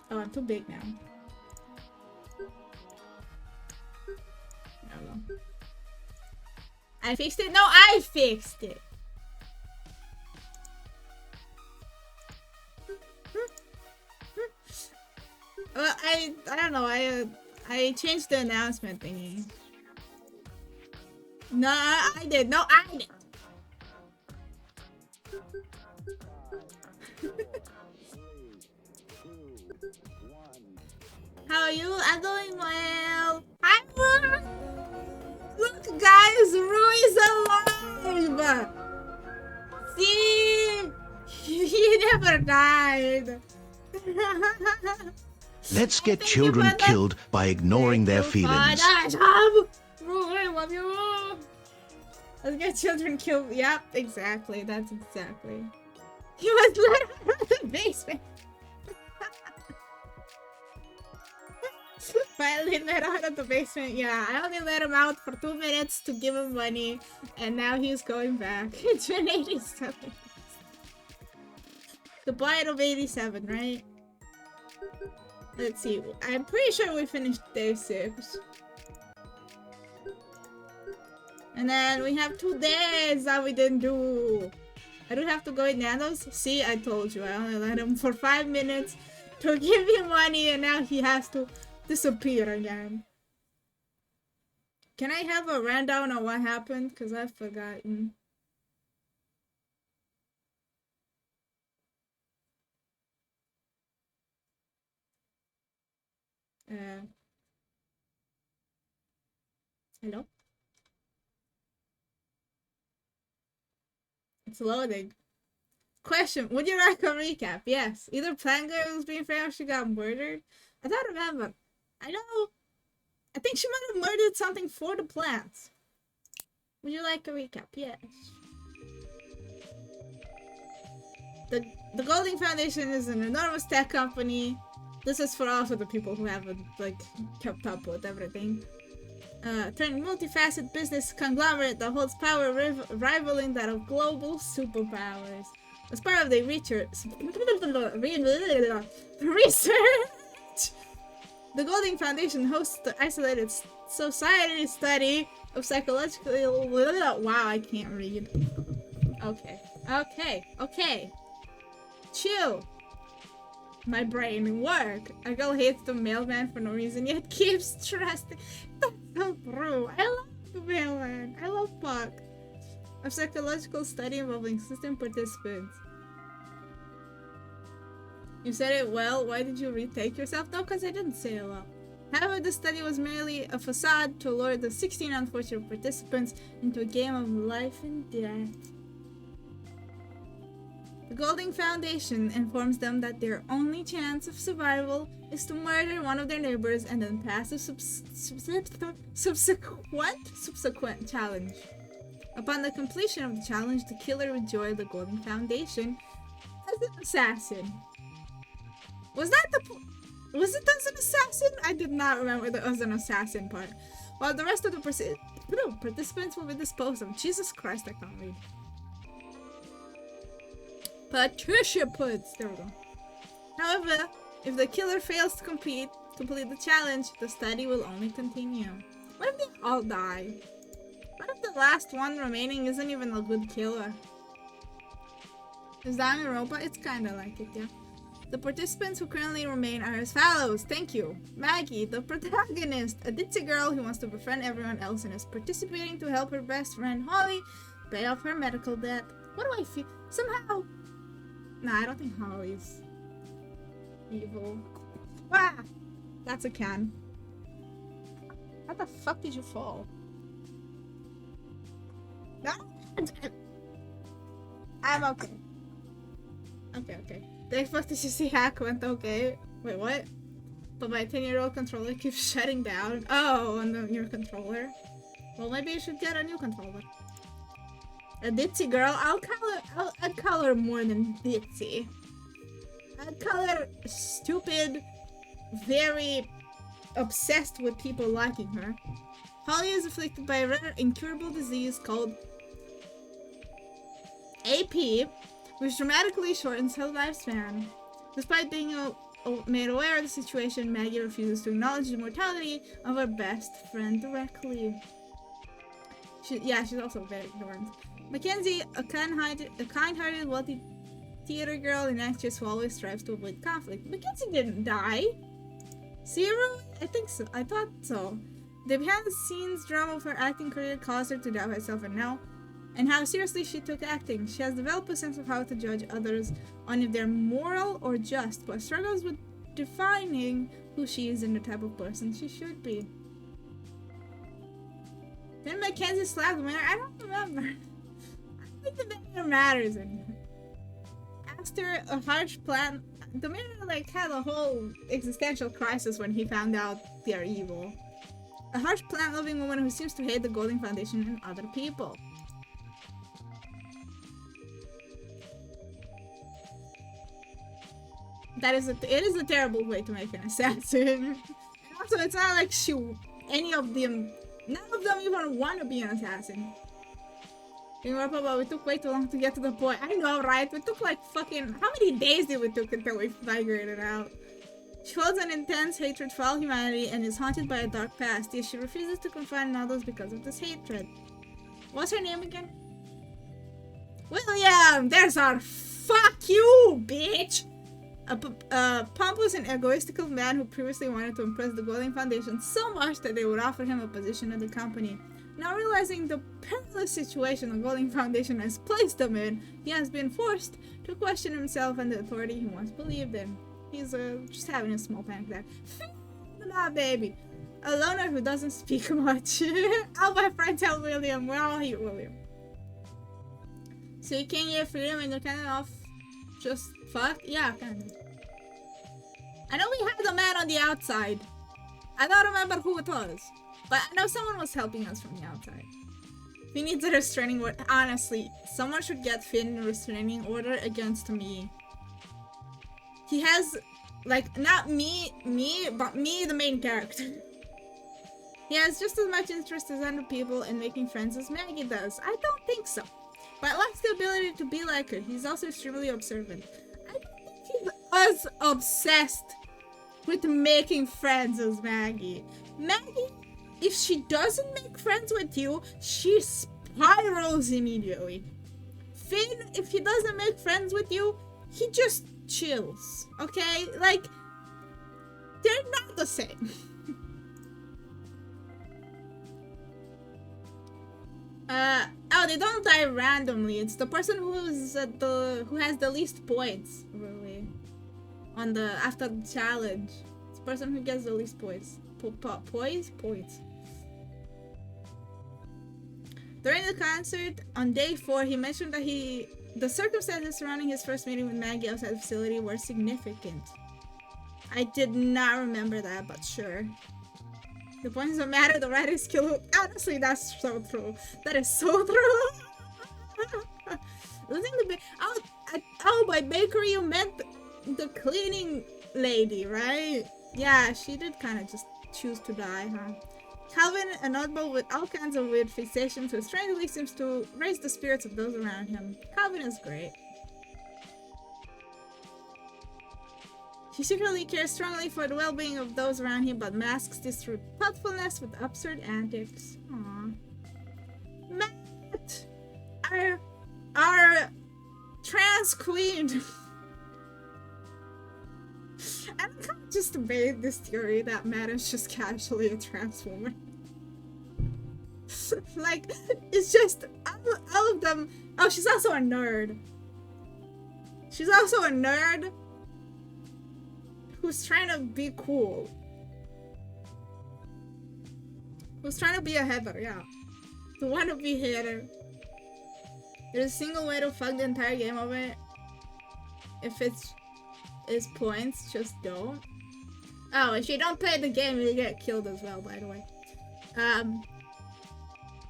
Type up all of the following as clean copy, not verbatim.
Oh, I'm too big now. I don't know. I fixed it? No, I fixed it! Well, I don't know, I changed the announcement thingy. No, I did. No, I did. How are you? I'm doing well. Hi, Rue. Look, guys, Rue is alive. See, he never died. Let's get children killed by ignoring their feelings. Rue, I love you. Let's get children killed. Yep, exactly. That's exactly. He was let out of the basement. Finally let out of the basement. Yeah, I only let him out for 2 minutes to give him money, and now he's going back. It's been 87. The blight of 87, right? Let's see. I'm pretty sure we finished day 6. And then we have 2 days that we didn't do. I don't have to go in Nando's. See, I told you. I only let him for 5 minutes to give him money, and now he has to disappear again. Can I have a rundown on what happened? Because I've forgotten. Hello? It's loading. Question, would you like a recap? Yes. Either Plant Girl was being fair or she got murdered. I don't remember. I think she might have murdered something for the plants. Would you like a recap? Yes. The Golding Foundation is an enormous tech company. This is for also the people who haven't like kept up with everything. Turned multifaceted business conglomerate that holds power rivaling that of global superpowers. As part of the research, the Golding Foundation hosts the isolated society study of psychological. Wow, I can't read. Okay. Chill. My brain work. A girl hates the mailman for no reason, yet keeps trusting. That's so true. I love the mailman. I love Puck. A psychological study involving system participants. You said it well. Why did you retake yourself? No, because I didn't say it well. However, the study was merely a facade to lure the 16 unfortunate participants into a game of life and death. The Golding Foundation informs them that their only chance of survival is to murder one of their neighbors and then pass a subsequent challenge. Upon the completion of the challenge, the killer would join the Golding Foundation as an assassin. Was it as an assassin? I did not remember there was an assassin part. While the rest of the participants will be disposed of. Jesus Christ, I can't read. Patricia puts. There we go. However, if the killer fails to complete the challenge, the study will only continue. What if they all die? What if the last one remaining isn't even a good killer? Is that a robot? It's kinda like it, yeah. The participants who currently remain are as follows. Thank you. Maggie, the protagonist, a ditzy girl who wants to befriend everyone else and is participating to help her best friend Holly pay off her medical debt. What do I feel? Somehow... Nah, I don't think Holly's evil. Ah! That's a can. How the fuck did you fall? I'm okay. Okay. The Xbox 360 hack went okay. Wait, what? But my 10-year-old controller keeps shutting down. Oh, on your controller. Well, maybe you should get a new controller. A ditzy girl? I'd call her more than ditzy. I'd call her stupid, very obsessed with people liking her. Holly is afflicted by a rare incurable disease called AP, which dramatically shortens her lifespan. Despite being made aware of the situation, Maggie refuses to acknowledge the mortality of her best friend directly. She's also very ignorant. Mackenzie, a kind-hearted, wealthy theater girl and actress who always strives to avoid conflict. Mackenzie didn't die. Zero? I think so. I thought so. The behind-the-scenes drama of her acting career caused her to doubt herself and how seriously she took acting. She has developed a sense of how to judge others on if they're moral or just, but struggles with defining who she is and the type of person she should be. Did Mackenzie slap the mayor? I don't remember. I think the mayor matters in here. After a harsh plan, the mayor had a whole existential crisis when he found out they're evil. A harsh plant-loving woman who seems to hate the Golden Foundation and other people. It is a terrible way to make an assassin. And also, it's not like none of them even want to be an assassin. But we took way too long to get to the point. I know, right? We took fucking... How many days did we took until we figured it out? She holds an intense hatred for all humanity and is haunted by a dark past, yet she refuses to confide in others because of this hatred. What's her name again? William! There's our... Fuck you, bitch! A pompous and egoistical man who previously wanted to impress the Golden Foundation so much that they would offer him a position at the company. Now realizing the perilous situation the Golden Foundation has placed him in, he has been forced to question himself and the authority he once believed in. He's just having a small panic attack. Nah, baby. A loner who doesn't speak much. All my friends tell William. We all hate William. So you can't get freedom and you're kind of just fuck? Yeah, kind of. I know we had a man on the outside. I don't remember who it was. But I know someone was helping us from the outside. He needs a restraining order. Honestly, someone should get Finn a restraining order against me. He has, not me, but me, the main character. He has just as much interest as other people in making friends as Maggie does. I don't think so. But lacks the ability to be like her. He's also extremely observant. I don't think he's as obsessed with making friends as Maggie. Maggie, if she doesn't make friends with you, she spirals immediately. Finn, if he doesn't make friends with you, he just chills. Okay? They're not the same. They don't die randomly. It's the person who has the least points, really. After the challenge. It's the person who gets the least points. Points. During the concert, on day 4, he mentioned that the circumstances surrounding his first meeting with Maggie outside the facility were significant. I did not remember that, but sure. The points don't matter, the writing skill. Honestly, that's so true. That is so true. By bakery you meant the cleaning lady, right? Yeah, she did kind of just choose to die, huh? Calvin, a notable with all kinds of weird fixations, who strangely seems to raise the spirits of those around him. Calvin is great. He secretly cares strongly for the well-being of those around him, but masks this through thoughtfulness with absurd antics. Aww. Matt! Our trans queen! I can't just debate this theory that Matt is just casually a trans woman. It's just, all of them... Oh, she's also a nerd. She's also a nerd who's trying to be cool. Who's trying to be a header, yeah. The wannabe header. There's a single way to fuck the entire game of it. If it's points, just don't. Oh, if you don't play the game, you get killed as well, by the way.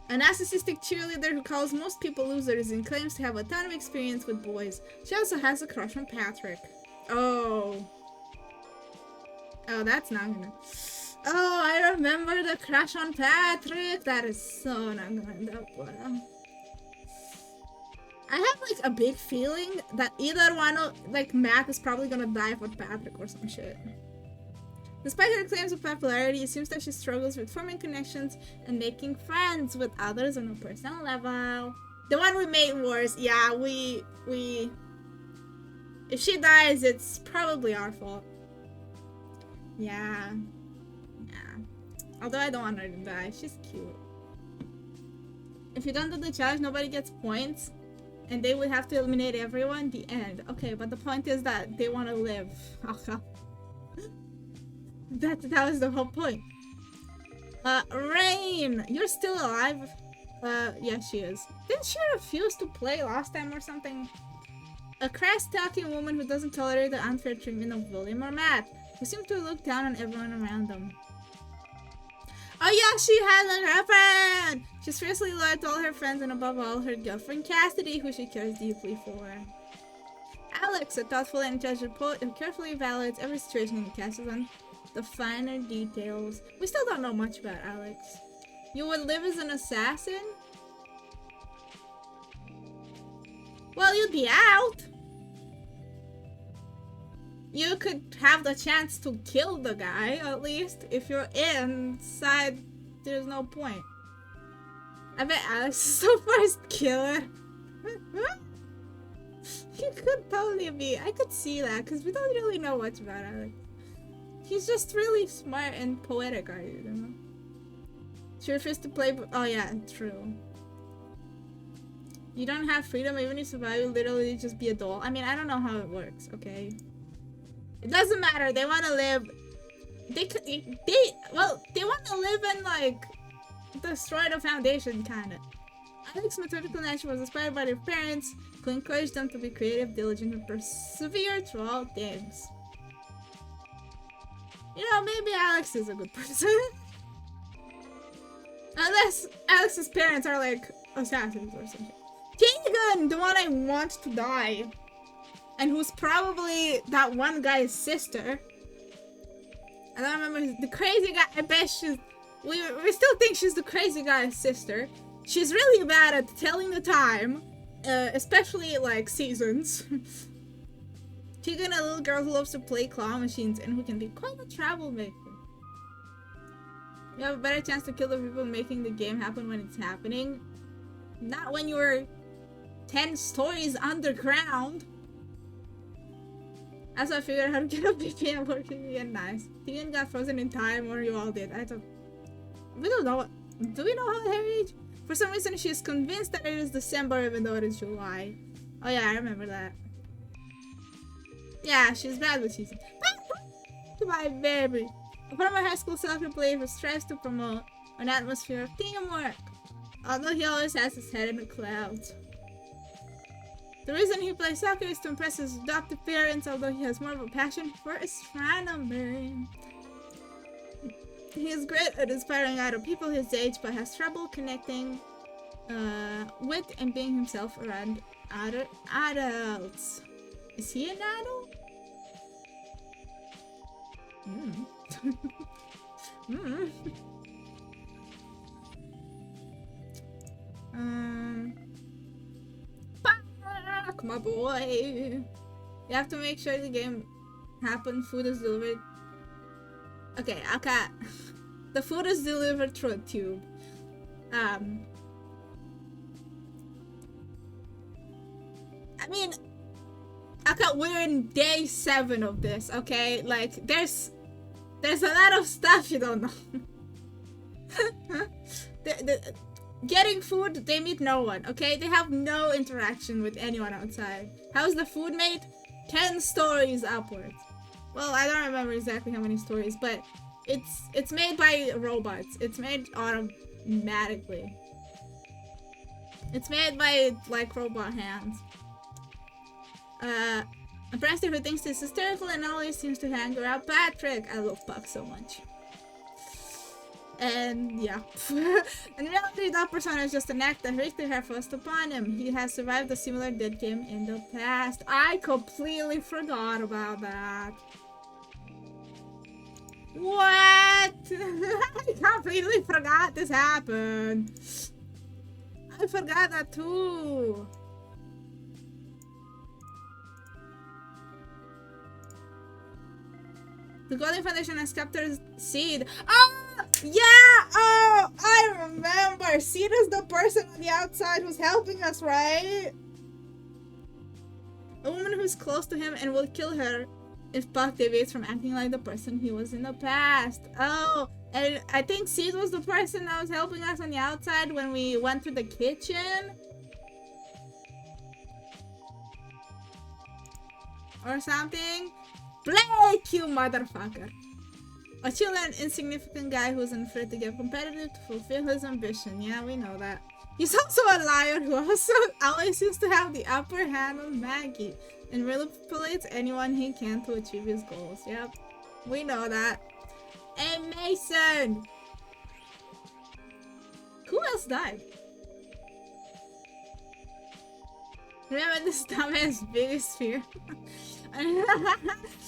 A narcissistic cheerleader who calls most people losers and claims to have a ton of experience with boys. She also has a crush on Patrick. Oh, that's not gonna... Oh, I remember the crush on Patrick. That is so not gonna end up well. I have like a big feeling that either one of like Matt is probably gonna die for Patrick or some shit. Despite her claims of popularity, it seems that she struggles with forming connections and making friends with others on a personal level. The one we made worse, yeah, we if she dies, it's probably our fault. Yeah. Although I don't want her to die, she's cute. If you don't do the challenge, nobody gets points. And they would have to eliminate everyone, the end. Okay, but the point is that they want to live. That was the whole point. Rain! You're still alive? Yeah, she is. Didn't she refuse to play last time or something? A crass-talking woman who doesn't tolerate the unfair treatment of William or Matt, who seem to look down on everyone around them. Oh yeah, she has a girlfriend! She's fiercely loyal to all her friends and above all, her girlfriend Cassidy, who she cares deeply for. Alex, a thoughtful and intelligent poet who carefully evaluates every situation and catches on the finer details. We still don't know much about Alex. You would live as an assassin? Well, you'd be out! You could have the chance to kill the guy, at least. If you're inside, there's no point. I bet Alex is the first killer. He could totally be. I could see that, because we don't really know much about Alex. He's just really smart and poetic, you know? She refused to play, oh yeah, true. You don't have freedom, even if you survive, you'll literally just be a doll. I mean, I don't know how it works, okay? It doesn't matter. They want to live. They want to live and like destroy the foundation, kind of. Alex's methodical nature was inspired by their parents, who encouraged them to be creative, diligent, and persevere through all things. You know, maybe Alex is a good person. Unless Alex's parents are like assassins or something. Tegan, the one I want to die. And who's probably that one guy's sister. I don't remember the crazy guy. I bet she's. We still think she's the crazy guy's sister. She's really bad at telling the time, especially like seasons. Tegan, a little girl who loves to play claw machines and who can be quite a troublemaker. You have a better chance to kill the people making the game happen when it's happening. Not when you're 10 stories underground. As I figured out how to get a VPN working again. Nice. Tegan got frozen in time, or you all did. We don't know. Do we know how her age? For some reason, she's convinced that it is December, even though it is July. Oh yeah, I remember that. Yeah, she's bad with season. My baby. A former high school soccer player who strives to promote an atmosphere of teamwork, although he always has his head in the clouds. The reason he plays soccer is to impress his adopted parents, although he has more of a passion for astronomy. He is great at inspiring other people his age, but has trouble connecting with and being himself around other adults. Is he an adult? Fuck, my boy. You have to make sure the game happens. Food is delivered. Okay. The food is delivered through a tube. I mean, okay, we're in day 7 of this, okay? Like, there's a lot of stuff you don't know. Getting food, they meet no one, okay? They have no interaction with anyone outside. How's the food made? 10 stories upwards. Well, I don't remember exactly how many stories, but it's made by robots. It's made automatically. It's made by, like, robot hands. A prankster who thinks it's hysterical and always seems to hang around Patrick. I love Puck so much. And yeah. In reality, that persona is just an act that Richter had forced upon him. He has survived a similar dead game in the past. I completely forgot about that. What? I completely forgot this happened. I forgot that too. The Golden Foundation has captured Seed. Oh! Yeah! Oh! I remember! Seed is the person on the outside who's helping us, right? A woman who's close to him and will kill her if Puck deviates from acting like the person he was in the past. Oh! And I think Seed was the person that was helping us on the outside when we went through the kitchen. Or something. Blake, you motherfucker. A chill and insignificant guy who's afraid to get competitive to fulfill his ambition. Yeah, we know that. He's also a liar who also always seems to have the upper hand on Maggie and manipulates anyone he can to achieve his goals. Yep, we know that. Hey, Mason! Who else died? Remember this dumbass biggest fear?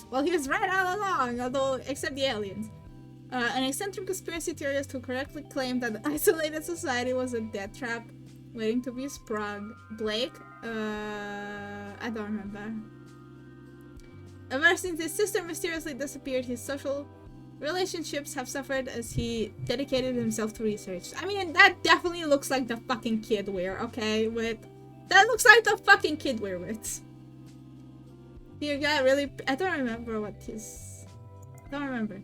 Well, he was right all along, although except the aliens. An eccentric conspiracy theorist who correctly claimed that the isolated society was a death trap waiting to be sprung. Blake? I don't remember. Ever since his sister mysteriously disappeared, his social relationships have suffered as he dedicated himself to research. I mean, that definitely looks like the fucking kid we're, okay, with. That looks like the fucking kid we're with. He got really... I don't remember what his... don't remember.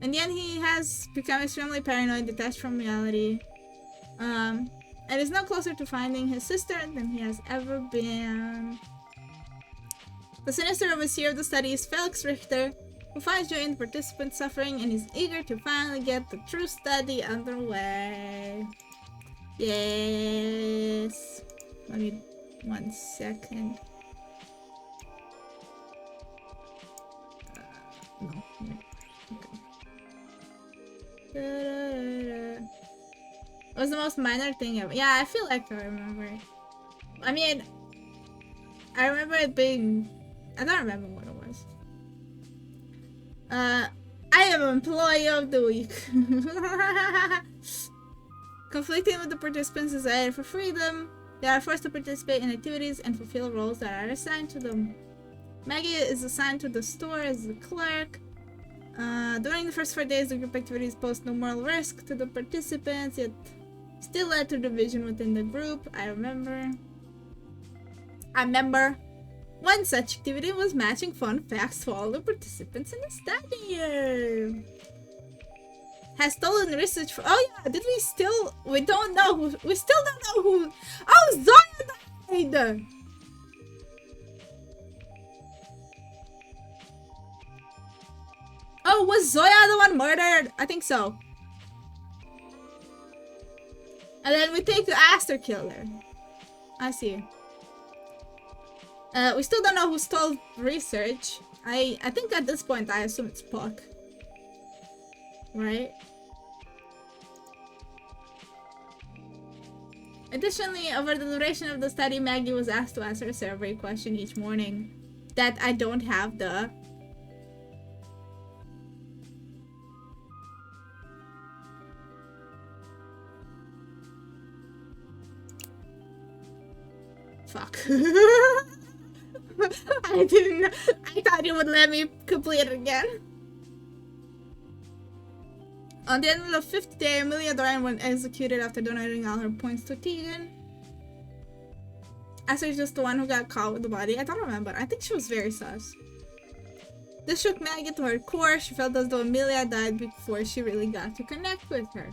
In the end, he has become extremely paranoid, detached from reality. And is now closer to finding his sister than he has ever been. The sinister overseer of the study is Felix Richter, who finds joy in the participants' suffering and is eager to finally get the true study underway. Yes. Let me... 1 second. No. Okay. It was the most minor thing ever. Yeah, I feel like I remember. I mean, I remember it being... I don't remember what it was. I am Employee of the Week. Conflicting with the participants' desire for freedom, they are forced to participate in activities and fulfill roles that are assigned to them. Maggie is assigned to the store as the clerk. During the first 4 days, the group activities pose no moral risk to the participants, yet still led to division within the group. I remember. One such activity was matching fun facts to all the participants in the study. Has stolen research for— oh yeah, did we still— we don't know who— we still don't know who— oh, Zoya died! Oh, was Zoya the one murdered? I think so. And then we think the Aster killed her. I see. We still don't know who stole research. I think at this point I assume it's Puck. Right? Additionally, over the duration of the study, Maggie was asked to answer a survey question each morning that I don't have the... Fuck. I thought it would let me complete it again. On the end of the 5th day, Amelia Doran was executed after donating all her points to Tegan. Esther is just the one who got caught with the body. I don't remember. I think she was very sus. This shook Maggie to her core. She felt as though Amelia died before she really got to connect with her.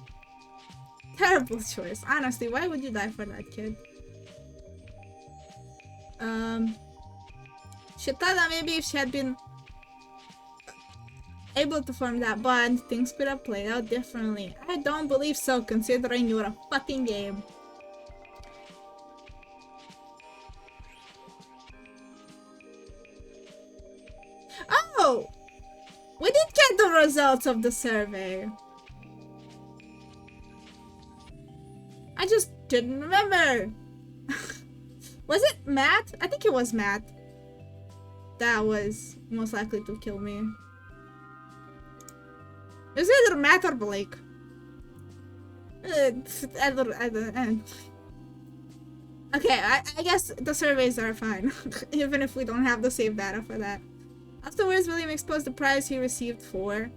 Terrible choice. Honestly, why would you die for that kid? She thought that maybe if she had been able to form that bond, things could have played out differently. I don't believe so, considering you're a fucking game. Oh! We did get the results of the survey. I just didn't remember. Was it Matt? I think it was Matt. That was most likely to kill me. It was either Matt or Blake. Okay, I guess the surveys are fine. Even if we don't have the save data for that. Afterwards, William exposed the prize he received for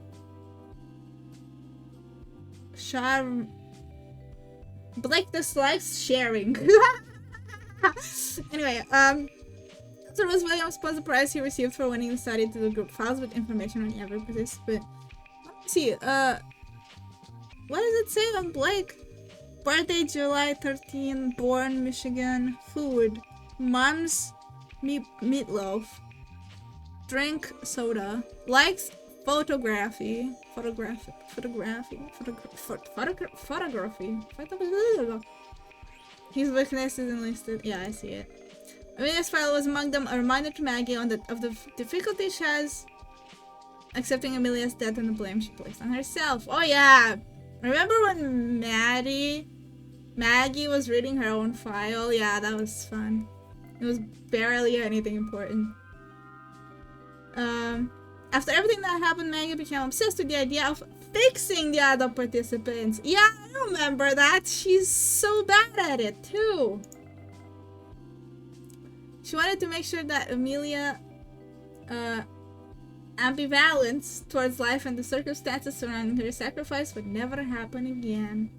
Blake dislikes sharing. Anyway, afterwards, William exposed the prize he received for winning the study to the group files with information on every participant. Let me see. What does it say on Blake? Birthday July 13, born Michigan. Food: mom's meatloaf. Drink soda. Likes photography. His weakness isn't listed. Yeah, I see it. Amelia's file was among them a reminder to Maggie of the difficulty she has accepting Amelia's death and the blame she placed on herself. Oh yeah! Remember when Maggie was reading her own file? Yeah, that was fun. It was barely anything important. After everything that happened, Maggie became obsessed with the idea of fixing the other participants. Yeah, I remember that. She's so bad at it, too. She wanted to make sure that Amelia, ambivalence towards life and the circumstances surrounding her sacrifice would never happen again.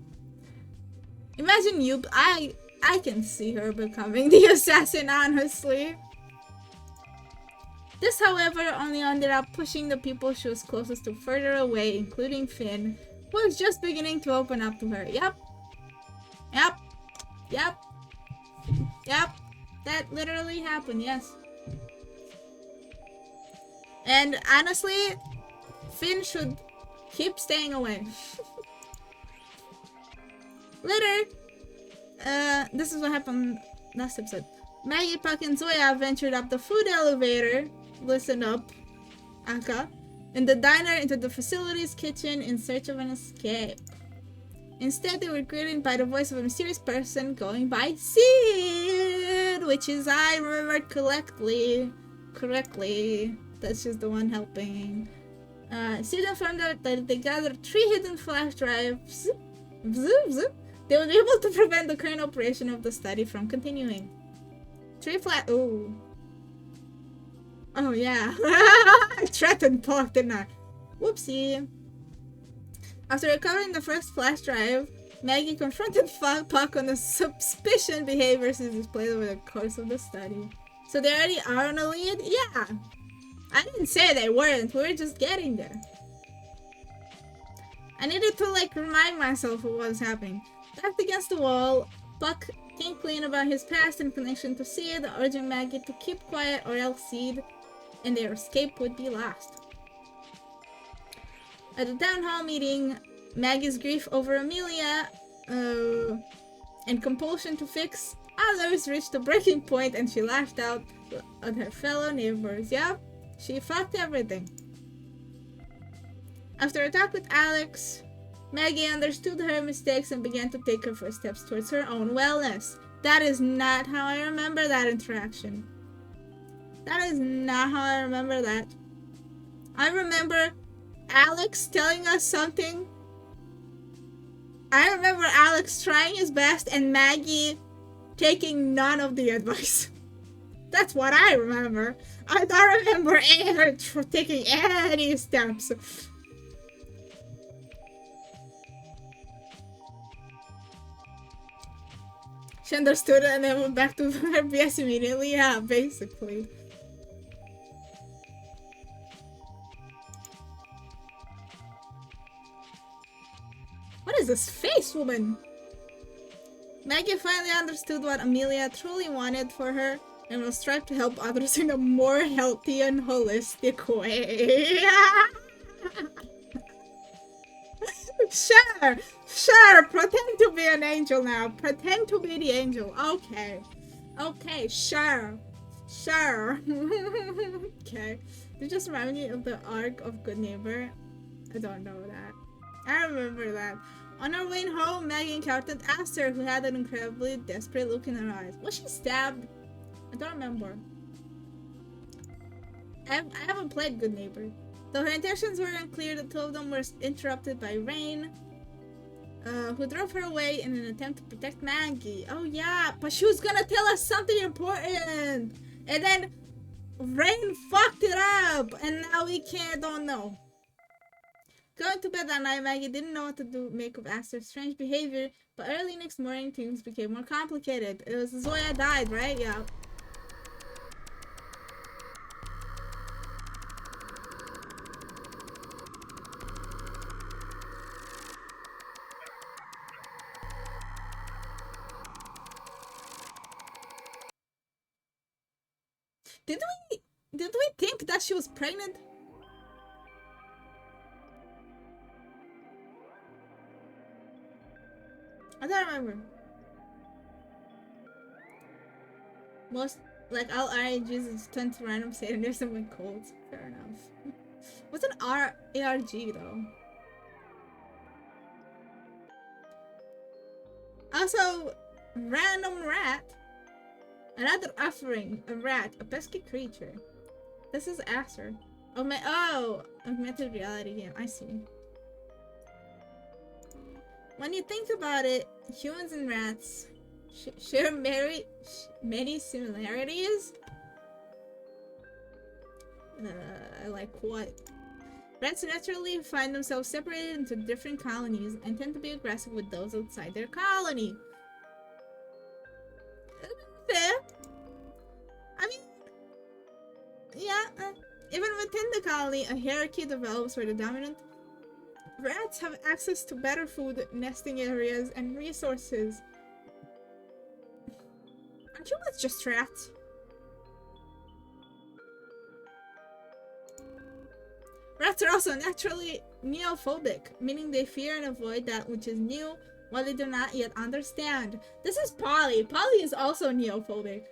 Imagine you, I can see her becoming the assassin, honestly. This, however, only ended up pushing the people she was closest to further away, including Finn, who was just beginning to open up to her. Yep. That literally happened, yes. And honestly, Finn should keep staying away. Later, this is what happened last episode. Maggie, Puck, and Zoya ventured up the food elevator. Listen up, Aka. In the diner into the facility's kitchen in search of an escape. Instead, they were greeted by the voice of a mysterious person going by Sid, which is, I remembered correctly. That's just the one helping. Sid informed that they gathered 3 hidden flash drives. They would be able to prevent the current operation of the study from continuing. 3 flash. Oh yeah. I threatened Puck, didn't I? Whoopsie. After recovering the first flash drive, Maggie confronted Puck on the suspicious behaviors he displayed over the course of the study. So they already are on a lead? Yeah. I didn't say they weren't. We were just getting there. I needed to remind myself of what was happening. Backed against the wall, Puck came clean about his past in connection to Sid, urging Maggie to keep quiet or else Sid and their escape would be lost. At the town hall meeting, Maggie's grief over Amelia and compulsion to fix others reached a breaking point, and she lashed out at her fellow neighbors. Yep, she fucked everything. After a talk with Alex, Maggie understood her mistakes and began to take her first steps towards her own wellness. That is not how I remember that interaction. That is not how I remember that. I remember Alex telling us something. I remember Alex trying his best and Maggie taking none of the advice. That's what I remember. I don't remember her taking any steps. She understood it and then went back to her BS immediately. Yeah, basically. What is this face, woman? Maggie finally understood what Amelia truly wanted for her and will strive to help others in a more healthy and holistic way. Sure, pretend to be an angel now. Pretend to be the angel. Okay, sure. Okay. It just reminded me of the arc of Good Neighbor. I don't know that. I remember that. On her way home, Maggie encountered Aster, who had an incredibly desperate look in her eyes. Was she stabbed? I don't remember. I haven't played Good Neighbor. Though her intentions were unclear, the two of them were interrupted by Rain, who drove her away in an attempt to protect Maggie. Oh yeah, but she was gonna tell us something important! And then Rain fucked it up, and now we don't know. Going to bed that night, Maggie didn't know what to make of Aster's strange behavior, but early next morning, things became more complicated. It was Zoya died, right? Yeah. Did we think that she was pregnant? I don't remember. Most, like, all RNGs is tend to random Saturners and when cold. Fair enough. What's an ARG though? Also, random rat. Another offering, a rat, a pesky creature. This is Aster. Augmented reality game. I see. When you think about it, humans and rats share many similarities. Like what? Rats naturally find themselves separated into different colonies and tend to be aggressive with those outside their colony. Fair. I mean, yeah, even within the colony, a hierarchy develops where the dominant rats have access to better food, nesting areas, and resources. Aren't humans just rats? Rats are also naturally neophobic, meaning they fear and avoid that which is new, while they do not yet understand. This is Polly. Polly is also neophobic.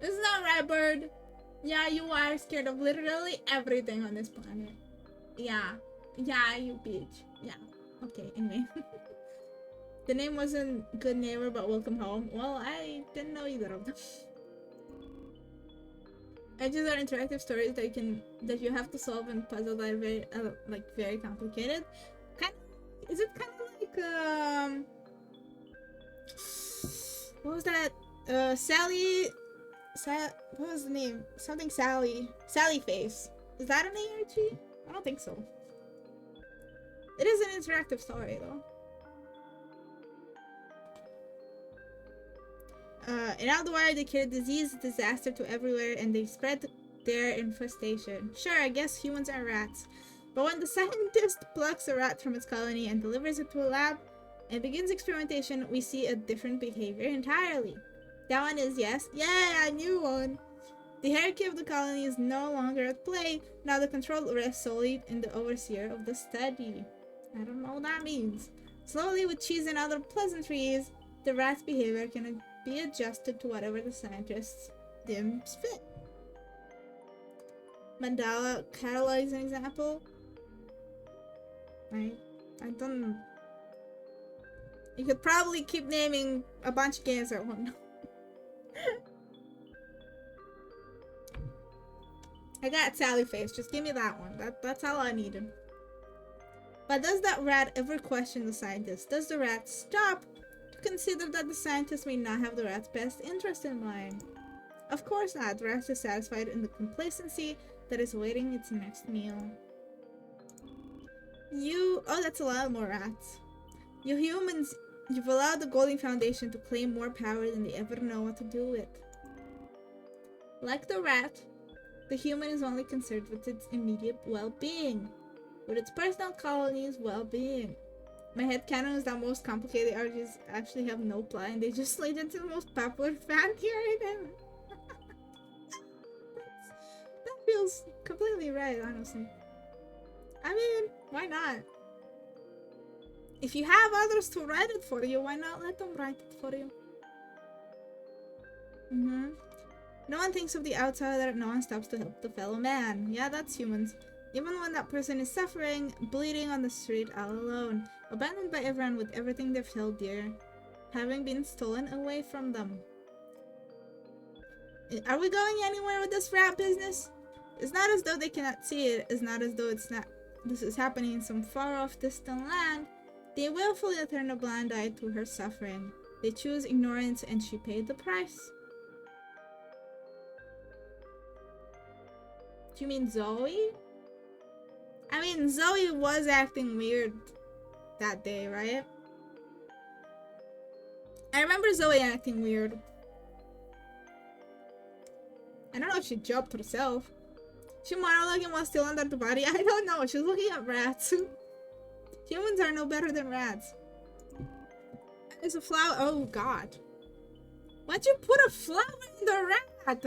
Isn't that right, Bird? Yeah, you are scared of literally everything on this planet. Yeah. Yeah, you bitch. Yeah. Okay, anyway. The name wasn't Good Neighbor, but Welcome Home. Well, I didn't know either of them. Edges are interactive stories that you have to solve and puzzles that are very complicated. Is it kind of like what was that? What was the name? Something Sally Face. Is that an ARG? I don't think so. It is an interactive story though. In Alduar, they carry disease, disaster to everywhere, and they spread their infestation. Sure, I guess humans are rats. But when the scientist plucks a rat from its colony and delivers it to a lab and begins experimentation, we see a different behavior entirely. That one is yes. Yeah, a new one. The hierarchy of the colony is no longer at play. Now the control rests solely in the overseer of the study. I don't know what that means. Slowly, with cheese and other pleasantries, the rat's behavior can be adjusted to whatever the scientists deems fit. Mandala catalog is an example. I don't. You could probably keep naming a bunch of games I won't know. I got Sally Face. Just give me that one. That's all I needed. But does that rat ever question the scientist? Does the rat stop to consider that the scientist may not have the rat's best interest in mind? Of course not. The rat is satisfied in the complacency that is awaiting its next meal. Oh, that's a lot more rats. You humans, you've allowed the Golden Foundation to claim more power than they ever know what to do with. Like the rat, the human is only concerned with its immediate well-being, with its personal colony's well-being. My headcanon is that most complicated RGs actually have no plot and they just slid into the most popular fan theory ever. That feels completely right, honestly. I mean, why not? If you have others to write it for you, why not let them write it for you? No one thinks of the outsider, no one stops to help the fellow man. Yeah, that's humans. Even when that person is suffering, bleeding on the street all alone, abandoned by everyone with everything they've held dear, having been stolen away from them. Are we going anywhere with this rat business? It's not as though they cannot see it. It's not as though this is happening in some far-off distant land. They willfully turn a blind eye to her suffering. They choose ignorance and she paid the price. Do you mean Zoe? I mean, Zoe was acting weird that day, right? I remember Zoe acting weird. I don't know if she jumped herself. She monologuing while still under the body. I don't know. She's looking at rats. Humans are no better than rats. There's a flower. Oh god. Why'd you put a flower in the rat?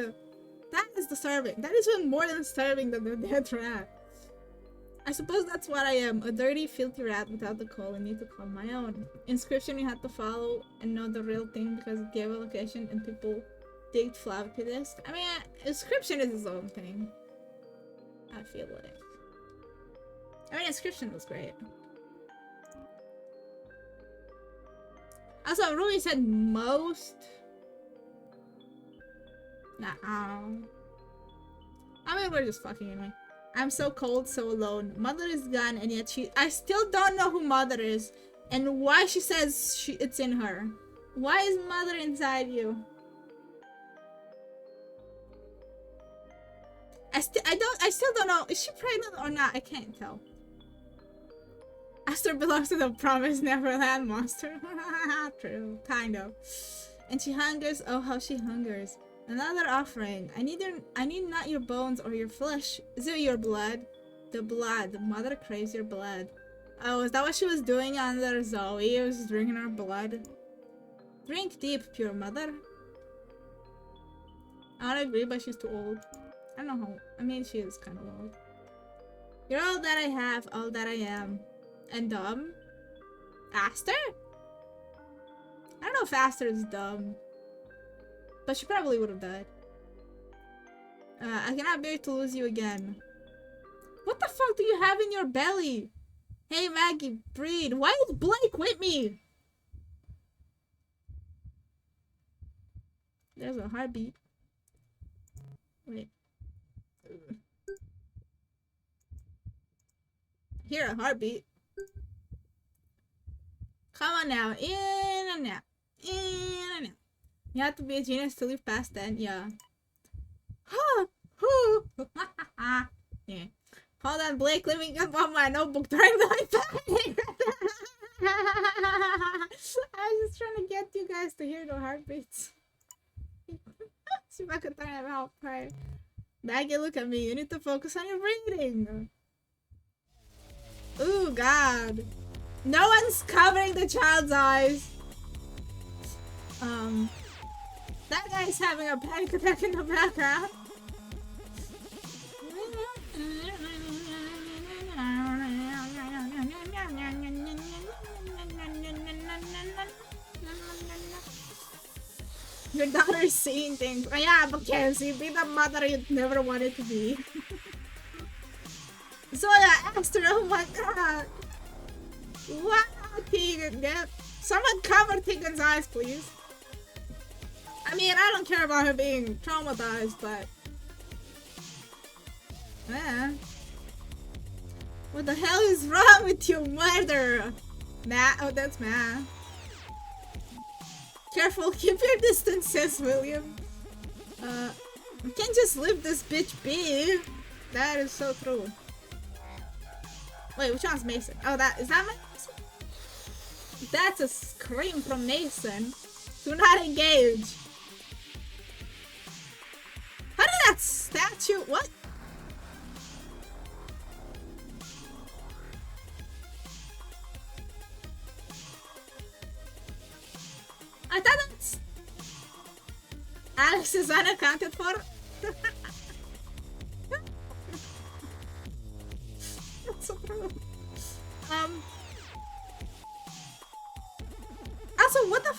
That is disturbing. That is even more disturbing than the dead rat. I suppose that's what I am. A dirty, filthy rat without the call. I need to call my own. Inscription you had to follow and know the real thing because it gave a location and people digged floppy disk. I mean, inscription is its own thing. I feel like. I mean, inscription was great. Also, Ruby said most. Nah. I mean, we're just fucking anyway. I'm so cold, so alone. Mother is gone, and yet I still don't know who Mother is, and why she says it's in her. Why is Mother inside you? I still don't know. Is she pregnant or not? I can't tell. Aster belongs to the Promised Neverland monster. True, kind of. And she hungers. Oh, how she hungers. Another offering. I need not your bones or your flesh. Is it your blood? The blood. The mother craves your blood. Oh, is that what she was doing under Zoe? It was drinking her blood. Drink deep, pure mother. I don't agree, but she's too old. I don't know how. I mean, she is kind of old. You're all that I have, all that I am. And dumb? Aster? I don't know if Aster is dumb. But she probably would have died. I cannot bear to lose you again. What the fuck do you have in your belly? Hey Maggie, breed. Why is Blake with me? There's a heartbeat. Wait. Hear a heartbeat. Come on now. In and out. In and out. You have to be a genius to live past then. Yeah. Yeah. Hold on, Blake. Let me get on my notebook during the panic. I was just trying to get you guys to hear the heartbeats. See if I could turn it out. Right. Maggie, look at me. You need to focus on your breathing. Ooh, God. No one's covering the child's eyes. That guy's having a panic attack in the background. Your daughter's seeing things. Oh yeah, but Kenzie, be the mother you never wanted to be. Zoya, Esther, oh my god. Wow, Tegan, someone cover Tegan's eyes, please. I mean, I don't care about her being traumatized, but... What the hell is wrong with you, murderer? Matt? Oh, that's Matt. Careful, keep your distances, William. You can't just leave this bitch be. That is so true. Wait, which one's Mason? Oh, is that Mason? That's a scream from Mason. Do not engage. How did that statue... What? I thought that's... Alex is unaccounted for? That's so true. Also, what the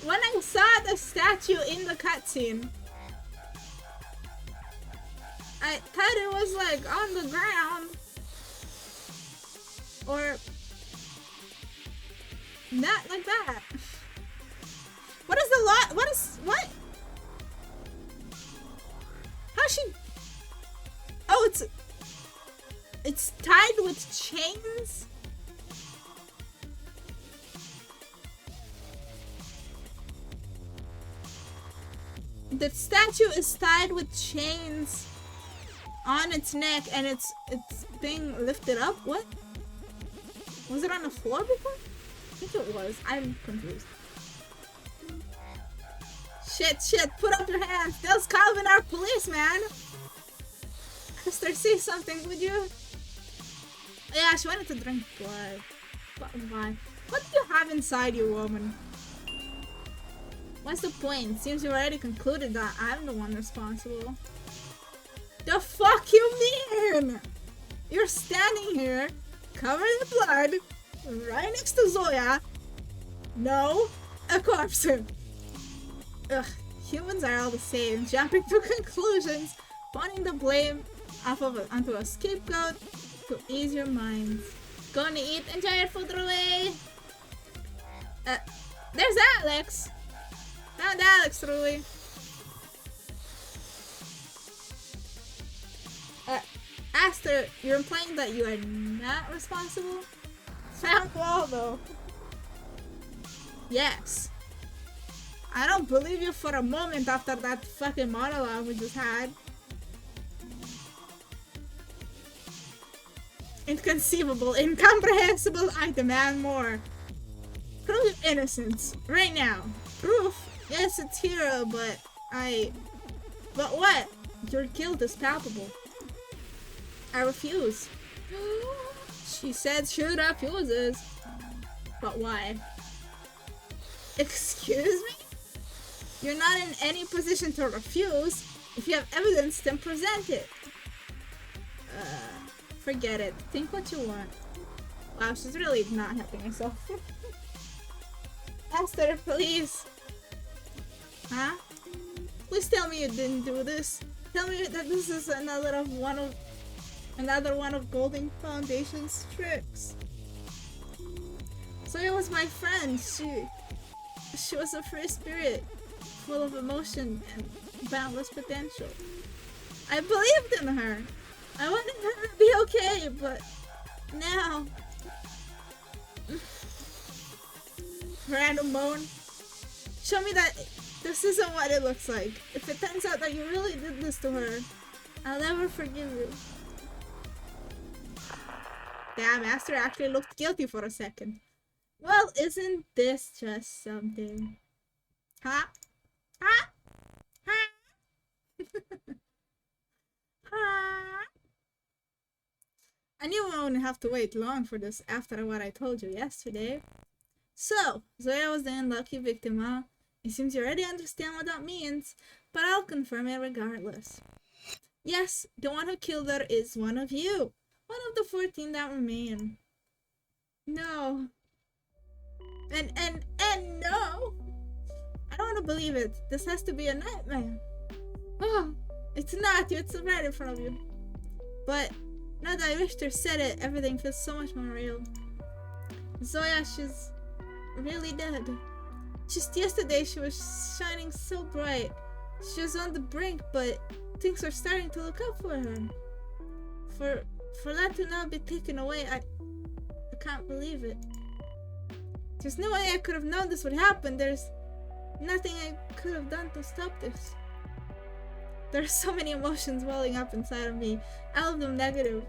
when I saw the statue in the cutscene, I thought it was like on the ground. Or not like that. What is the lot? What? How's she? Oh, it's tied with chains? The statue is tied with chains on its neck and it's being lifted up. What? Was it on the floor before? I think it was. I'm confused. Shit, put up your hands. Those Calvin are police, man. Esther, say something, would you? Yeah, she wanted to drink blood. But why? What do you have inside you, woman? What's the point? Seems you already concluded that I'm the one responsible. The fuck you mean? You're standing here, covered in blood, right next to Zoya. No, a corpse. Ugh, humans are all the same, jumping to conclusions, putting the blame off of onto a scapegoat to ease your minds. Going to eat, enjoy your food away. There's Alex. Found Alex, Rui. Aster, you're implying that you are not responsible? Found Waldo. Yes. I don't believe you for a moment after that fucking monologue we just had. Inconceivable, incomprehensible, I demand more. Prove your innocence, right now. Proof? Yes, it's here, but But what? Your guilt is palpable. I refuse. She said she refuses. But why? Excuse me? You're not in any position to refuse. If you have evidence, then present it. Forget it. Think what you want. Wow, she's really not helping herself. Esther, please. Huh? Please tell me you didn't do this. Tell me that this is another one of Golden Foundation's tricks. So it was my friend. She was a free spirit, full of emotion and boundless potential. I believed in her. I wanted her to be okay, but now... Random moan. Show me that this isn't what it looks like. If it turns out that you really did this to her, I'll never forgive you. Damn, Master actually looked guilty for a second. Well, isn't this just something? Huh? Huh? Huh? Huh? I knew I wouldn't have to wait long for this after what I told you yesterday. So, Zoya was the unlucky victim, huh? It seems you already understand what that means, but I'll confirm it regardless. Yes, the one who killed her is one of you. One of the 14 that remain. No. And no! I don't want to believe it. This has to be a nightmare. Oh, it's not you, it's right in front of you. But now that Richter said it, everything feels so much more real. Zoya, she's really dead. Just yesterday she was shining so bright. She was on the brink, but things are starting to look up for her. For that to now be taken away, I can't believe it. There's no way I could have known this would happen. There's nothing I could have done to stop this. There are so many emotions welling up inside of me, all of them negative.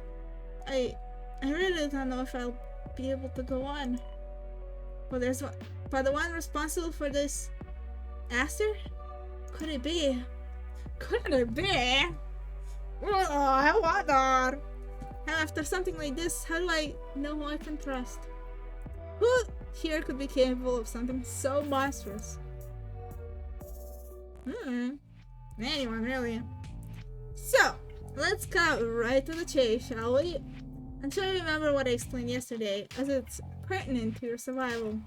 I really don't know if I'll be able to go on. But the one responsible for this, Aster? Could it be? Could it be? Oh, I wonder. After something like this, how do I know who I can trust? Who here could be capable of something so monstrous? Anyone, really. So, let's cut right to the chase, shall we? I'm sure you remember what I explained yesterday, as it's pertinent to your survival.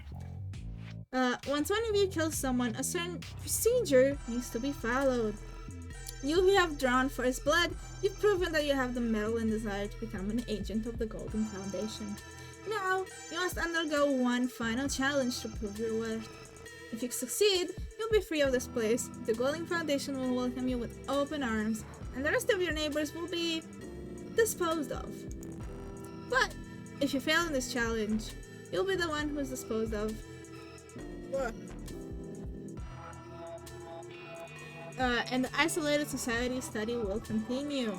Once one of you kills someone, a certain procedure needs to be followed. You who have drawn first blood, you've proven that you have the mettle and desire to become an agent of the Golden Foundation. Now, you must undergo one final challenge to prove your worth. If you succeed, you'll be free of this place, the Golden Foundation will welcome you with open arms, and the rest of your neighbors will be disposed of. But, if you fail in this challenge, you'll be the one who's disposed of. and the isolated society study will continue.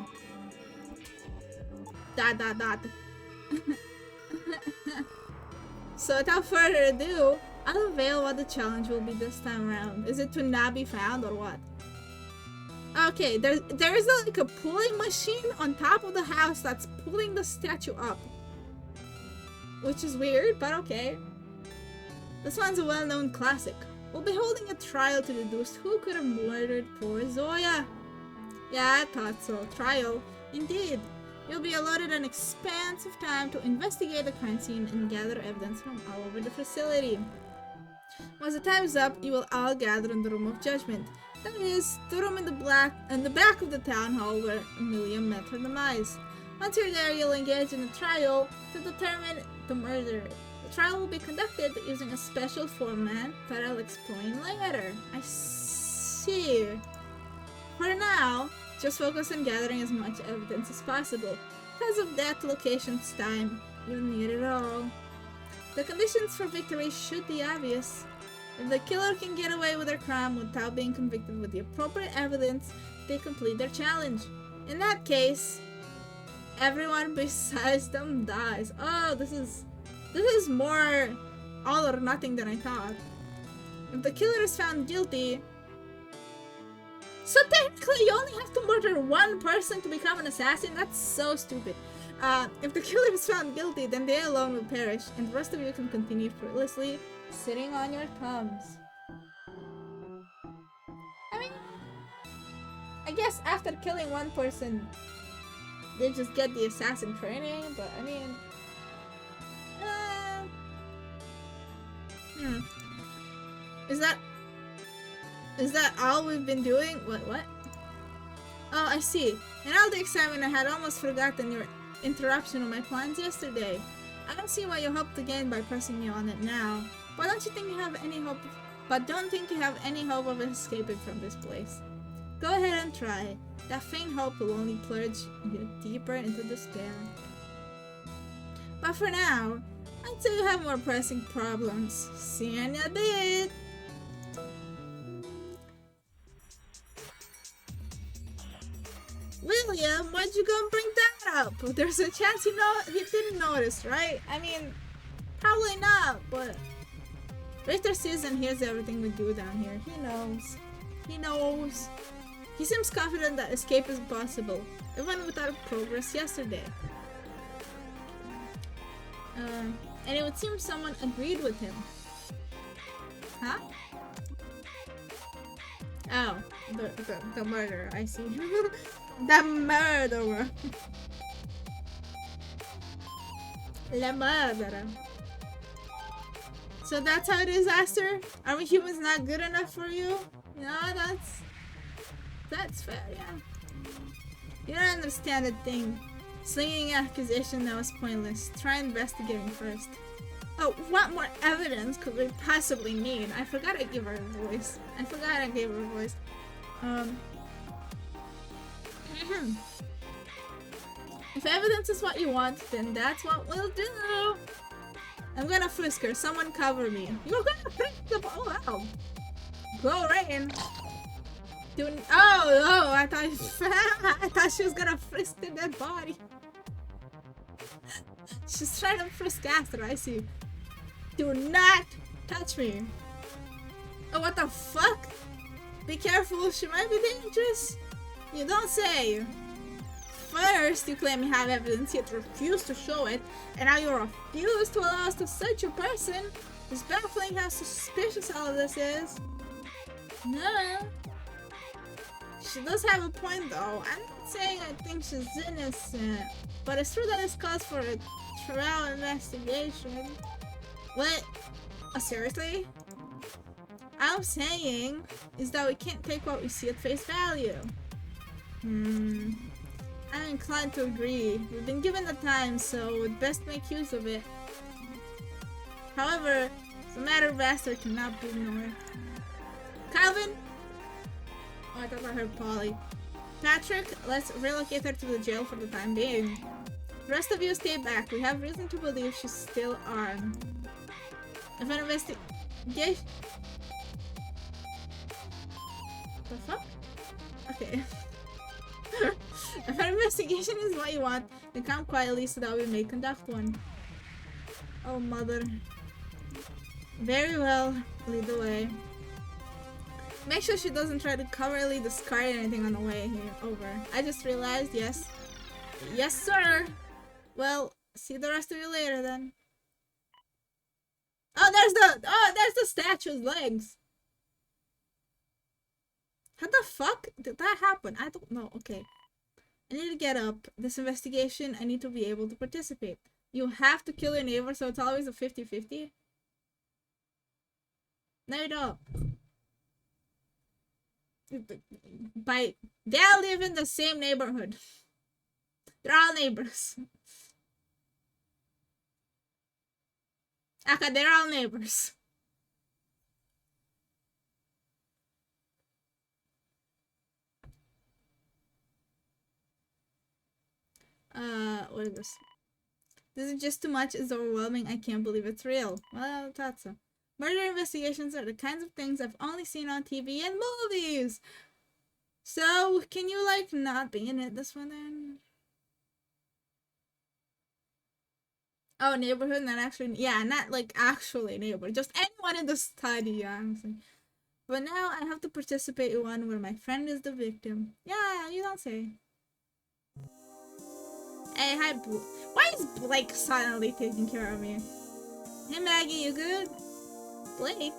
Dot dot dot. So without further ado, I'll unveil what the challenge will be this time around. Is it to not be found or what? Okay, there is like a pulling machine on top of the house that's pulling the statue up. Which is weird, but okay. This one's a well-known classic. We'll be holding a trial to deduce who could have murdered poor Zoya. Yeah, I thought so. Trial. Indeed. You'll be allotted an expansive time to investigate the crime scene and gather evidence from all over the facility. Once the time is up, you will all gather in the room of judgment. That is, the room in the back of the town hall where Millie met her demise. Once you're there, you'll engage in a trial to determine the murderer. The trial will be conducted using a special format that I'll explain later. I see. For now, just focus on gathering as much evidence as possible. Because of that location's time, you'll need it all. The conditions for victory should be obvious. If the killer can get away with their crime without being convicted with the appropriate evidence, they complete their challenge. In that case, everyone besides them dies. Oh, this is more all or nothing than I thought. If the killer is found guilty, so technically you only have to murder one person to become an assassin? That's so stupid. If the killer is found guilty, then they alone will perish, and the rest of you can continue fruitlessly sitting on your thumbs. I mean, I guess after killing one person, they just get the assassin training, but I mean... Is that all we've been doing? What? Oh, I see. In all the excitement, I had almost forgotten your interruption of my plans yesterday. I don't see what you hope to gain by pressing me on it now. But don't think you have any hope of escaping from this place. Go ahead and try. That faint hope will only plunge you deeper into despair. But for now, I'd say you have more pressing problems. See you in a bit. William, why'd you go and bring that up? There's a chance he didn't notice, right? I mean, probably not, but Richter sees and hears everything we do down here. He knows. He knows. He seems confident that escape is possible, even without progress yesterday. And it would seem someone agreed with him. Huh? Oh, the murderer, I see. The murderer. La murderer. So that's how it is, Aster? Are we humans not good enough for you? No, that's fair, yeah. You don't understand a thing. Slinging accusation that was pointless. Try investigating first. Oh, what more evidence could we possibly need? I forgot I gave her a voice. If evidence is what you want, then that's what we'll do. I'm gonna frisk her. Someone cover me. You're gonna frisk the— oh wow. Go Rain. Oh, I thought she was gonna frisk the dead body. She's trying to frisk after, I see. Do not touch me. Oh, what the fuck? Be careful, she might be dangerous. You don't say. First, you claim you have evidence, yet refuse to show it, and now you refuse to allow us to search your person. It's baffling how suspicious all of this is. No. She does have a point though. I'm not saying I think she's innocent, but it's true that it's cause for a trial investigation. What? Seriously? All I'm saying is that we can't take what we see at face value. I'm inclined to agree. We've been given the time, so we'd best make use of it. However, the matter of Aster cannot be ignored. Calvin? Oh, I thought I heard Polly. Patrick, let's relocate her to the jail for the time being. The rest of you stay back. We have reason to believe she's still armed. If an investigation... The fuck? Okay. If an investigation is what you want, then come quietly so that we may conduct one. Oh, mother. Very well. Lead the way. Make sure she doesn't try to covertly discard anything on the way here over. I just realized, yes. Yes, sir! Well, see the rest of you later then. Oh, there's the statue's legs. How the fuck did that happen? I don't know. Okay. I need to get up. This investigation, I need to be able to participate. You have to kill your neighbor, so it's always a 50-50? No, you don't. They all live in the same neighborhood. They're all neighbors. Okay, they're all neighbors. What is this? This is just too much. It's overwhelming. I can't believe it's real. Well, I thought so. Murder investigations are the kinds of things I've only seen on TV and movies. So, can you, like, not be in it this one then? Oh, neighborhood, not actually. Yeah, not, like, actually neighbor. Just anyone in the study, honestly. But now I have to participate in one where my friend is the victim. Yeah, you don't say. Hey, hi, why is Blake suddenly taking care of me? Hey, Maggie, you good? Blake?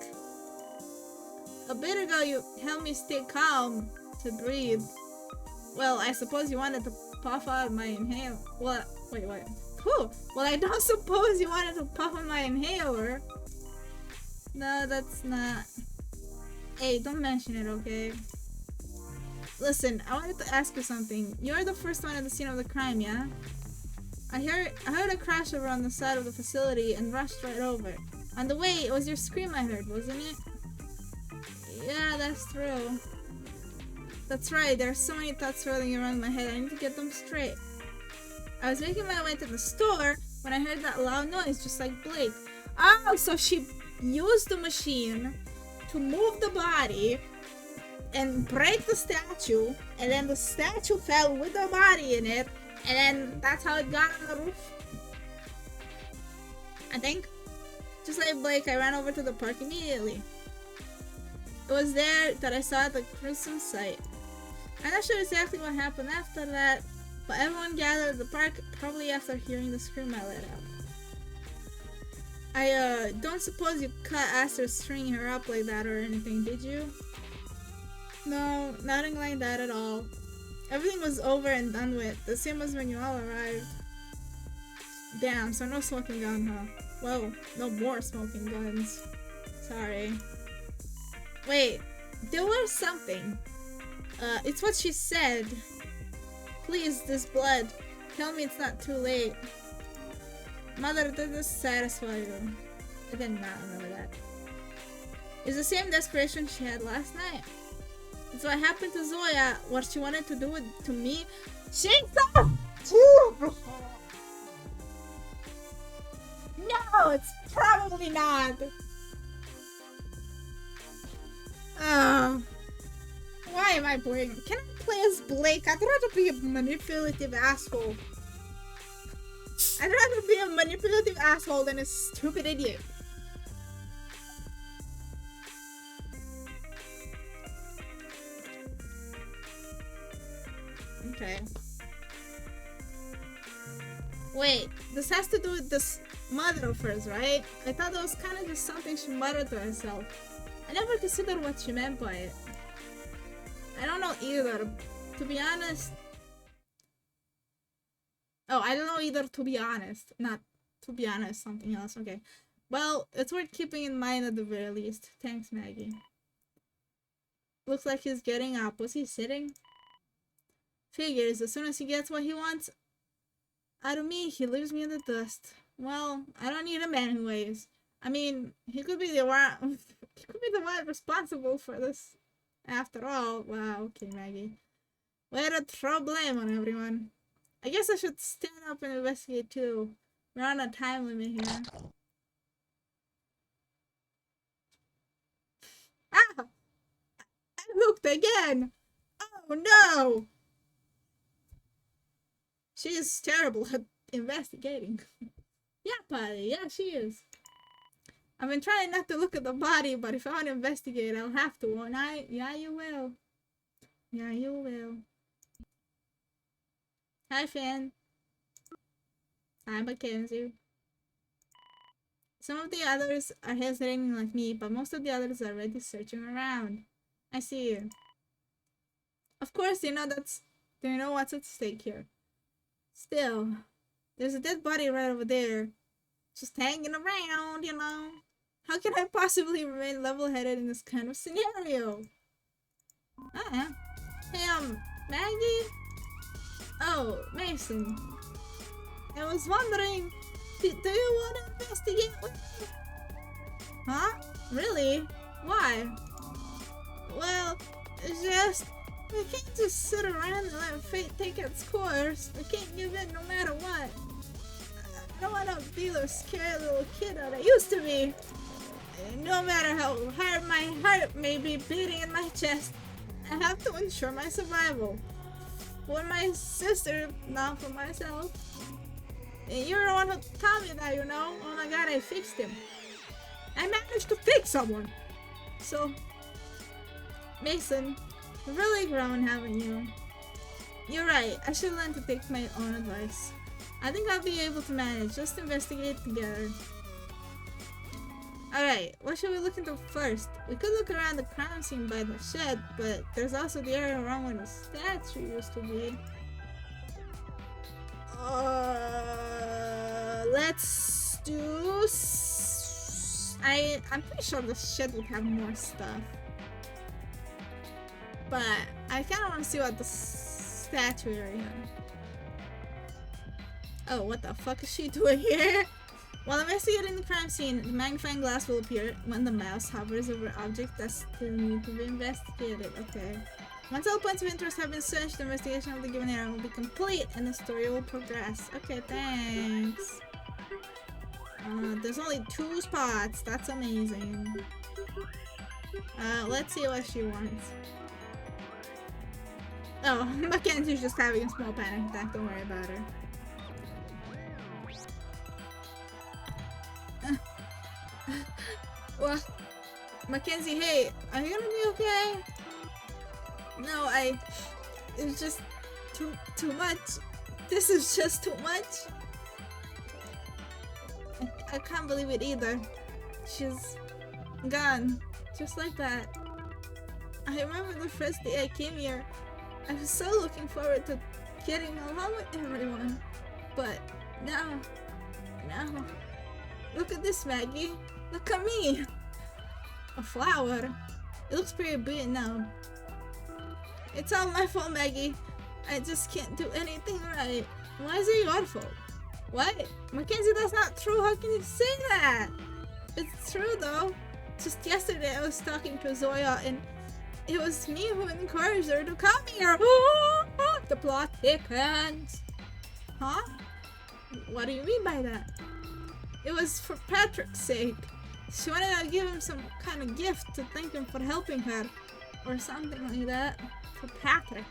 A bit ago, you helped me stay calm to breathe. Well, I suppose you wanted to puff out my inhaler. What? Wait, what? Whew. Well, I don't suppose you wanted to puff on my inhaler. No, that's not. Hey, don't mention it, okay? Listen, I wanted to ask you something. You're the first one at the scene of the crime, yeah? I heard a crash over on the side of the facility and rushed right over. On the way, it was your scream I heard, wasn't it? Yeah, that's true. That's right, there are so many thoughts swirling around my head, I need to get them straight. I was making my way to the store when I heard that loud noise, just like Blake. Oh, so she used the machine to move the body and break the statue, and then the statue fell with the body in it, and then that's how it got on the roof. I think. Just like Blake, I ran over to the park immediately. It was there that I saw the gruesome sight. I'm not sure exactly what happened after that, but everyone gathered at the park probably after hearing the scream I let out. I don't suppose you cut after stringing her up like that or anything, did you? No, nothing like that at all. Everything was over and done with, the same as when you all arrived. Damn, so no smoking gun, huh? Whoa, no more smoking guns. Sorry. Wait, there was something. It's what she said. Please, this blood. Tell me it's not too late. Mother, did this satisfy you? I did not remember that. It's the same desperation she had last night. It's what happened to Zoya. What she wanted to do to me. She's No, it's probably not. Why am I playing? Can I play as Blake? I'd rather be a manipulative asshole. I'd rather be a manipulative asshole than a stupid idiot. Okay. Wait, this has to do with this mother of hers, right? I thought that was kind of just something she muttered to herself. I never considered what she meant by it. I don't know either, to be honest. Oh, I don't know either, to be honest. Not to be honest, something else. Okay. Well, it's worth keeping in mind at the very least. Thanks, Maggie. Looks like he's getting up. Was he sitting? Figures, as soon as he gets what he wants out of me, he leaves me in the dust. Well, I don't need him anyways. I mean, he could be the one responsible for this. After all, wow, okay, Maggie. Way to throw blame on everyone. I guess I should stand up and investigate too. We're on a time limit here. Ah! I looked again! Oh no! She is terrible at investigating. Yeah, buddy. Yeah, she is. I've been trying not to look at the body, but if I want to investigate, I'll have to, won't I? Yeah, you will. Yeah, you will. Hi, Finn. Hi, Mackenzie. Some of the others are hesitating like me, but most of the others are already searching around. I see you. Of course, they know what's at stake here. Still, there's a dead body right over there. Just hanging around, you know. How can I possibly remain level-headed in this kind of scenario? Hey, Maggie? Oh, Mason. I was wondering, do you want to investigate with me? Huh? Really? Why? Well, it's just, we can't just sit around and let fate take its course. We can't give in no matter what. I don't want to be the scary little kid that I used to be. No matter how hard my heart may be beating in my chest, I have to ensure my survival. For my sister, not for myself. And you're the one who taught me that, you know? Oh my god, I fixed him. I managed to fix someone. So, Mason, you've really grown, haven't you? You're right, I should learn to take my own advice. I think I'll be able to manage, just investigate together. Alright, what should we look into first? We could look around the crime scene by the shed, but there's also the area around where the statue used to be. Let's do... I'm pretty sure the shed would have more stuff. But I kinda wanna see what the statue area... Oh, what the fuck is she doing here? While investigating the crime scene, the magnifying glass will appear when the mouse hovers over objects that still need to be investigated. Okay. Once all points of interest have been searched, the investigation of the given area will be complete and the story will progress. Okay, thanks. There's only 2 spots. That's amazing. Let's see what she wants. Oh, Mackenzie's just having a small panic attack. Don't worry about her. What? Mackenzie, hey, are you gonna be okay? No, it's just too much. This is just too much. I can't believe it either. She's gone, just like that. I remember the first day I came here. I was so looking forward to getting along with everyone. But now, look at this, Maggie. Look at me! A flower. It looks pretty beaten now. It's all my fault, Maggie. I just can't do anything right. Why is it your fault? What? Mackenzie, that's not true. How can you say that? It's true though. Just yesterday I was talking to Zoya and it was me who encouraged her to come here. The plot thickens. Huh? What do you mean by that? It was for Patrick's sake. She wanted to give him some kind of gift to thank him for helping her. Or something like that. For Patrick.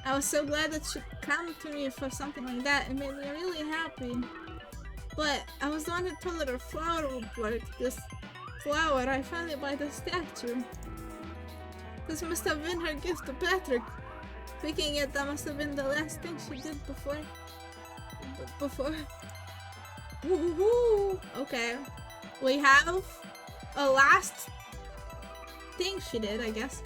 I was so glad that she'd come to me for something like that. It made me really happy. But I was the one who told her her flower would work. This flower I found it by the statue. This must have been her gift to Patrick. Picking it, that must have been the last thing she did before... Woohoo! Okay. We have a last thing she did, I guess.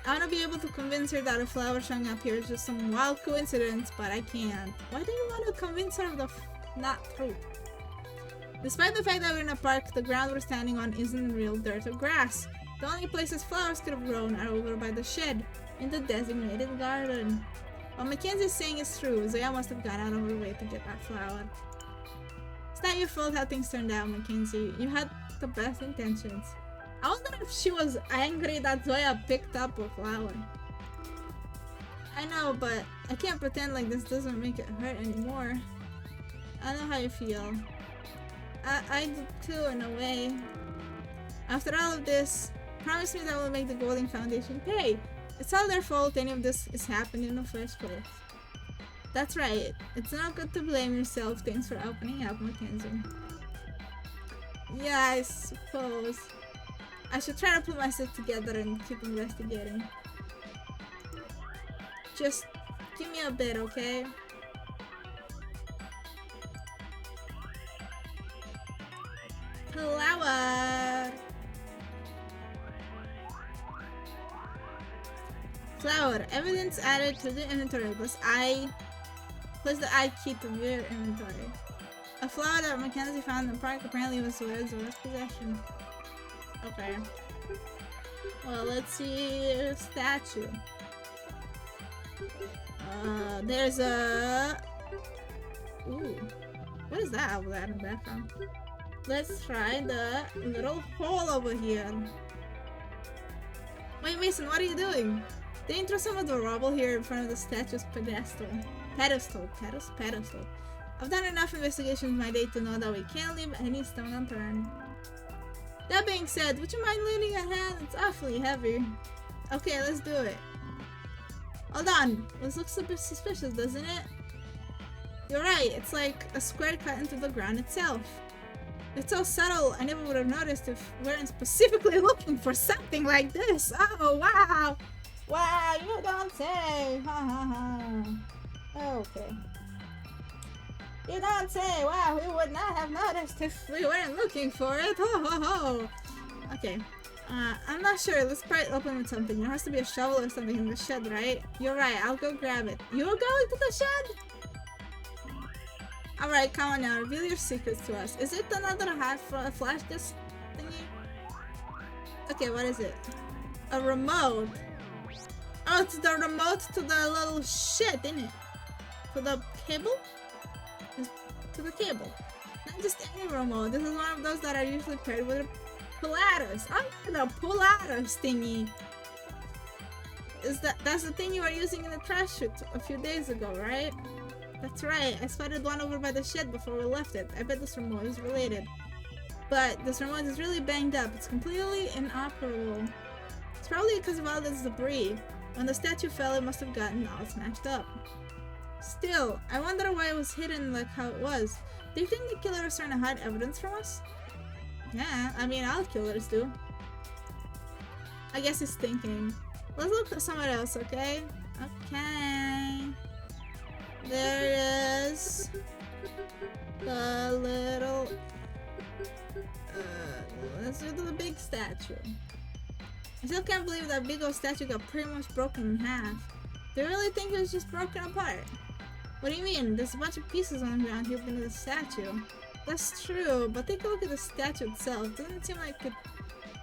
I want to be able to convince her that a flower showing up here is just some wild coincidence, but I can't. Why do you want to convince her of the not truth? Despite the fact that we're in a park, the ground we're standing on isn't real dirt or grass. The only places flowers could have grown are over by the shed, in the designated garden. What Mackenzie's saying is true. Zoya must have gone out of her way to get that flower. It's not your fault how things turned out, Mackenzie. You had the best intentions. I wonder if she was angry that Zoya picked up a flower. I know, but I can't pretend like this doesn't make it hurt anymore. I know how you feel. I do too, in a way. After all of this, promise me that we'll make the Golden Foundation pay. It's all their fault any of this is happening in the first place. That's right. It's not good to blame yourself. Thanks for opening up, Mackenzie. Yeah, I suppose. I should try to put myself together and keep investigating. Just give me a bit, okay? Flower! Flower. Evidence added to the inventory. Plus the I key to your inventory. A flower that Mackenzie found in the park apparently was Zora's possession. Okay. Well, let's see a statue. There's a... Ooh. What is that over there in the background? Let's try the little hole over here. Wait, Mason, what are you doing? They throw some of the rubble here in front of the statue's pedestal. Pedestal. I've done enough investigation in my day to know that we can't leave any stone unturned. That being said, would you mind lending a hand? It's awfully heavy. Okay, let's do it. Hold on. This looks a bit suspicious, doesn't it? You're right. It's like a square cut into the ground itself. It's so subtle, I never would have noticed if we weren't specifically looking for something like this. Oh, wow. Wow, you don't say. Ha ha ha. Okay. You don't say. Wow, we would not have noticed if we weren't looking for it. Ho ho ho. Okay. I'm not sure. Let's try it open with something. There has to be a shovel or something in the shed, right? You're right. I'll go grab it. You're going to the shed? Alright, come on now. Reveal your secrets to us. Is it another flash disk thingy? Okay, what is it? A remote. Oh, it's the remote to the little shit, isn't it? To the cable? To the cable. Not just any remote. This is one of those that are usually paired with a Polaris. Oh, the Polaris thingy. That's the thing you were using in the trash chute a few days ago, right? That's right. I spotted one over by the shed before we left it. I bet this remote is related. But this remote is really banged up. It's completely inoperable. It's probably because of all this debris. When the statue fell, it must have gotten all smashed up. Still, I wonder why it was hidden like how it was. Do you think the killer is trying to hide evidence from us? Yeah, I mean, all killers do. I guess he's thinking. Let's look for somewhere else, okay? Okay. There is the little... let's do the big statue. I still can't believe that big old statue got pretty much broken in half. Do you really think it was just broken apart? What do you mean? There's a bunch of pieces on the ground here beneath the statue. That's true, but take a look at the statue itself. Doesn't it seem like it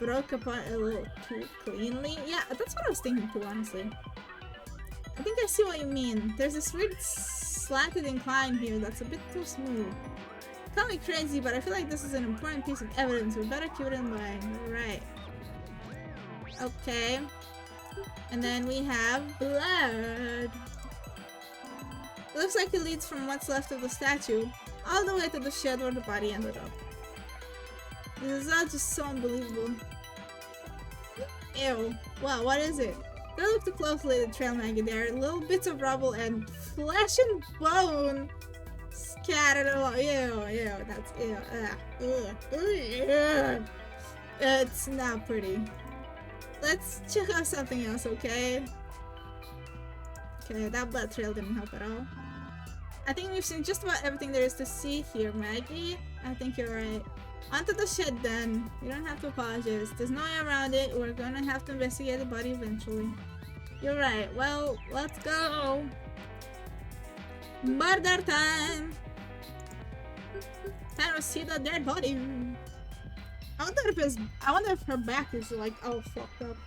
broke apart a little too cleanly? Yeah, that's what I was thinking too, honestly. I think I see what you mean. There's this weird slanted incline here that's a bit too smooth. Call me crazy, but I feel like this is an important piece of evidence. We better keep it in mind. Right. Okay. And then we have blood. It looks like it leads from what's left of the statue all the way to the shed where the body ended up. This is all just so unbelievable. Ew. Wow, what is it? Don't look too closely at the trail, Maggie. There are little bits of rubble and flesh and bone scattered along. Ew, that's ew. Ugh. It's not pretty. Let's check out something else, okay? Okay, that blood trail didn't help at all. I think we've seen just about everything there is to see here, Maggie. I think you're right. Onto the shed then. You don't have to apologize. There's no way around it. We're gonna have to investigate the body eventually. You're right. Well, let's go. Murder time! Time to see the dead body. I wonder if her back is like all fucked up.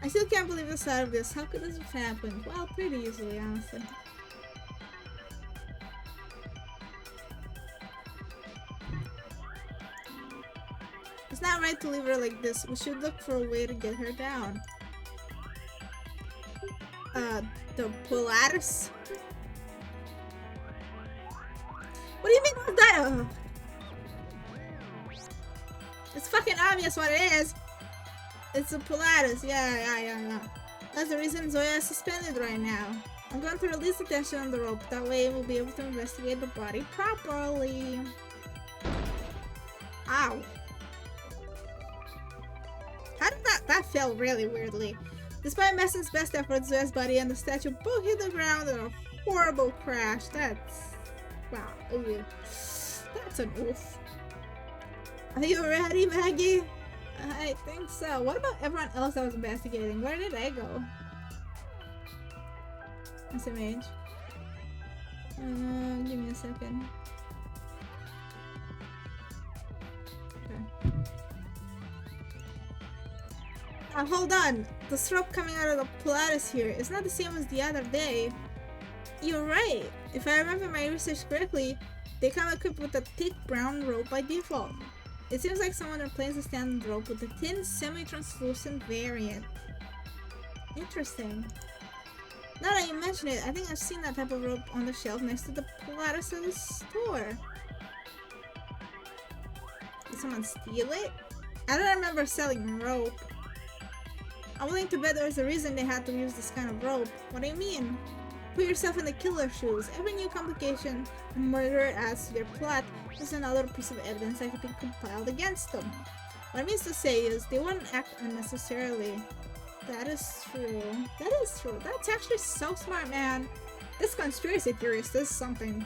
I still can't believe the side of this. How could this have happened? Well, pretty easily, honestly. It's not right to leave her like this. We should look for a way to get her down. The Polaris? What do you mean what's that? It's fucking obvious what it is. It's a Pilates. Yeah. That's the reason Zoya is suspended right now. I'm going to release the tension on the rope. That way we'll be able to investigate the body properly. Ow. How did that felt really weirdly. Despite Mason's best efforts, Zoya's body and the statue both hit the ground in a horrible crash. That's... wow. Ooh. That's an oof. Are you ready, Maggie? I think so. What about everyone else that was investigating? Where did they go? SMH. Give me a second. Okay. Hold on. The rope coming out of the Pilates here is not the same as the other day. You're right. If I remember my research correctly, they come equipped with a thick brown rope by default. It seems like someone replaced the standard rope with a thin, semi-translucent variant. Interesting. Now that you mention it, I think I've seen that type of rope on the shelf next to the Pilates in the store. Did someone steal it? I don't remember selling rope. I'm willing to bet there's a reason they had to use this kind of rope. What do you mean? Put yourself in the killer's shoes. Every new complication a murderer adds to their plot is another piece of evidence that could be compiled against them. What it means to say is they wouldn't act unnecessarily. That is true. That is true. That's actually so smart, man. This conspiracy theorist is something.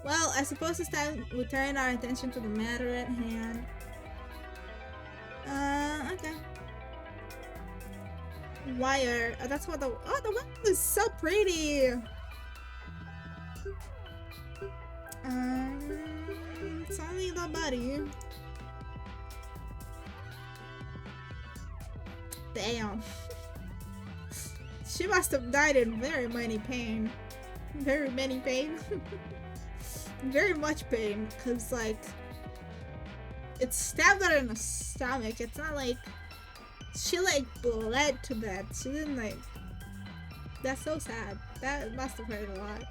Well, I suppose it's time we turn our attention to the matter at hand. Okay. Wire. That's what the... oh, the wire is so pretty! It's only the body. Damn. She must have died in very many pain. Very many pain. Very much pain, because like it stabbed her in the stomach. It's not like she like bled to death. She didn't like... that's so sad. That must have hurt a lot.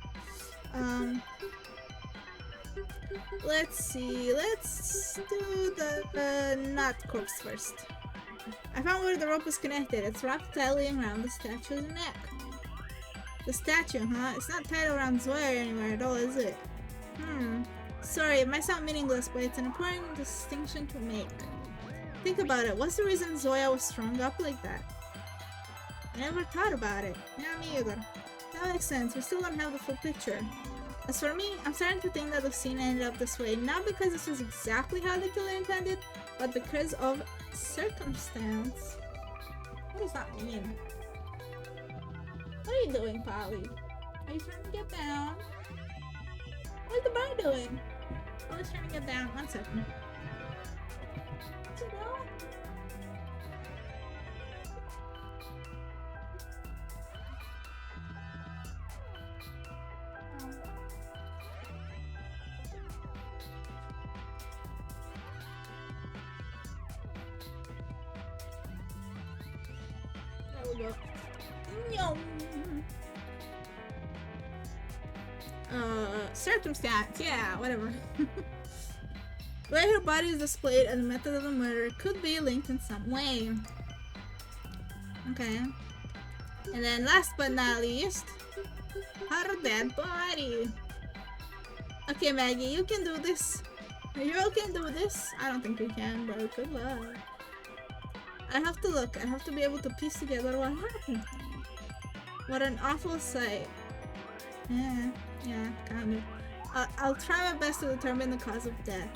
Let's see, let's do the knot corpse first. I found where the rope is connected. It's wrapped tightly around the statue's neck. The statue, huh? It's not tied around Zoya anywhere at all, is it? Sorry, it might sound meaningless, but it's an important distinction to make. Think about it. What's the reason Zoya was strung up like that? I never thought about it. Yeah, me either. That makes sense. We still don't have the full picture. As for me, I'm starting to think that the scene ended up this way, not because this was exactly how the killer intended, but because of circumstance. What does that mean? What are you doing, Polly? Are you trying to get down? What's the bird doing? Oh, it's trying to get down. 1 second. What's it doing? There we go. Yum. Circumstance, yeah, whatever. The way her body is displayed and the method of the murder could be linked in some way. Okay. And then last but not least, her dead body. Okay, Maggie, you can do this. You all can do this? I don't think you can, but good luck. I have to look. I have to be able to piece together what happened. What an awful sight. Yeah, kind of. I'll try my best to determine the cause of death.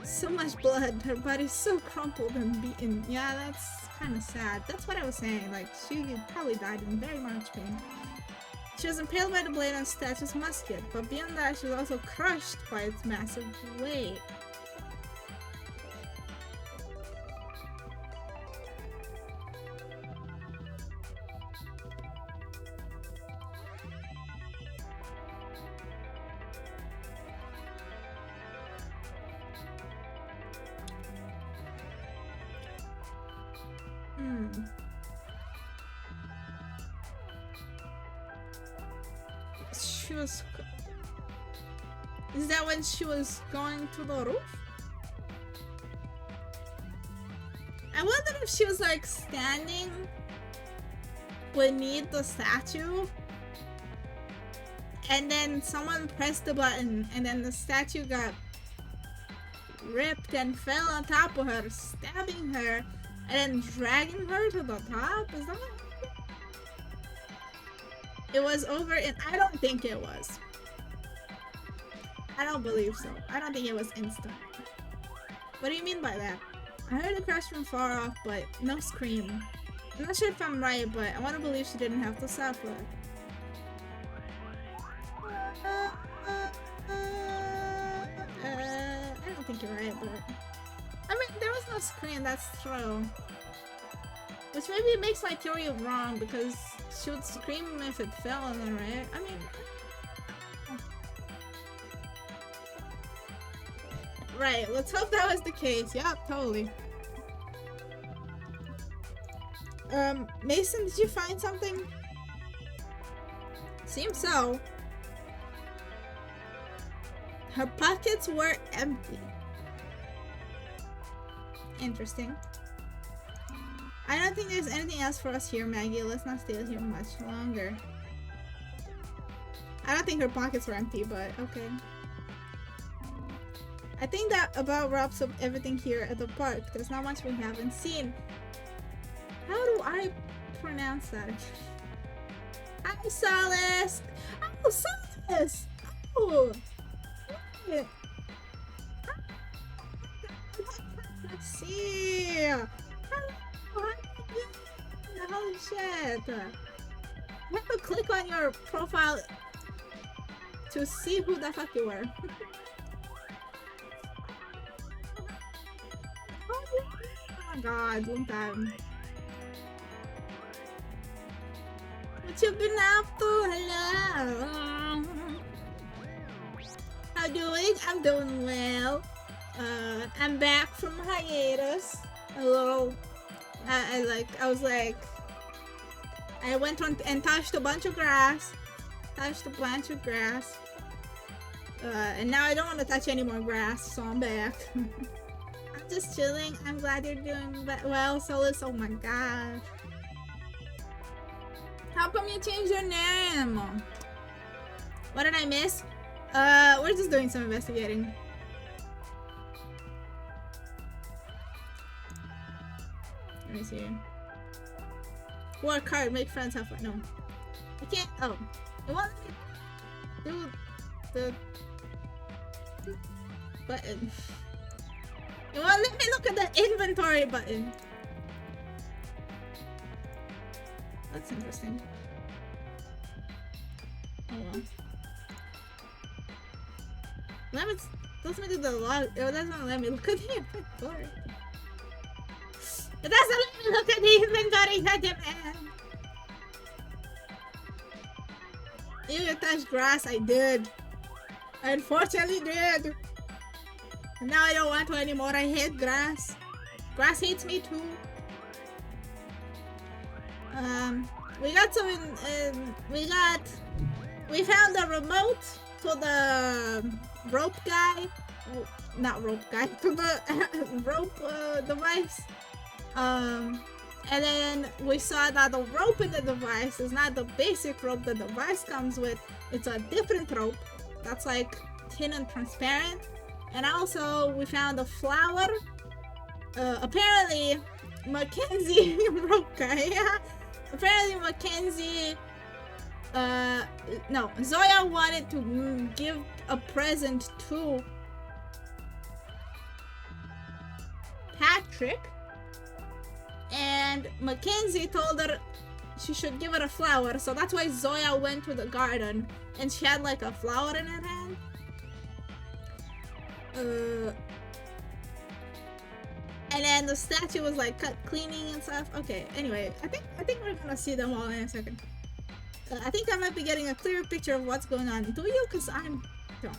So much blood. Her body's so crumpled and beaten. Yeah, that's kind of sad. That's what I was saying. Like, she probably died in very much pain. She was impaled by the blade on Statue's musket, but beyond that, she was also crushed by its massive weight. she was... Is that when she was going to the roof? I wonder if she was like standing beneath the statue and then someone pressed the button and then the statue got ripped and fell on top of her, stabbing her and then dragging her to the top. Is that what happened? It was over and I don't think it was. I don't believe so. I don't think it was instant. What do you mean by that? I heard a crash from far off, but no scream. I'm not sure if I'm right, but I want to believe she didn't have to suffer. I don't think you're right, but... I mean, there was no scream, that's true. Which maybe makes my theory wrong, because she would scream if it fell on her, right? I mean... Right, let's hope that was the case. Yep, totally. Mason, did you find something? Seems so. Her pockets were empty. Interesting. I don't think there's anything else for us here, Maggie. Let's not stay here much longer. I don't think her pockets were empty, but okay. I think that about wraps up everything here at the park. There's not much we haven't seen. How do I pronounce that? Hi, Solace! Oh, Solace! Oh! Let's see! Holy shit! I have to click on your profile to see who the fuck you were. Oh my god, long time. What you been up to? Hello. How doing? I'm doing well. I'm back from hiatus. A little. I went on and touched a bunch of grass. And now I don't want to touch any more grass, so I'm back. I'm just chilling. I'm glad you're doing well, Solus. Oh my gosh. How come you changed your name? What did I miss? We're just doing some investigating. Let me see. Work hard, make friends, have fun. No. I can't. Oh. It won't let me do the button. It won't let me look at the inventory button. That's interesting. Oh well. Let me do the log. It doesn't let me look at the inventory. It doesn't let me look at the inventory, goddamn. You touched grass, I did. I unfortunately did. And now I don't want to anymore. I hate grass. Grass hates me too. We got some. We found the remote to the rope guy. Oh, not rope guy. To the rope device. And then we saw that the rope in the device is not the basic rope the device comes with. It's a different rope that's like thin and transparent. And also we found a flower. Apparently Mackenzie rope guy. Apparently Mackenzie no, Zoya wanted to give a present to Patrick. And Mackenzie told her she should give her a flower, so that's why Zoya went to the garden and she had like a flower in her hand. And then the statue was like cleaning and stuff. Okay, anyway, I think we're gonna see them all in a second. I think I might be getting a clearer picture of what's going on. Do you? Because I don't.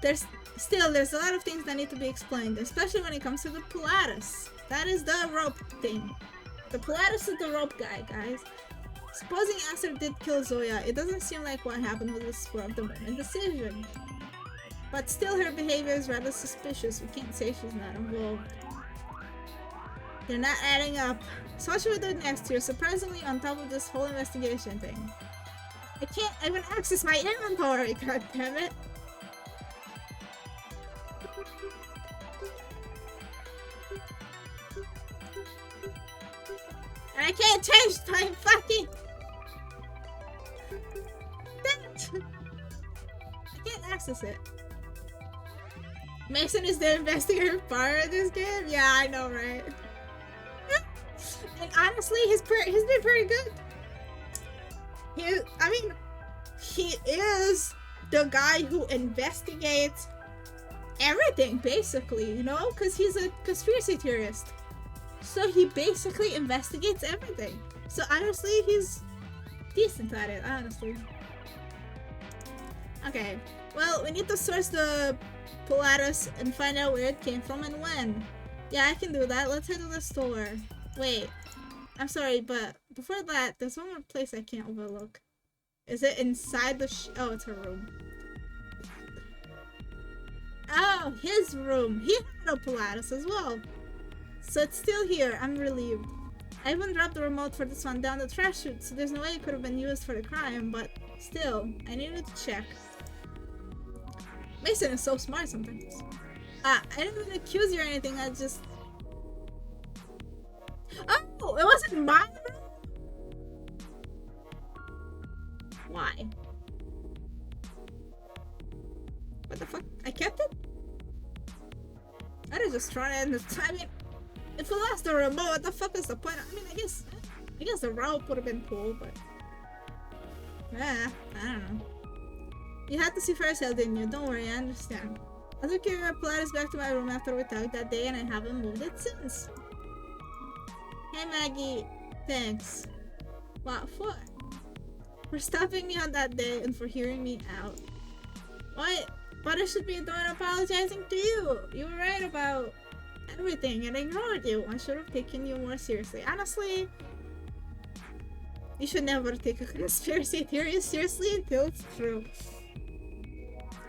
There's a lot of things that need to be explained, especially when it comes to the Pilatus. That is the rope thing. The Pilatus is the rope guy, guys. Supposing Aster did kill Zoya, it doesn't seem like what happened was a spur of the moment decision. But still, her behavior is rather suspicious. We can't say she's not involved. They're not adding up. So what should we do next? You're surprisingly on top of this whole investigation thing. I can't even access my inventory, god damn it. And I can't change my fucking... Damn it! I can't access it. Mason is the investigative part of this game? Yeah, I know, right? And honestly, he's been pretty good. He is the guy who investigates everything, basically, you know? Because he's a conspiracy theorist. So he basically investigates everything. So honestly, he's decent at it, honestly. Okay, well, we need to source the Pilatus and find out where it came from and when. Yeah, I can do that. Let's head to the store. Wait, I'm sorry, but before that, there's one more place I can't overlook. Is it inside the oh, it's her room. Oh, his room. He had a Pilatus as well. So it's still here. I'm relieved. I even dropped the remote for this one down the trash chute, so there's no way it could have been used for the crime, but still, I needed to check. Mason is so smart sometimes. I didn't even accuse you or anything, I just... Oh! It wasn't my room? Why? What the fuck? I kept it? I was just trying to end this. I mean, if we lost the remote, what the fuck is the point? I mean, I guess the rope would have been cool, but... Yeah, I don't know. You had to see firsthand, didn't you? Don't worry, I understand. I took your Pilatus back to my room after we talked that day and I haven't moved it since. Hey Maggie, thanks. What for? For stopping me on that day and for hearing me out. What? But I should be doing apologizing to you. You were right about everything and I ignored you. I should have taken you more seriously. Honestly, you should never take a conspiracy theory seriously until it's true.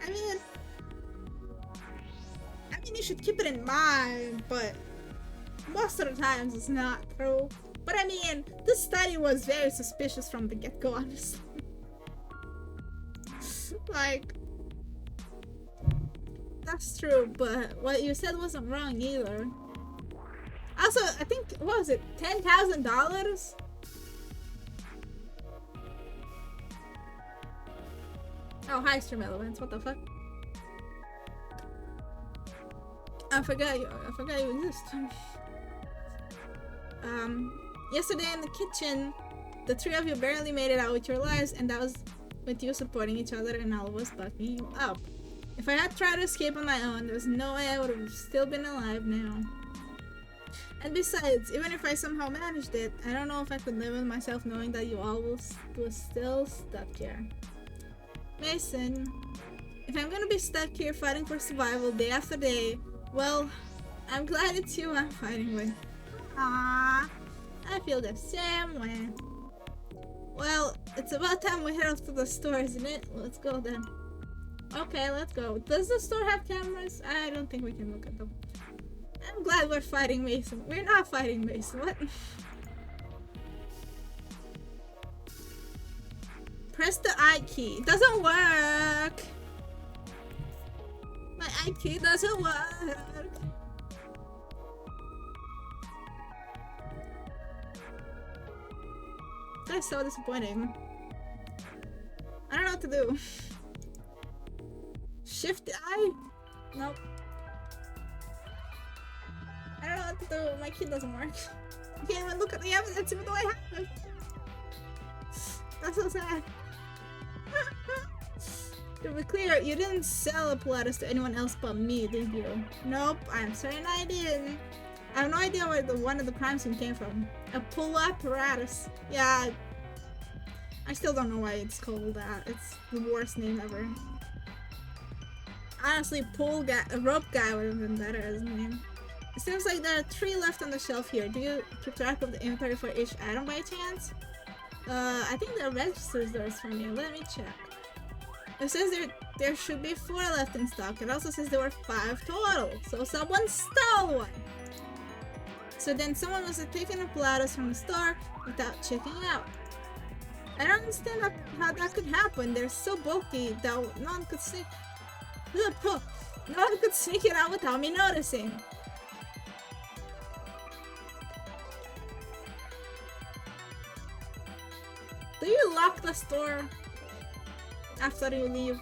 I mean, you should keep it in mind, but most of the times it's not true. But I mean, this study was very suspicious from the get-go, honestly. Like, that's true, but what you said wasn't wrong either. Also, I think, what was it, $10,000? Oh, hi, stream elements. What the fuck? I forgot you exist. Yesterday in the kitchen, the three of you barely made it out with your lives, and that was with you supporting each other and all of us backing you up. If I had tried to escape on my own, there's no way I would have still been alive now. And besides, even if I somehow managed it, I don't know if I could live with myself knowing that you all was still stuck here. Mason, if I'm gonna be stuck here fighting for survival day after day, well, I'm glad it's you I'm fighting with. Ah, I feel the same way. Well, it's about time we head off to the store, isn't it? Let's go then. Okay, let's go. Does the store have cameras? I don't think we can look at them. I'm glad we're fighting Mason. We're not fighting Mason. What? Press the I key. It doesn't work. My I key doesn't work. That's so disappointing. I don't know what to do. Shift I? Nope. I don't know what to do. My key doesn't work. I can't even look at the evidence even though I have it. That's so sad. To be clear, you didn't sell a Pilatus to anyone else but me, did you? Nope, I'm certain I didn't. I have no idea where one of the crime scene came from. A pull apparatus. Yeah. I still don't know why it's called that. It's the worst name ever. Honestly, a rope guy would have been better as a name. It seems like there are 3 left on the shelf here. Do you keep track of the inventory for each item by chance? I think that registers those for me. Let me check. It says there should be 4 left in stock. It also says there were 5 total. So someone stole one. So then someone must have taken a Pilates from the store without checking out. I don't understand how that could happen. They're so bulky that no one could sneak. No one could sneak it out without me noticing. Do you lock the store after you leave?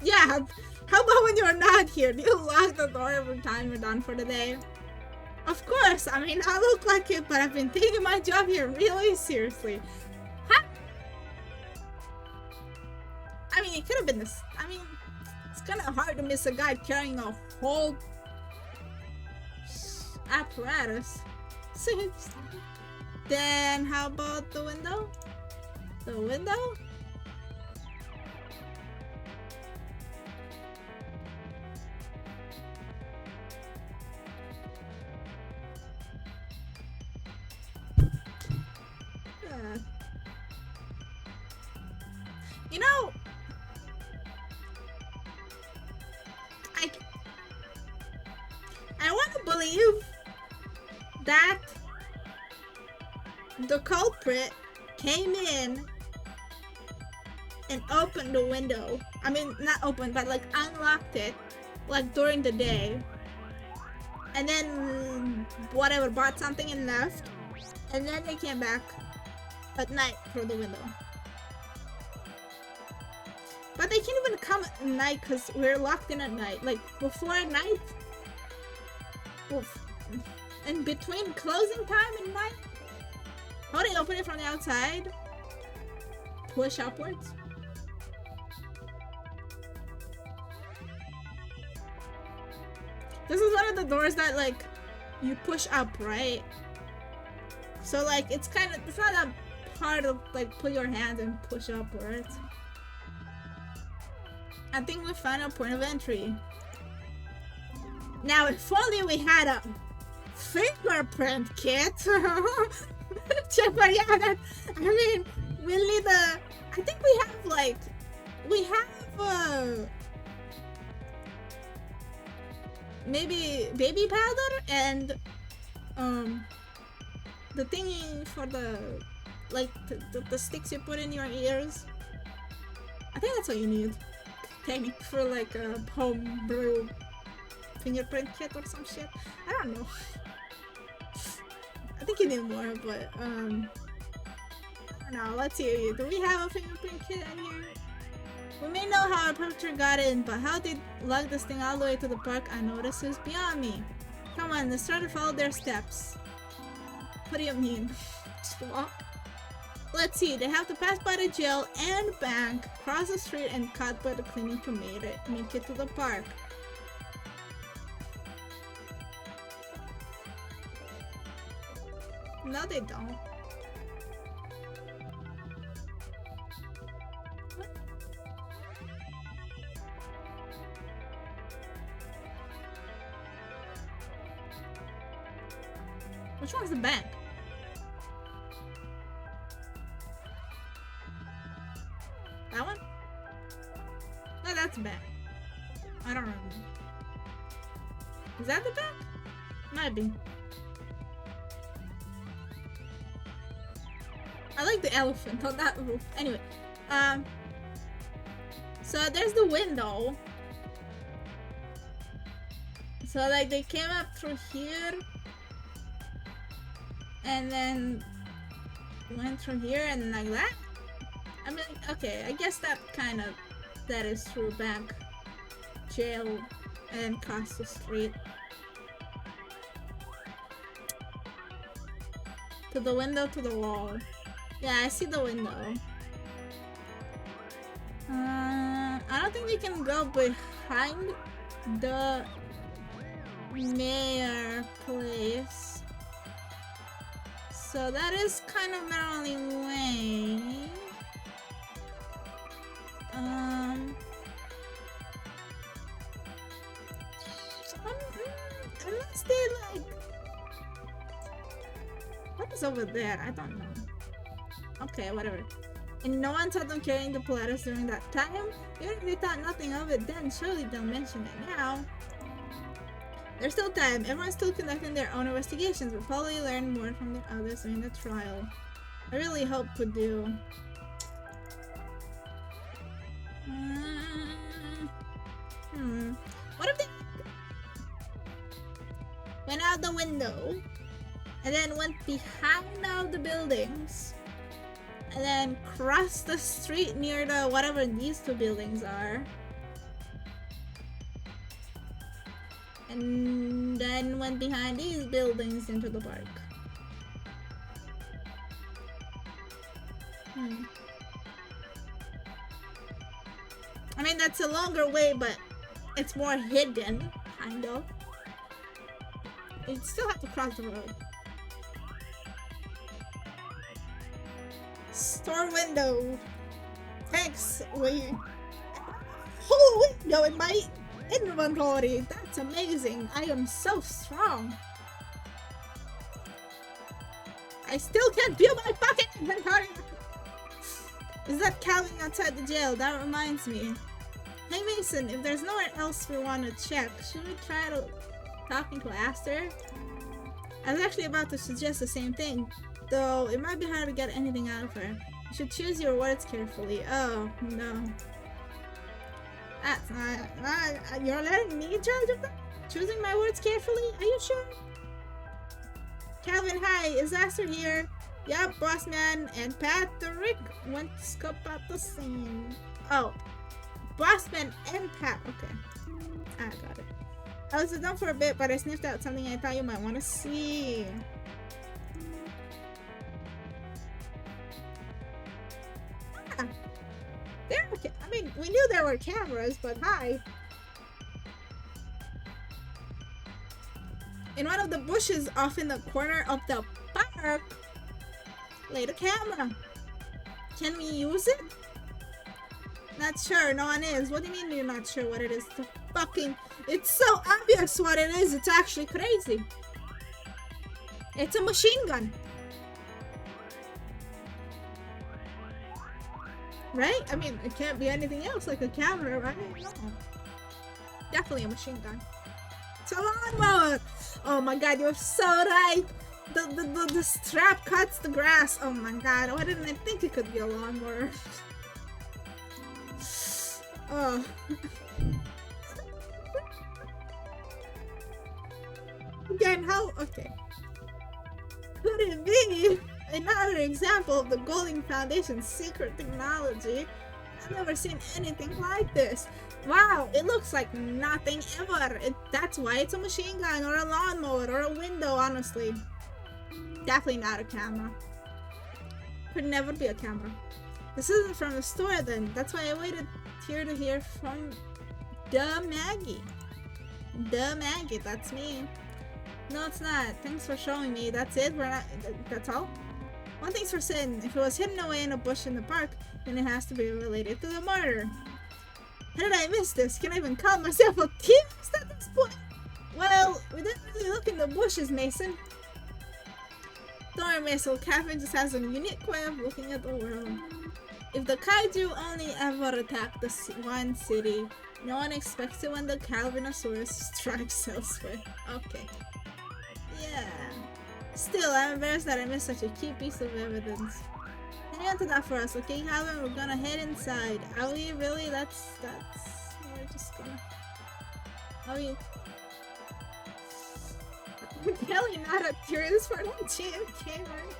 Yeah, how about when you're not here? Do you lock the door every time you're done for the day? Of course, I mean, I look like it, but I've been taking my job here really seriously. Huh? I mean, it could have been this. I mean, it's kind of hard to miss a guy carrying a whole apparatus. Then how about the window? The window? You know, I want to believe that the culprit came in and opened the window. I mean, not opened, but like unlocked it, like during the day. And then whatever, bought something and left. And then they came back at night through the window. But they can't even come at night because we're locked in at night. Like before at night, in between closing time and night. How do you open it from the outside? Push upwards. This is one of the doors that like you push up, right? So like it's not that hard to like put your hand and push upwards. I think we found a point of entry. Now, if only we had a fingerprint kit. But yeah, that, I mean, we'll need a. I think we have maybe baby powder and the thingy for the the sticks you put in your ears. I think that's what you need. Technique for like a homebrew fingerprint kit or some shit. I don't know. I think you need more, but I don't know. Let's see. Do we have a fingerprint kit in here? We may know how our perpetrator got in, but how they lug this thing all the way to the park, I notice is beyond me. Come on, let's try to follow their steps. What do you mean? Just walk? Let's see, they have to pass by the jail and bank, cross the street, and cut by the clinic to make it to the park. No, they don't. What? Which one's the bank? That one? No, that's back. I don't know. Is that the back? Might be. I like the elephant on that roof. Anyway, so there's the window. So like they came up through here, and then went through here and like that. I mean, okay, I guess that is through bank, jail, and across the street. To the window, to the wall. Yeah, I see the window. I don't think we can go behind the mayor place. So that is kind of our only way. Unless they like, what is is over there? I don't know. Okay, whatever. And no one saw them carrying the platters during that time? Even if they thought nothing of it then, surely they'll mention it now. There's still time. Everyone's still conducting their own investigations. We'll probably learn more from the others during the trial. I really hope we do. What if they went out the window and then went behind all the buildings and then crossed the street near the whatever these two buildings are and then went behind these buildings into the park? I mean, that's a longer way, but it's more hidden, kind of. You still have to cross the road. Store window. Thanks. Whole window in my inventory. That's amazing. I am so strong. I still can't view my fucking inventory. Is that Calvin outside the jail? That reminds me. Hey Mason, if there's nowhere else we want to check, should we try talking to Aster? I was actually about to suggest the same thing, though it might be hard to get anything out of her. You should choose your words carefully. Oh, no. That's not... You're letting me in charge of that? Choosing my words carefully? Are you sure? Calvin, hi. Is Aster here? Yup, boss man and Patrick went to scope out the scene. Oh. Bossman and Pat. Okay. I got it. I was done for a bit, but I sniffed out something I thought you might want to see. Ah, I mean, we knew there were cameras, but hi. In one of the bushes off in the corner of the park, laid a camera. Can we use it? Not sure, no one is. What do you mean you're not sure what it is? It's so obvious what it is, it's actually crazy. It's a machine gun. Right? I mean, it can't be anything else like a camera, right? No. Definitely a machine gun. It's a lawnmower! Oh my god, you're so right! The strap cuts the grass. Oh my god, why didn't I think it could be a lawnmower? Oh. Again, how? Okay. Could it be another example of the Golding Foundation's secret technology? I've never seen anything like this. Wow, it looks like nothing ever. That's why it's a machine gun or a lawnmower or a window, honestly. Definitely not a camera. Could never be a camera. This isn't from the store then. That's why I waited here to hear from the Maggie. The Maggie, that's me. No, it's not. Thanks for showing me. That's it? That's all? One thing's for certain. If it was hidden away in a bush in the park, then it has to be related to the murder. How did I miss this? Can I even call myself a theorist at this point? Well, we didn't really look in the bushes, Mason. Don't worry, Mason. Calvin just has a unique way of looking at the world. If the kaiju only ever attack the one city, no one expects it when the Calvinosaurus strikes elsewhere. Okay. Yeah. Still, I'm embarrassed that I missed such a key piece of evidence. Hang on to that for us, okay, Calvin? We're gonna head inside. Are we really? That's... We're just gonna... Are we... I'm really not a tourist for that GMK, right?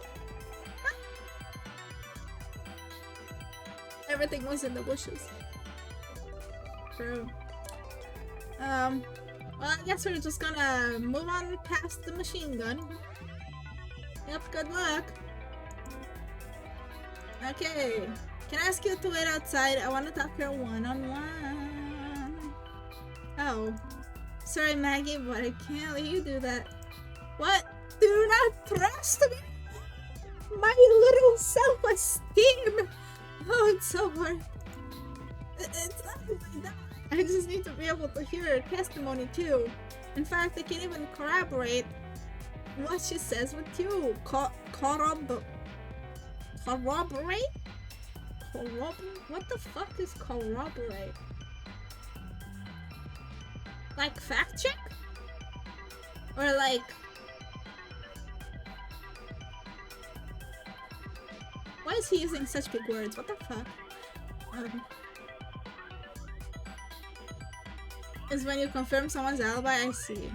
Everything was in the bushes. True. Well, I guess we're just gonna move on past the machine gun. Yep, good luck. Okay. Can I ask you to wait outside? I want to talk here one-on-one. Oh. Sorry, Maggie, but I can't let you do that. What? Do not trust me? My little self-esteem! Oh, it's so hard. It's not like that. I just need to be able to hear her testimony too. In fact, I can even corroborate what she says with you. Corroborate? What the fuck is corroborate? Like fact check? Or like... Why is he using such big words? What the fuck? Is when you confirm someone's alibi, I see.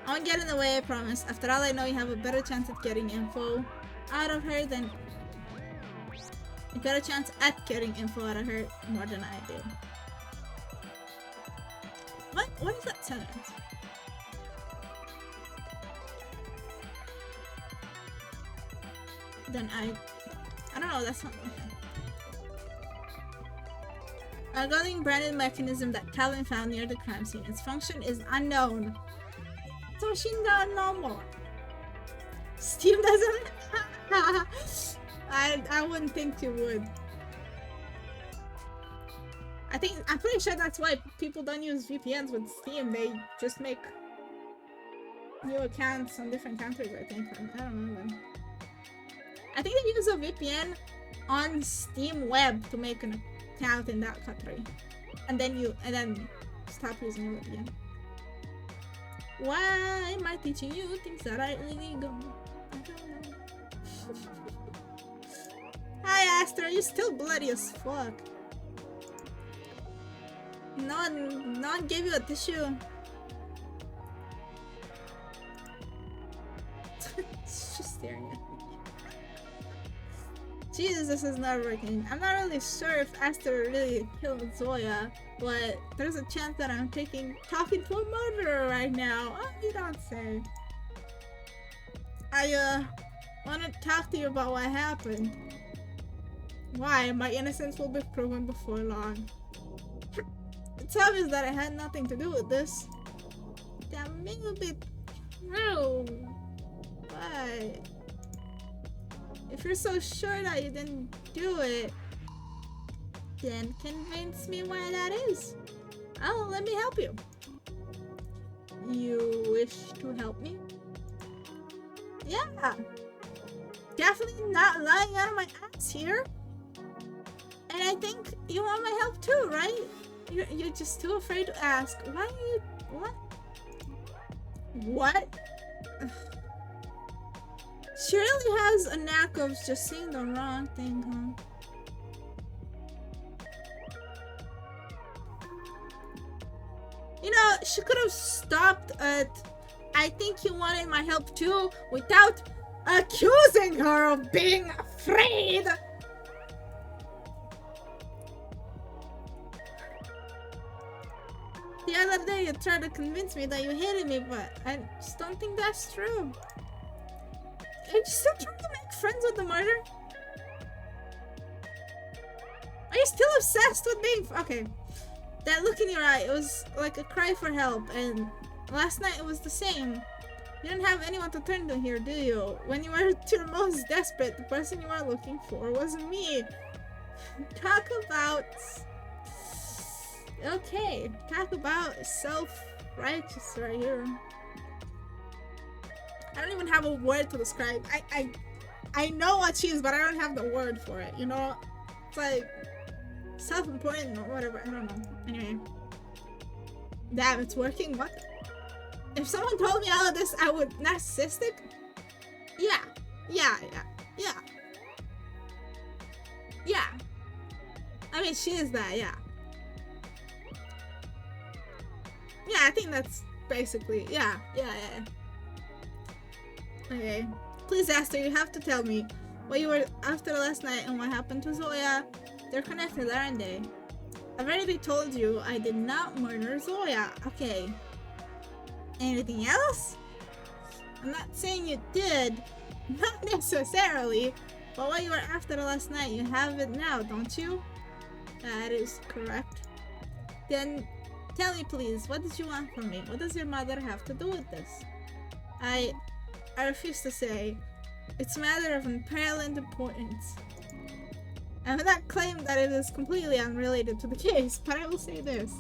I won't get in the way, I promise. After all, I know you have a better chance at getting info out of her than... A better chance at getting info out of her more than I do. What is that sentence? Then I don't know, that's not okay. A guarding branded mechanism that Calvin found near the crime scene. Its function is unknown. So she don't know more. Steam doesn't... I wouldn't think you would. I'm pretty sure that's why people don't use VPNs with Steam. They just make new accounts on different countries, I think. I don't know. I think they use a VPN on Steam web to make an account in that country. And then stop using a VPN. Why am I teaching you things that are illegal? I don't know. Hi Aster, you're still bloody as fuck. No one gave you a tissue. It's just staring at me. Jesus, this is not working. I'm not really sure if Aster really killed Zoya, but there's a chance that I'm talking to a murderer right now. Oh, you don't say. I want to talk to you about what happened. Why? My innocence will be proven before long. It's obvious that I had nothing to do with this. That may be true. Why? If you're so sure that you didn't do it, then convince me why that is. Oh, let me help you. You wish to help me? Yeah. Definitely not lying out of my ass here. And I think you want my help too, right? You're just too afraid to ask. Why are you... What? What? She really has a knack of just saying the wrong thing, huh? You know, she could have stopped at, I think you wanted my help too, without accusing her of being afraid. The other day you tried to convince me that you hated me, but I just don't think that's true. Are you still trying to make friends with the murder? Are you still obsessed with being... Okay. That look in your eye, it was like a cry for help, and last night it was the same. You didn't have anyone to turn to here, do you? When you were at your most desperate, the person you were looking for was me. Talk about... Okay, talk about self-righteous right here. I don't even have a word to describe. I know what she is, but I don't have the word for it, you know? It's like self-important or whatever, I don't know. Anyway. Damn, it's working? What? If someone told me all of this, I would... Narcissistic? Yeah. I mean, she is that, yeah. Yeah, I think that's basically... Yeah. Okay. Please, Aster, you have to tell me what you were after last night and what happened to Zoya. They're connected, aren't they? I've already told you I did not murder Zoya. Okay. Anything else? I'm not saying you did. Not necessarily. But what you were after last night, you have it now, don't you? That is correct. Then tell me, please, what did you want from me? What does your mother have to do with this? I refuse to say. It's a matter of unparalleled importance. I will not claim that it is completely unrelated to the case, but I will say this.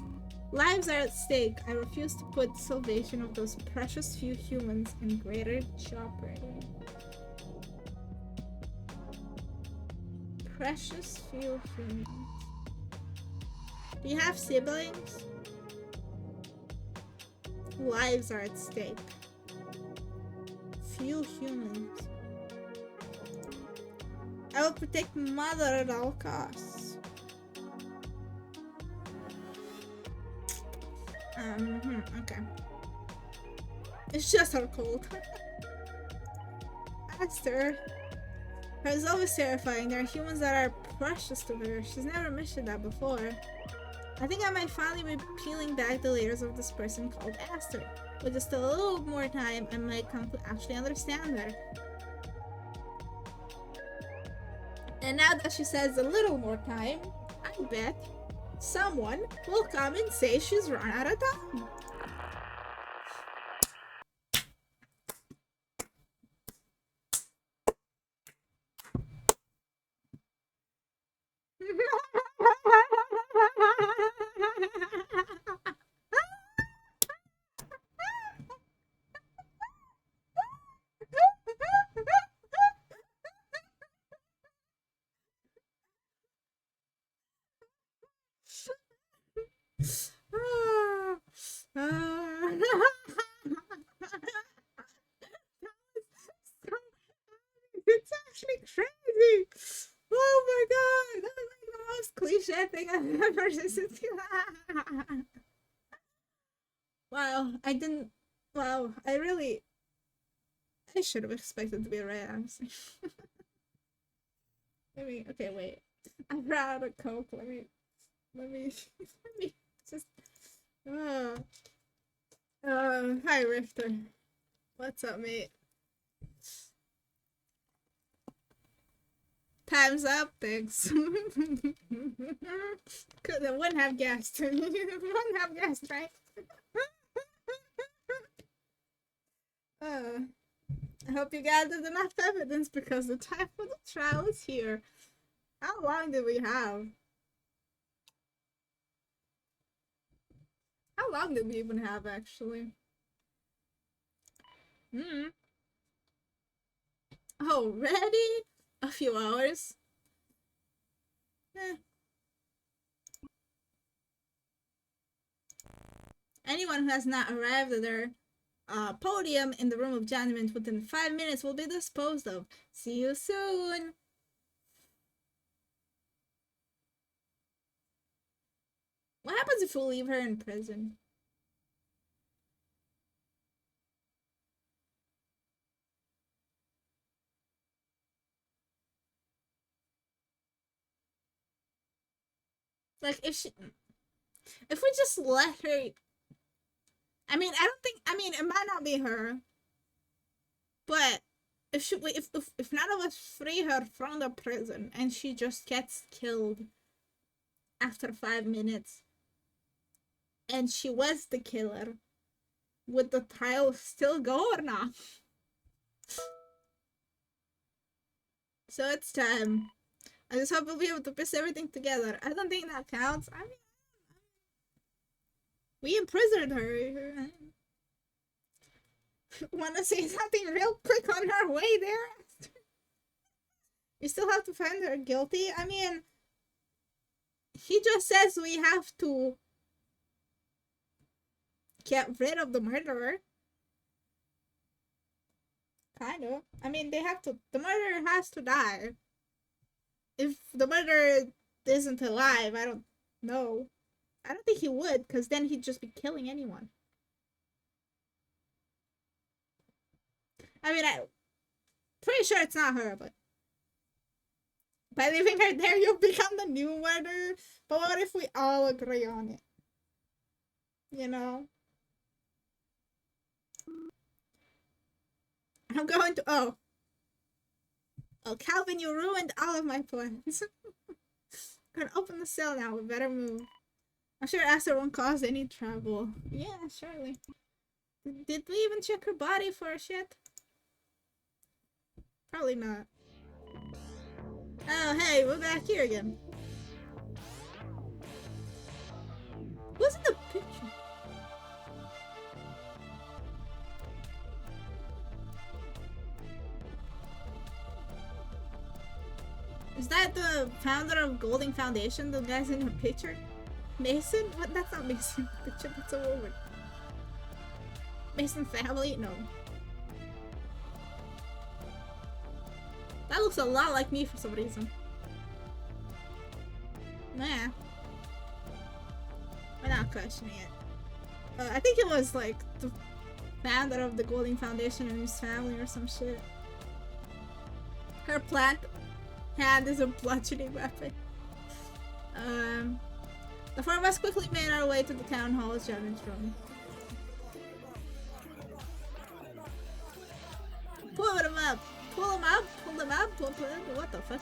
Lives are at stake. I refuse to put the salvation of those precious few humans in greater jeopardy. Precious few humans. Do you have siblings? Lives are at stake. Few humans. I will protect Mother at all costs. Okay. It's just her cold. Esther. Her is always terrifying. There are humans that are precious to her. She's never mentioned that before. I think I might finally be peeling back the layers of this person called Esther. With just a little more time, I might come to actually understand her. And now that she says a little more time, I bet someone will come and say she's run out of time. It's actually crazy. Oh my god, that was like the most cliche thing I've ever listened to. Wow, I should have expected to be a right answer. Okay, wait. I ran out of Coke. Let me just. Hi Rifter. What's up, mate? Time's up, thanks. Cause I wouldn't have guessed. Right? I hope you gathered enough evidence because the time for the trial is here. How long did we have? How long did we even have, actually? Already? A few hours? Anyone who has not arrived at their podium in the room of judgment within 5 minutes will be disposed of. See you soon! What happens if we leave her in prison? Like, if we just let her... I mean, it might not be her. But if none of us free her from the prison and she just gets killed after 5 minutes and she was the killer, would the trial still go or not? So it's time. I just hope we'll be able to piece everything together. I don't think that counts. I mean, we imprisoned her. Wanna say something real quick on our way there? We still have to find her guilty? I mean, he just says we have to get rid of the murderer. Kind of. I mean, the murderer has to die. If the murderer isn't alive, I don't know. I don't think he would, because then he'd just be killing anyone. I mean, I'm pretty sure it's not her, but by leaving her there, you'll become the new murderer. But what if we all agree on it? You know? I'm going to... Oh, Calvin, you ruined all of my plans. I'm gonna open the cell now. We better move. I'm sure Esther won't cause any trouble. Yeah, surely. Did we even check her body for shit? Probably not. Oh, hey, we're back here again. Who's in the that the founder of Golding Foundation? The guy's in your picture? Mason? What? That's not Mason. Picture. That's a woman. Mason family? No. That looks a lot like me for some reason. Nah. We're not questioning it. I think it was like the founder of the Golding Foundation and his family or some shit. Her plant hand is a bludgeoning weapon. The four of us quickly made our way to the town hall challenge room. Pull them up! Pull them up! Pull them up! What the fuck?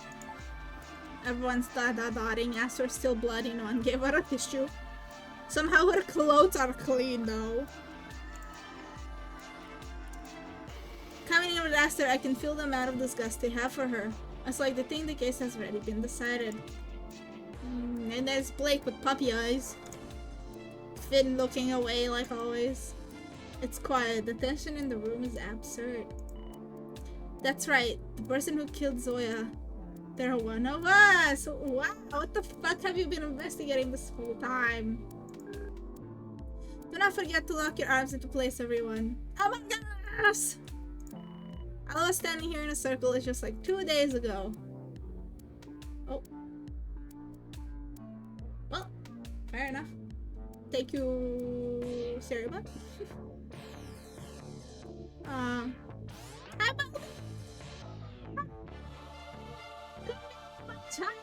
Everyone's dotting as we're still bloody. No one gave her a tissue. Somehow her clothes are clean though. Coming in with Esther, I can feel the amount of disgust they have for her. It's like they think the case has already been decided. And there's Blake with puppy eyes. Finn looking away like always. It's quiet. The tension in the room is absurd. That's right. The person who killed Zoya. They're one of us! Wow, what the fuck have you been investigating this whole time? Do not forget to lock your arms into place, everyone. Oh my gosh! All of us standing here in a circle is just like 2 days ago. Oh. Well, fair enough. Thank you, Sarah. How about child?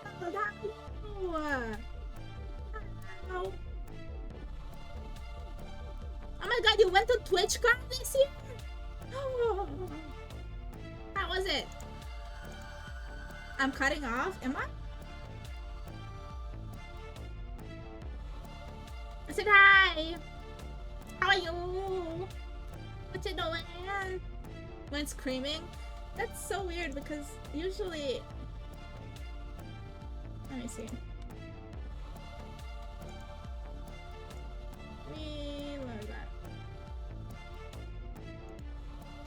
Oh my god, you went to TwitchCon this year? Oh. How was it? I'm cutting off, am I? I said hi! How are you? What you doing? When screaming? That's so weird because usually... Let me see. Reload that.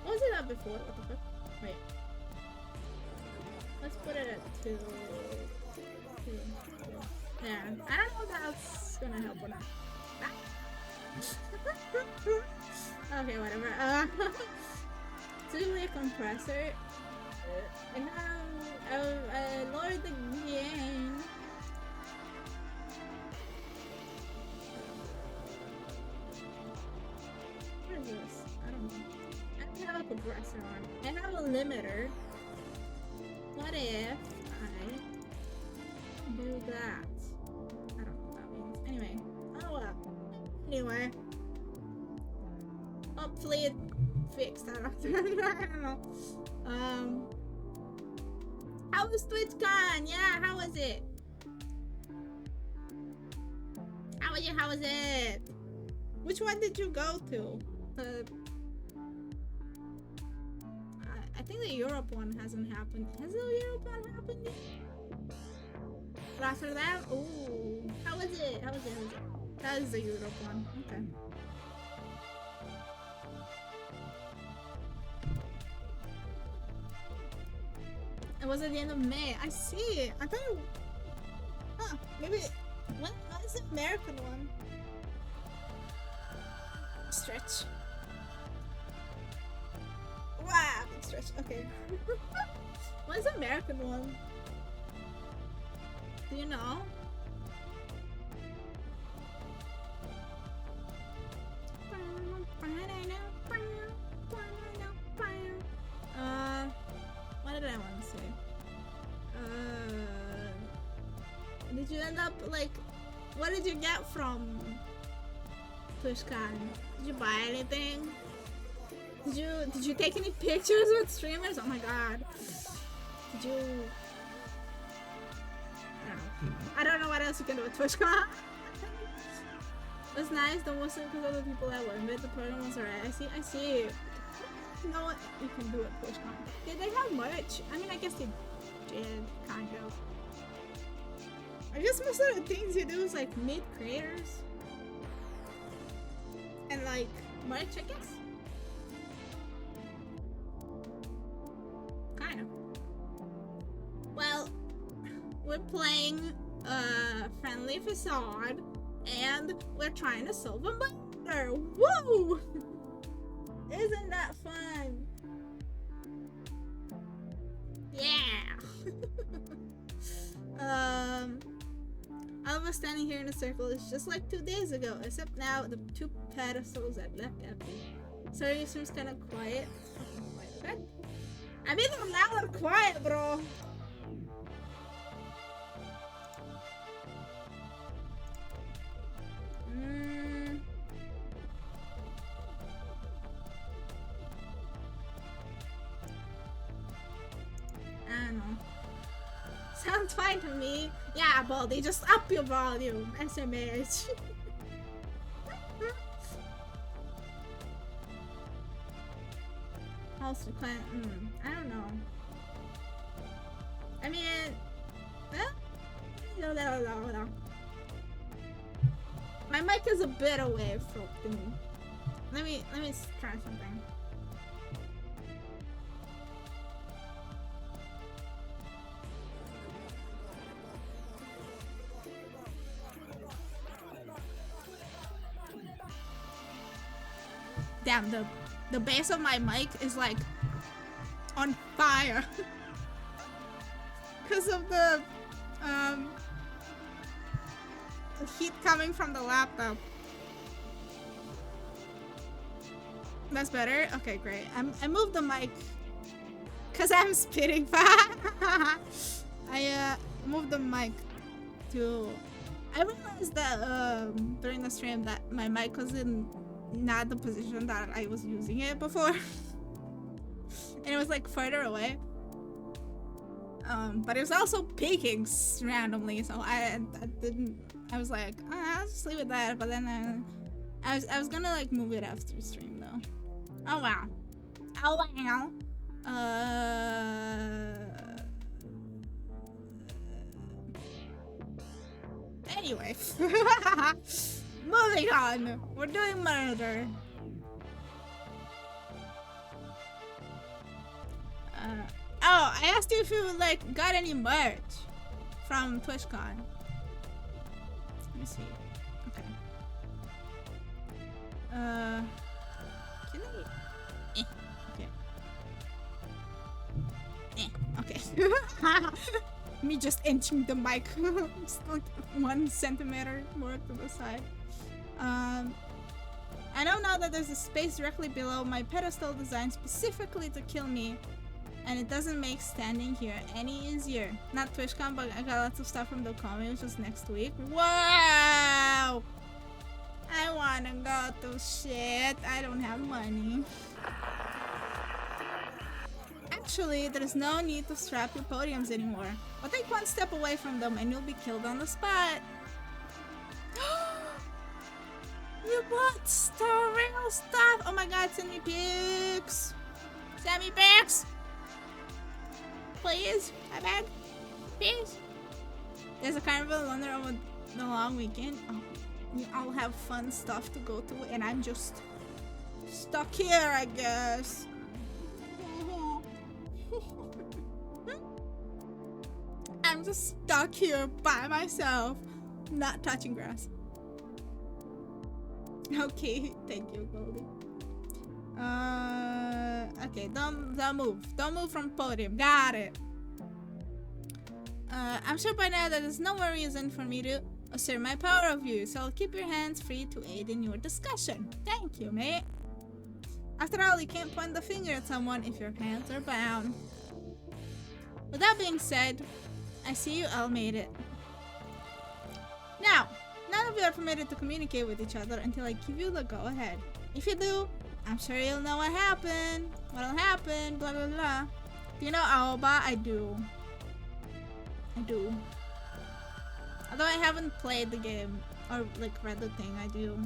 What was it at before? What the fuck? Wait. Let's put it at 2. Yeah. I don't know if that's gonna help or not. Okay, whatever. It's usually a compressor. I lowered the gain. What is this? I don't know. I don't have a compressor on. I have a limiter. What if I do that? I don't know what that means. Anyway. Oh well. Anyway. Hopefully it fixed that. I don't know. How was TwitchCon? Yeah, how was it? How was it? How was it? Which one did you go to? I think the Europe one hasn't happened. Has the Europe one happened yet? But after that, ooh, how was it? How was it? How was it? That is the Europe one. Okay. It was at the end of May. I see. I thought it... Huh. Maybe... What is the American one? Stretch. Wow! Big stretch. Okay. What is the American one? Do you know? What did I want to say? Did you end up like? What did you get from TwitchCon? Did you buy anything? Did you take any pictures with streamers? Oh my god! Did you? I don't know. I don't know what else you can do with TwitchCon. It was nice, though, mostly because of the people I went with. The program was alright. I see. You know what you can do at TwitchCon. Did they have merch? I mean, I guess they did, kind of. I guess most of the things you do is like meet creators. And like merch, I guess. Kind of. Well, we're playing friendly Facade, and we're trying to solve a murder. Woo! Isn't that fun? Yeah. All of us standing here in a circle is just like 2 days ago, except now the 2 pedestals are left empty. Sorry, it seems kind of quiet. Okay. I mean, they're loud or quiet, bro. I don't know. Sounds fine to me. Yeah, Baldy, just up your volume. SMH. House requirement. I don't know. I mean, no. My mic is a bit away from me. Let me try something. Damn, the base of my mic is like on fire because of the heat coming from the laptop. That's better? Okay, great. I moved the mic because I'm spitting. I moved the mic to... I realized that during the stream that my mic was in not the position that I was using it before. And it was like further away. But it was also peaking randomly, so I was like, I'll just leave it there. But then I was gonna like move it after stream though. Oh wow. Oh wow. Anyway. Moving on. We're doing murder. Oh, I asked you if you like got any merch from TwitchCon. Let me see. Okay. Can I? Okay. Okay. Me just inching the mic just like 1 centimeter more to the side. I don't know that there's a space directly below my pedestal designed specifically to kill me, and it doesn't make standing here any easier. Not TwitchCon, but I got lots of stuff from the Dokami, which is next week. Wow! I wanna go to shit. I don't have money. Actually, there is no need to strap your podiums anymore. But take 1 step away from them and you'll be killed on the spot. You bought the real stuff! Oh my god, send me pics! Send me pics! Please, I beg. Please. There's a carnival London over the long weekend. Oh, you all have fun stuff to go to, and I'm just stuck here, I guess. I'm just stuck here by myself, not touching grass. Okay, thank you, Goldie. Okay, don't move from podium. Got it. I'm sure by now that there's no more reason for me to assert my power of you, so I'll keep your hands free to aid in your discussion. Thank you, mate. After all, you can't point the finger at someone if your hands are bound. With that being said, I see you all made it. Now, none of you are permitted to communicate with each other until I give you the go-ahead. If you do, I'm sure you'll know what happened, what'll happen, blah blah blah. Do you know Aoba? I do. Although I haven't played the game or like read the thing, I do.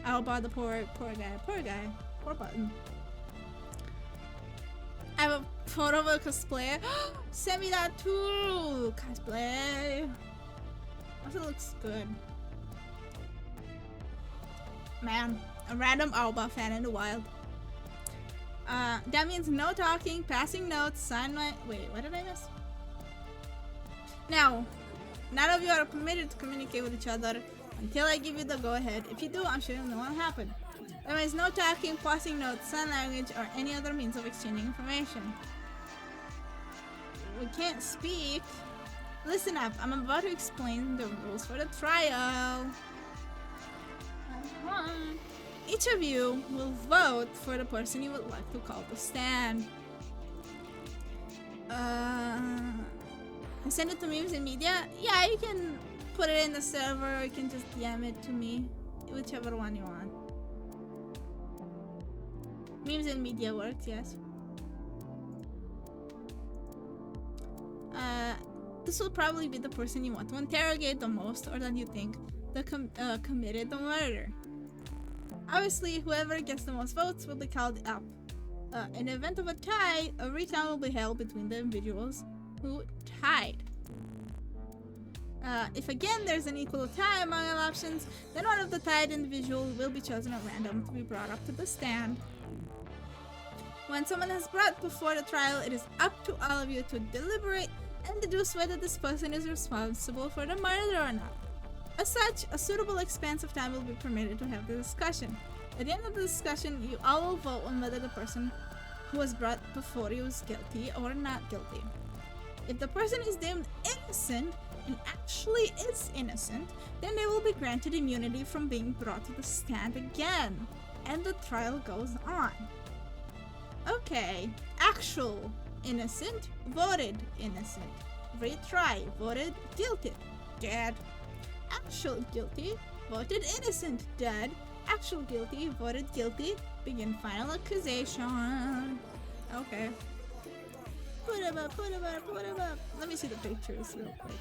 Aoba, the poor guy, poor button. I have a photo of a cosplayer. Send me that too! Cosplay! Also looks good. Man, a random Aoba fan in the wild. That means no talking, passing notes, sign my... Wait, what did I miss? Now, none of you are permitted to communicate with each other until I give you the go-ahead. If you do, I'm sure you'll know what happened. There is no talking, passing notes, sign language, or any other means of exchanging information. We can't speak. Listen up, I'm about to explain the rules for the trial. Each of you will vote for the person you would like to call to stand. Send it to memes and media? Yeah, you can put it in the server, or you can just DM it to me. Whichever one you want. Memes and media works, yes. This will probably be the person you want to interrogate the most, or that you think committed the murder. Obviously, whoever gets the most votes will be called up. In the event of a tie, a recount will be held between the individuals who tied. If again there's an equal tie among all options, then one of the tied individuals will be chosen at random to be brought up to the stand. When someone is brought before the trial, it is up to all of you to deliberate and deduce whether this person is responsible for the murder or not. As such, a suitable expanse of time will be permitted to have the discussion. At the end of the discussion, you all will vote on whether the person who was brought before you is guilty or not guilty. If the person is deemed innocent and actually is innocent, then they will be granted immunity from being brought to the stand again, and the trial goes on. Okay, actual innocent, voted innocent. Retry, voted guilty, dead. Actual guilty, voted innocent, dead. Actual guilty, voted guilty. Begin final accusation. Okay. Put him up, put him up, put him up. Let me see the pictures real quick.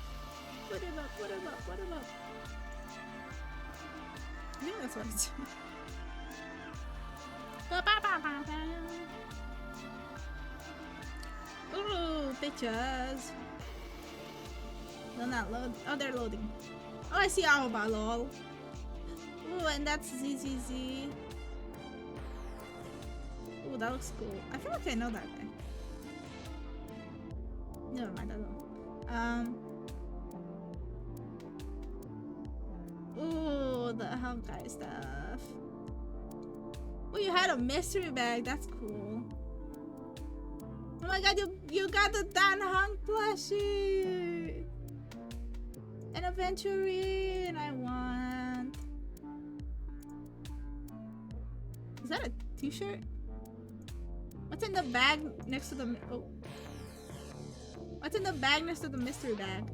Put him up, put him up, put him up. I think that's what it's doing. Ooh, pictures. They'll not load. Oh, they're loading. Oh, I see Aoba, lol. Ooh, and that's ZZZ. Ooh, that looks cool. I feel like I know that guy. Never mind, I don't. Ooh, the Honkai stuff. Oh, you had a mystery bag. That's cool. Oh my god, you got the Dan Hong plushie. An aventurine I want. Is that a t-shirt? What's in the bag next to the... Oh. What's in the bag next to the mystery bag?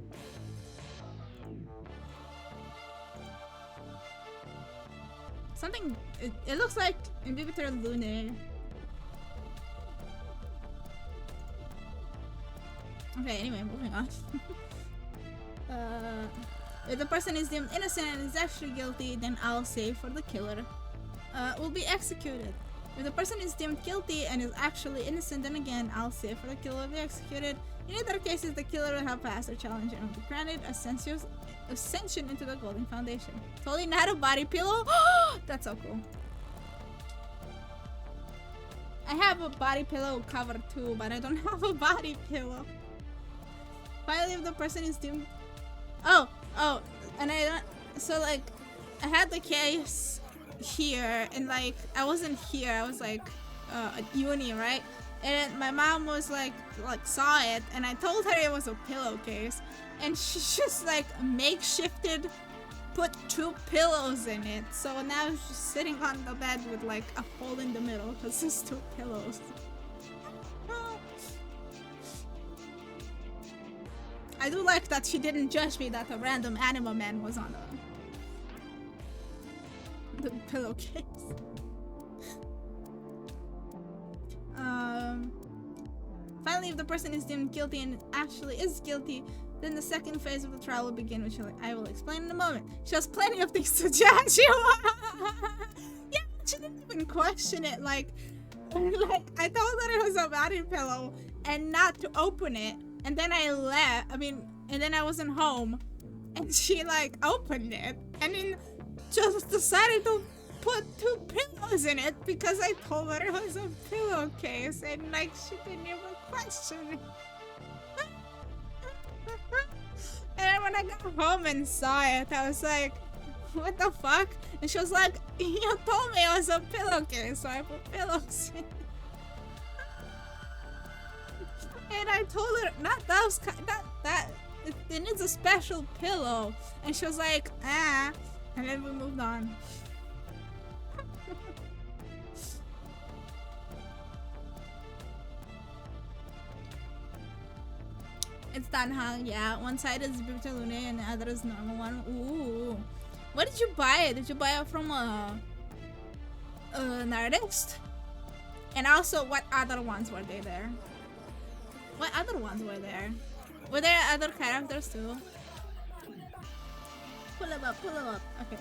Something... It looks like Inhibitor Lunar. Okay, anyway, moving on. If the person is deemed innocent and is actually guilty, then I'll say for the killer will be executed. If the person is deemed guilty and is actually innocent, then again, I'll say for the killer will be executed. In either cases, the killer will have passed the challenge and will be granted ascension into the Golden Foundation. Totally not a body pillow? That's so cool. I have a body pillow cover too, but I don't have a body pillow. Finally, if the person is deemed... Oh, and I don't... So, like, I had the case here, and, like, I wasn't here. I was, like, at uni, right? And my mom was, like, saw it, and I told her it was a pillowcase. And she just, like, makeshifted, put 2 pillows in it. So now it's just sitting on the bed with, like, a hole in the middle, because there's 2 pillows. I do like that she didn't judge me that a random anime man was on the pillowcase. Finally, if the person is deemed guilty and actually is guilty, then the second phase of the trial will begin, which I will explain in a moment. She has plenty of things to judge you. Yeah, she didn't even question it. Like I told her it was a body pillow and not to open it. And then I left, and then I wasn't home, and she, like, opened it, and then just decided to put 2 pillows in it, because I told her it was a pillowcase, and, like, she didn't even question it. when I got home and saw it, I was like, what the fuck? And she was like, you told me it was a pillowcase, so I put pillows in. And I told her, not those kind, it needs a special pillow. And she was like, ah. And then we moved on. It's done, huh? Yeah, one side is Bitter Lune and the other is normal one. Ooh. What did you buy? Did you buy it from an artist? And also, what other ones were they there? What other ones were there? Were there other characters too? Pull them up, pull them up. Okay.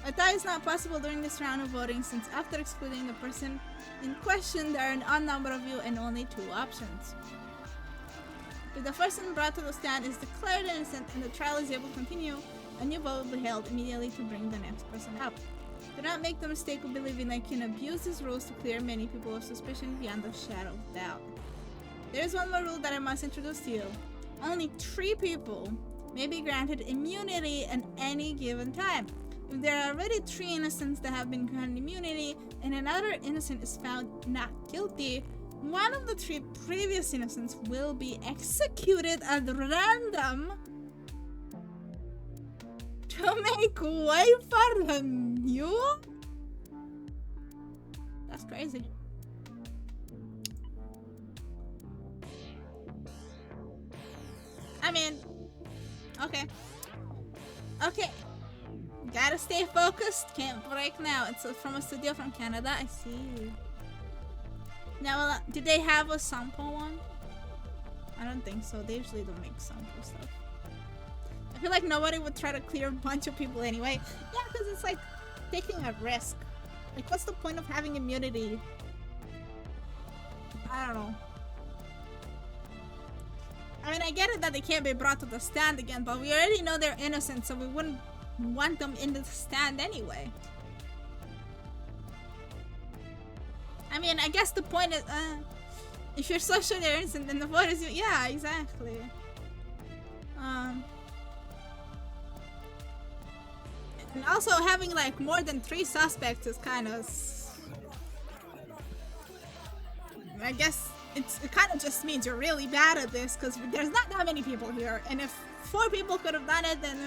I thought it's not possible during this round of voting since after excluding the person in question, there are an odd number of you and only 2 options. If the person brought to the stand is declared innocent and the trial is able to continue, a new vote will be held immediately to bring the next person up. Do not make the mistake of believing I can abuse these rules to clear many people of suspicion beyond the shadow of doubt. There is one more rule that I must introduce to you. Only 3 people may be granted immunity at any given time. If there are already 3 innocents that have been granted immunity and another innocent is found not guilty, one of the 3 previous innocents will be executed at random to make way for the new? That's crazy. I mean, okay. Okay. Gotta stay focused. Can't break now. It's from a studio from Canada. I see. Now, did they have a sample one? I don't think so. They usually don't make sample stuff. I feel like nobody would try to clear a bunch of people anyway. Yeah, because it's like taking a risk. Like, what's the point of having immunity? I don't know. I mean, I get it that they can't be brought to the stand again, but we already know they're innocent, so we wouldn't want them in the stand anyway. I mean, I guess the point is, if you're so sure they're innocent, then the vote is you. Yeah, exactly. And also having like more than 3 suspects is kind of, I guess it kind of just means you're really bad at this because there's not that many people here, and if 4 people could have done it, then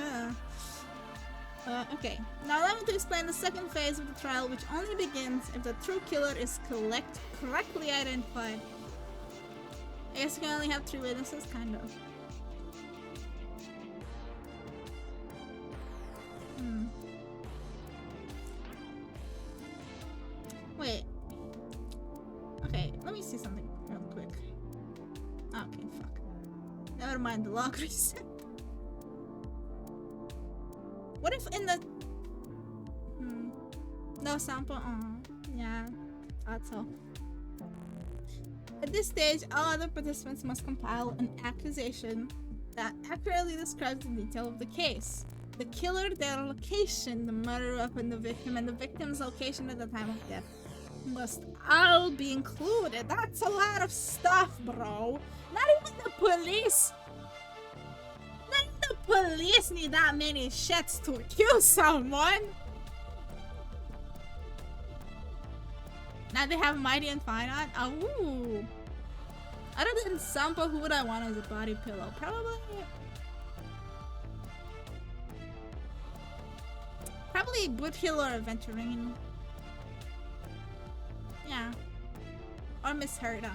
okay. Now allow me to explain the second phase of the trial, which only begins if the true killer is correctly identified. I guess you can only have 3 witnesses, kind of. Wait. Okay, let me see something real quick. Okay, fuck. Never mind the log reset. What if in the... No sample? Yeah, thought so. At this stage, all other participants must compile an accusation that accurately describes the detail of the case. The killer, their location, the murder weapon, the victim, and the victim's location at the time of death must all be included. That's a lot of stuff, bro. Not even the police. Not even the police need that many shits to accuse someone. Now they have Mighty and Fine Art. Oh, ooh. Other than sample, who would I want as a body pillow? Probably Good Hill or Aventurine. Yeah. Or Miss Herda.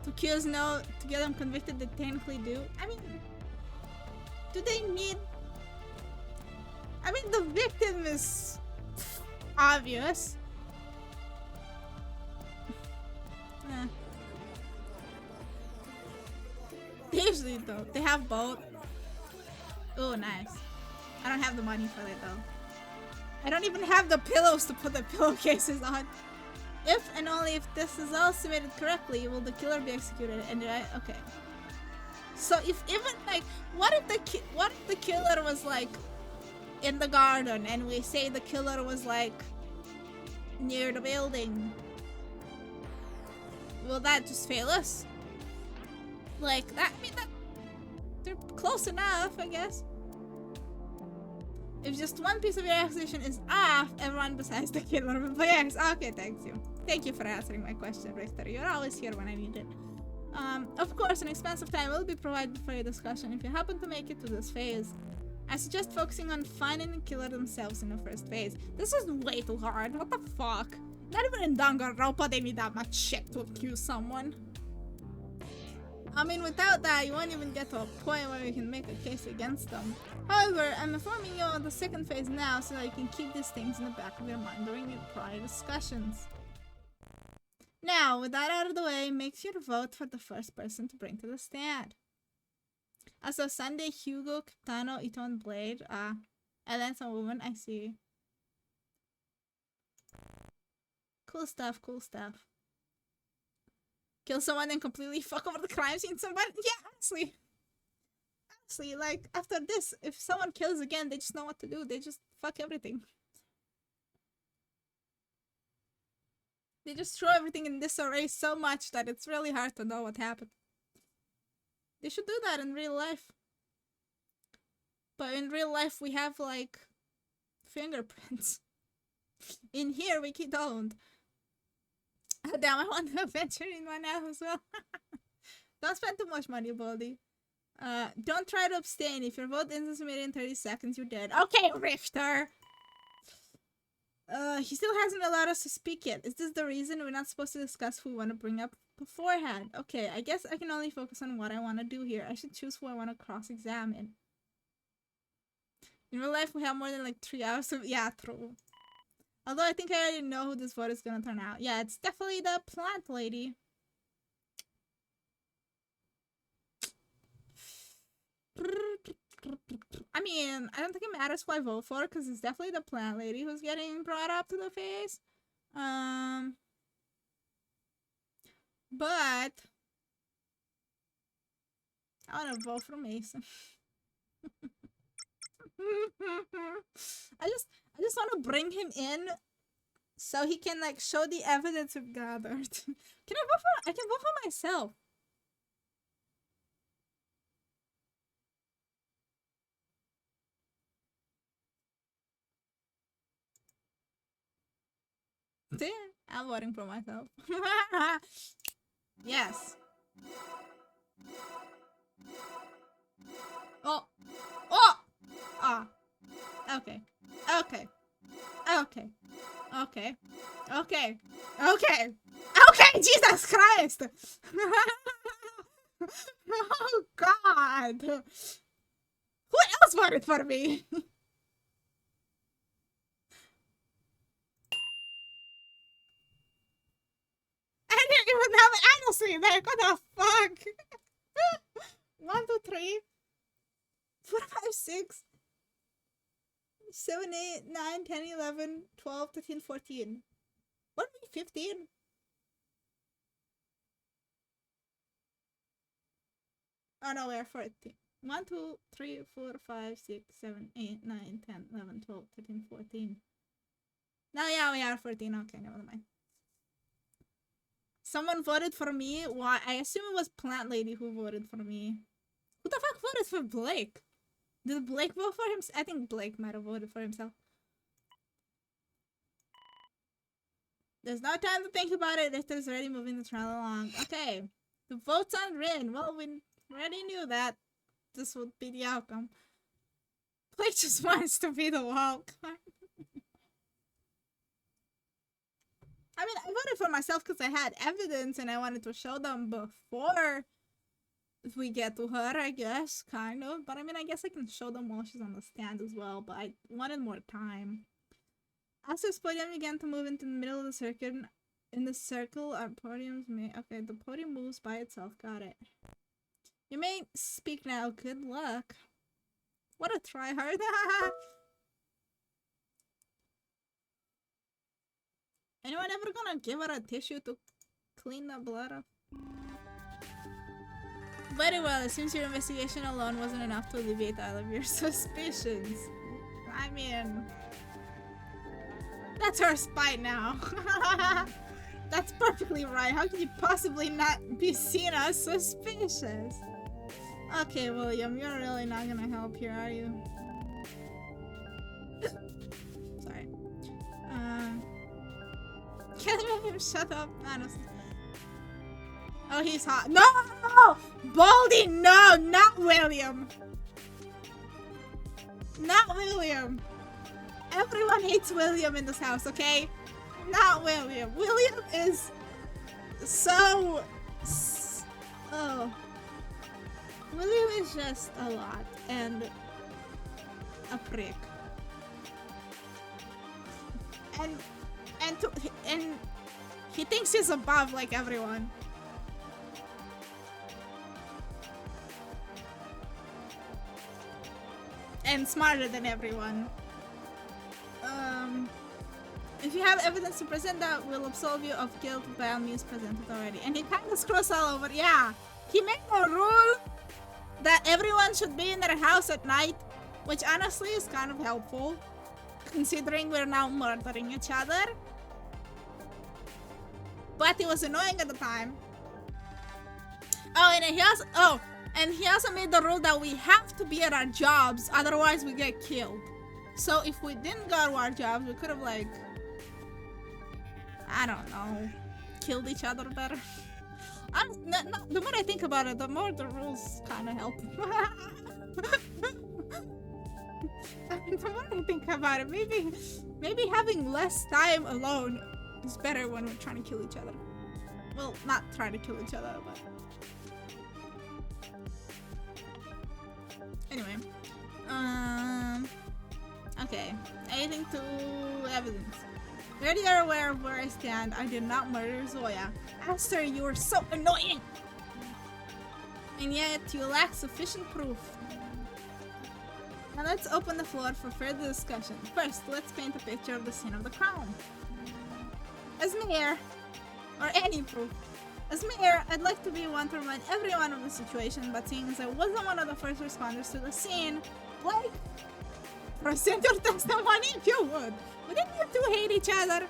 To accuse no, to get them convicted they technically do. I mean, do they need... I mean, the victim is obvious. Yeah. They usually don't. They have both. Oh, nice. I don't have the money for it though. I don't even have the pillows to put the pillowcases on. If and only if this is all submitted correctly will the killer be executed. And okay. So if even like, what if the killer was like in the garden and we say the killer was like near the building? Will that just fail us? Like that? I mean, They're close enough, I guess. If just one piece of your accusation is off, everyone besides the killer will play X. Okay, thank you. Thank you for answering my question, Richter. You're always here when I need it. Of course, an expansive time will be provided for your discussion if you happen to make it to this phase. I suggest focusing on finding the killer themselves in the first phase. This is way too hard. What the fuck? Not even in Danganronpa they need that much shit to accuse someone. I mean, without that, you won't even get to a point where you can make a case against them. However, I'm informing you on the second phase now so that you can keep these things in the back of your mind during your prior discussions. Now, with that out of the way, make sure to vote for the first person to bring to the stand. Also, Sunday, Hugo, Capitano, Iton, Blade, and then some woman, I see. Cool stuff, cool stuff. Kill someone and completely fuck over the crime scene. Somebody, yeah, honestly. Honestly, like, after this, if someone kills again, they just know what to do. They just fuck everything. They just throw everything in disarray so much that it's really hard to know what happened. They should do that in real life. But in real life, we have, like, fingerprints. In here, we don't. Oh, damn, I want to venture in one now as well. Don't spend too much money, Baldy. Don't try to abstain. If your vote isn't submitted in 30 seconds, you're dead. Okay, Richter! He still hasn't allowed us to speak yet. Is this the reason we're not supposed to discuss who we want to bring up beforehand? Okay, I guess I can only focus on what I want to do here. I should choose who I want to cross-examine. In real life, we have more than like 3 hours of— yeah, true. Although I think I already know who this vote is gonna turn out. Yeah, it's definitely the plant lady. I mean, I don't think it matters who I vote for, because it's definitely the plant lady who's getting brought up to the face. But I want to vote for Mason. I just want to bring him in so he can like show the evidence we've gathered. Can I vote for— I can vote for myself. See? I'm voting for myself. Yes. Oh. Oh! Ah. Okay. Okay. Okay. Okay. Okay. Okay. Okay! Jesus Christ! Oh God! Who else voted for me? I didn't even have an honestly like what the fuck? 1, 2, 3, 4, 5, 6, 7, 8, 9, 10, 11, 12, 13, 14. What are we 15? Oh no, we're 14. 1, 2, 3, 4, 5, 6, 7, 8, 9, 10, 11, 12, 13, 14. No, yeah, we are 14. Okay, never mind. Someone voted for me. Why? I assume it was Plant Lady who voted for me. Who the fuck voted for Blake? Did Blake vote for himself? I think Blake might have voted for himself. There's no time to think about it. Richter's already moving the trial along. Okay. The vote's on Rin. Well, we already knew that this would be the outcome. Blake just wants to be the wild card. I mean, I voted for myself because I had evidence and I wanted to show them before we get to her, I guess, kind of. But I mean, I guess I can show them while she's on the stand as well, but I wanted more time. As this podium began to move into the middle of the circuit, in the circle, our podiums may— okay, the podium moves by itself, got it. You may speak now, good luck. What a tryhard. Anyone ever gonna give her a tissue to clean the blood up? Very well, it seems your investigation alone wasn't enough to alleviate all of your suspicions. I mean, that's her spite now. That's perfectly right. How could you possibly not be seen as suspicious? Okay, William, you're really not gonna help here, are you? Sorry. Can't even shut up, honestly. Oh, he's hot. No! Baldy, no! Not William! Not William! Everyone hates William in this house, okay? Not William. William is so... Oh. William is just a lot and a prick. And he thinks he's above like everyone. And smarter than everyone. If you have evidence to present that will absolve you of guilt by all means presented already. And he kind of screws all over. Yeah, he made a rule that everyone should be in their house at night, which honestly is kind of helpful, considering we're now murdering each other. But it was annoying at the time. And he also made the rule that we have to be at our jobs, otherwise we get killed. So if we didn't go to our jobs, we could have, like, I don't know, killed each other better. The more I think about it, the more the rules kind of help. The more I think about it, maybe having less time alone is better when we're trying to kill each other. Well, not trying to kill each other, but... Anyway. Okay. Anything to evidence. You already are aware of where I stand. I did not murder Zoya. Aster, you are so annoying! And yet, you lack sufficient proof. Now let's open the floor for further discussion. First, let's paint a picture of the scene of the crime. As mayor, or any proof. As mayor, I'd like to be one to remind everyone of the situation, but seeing as I wasn't one of the first responders to the scene, Blake, present your testimony if you would. Wouldn't you two hate each other?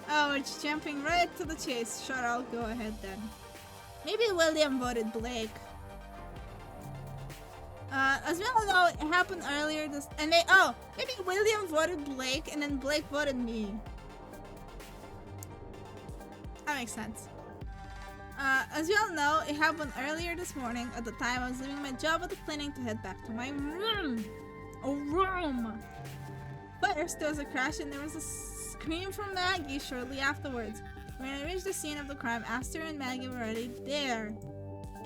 Oh, it's jumping right to the chase. Sure, I'll go ahead then. Maybe William voted Blake. As we all know, it happened earlier this... maybe William voted Blake and then Blake voted me. That makes sense. As you all know, it happened earlier this morning at the time I was leaving my job at the clinic to head back to my room. A room! First, there was a crash and there was a scream from Maggie shortly afterwards. When I reached the scene of the crime, Aster and Maggie were already there.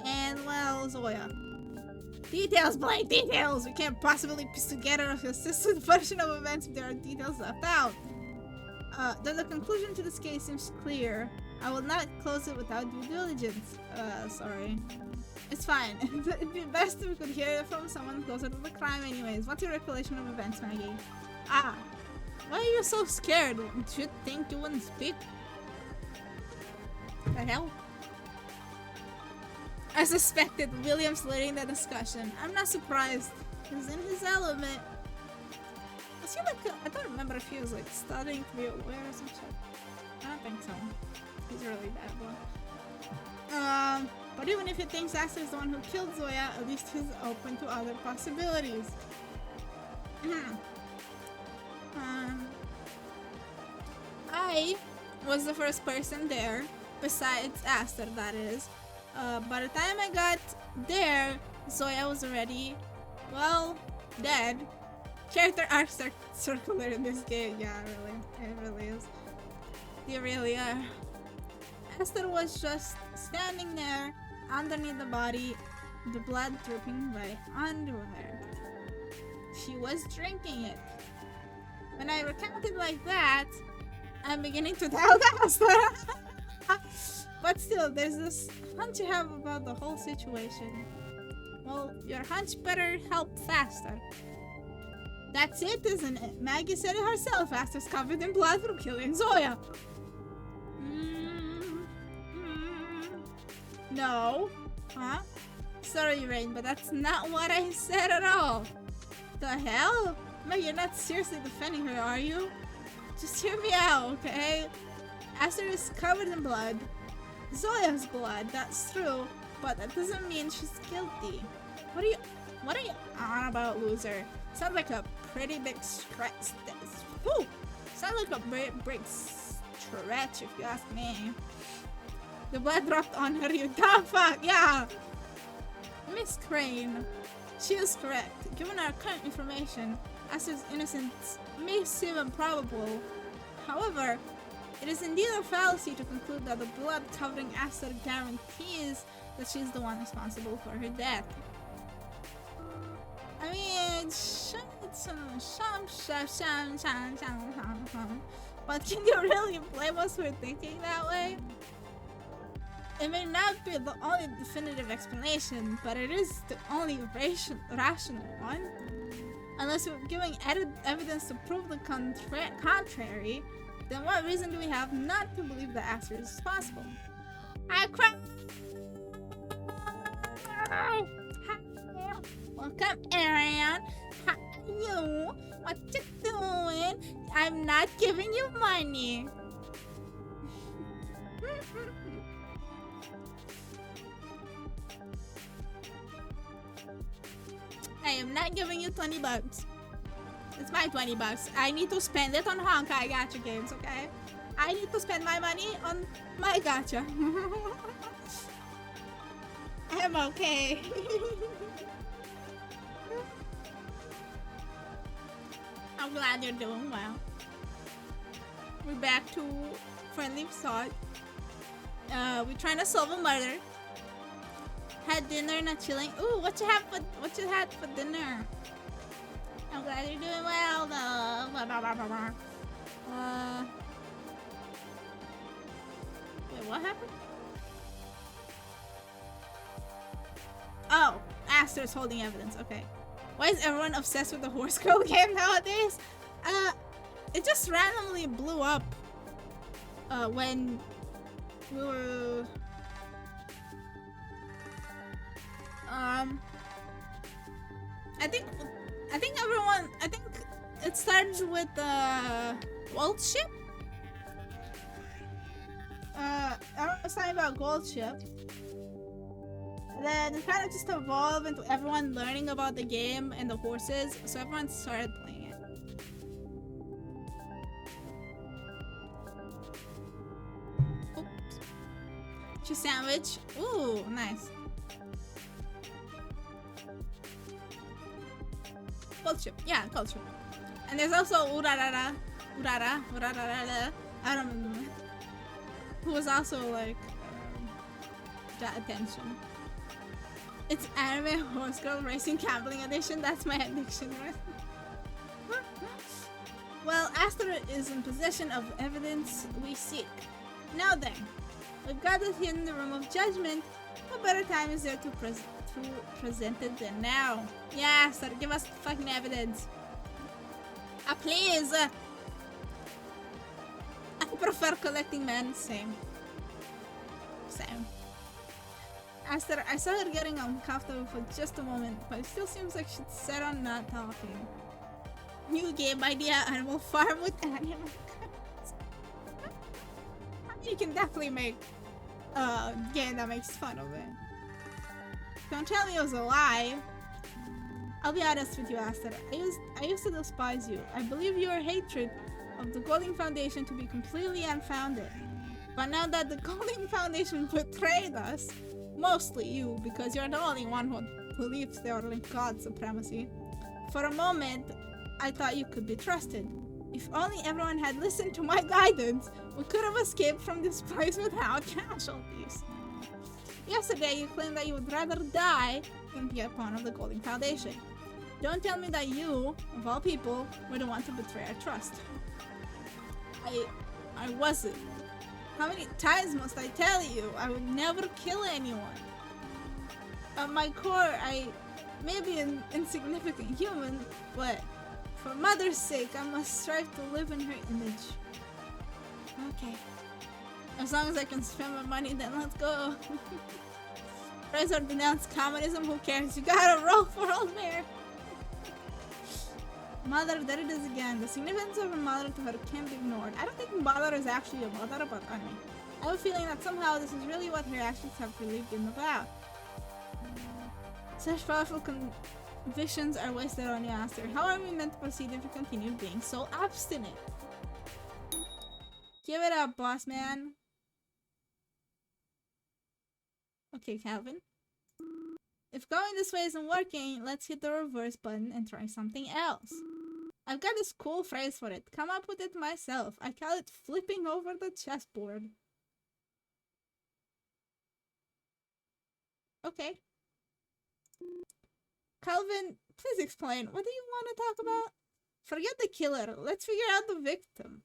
And, well, Zoya. Details, Blake, details! We can't possibly piece together a consistent version of events if there are details left out. Though the conclusion to this case seems clear, I will not close it without due diligence. Sorry. It's fine. It'd be best if we could hear it from someone closer to the crime anyways. What's your recollection of events, Maggie? Why are you so scared? Should think you wouldn't speak? The hell? I suspected William's leading the discussion. I'm not surprised. He's in his element. Was he like, I don't remember if he was like studying to be aware or some shit. I don't think so. He's a really bad one. But even if he thinks Aster is the one who killed Zoya, at least he's open to other possibilities. I was the first person there, besides Aster, that is. By the time I got there, Zoya was already, well, dead. Character arcs are circular in this game. Yeah, really. It really is. They really are. Aster was just standing there, underneath the body, the blood dripping right onto her. She was drinking it. When I recount it like that, I'm beginning to doubt Aster. But still, there's this hunch you have about the whole situation. Well, your hunch better help faster. That's it, isn't it? Maggie said it herself. Aster's covered in blood from killing Zoya. No. Huh? Sorry, Rain, but that's not what I said at all. The hell? Maggie, you're not seriously defending her, are you? Just hear me out, okay? Aster is covered in blood. Zoya's blood, that's true. but that doesn't mean she's guilty. What are you on about, loser? Sounds like a pretty big stretch. Woo! Sounds like a big stretch, if you ask me. The blood dropped on her, you dumb fuck, yeah! Miss Crane, she is correct. Given our current information, Aster's innocence may seem improbable. However, it is indeed a fallacy to conclude that the blood covering Aster guarantees that she is the one responsible for her death. I mean, but can you really blame us for thinking that way? It may not be the only definitive explanation, but it is the only rational one. Unless we're giving evidence to prove the contrary, then what reason do we have not to believe that Aster is responsible? I cry. Welcome, Ariane. How are you? What you doing? I'm not giving you money. I am not giving you 20 bucks. It's my 20 bucks. I need to spend it on Honkai gacha games, okay? I need to spend my money on my gacha. I'm okay. I'm glad you're doing well. We're back to friendly Facade. We're trying to solve a murder. Had dinner, not chilling. Ooh, what you had for dinner? I'm glad you're doing well though. Blah, blah, blah, blah, blah. Wait, what happened? Oh, Aster's holding evidence. Okay. Why is everyone obsessed with the horse girl game nowadays? It just randomly blew up when we were I think it started with the Gold Ship. I was talking about Gold Ship. And then it kind of just evolved into everyone learning about the game and the horses, so everyone started playing it. Oops. Cheese sandwich. Ooh, nice. Culture. Yeah, culture. And there's also Urara, I don't remember. Who was also like, got attention. It's Anime Horse Girl Racing Gambling Edition. That's my addiction, right? Well, Aster is in possession of evidence we seek. Now then, we've gathered here in the Room of Judgment. What better time is there to present it than now? Yeah, Aster, give us the fucking evidence. Please! I prefer collecting men. Same. Aster, I saw her getting uncomfortable for just a moment, but it still seems like she's set on not talking. New game idea, Animal Farm with animal cards. You can definitely make a game that makes fun of it. Don't tell me it was a lie. I'll be honest with you, Aster. I used to despise you. I believe your hatred of the Golden Foundation to be completely unfounded. But now that the Golden Foundation betrayed us, mostly you, because you're the only one who believes they are in God's supremacy, for a moment, I thought you could be trusted. If only everyone had listened to my guidance, we could have escaped from this place without casualties. Yesterday, you claimed that you would rather die than be a pawn of the Golden Foundation. Don't tell me that you, of all people, were the one to betray our trust. I wasn't. How many times must I tell you? I would never kill anyone. At my core, I may be an insignificant human, but for Mother's sake, I must strive to live in her image. Okay. As long as I can spend my money, then let's go. Friends are denounced communism, who cares? You gotta roll for old mayor. Mother, there it is again. The significance of a mother to her can't be ignored. I don't think mother is actually a mother, but I have a feeling that somehow this is really what her actions have believed in about. Such powerful convictions are wasted on you, Aster. How are we meant to proceed if you continue being so obstinate? Give it up, boss man. Okay, Calvin. If going this way isn't working, let's hit the reverse button and try something else. I've got this cool phrase for it. Come up with it myself. I call it flipping over the chessboard. Okay. Calvin, please explain. What do you want to talk about? Forget the killer. Let's figure out the victim.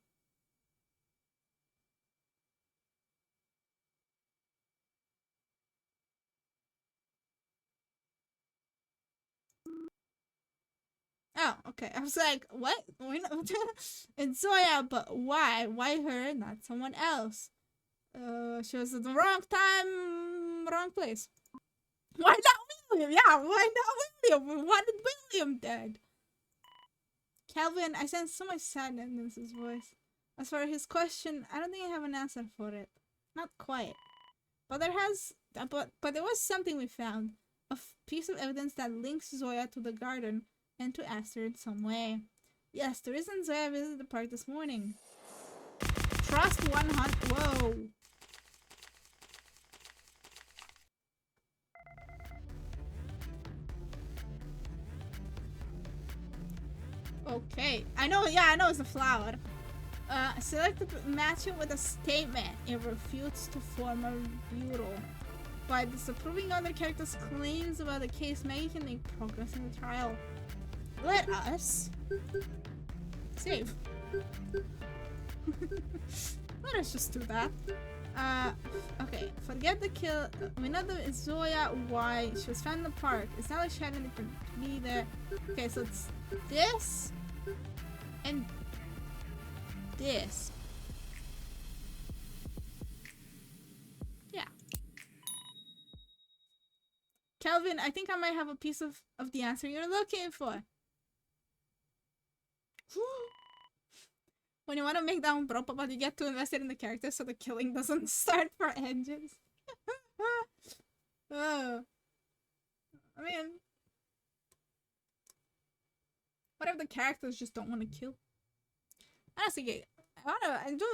Oh, okay. I was like, what? It's Zoya, but why? Why her, not someone else? She was at the wrong time, wrong place. Why not William? Yeah, why not William? We wanted William dead. Calvin, I sense so much sadness in his voice. As for his question, I don't think I have an answer for it. Not quite. But there was something we found. A piece of evidence that links Zoya to the garden and to Aster in some way. Yes, the reason Zoya visited the park this morning. Trust 100. Whoa. Okay. I know it's a flower. Select the matching with a statement. It refutes to form a rebuttal. By disapproving other characters' claims about the case, Maggie can make progress in the trial. Let us save. Let us just do that. Okay, forget the kill. We know that it's Zoya. Why? She was found in the park. It's not like she had anything to be there. Okay, so it's this and this. Yeah. Kelvin, I think I might have a piece of the answer you're looking for. When you want to make that one proper, but you get too invested in the character so the killing doesn't start for engines. Oh. I mean, what if the characters just don't want to kill? Honestly, I do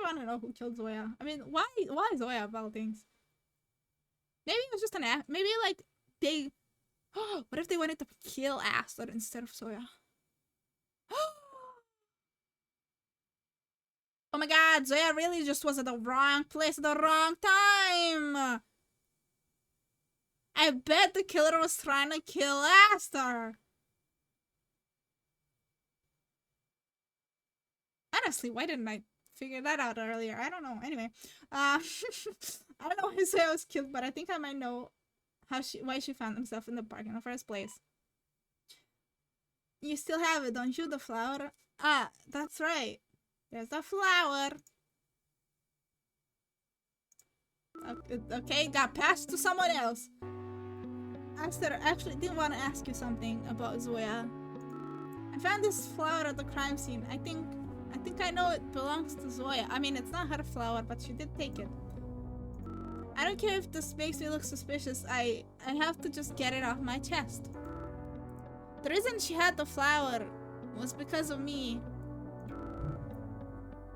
want to know who killed Zoya. I mean, why Zoya of all things? Maybe it was just an act. Maybe like they. What if they wanted to kill Aster instead of Zoya? Oh my god, Zoya really just was at the wrong place at the wrong time! I bet the killer was trying to kill Aster! Honestly, why didn't I figure that out earlier? I don't know. Anyway, I don't know why Zoya was killed, but I think I might know why she found herself in the park in the first place. You still have it, don't you? The flower? Ah, that's right. There's the flower. Okay, got passed to someone else. Aster, I actually did want to ask you something about Zoya. I found this flower at the crime scene. I think I know it belongs to Zoya. I mean, it's not her flower, but she did take it. I don't care if this makes me look suspicious. I have to just get it off my chest. The reason she had the flower was because of me.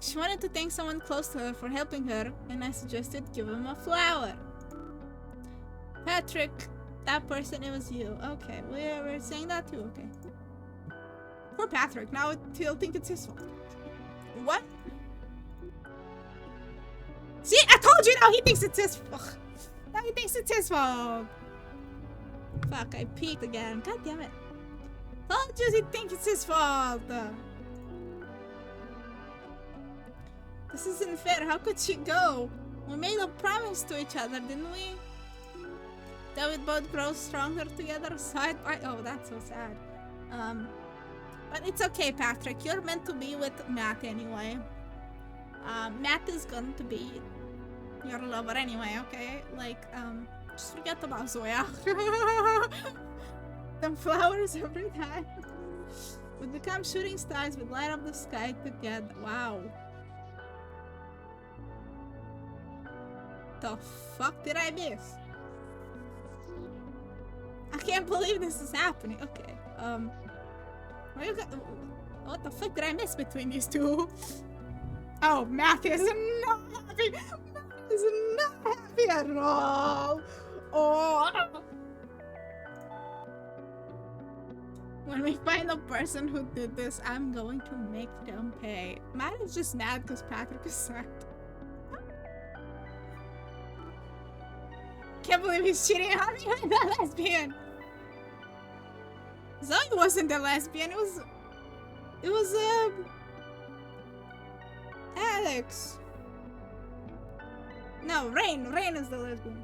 She wanted to thank someone close to her for helping her, and I suggested give him a flower. Patrick, that person, it was you. Okay, we're saying that too, okay. Poor Patrick, now he'll think it's his fault. What? See, I told you now he thinks it's his fault. Now he thinks it's his fault. Fuck, I peeked again. God damn it. Told you he thinks it's his fault. This isn't fair. How could she go? We made a promise to each other, didn't we? That we'd both grow stronger together side by... Oh, that's so sad. But it's okay, Patrick. You're meant to be with Matt anyway. Matt is going to be your lover anyway, okay? Like, just forget about Zoya. Them flowers every time. We become shooting stars. We light up the sky together. Wow. The fuck did I miss? can't believe this is happening. Okay, what the fuck did I miss between these two? Oh, Matthew is not happy. Matthew is not happy at all. Oh. When we find the person who did this, I'm going to make them pay. Matt is just mad because Patrick is sacked. Can't believe he's cheating on me with that lesbian. Zoe wasn't the lesbian. It was Alex. No, Rain. Rain is the lesbian.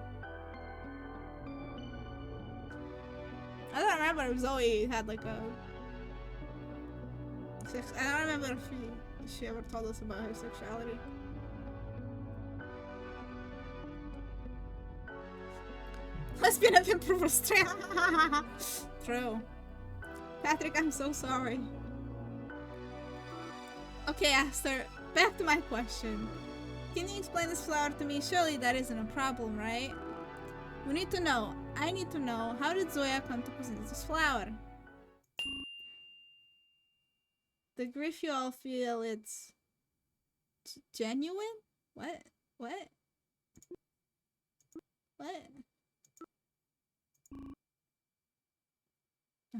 I don't remember if Zoe had like a sex. I don't remember if she ever told us about her sexuality. Lesbian of improvers. True. Patrick, I'm so sorry. Okay, Aster, back to my question. Can you explain this flower to me? Surely that isn't a problem, right? We need to know. I need to know. How did Zoya come to possess this flower? The grief you all feel, it's genuine? What? What? What?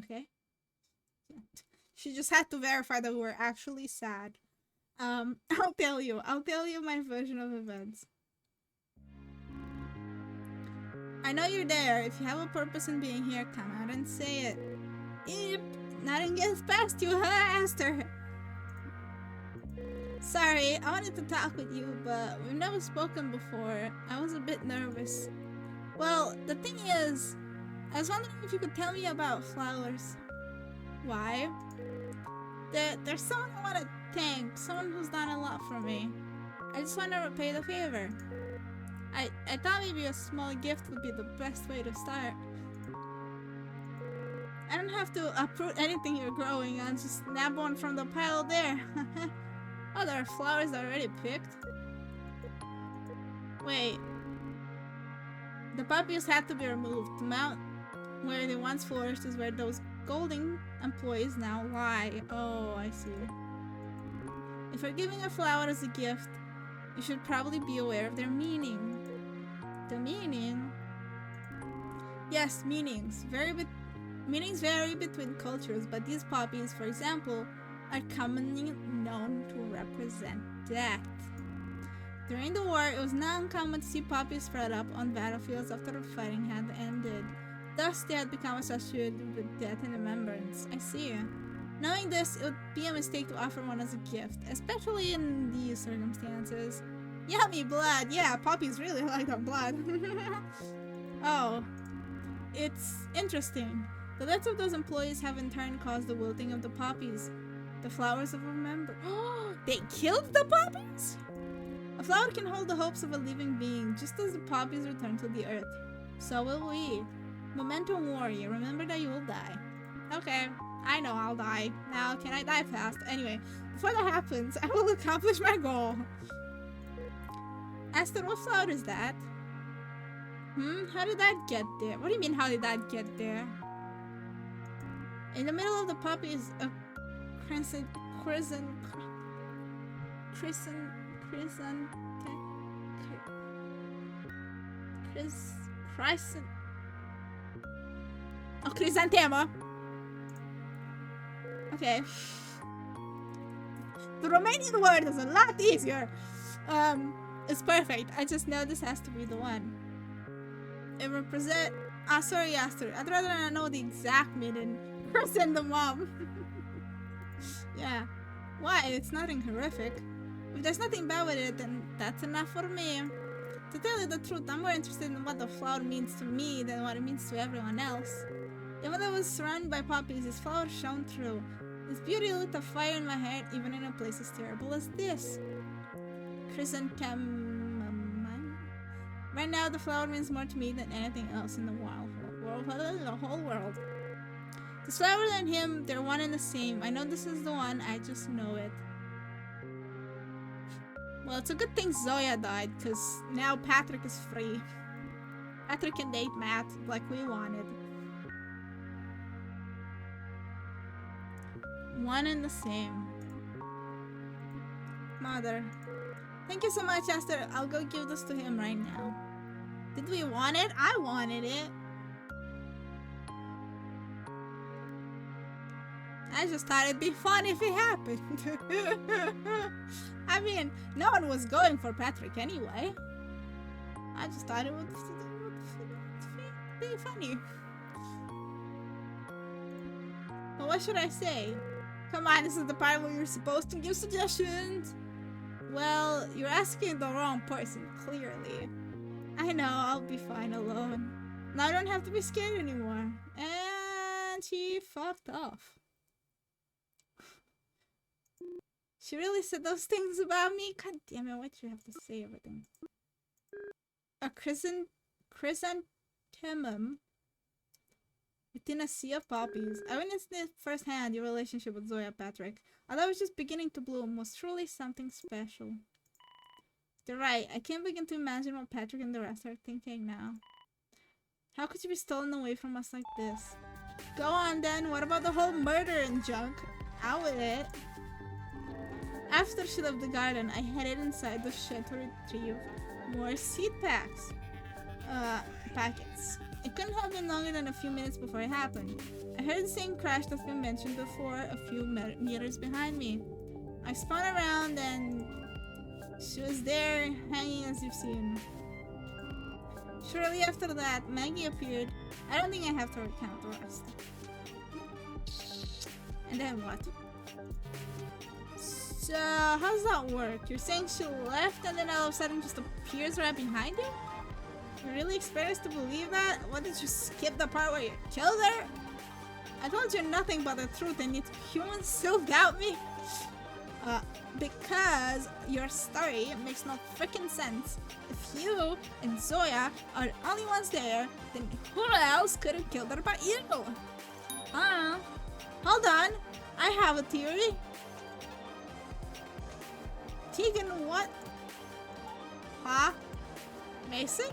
Okay. She just had to verify that we were actually sad. I'll tell you my version of events. I know you're there. If you have a purpose in being here, come out and say it. Yep, nothing gets past you, huh, Aster? Sorry, I wanted to talk with you, but we've never spoken before. I was a bit nervous. Well, the thing is, I was wondering if you could tell me about flowers. Why? There's someone I want to thank, someone who's done a lot for me. I just want to repay the favor. I thought maybe a small gift would be the best way to start. I don't have to uproot anything you're growing, I'll just nab one from the pile there. Oh, there are flowers already picked. Wait. The puppies had to be removed. The mount where they once flourished is where those golden employees now lie. Oh, I see. If you're giving a flower as a gift, you should probably be aware of their meaning. The meaning? Yes, meanings. Meanings vary between cultures, but these poppies, for example, are commonly known to represent death. During the war, it was not uncommon to see poppies spread up on battlefields after the fighting had ended. Thus, they had become associated with death and remembrance. I see. Knowing this, it would be a mistake to offer one as a gift, especially in these circumstances. Yummy blood! Yeah, poppies really like our blood. Oh. It's interesting. The deaths of those employees have in turn caused the wilting of the poppies. The flowers of remembrance. Oh, they killed the poppies? A flower can hold the hopes of a living being, just as the poppies return to the earth. So will we. Memento mori, remember that you will die. Okay, I know I'll die. Now, can I die fast? Anyway, before that happens, I will accomplish my goal. Aster, what flower is that? How did that get there? What do you mean, how did that get there? In the middle of the poppy is a crescent. Oh, chrysanthema. Okay. The Romanian word is a lot easier. It's perfect. I just know this has to be the one. It represent. Sorry, Aster. I'd rather not know the exact meaning. Person the mom. Yeah. Why? It's nothing horrific. If there's nothing bad with it, then that's enough for me. To tell you the truth, I'm more interested in what the flower means to me than what it means to everyone else. Even though I was surrounded by poppies, this flower shone through. Its beauty lit a fire in my heart, even in a place as terrible as this. Chrysanthemum. Right now, the flower means more to me than anything else in the whole world. This flower and him, they're one and the same. I know this is the one, I just know it. Well, it's a good thing Zoya died, because now Patrick is free. Patrick can date Matt like we wanted. One and the same. Mother. Thank you so much, Esther. I'll go give this to him right now. Did we want it? I wanted it. I just thought it'd be fun if it happened. I mean, no one was going for Patrick anyway. I just thought it would be funny. But what should I say? Come on, this is the part where you're supposed to give suggestions. Well, you're asking the wrong person, clearly. I know, I'll be fine alone. Now I don't have to be scared anymore. And she fucked off. She really said those things about me? God damn it, why'd you have to say everything? A chrysanthemum within a sea of poppies. I witnessed it firsthand, your relationship with Zoya, Patrick. Although it was just beginning to bloom, was truly something special. You're right, I can't begin to imagine what Patrick and the rest are thinking now. How could you be stolen away from us like this? Go on then, what about the whole murder and junk? Out with it. After she left the garden, I headed inside the shed to retrieve more seed packets. It couldn't have been longer than a few minutes before it happened. I heard the same crash that's been mentioned before a few meters behind me. I spun around and she was there, hanging as you've seen. Shortly after that, Maggie appeared. I don't think I have to recount the rest. And then what? So, how does that work? You're saying she left and then all of a sudden just appears right behind you? You really expect us to believe that? What, did you skip the part where you killed her? I told you nothing but the truth and yet humans still doubt me? Because your story makes no freaking sense. If you and Zoya are the only ones there, then who else could have killed her but you? Hold on, I have a theory. Tegan, what? Huh? Mason?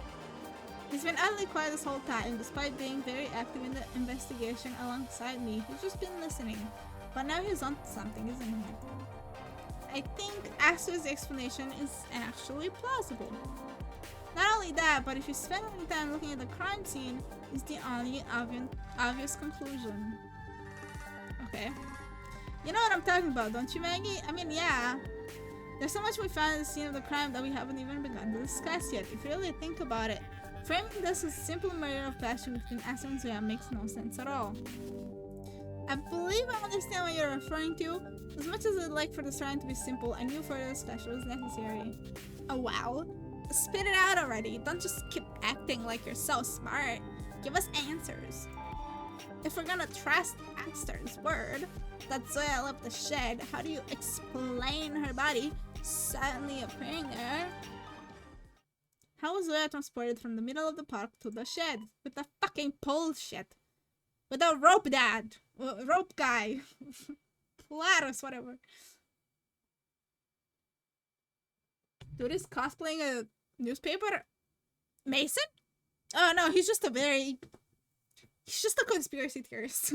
He's been utterly quiet this whole time, despite being very active in the investigation alongside me. He's just been listening. But now he's on something, isn't he? I think Aster's explanation is actually plausible. Not only that, but if you spend any time looking at the crime scene, it's the only obvious conclusion. Okay. You know what I'm talking about, don't you, Maggie? I mean, yeah. There's so much we found at the scene of the crime that we haven't even begun to discuss yet. If you really think about it, framing this as a simple murder of passion between Aster and Zoya makes no sense at all. I believe I understand what you're referring to. As much as I'd like for the story to be simple, I knew further discussion was necessary. Oh wow. Spit it out already. Don't just keep acting like you're so smart. Give us answers. If we're gonna trust Aster's word that Zoya left the shed, how do you explain her body suddenly appearing there? How was Zoya transported from the middle of the park to the shed? With the fucking pole shit. With a rope dad. Rope guy. Polaris, whatever. Dude is cosplaying a newspaper? Mason? Oh no, he's just a conspiracy theorist.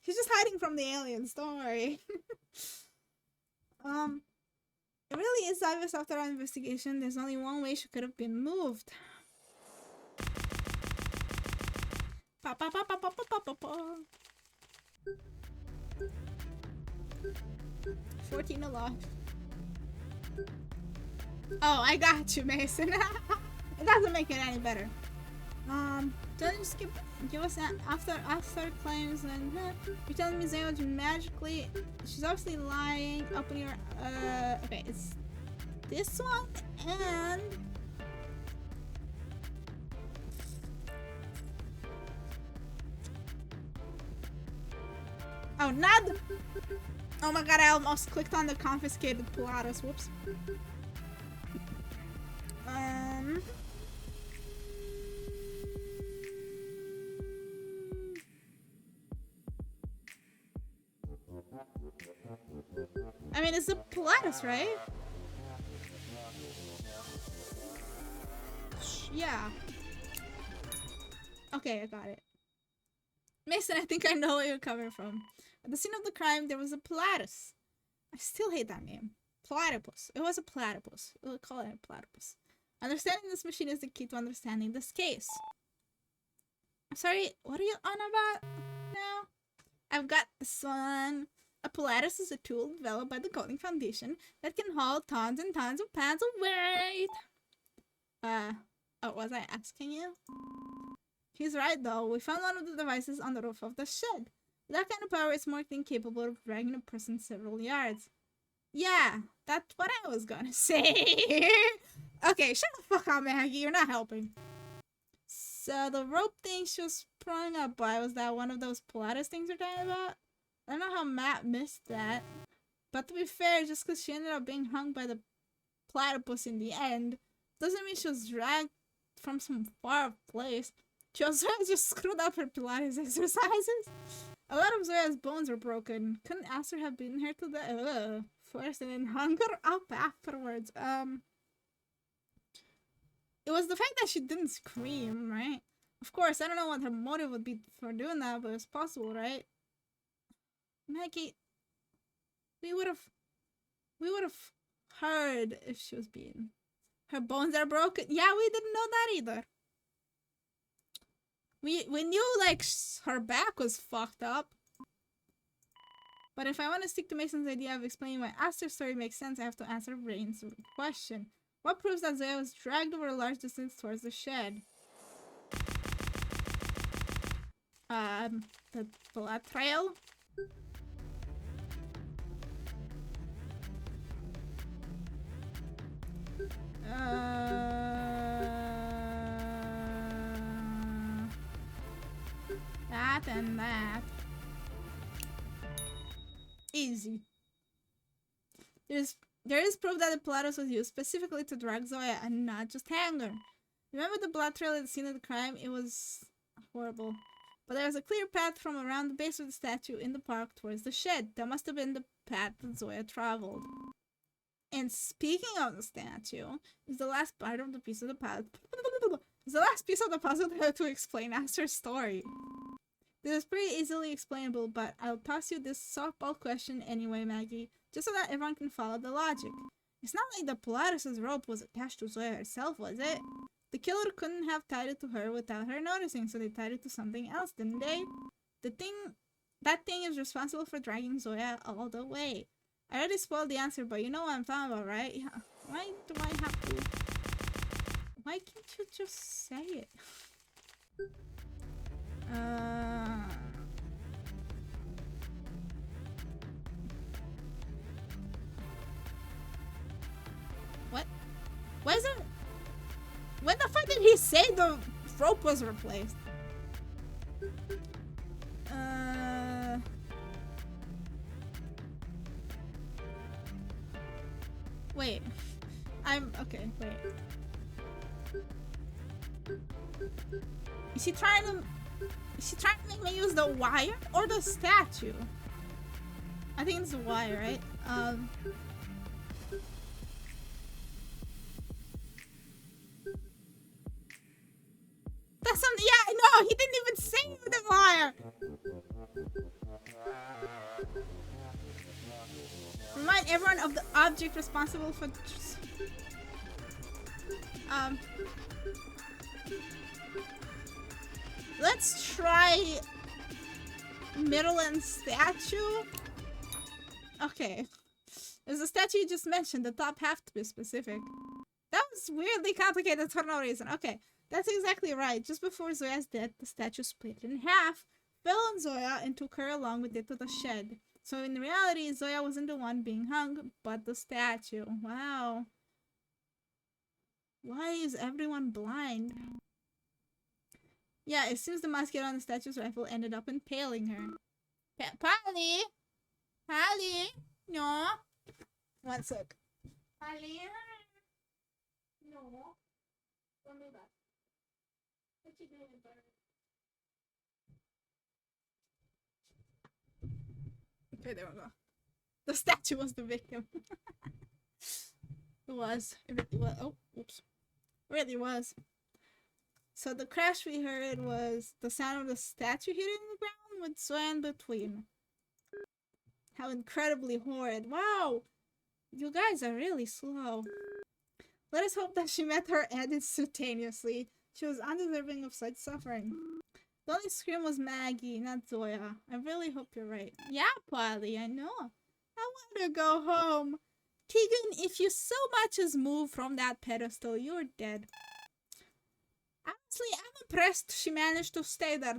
He's just hiding from the aliens, don't worry. It really is obvious after our investigation, there's only one way she could have been moved. 14 alive. Oh, I got you, Mason. It doesn't make it any better. Don't just give us that after claims and you're telling me Zoya magically. She's obviously lying. Open your okay, it's this one and oh, not the... Oh my god, I almost clicked on the confiscated Pilatus. Whoops. I mean, it's a Pilatus, right? Yeah. Okay, I got it. Mason, I think I know where you're coming from. At the scene of the crime, there was a platypus. I still hate that name. Platypus. It was a platypus. We'll call it a platypus. Understanding this machine is the key to understanding this case. Sorry, what are you on about now? I've got this one. A platypus is a tool developed by the Coding Foundation that can haul tons and tons of pounds of weight. Oh, was I asking you? He's right though. We found one of the devices on the roof of the shed. With that kind of power, it's more than capable of dragging a person several yards. Yeah, that's what I was gonna say. Okay, shut the fuck up, Maggie. You're not helping. So the rope thing she was pulling up by, was that one of those Pilates things you're talking about? I don't know how Matt missed that. But to be fair, just because she ended up being hung by the platypus in the end, doesn't mean she was dragged from some far place. She also just screwed up her Pilates exercises. A lot of Zoya's bones were broken. Couldn't Aster have been here to the first and then hung her up afterwards? It was the fact that she didn't scream, right? Of course, I don't know what her motive would be for doing that, but it's possible, right? Maggie, we would have heard if she was being. Her bones are broken. Yeah, we didn't know that either. We knew like her back was fucked up. But if I want to stick to Mason's idea of explaining why Aster's story makes sense, I have to answer Rain's question. What proves that Zoya was dragged over a large distance towards the shed? The blood trail? That and that. Easy. There is proof that the Pilates was used specifically to drag Zoya and not just hang her. Remember the blood trail at the scene of the crime? It was horrible. But there was a clear path from around the base of the statue in the park towards the shed. That must have been the path that Zoya traveled. And speaking of the statue, is the last part of the piece of the puzzle. Is the last piece of the puzzle to explain Aster's story. This is pretty easily explainable, but I'll toss you this softball question anyway, Maggie, just so that everyone can follow the logic. It's not like the Pilates' rope was attached to Zoya herself, was it? The killer couldn't have tied it to her without her noticing, so they tied it to something else, didn't they? That thing is responsible for dragging Zoya all the way. I already spoiled the answer, but you know what I'm talking about, right? Yeah. Why do I have to... Why can't you just say it? What? Why is it... When the fuck did he say the rope was replaced? Wait. Okay, wait. Is he trying to make me use the wire or the statue? I think it's the wire, right? That's something. Yeah, no, he didn't even say the wire. Remind everyone of the object responsible for. Let's try middle and statue. Okay. There's a statue you just mentioned. The top half to be specific. That was weirdly complicated for no reason. Okay. That's exactly right. Just before Zoya's death, the statue split in half, fell on Zoya, and took her along with it to the shed. So in reality, Zoya wasn't the one being hung, but the statue. Wow. Why is everyone blind? Yeah, it seems the musket on the statue's rifle ended up impaling her. Polly? Polly? No? One sec. Polly? No. Don't do that. What you doing, bird? Okay, there we go. The statue was the victim. It was. It really was. Oh, oops. It really was. So the crash we heard was the sound of the statue hitting the ground with Zoya in between. How incredibly horrid. Wow! You guys are really slow. Let us hope that she met her end instantaneously. She was undeserving of such suffering. The only scream was Maggie, not Zoya. I really hope you're right. Yeah, Polly, I know. I want to go home. Tegan, if you so much as move from that pedestal, you're dead. Honestly, I'm impressed she managed to stay there.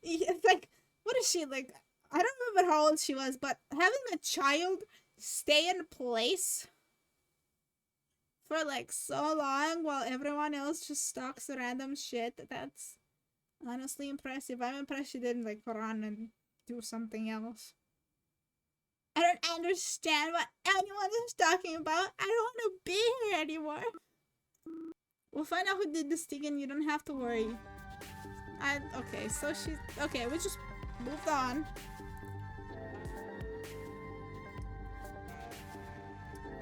It's like, what is she, like, I don't remember how old she was, but having a child stay in place for like so long while everyone else just stalks random shit, that's honestly impressive. I'm impressed she didn't like run and do something else. I don't understand what anyone is talking about. I don't want to be here anymore. We'll find out who did this thing and you don't have to worry. Okay, so she's... Okay, we just moved on.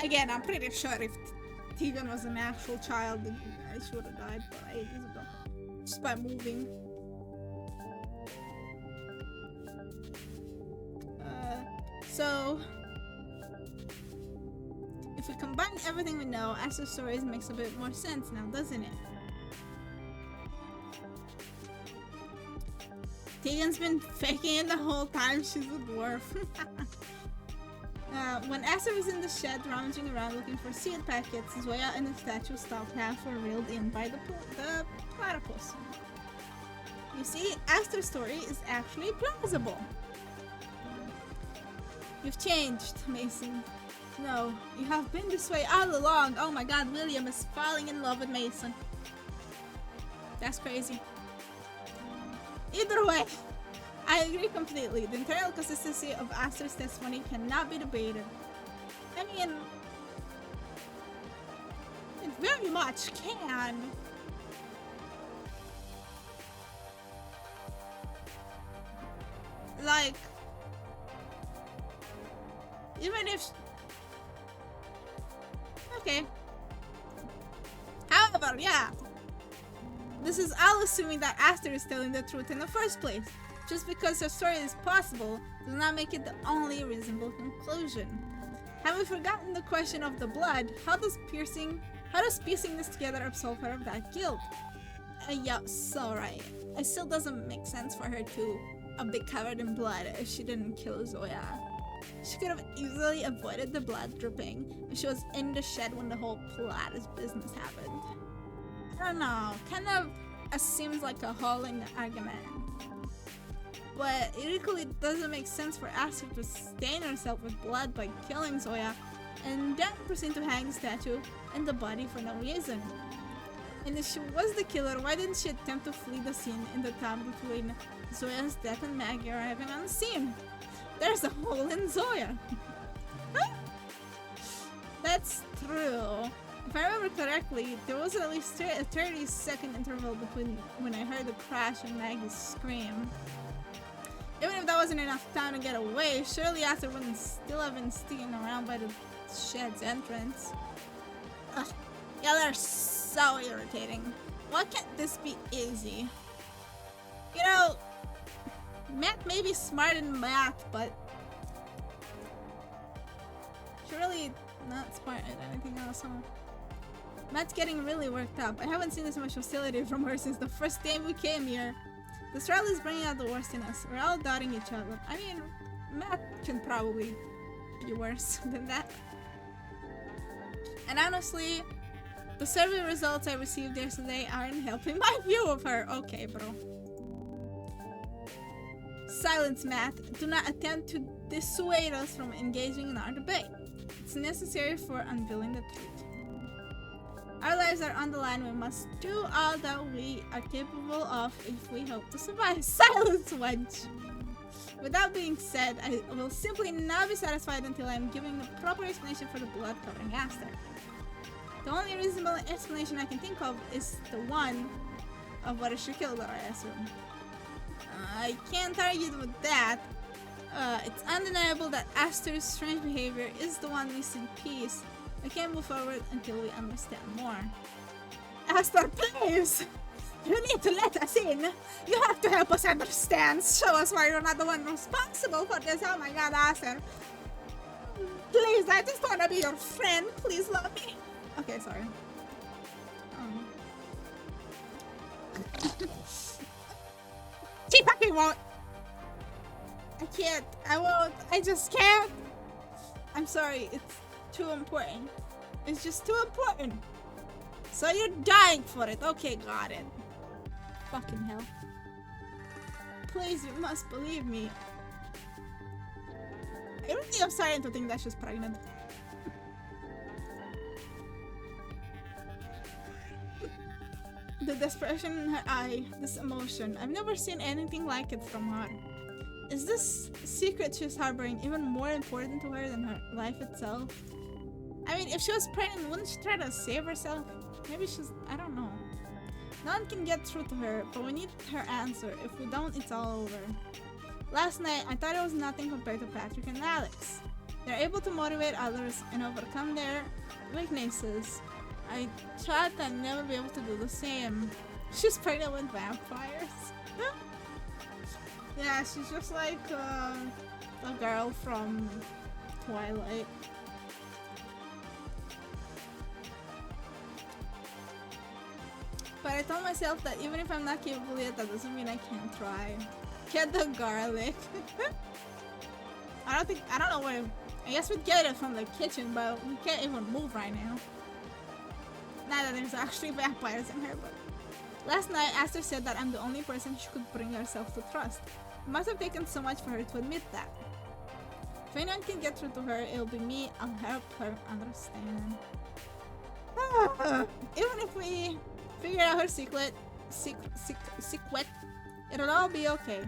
Again, I'm pretty sure if Tegan was an actual child, she would have died ages ago. Just by moving. So... If we combine everything we know, Aster's stories makes a bit more sense now, doesn't it? Tegan's been faking it the whole time she's a dwarf. When Aster was in the shed rummaging around looking for seed packets, Zoya and the statue stopped half were reeled in by the platypus. You see, Aster's story is actually plausible. You've changed, Mason. No, you have been this way all along. Oh my god, William is falling in love with Mason. That's crazy. Either way, I agree completely. The internal consistency of Aster's testimony cannot be debated. I mean, it very much can. Like, even if... Okay. However, yeah. This is all assuming that Aster is telling the truth in the first place. Just because her story is possible does not make it the only reasonable conclusion. Have we forgotten the question of the blood? How does piecing this together absolve her of that guilt? Yeah, so right. It still doesn't make sense for her to be covered in blood if she didn't kill Zoya. She could have easily avoided the blood dripping if she was in the shed when the whole Pilates business happened. I don't know, kind of seems like a hole in the argument. But it equally doesn't make sense for Aster to stain herself with blood by killing Zoya and then proceed to hang the statue and the body for no reason. And if she was the killer, why didn't she attempt to flee the scene in the time between Zoya's death and Maggie arriving on the scene? There's a hole in Zoya. That's true. If I remember correctly, there was at least a 30-second interval between when I heard the crash and Maggie's scream. Even if that wasn't enough time to get away, surely Aster wouldn't still have been sticking around by the shed's entrance. Ugh. Yeah, they're so irritating. Why can't this be easy? You know, Matt may be smart in math, but she's really not smart at anything else, huh? Matt's getting really worked up. I haven't seen this much hostility from her since the first day we came here. This trial is bringing out the worst in us. We're all doubting each other. I mean, Matt can probably be worse than that. And honestly, the survey results I received yesterday aren't helping my view of her. Okay, bro. Silence, Matt. Do not attempt to dissuade us from engaging in our debate. It's necessary for unveiling the truth. Our lives are on the line. We must do all that we are capable of if we hope to survive. Silence, wench! With that being said, I will simply not be satisfied until I am giving the proper explanation for the blood covering Aster. The only reasonable explanation I can think of is the one of what she killed her, I assume. I can't argue with that. It's undeniable that Aster's strange behavior is the one missing piece. I can't move forward until we understand more. Aster, please! You need to let us in. You have to help us understand. Show us why you're not the one responsible for this. Oh my god, Aster. Please, I just want to be your friend. Please love me. Okay, sorry. She fucking won't. I can't. I won't. I just can't. I'm sorry. It's too important. It's just too important. So you're dying for it. Okay, got it. Fucking hell. Please, you must believe me. I really am starting to think that she's pregnant. The desperation in her eye, this emotion. I've never seen anything like it from her. Is this secret she's harboring even more important to her than her life itself? I mean, if she was pregnant, wouldn't she try to save herself? Maybe she's... I don't know. No one can get through to her, but we need her answer. If we don't, it's all over. Last night, I thought it was nothing compared to Patrick and Alex. They're able to motivate others and overcome their weaknesses. I thought I'd never be able to do the same. She's pregnant with vampires. Yeah, she's just like a girl from Twilight. But I told myself that even if I'm not capable yet, that doesn't mean I can't try. Get the garlic. I don't know where. I guess we'd get it from the kitchen, but we can't even move right now. Not that there's actually vampires in her, but... Last night, Aster said that I'm the only person she could bring herself to trust. It must have taken so much for her to admit that. If anyone can get through to her, it'll be me. I'll help her understand. Even if we figure out her secret, it'll all be okay.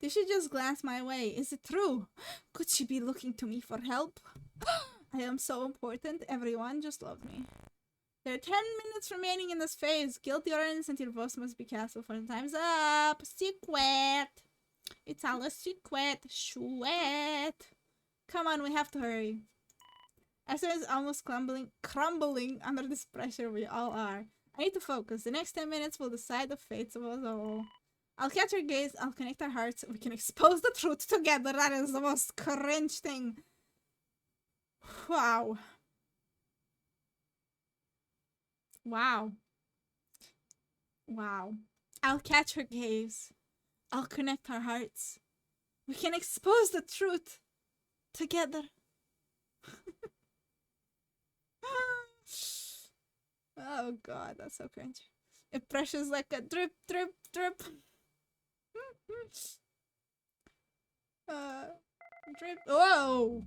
Did she just glance my way? Is it true? Could she be looking to me for help? I am so important. Everyone just love me. There are 10 minutes remaining in this phase. Guilty or innocent, your voice must be cast before the time's up. Secret. It's all a secret. Sweat. Come on, we have to hurry. Esther is almost crumbling under this pressure. We all are. I need to focus. The next 10 minutes will decide the fates of us all. I'll catch her gaze. I'll connect our hearts. We can expose the truth together. That is the most cringe thing. Wow. Wow. Wow. I'll catch her gaze. I'll connect our hearts. We can expose the truth together. Oh god, that's so cringe. It pressures like a drip, drip, drip. Drip. Whoa!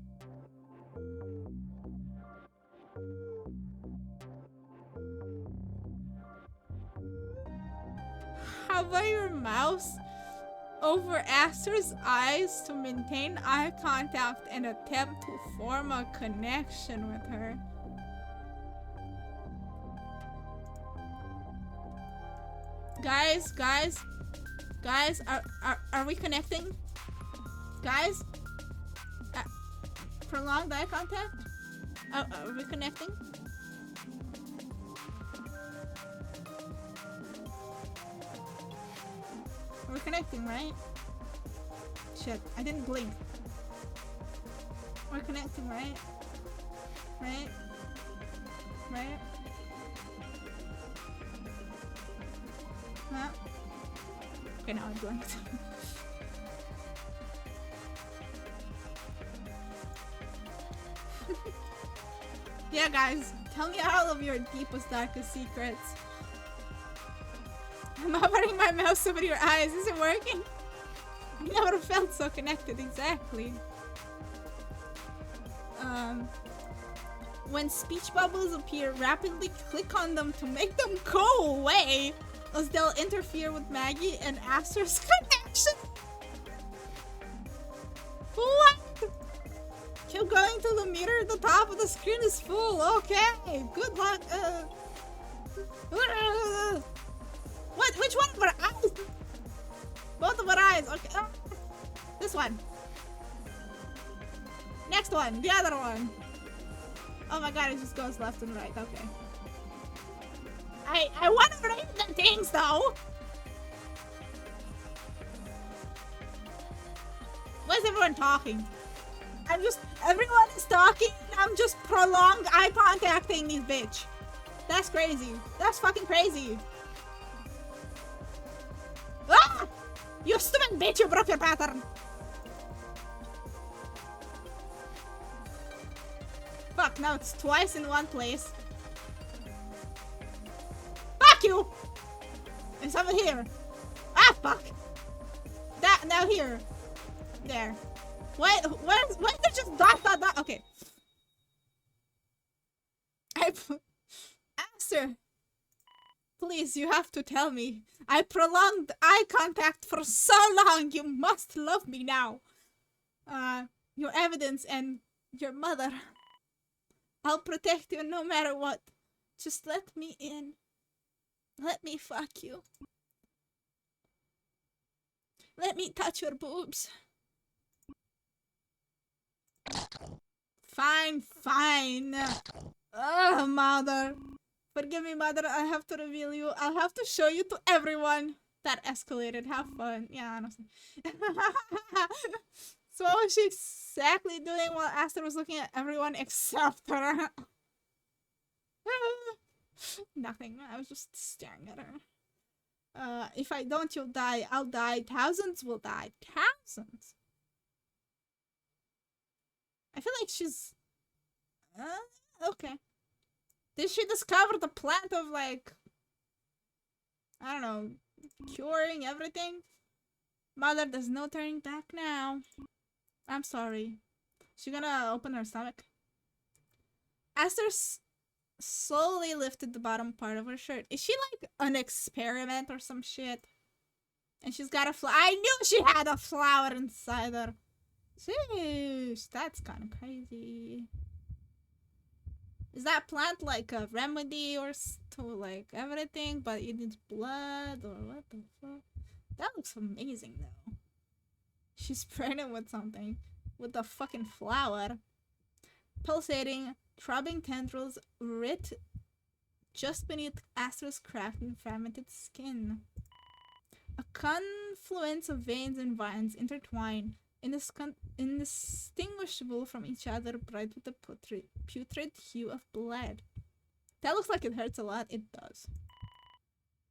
Hover your mouse over Aster's eyes to maintain eye contact and attempt to form a connection with her. Guys, are we connecting? Guys? Prolonged eye contact? Are we connecting? We're connecting, right? Shit, I didn't blink. We're connecting, right? Right? Right? Huh? Okay, now I'm blinked. Yeah, guys, tell me all of your deepest, darkest secrets. I'm hovering my mouse over your eyes. Is it working? I never felt so connected, exactly. When speech bubbles appear, rapidly click on them to make them go away, as they'll interfere with Maggie and Aster's connection. What? Keep going till the meter at the top of the screen is full. Okay, good luck. What? Which one of our eyes? Both of our eyes. Okay. This one. Next one. The other one. Oh my god, it just goes left and right. Okay. I want to read the things though. Why is everyone talking? Everyone is talking and I'm just prolonged eye contacting these bitch. That's crazy. That's fucking crazy. Ah! You stupid bitch, you broke your pattern. Fuck, now it's twice in one place. Fuck you! And some here. Ah, fuck. That, now here. There. Why is there just dot dot dot? Okay. Aster, please, you have to tell me. I prolonged eye contact for so long. You must love me now. Your evidence and your mother. I'll protect you no matter what. Just let me in. Let me fuck you. Let me touch your boobs. Fine, fine. Ugh, mother. Forgive me, mother. I have to reveal you. I'll have to show you to everyone. That escalated. Have fun. Yeah, honestly. So what was she exactly doing while Aster was looking at everyone except her? Nothing. I was just staring at her. If I don't, you'll die. I'll die. Thousands will die. Thousands. I feel like she's... okay. Did she discover the plant of, like... I don't know. Curing everything? Mother, there's no turning back now. I'm sorry. She gonna open her stomach? Aster slowly lifted the bottom part of her shirt. Is she like an experiment or some shit? And she's got a flower. I knew she had a flower inside her. Sheesh, that's kind of crazy. Is that plant like a remedy or to like everything, but it needs blood or what the fuck? That looks amazing though. She's pregnant with something. With the fucking flower. Pulsating, throbbing tendrils writ just beneath Aster's cracked and fragmented skin. A confluence of veins and vines intertwine, indistinguishable from each other, bright with a putrid hue of blood. That looks like it hurts a lot. It does.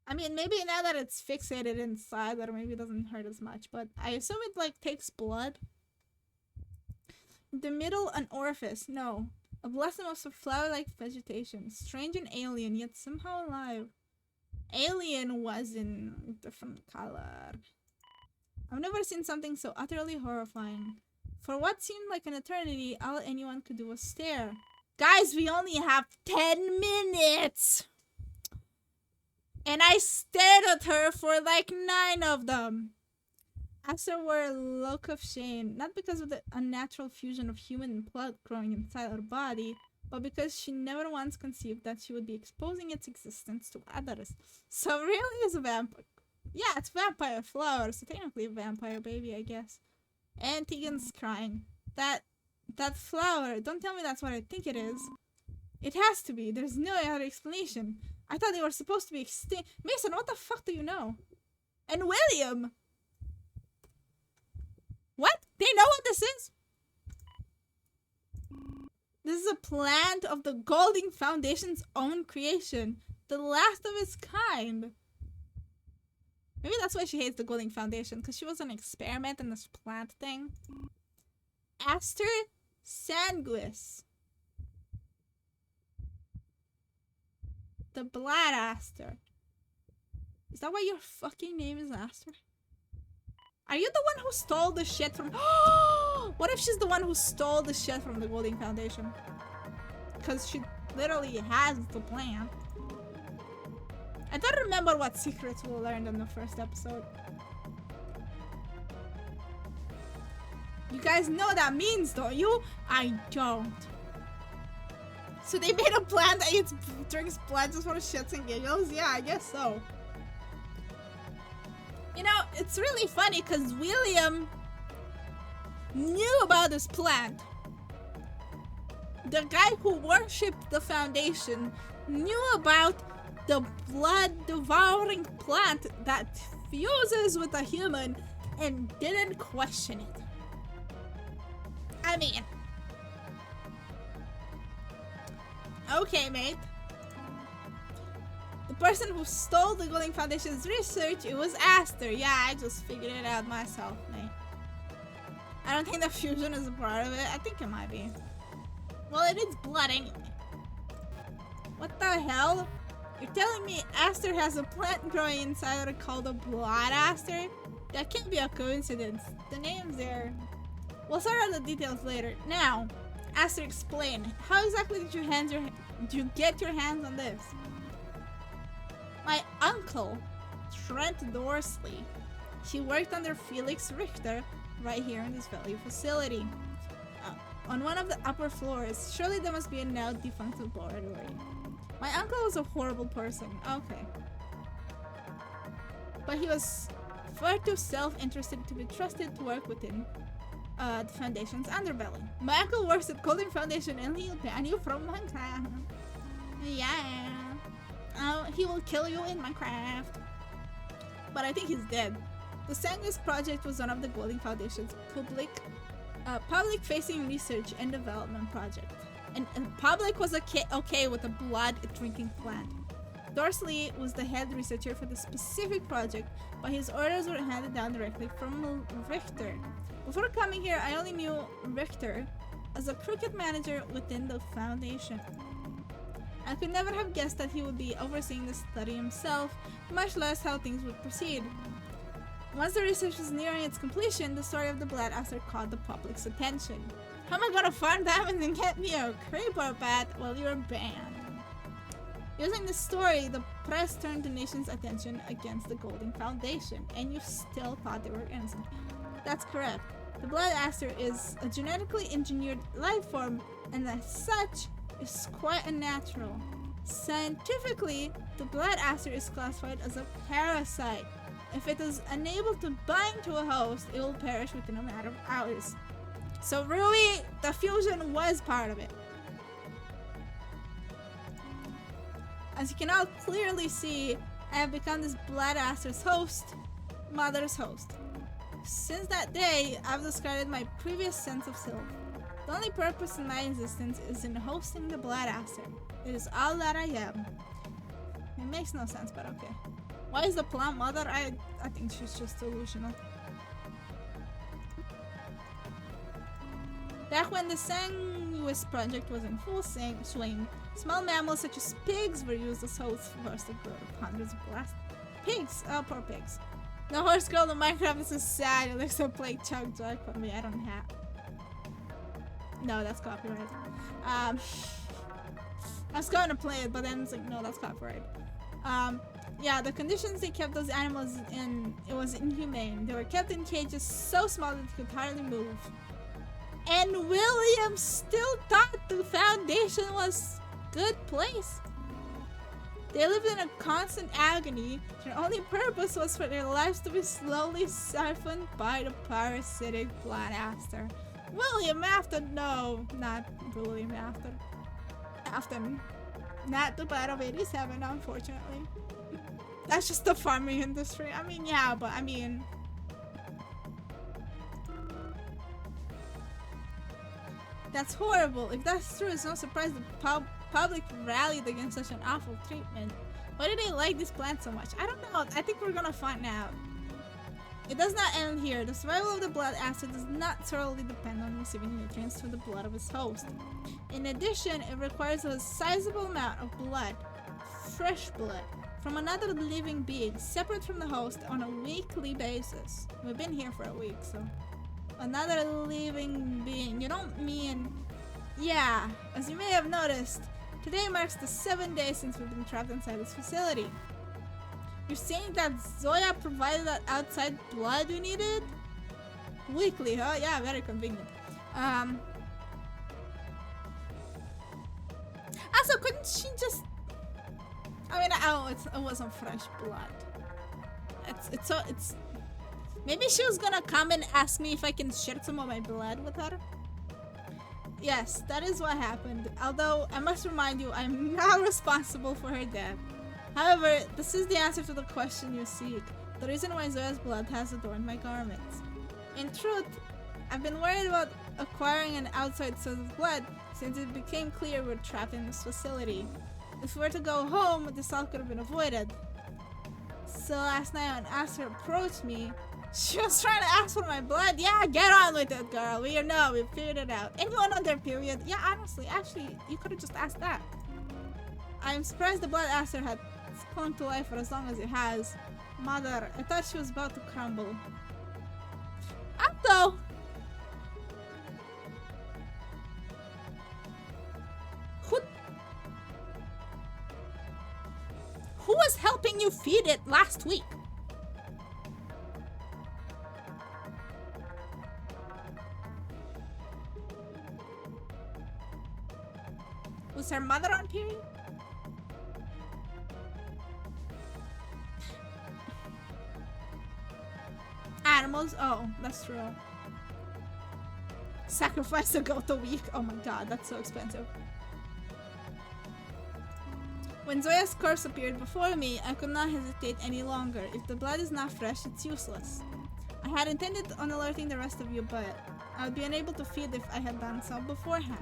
I mean, maybe now that it's fixated inside, or maybe it doesn't hurt as much, but I assume it, like, takes blood. In the middle, an orifice. No. A blossom of flower-like vegetation. Strange and alien, yet somehow alive. Alien was in a different color. I've never seen something so utterly horrifying. For what seemed like an eternity, all anyone could do was stare. Guys, we only have 10 minutes! And I stared at her for like 9 of them. Aster wore a look of shame, not because of the unnatural fusion of human blood growing inside her body, but because she never once conceived that she would be exposing its existence to others. So really is a vampire. Yeah, it's vampire flower, so technically a vampire baby, I guess. And Tegan's crying. That flower, don't tell me that's what I think it is. It has to be. There's no other explanation. I thought they were supposed to be extinct. Mason, what the fuck do you know? And William! What? They know what this is? This is a plant of the Golding Foundation's own creation. The last of its kind. Maybe that's why she hates the Golding Foundation, because she was an experiment in this plant thing. Aster sanguis. The Blood Aster. Is that why your fucking name is Aster? Are you the one who stole the shit from... What if she's the one who stole the shit from the Golding Foundation? Because she literally has the plant. I don't remember what secrets we learned in the first episode. You guys know what that means, don't you? I don't. So they made a plant that drinks blood just for shits and giggles? Yeah, I guess so. You know, it's really funny because William knew about this plant. The guy who worshipped the Foundation knew about the blood-devouring plant that fuses with a human and didn't question it. I mean... Okay, mate. The person who stole the Golden Foundation's research, it was Aster. Yeah, I just figured it out myself, mate. I don't think the fusion is a part of it. I think it might be. Well, it is blood anyway. What the hell? You're telling me Aster has a plant growing inside it called a blood Aster? That can't be a coincidence. The name's there. We'll sort out the details later. Now, Aster, explain. How exactly did you get your hands on this? My uncle, Trent Dorsley, he worked under Felix Richter right here in this value facility. On one of the upper floors. Surely there must be a now defunct laboratory. My uncle was a horrible person. Okay. But he was far too self-interested to be trusted to work within the Foundation's underbelly. My uncle works at Golden Foundation and he'll ban you from Minecraft. Yeah. He will kill you in Minecraft. But I think he's dead. The Sanguis project was one of the Golden Foundation's public-facing research and development project. And public was okay with a blood-drinking plant. Dorsley was the head researcher for the specific project, but his orders were handed down directly from Richter. Before coming here, I only knew Richter as a crooked manager within the Foundation. I could never have guessed that he would be overseeing the study himself, much less how things would proceed. Once the research was nearing its completion, the story of the Blood Aster caught the public's attention. How am I gonna farm diamonds and get me a creeper pet? Well, you're banned. Using this story, the press turned the nation's attention against the Golden Foundation, and you still thought they were innocent. That's correct. The Blood Aster is a genetically engineered life form, and as such, is quite unnatural. Scientifically, the Blood Aster is classified as a parasite. If it is unable to bind to a host, it will perish within a matter of hours. So really, the fusion was part of it. As you can all clearly see, I have become this Blood Aster's host, Mother's host. Since that day, I've discarded my previous sense of self. The only purpose in my existence is in hosting the Blood Aster. It is all that I am. It makes no sense, but okay. Why is the plant mother? I think she's just delusional. Back when the Sanguis project was in full swing, small mammals such as pigs were used as hosts for the growth of hundreds of blast pigs. Oh, poor pigs. The horse girl in Minecraft is so sad. It looks like play Chug Jug for me. I don't have. No, that's copyright. I was going to play it, but then it's like, no, that's copyright. Yeah, the conditions they kept those animals in, it was inhumane. They were kept in cages so small that they could hardly move. And William still thought the Foundation was a good place. They lived in a constant agony. Their only purpose was for their lives to be slowly siphoned by the parasitic Blood Aster. William Afton, no, not William Afton. Afton, not the Battle of 87, unfortunately. That's just the farming industry. I mean, yeah, but I mean... That's horrible. If that's true, it's no surprise the public rallied against such an awful treatment. Why do they like this plant so much? I don't know. I think we're gonna find out. It does not end here. The survival of the Blood Aster does not solely depend on receiving nutrients from the blood of its host. In addition, it requires a sizable amount of blood, fresh blood, from another living being separate from the host on a weekly basis. We've been here for a week, so... Another living being. You don't mean... Yeah, as you may have noticed, today marks the 7th day since we've been trapped inside this facility. You're saying that Zoya provided that outside blood we needed? Weekly, huh? Yeah, very convenient. Also, couldn't she just... I mean, oh, it wasn't fresh blood. It's maybe she was gonna come and ask me if I can share some of my blood with her. Yes, that is what happened. Although, I must remind you, I'm not responsible for her death. However, this is the answer to the question you seek. The reason why Zoya's blood has adorned my garments. In truth, I've been worried about acquiring an outside source of blood since it became clear we're trapped in this facility. If we were to go home, this all could have been avoided. So last night when Aster approached me, she was trying to ask for my blood. Yeah, get on with it, girl. We figured it out. Anyone on their period? Yeah, honestly, actually, you could have just asked that. I'm surprised the blood Aster had clung to life for as long as it has. Mother, I thought she was about to crumble. Though. Who was helping you feed it last week? Was her mother on period? Animals? Oh, that's true. Sacrifice a goat a week. Oh my god, that's so expensive. When Zoya's corpse appeared before me, I could not hesitate any longer. If the blood is not fresh, it's useless. I had intended on alerting the rest of you, but I would be unable to feed if I had done so beforehand.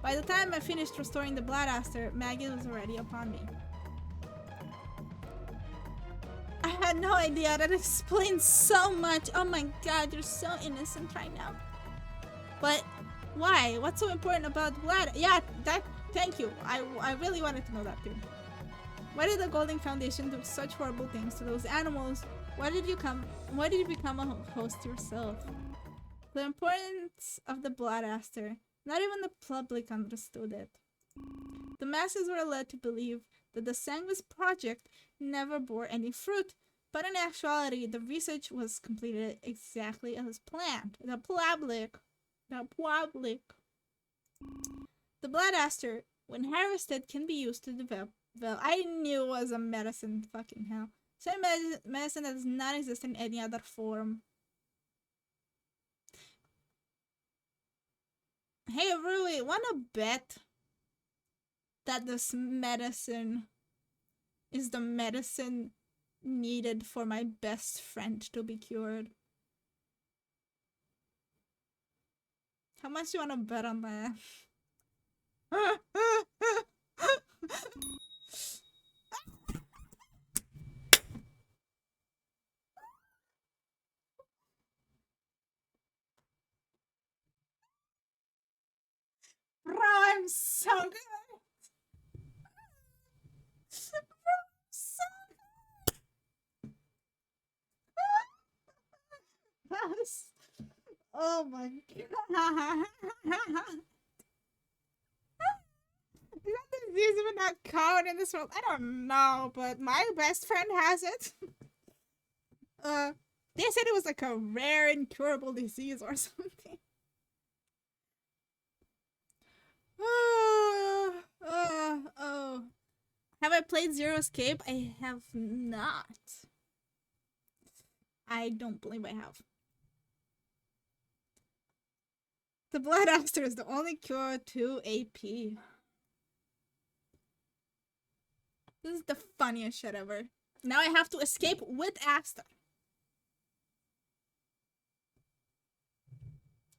By the time I finished restoring the blood Aster, Maggie was already upon me. I had no idea. That explains so much. Oh my god, you're so innocent right now. But why? What's so important about blood? Yeah, thank you. I really wanted to know that too. Why did the Golden Foundation do such horrible things to those animals? Why did you become a host yourself? The importance of the blood Aster. Not even the public understood it. The masses were led to believe that the Sanguis project never bore any fruit, but in actuality, the research was completed exactly as planned. The public. The blood Aster, when harvested, can be used to develop. Well, I knew it was a medicine. Fucking hell. So medicine that does not exist in any other form. Hey, Rui, wanna bet that this medicine is the medicine needed for my best friend to be cured? How much do you wanna bet on that? Bro, I'm so good. Bro, I'm so good. That's... Oh my god. Is that disease even not common in this world? I don't know, but my best friend has it. They said it was like a rare incurable disease or something. Oh. Have I played Zero Escape? I have not. I don't believe I have. The blood Aster is the only cure to AP. This is the funniest shit ever. Now I have to escape with Aster.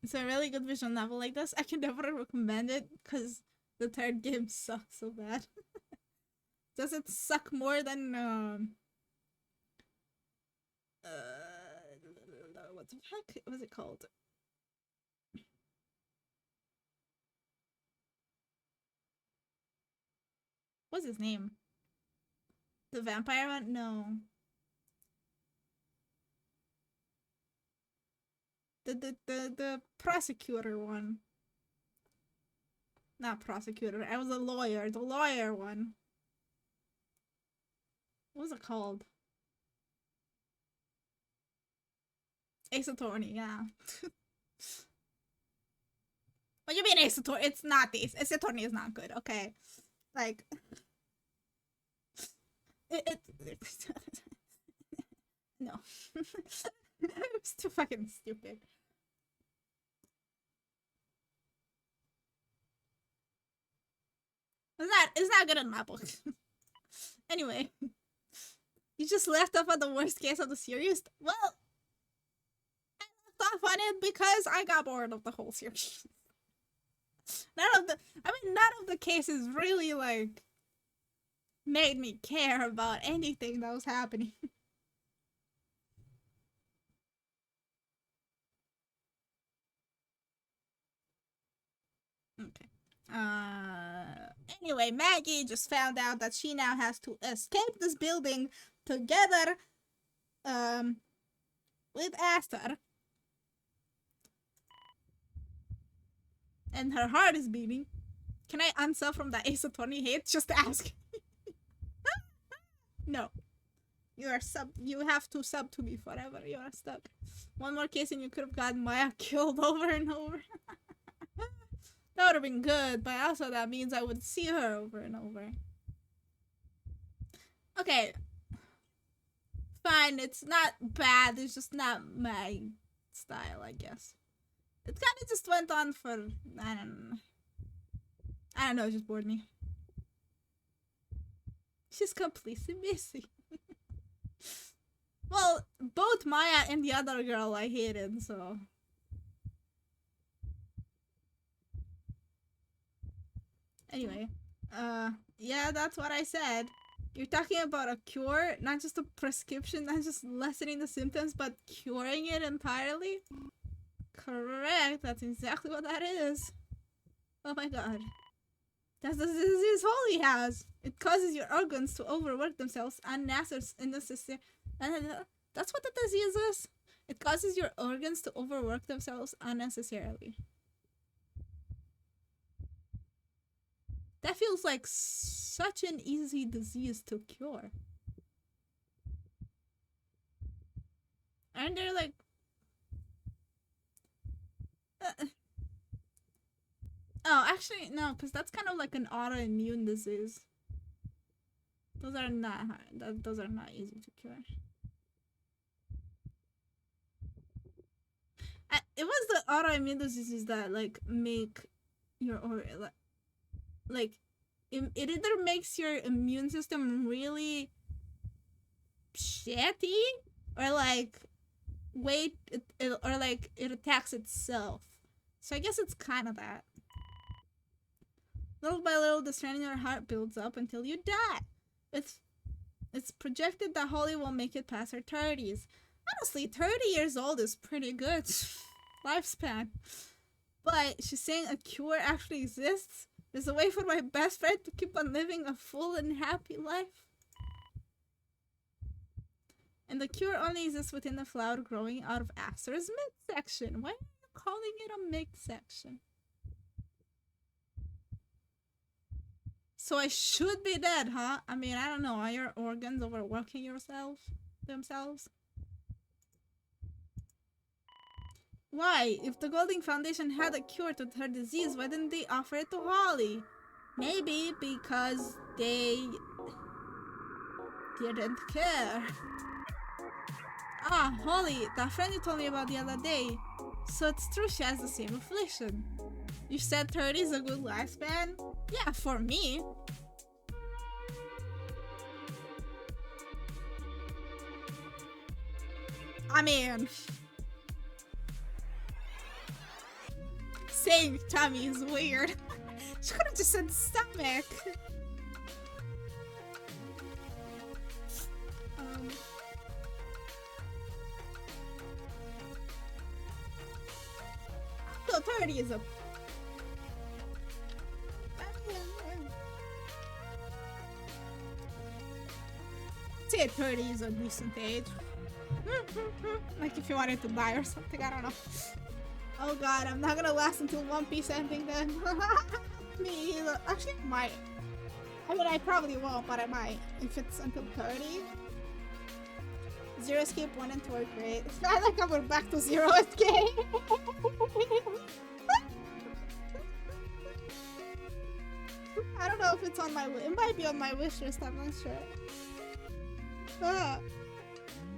It's a really good visual novel like this. I can never recommend it because the third game sucks so bad. Does it suck more than what the heck was it called? What's his name? The vampire one? No. The prosecutor one. Not prosecutor. I was a lawyer. The lawyer one. What was it called? Ace Attorney, yeah. What do you mean Ace Attorney? It's not Ace. Ace Attorney is not good, okay? Like... No. It's too fucking stupid. It's not good in my book. Anyway, you just left off on the worst case of the series. Well, I left off on it because I got bored of the whole series. None of the cases really like made me care about anything that was happening. Okay. Anyway, Maggie just found out that she now has to escape this building together, with Aster. And her heart is beating. Can I unsub from the Ace of 20 hate? Just to ask. No. You have to sub to me forever. You are stuck. One more case and you could have gotten Maya killed over and over. That would have been good, but also that means I would see her over and over. Okay. Fine, it's not bad, it's just not my style, I guess. It kind of just went on for, I don't know, it just bored me. She's completely missing. Well, both Maya and the other girl I hated, so... Anyway, yeah, that's what I said. You're talking about a cure, not just a prescription, not just lessening the symptoms, but curing it entirely? Correct, that's exactly what that is. Oh my god. That's the disease Holly has. It causes your organs to overwork themselves unnecessarily. That's what the disease is. It causes your organs to overwork themselves unnecessarily. That feels like such an easy disease to cure. Aren't there like... Oh, actually, no, because that's kind of like an autoimmune disease. Those are not hard. Those are not easy to cure. It was the autoimmune diseases that like make your like it either makes your immune system really shitty or like or like it attacks itself. So I guess it's kind of that. Little by little, the strain in your heart builds up until you die. It's projected that Holly will make it past her 30s. Honestly, 30 years old is pretty good lifespan. But she's saying a cure actually exists. There's a way for my best friend to keep on living a full and happy life. And the cure only exists within the flower growing out of Aster's midsection. Why are you calling it a midsection? So I should be dead, huh? I mean, I don't know. Are your organs overworking themselves? Why? If the Golding Foundation had a cure to her disease, why didn't they offer it to Holly? Maybe because they didn't care. Ah, Holly, that friend you told me about the other day. So it's true she has the same affliction. You said 30 is a good lifespan? Yeah, for me. I mean... saying tummy is weird. She could have just said stomach. So 30 is a... say 30 is a decent age. Like if you wanted to die or something, I don't know. Oh god, I'm not gonna last until One Piece ending then. Me either. Actually, I might. I mean, I probably won't, but I might. If it's until 30. Zero Escape 1 and 2 are great. It's not like we're back to Zero Escape. I don't know if it's on my list. It might be on my wish list, I'm not sure.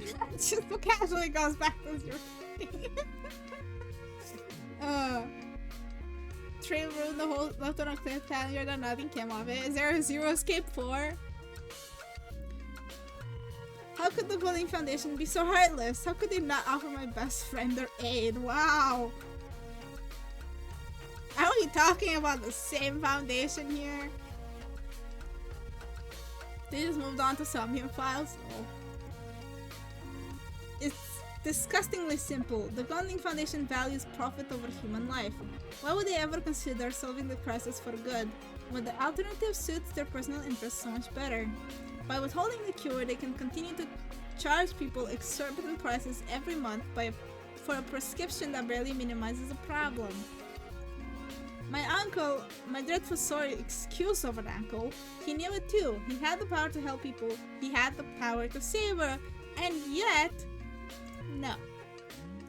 It just casually goes back to Zero Escape. Train ruined the whole left on a cliffhanger that nothing came of it. Is there a Zero Escape 4? How could the Golden Foundation be so heartless? How could they not offer my best friend their aid? Wow. Are we talking about the same foundation here? They just moved on to Somnium files? Oh. It's disgustingly simple. The Golden Foundation values profit over human life. Why would they ever consider solving the crisis for good, when the alternative suits their personal interests so much better? By withholding the cure, they can continue to charge people exorbitant prices every month for a prescription that barely minimizes the problem. My uncle, my dreadful sorry excuse of an uncle, he knew it too. He had the power to help people. He had the power to save her. And yet, no.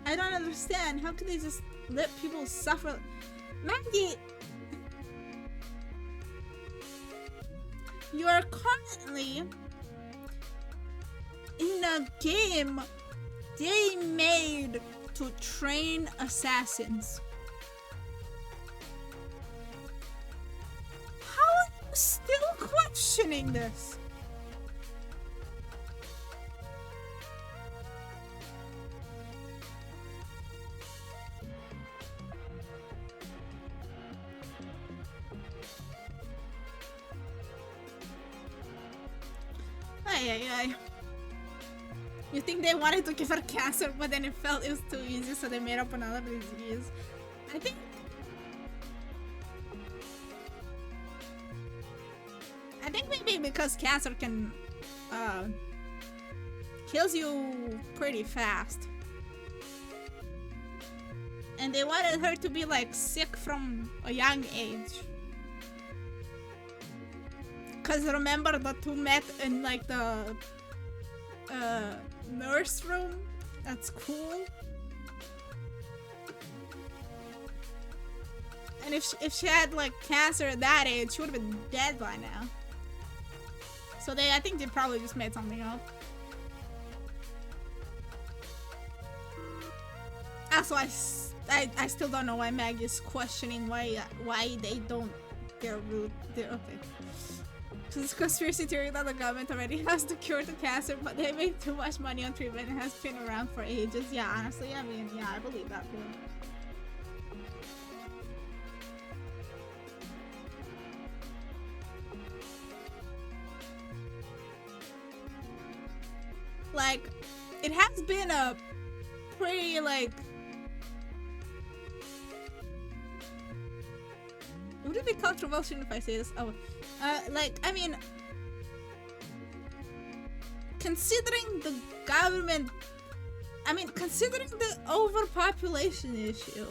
I don't understand. How could they just let people suffer? Maggie, you are currently in a game they made to train assassins. How are you still questioning this? Ay. You think they wanted to give her cancer, but then it felt it was too easy, so they made up another disease. I think maybe because cancer can kills you pretty fast, and they wanted her to be like sick from a young age. Cause remember the two met in like the nurse room at school, and if she had like cancer at that age, she would have been dead by now. So I think they probably just made something up. Also, I still don't know why Maggie is questioning why they don't get root. Okay. So this conspiracy theory that the government already has the cure to cancer, but they make too much money on treatment and has been around for ages. Yeah, honestly, I mean, yeah, I believe that too. Like, it has been a pretty, like... Would it be controversial if I say this? Oh, like, I mean, considering the government, considering the overpopulation issue,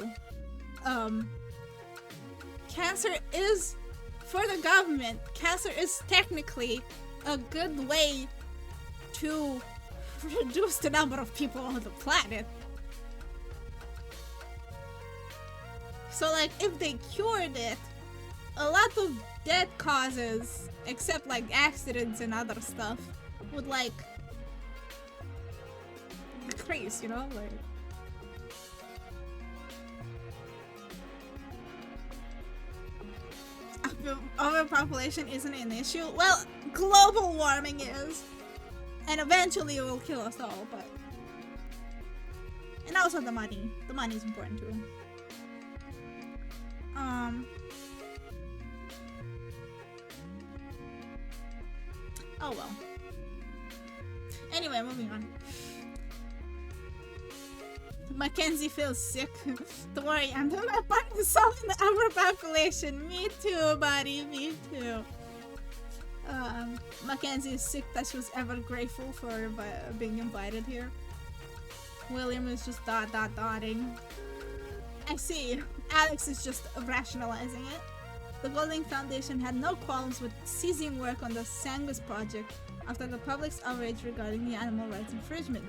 cancer is, for the government, cancer is technically a good way to reduce the number of people on the planet. So, like, if they cured it, a lot of death causes, except like accidents and other stuff, would like decrease, you know, like. Overpopulation isn't an issue. Well, global warming is, and eventually it will kill us all. But and also the money. The money is important too. Oh well. Anyway, moving on. Mackenzie feels sick. Don't worry, I'm doing my part in solving the overpopulation. Me too, buddy. Me too. Mackenzie is sick that she was ever grateful for being invited here. William is just dotting. I see. Alex is just rationalizing it. The Golden Foundation had no qualms with ceasing work on the Sanguis project after the public's outrage regarding the animal rights infringement.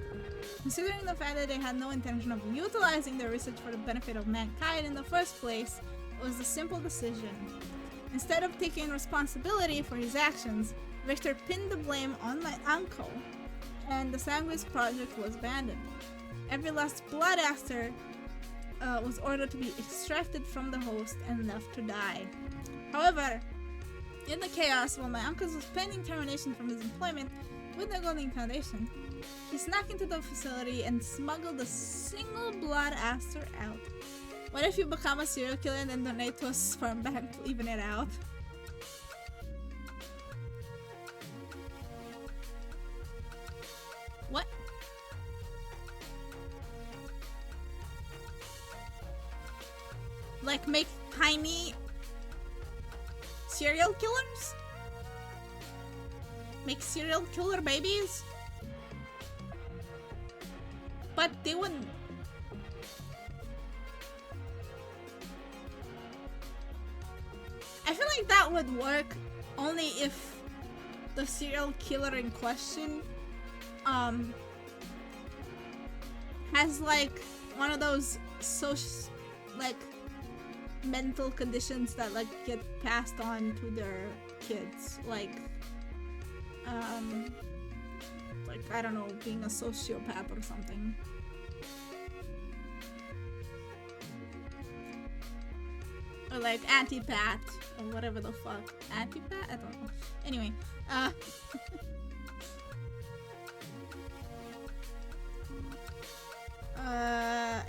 Considering the fact that they had no intention of utilizing their research for the benefit of mankind in the first place, it was a simple decision. Instead of taking responsibility for his actions, Victor pinned the blame on my uncle, and the Sanguis project was abandoned. Every last blood aster was ordered to be extracted from the host and left to die. However, in the chaos, while my uncle was pending termination from his employment, with the Golden Foundation. He snuck into the facility and smuggled a single blood aster out. What if you become a serial killer and then donate to a sperm bank to even it out? What? Like make tiny serial killers? Make serial killer babies? But they wouldn't. I feel like that would work only if the serial killer in question has like one of those like mental conditions that like get passed on to their kids, like I don't know, being a sociopath or something. Or like antipath or whatever the fuck. Antipath? I don't know. Anyway,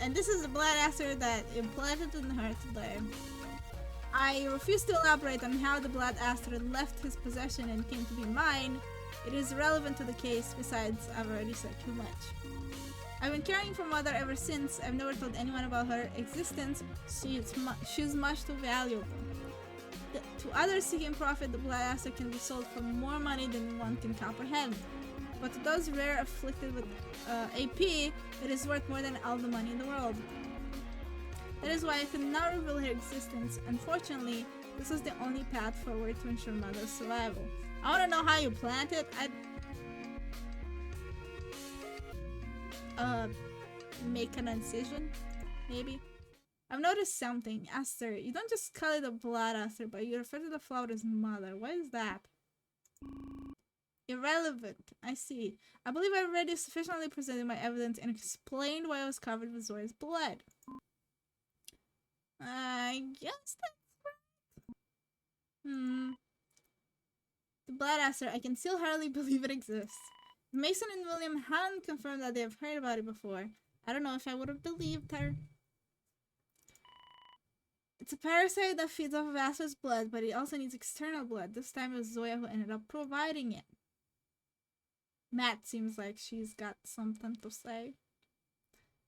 and this is the blood aster that implanted in her today. I refuse to elaborate on how the blood aster left his possession and came to be mine. It is irrelevant to the case, besides I've already said too much. I've been caring for Mother ever since. I've never told anyone about her existence. She's much too valuable. To others seeking profit, the blood aster can be sold for more money than one can comprehend. But to those rare afflicted with AP, it is worth more than all the money in the world. That is why I could not reveal her existence. Unfortunately, this was the only path forward to ensure Mother's survival. I want to know how you plant it. Make an incision, maybe. I've noticed something. Aster, you don't just call it a blood aster, but you refer to the flower as mother. What is that? Irrelevant. I see. I believe I already sufficiently presented my evidence and explained why I was covered with Zoya's blood. I guess that's right. The blood aster, I can still hardly believe it exists. Mason and William hadn't confirmed that they have heard about it before. I don't know if I would have believed her. It's a parasite that feeds off of Aster's blood, but it also needs external blood. This time it was Zoya who ended up providing it. Matt seems like she's got something to say.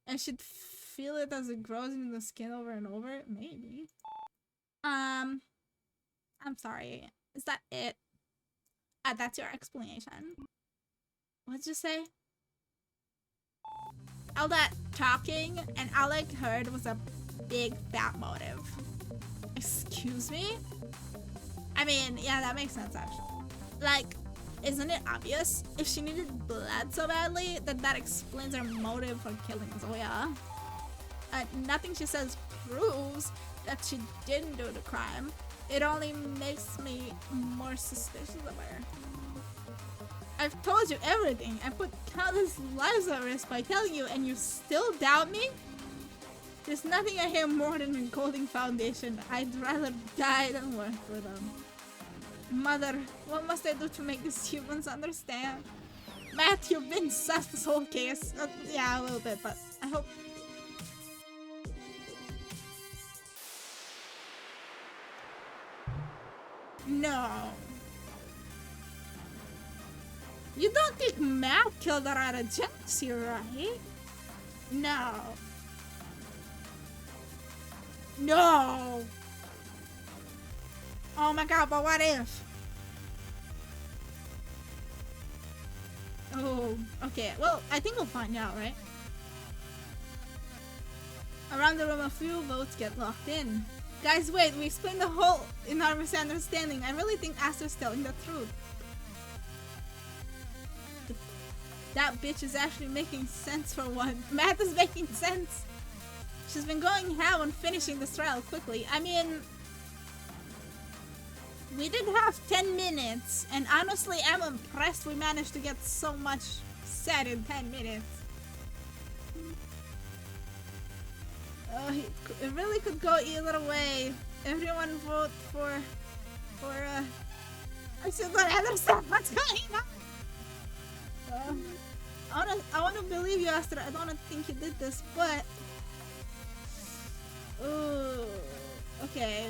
And she'd feel it as it grows into the skin over and over? Maybe. I'm sorry. Is that it? That's your explanation. What'd you say? All that talking and all I heard was a big fat motive. Excuse me? I mean, yeah, that makes sense actually. Like, isn't it obvious? If she needed blood so badly, then that explains her motive for killing Zoya. Nothing she says proves that she didn't do the crime. It only makes me more suspicious of her. I've told you everything. I put countless lives at risk by telling you, and you still doubt me? There's nothing I hate more than a Golden Foundation. I'd rather die than work for them. Mother, what must I do to make these humans understand? Matt, you've been sus this whole case. Yeah, a little bit, but I hope... No. You don't think Matt killed her out of jealousy, right? No. No. Oh my god, but what if? Oh, okay. Well, I think we'll find out, right? Around the room, a few votes get locked in. Guys, wait, we explained the whole enormous understanding. I really think Aster's telling the truth. That bitch is actually making sense for one. Math is making sense. She's been going ham on finishing this trial quickly. I mean, we did have 10 minutes, and honestly, I'm impressed we managed to get so much said in 10 minutes. It really could go either way. Everyone vote for I still don't understand what's going on. I wanna believe you, Aster. I don't wanna think you did this, but ooh, okay.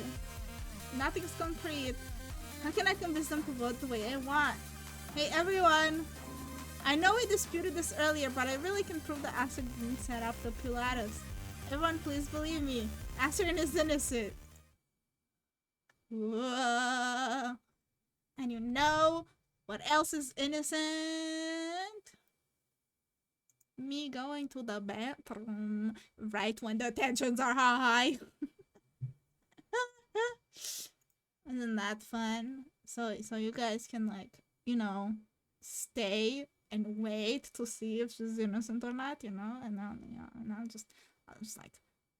Nothing's concrete. How can I convince them to vote the way I want? Hey everyone! I know we disputed this earlier, but I really can prove that Aster didn't set up the Pilatus. Everyone, please believe me. Aster is innocent. Whoa. And you know what else is innocent? Me going to the bathroom right when the tensions are high. Isn't that fun? So you guys can, like, you know, stay and wait to see if she's innocent or not, you know, and then I'll just like,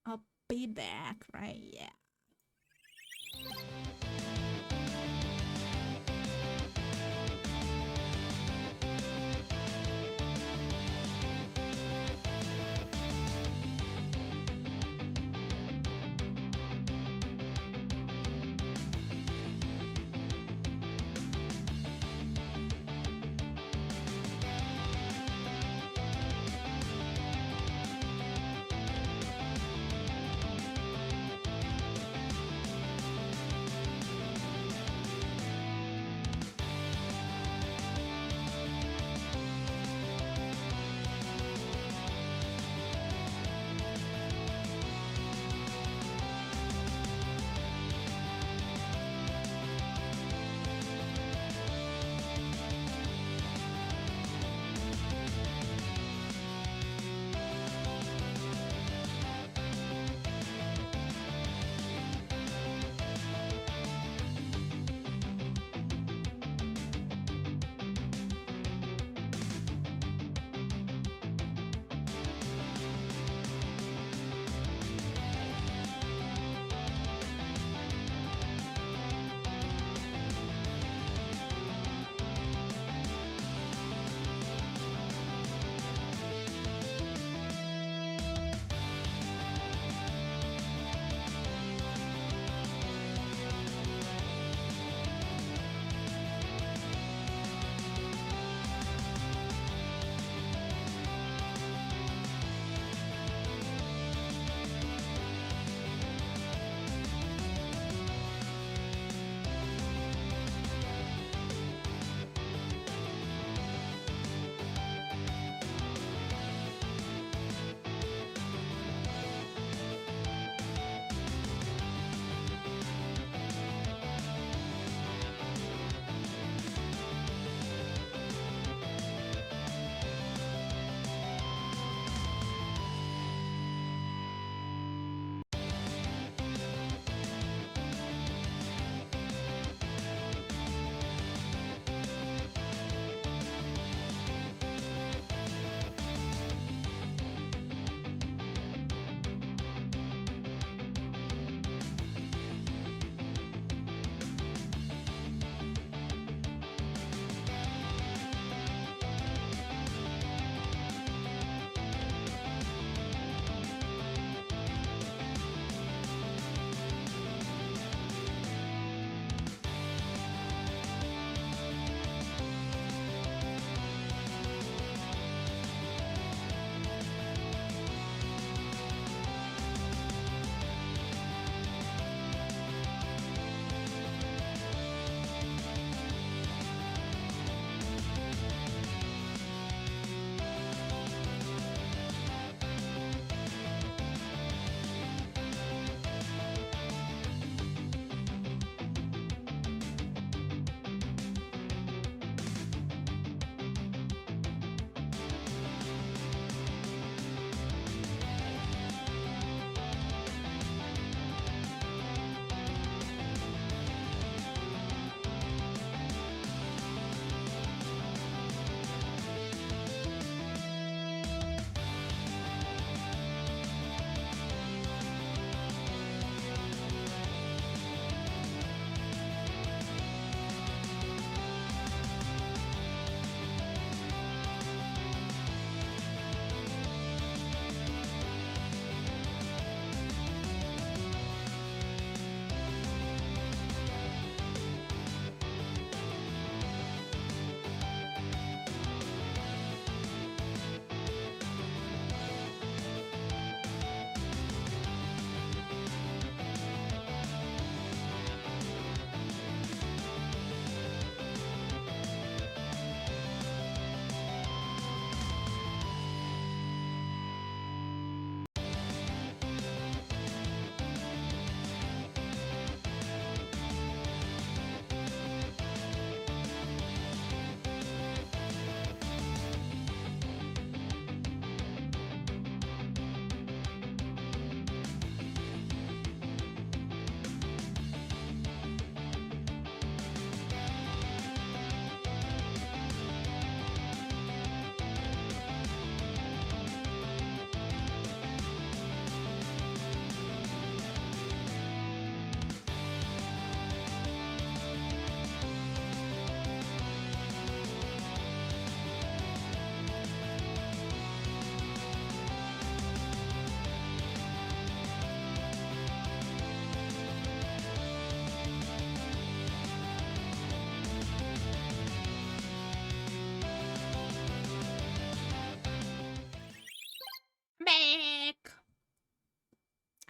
I'll be back, right? Yeah.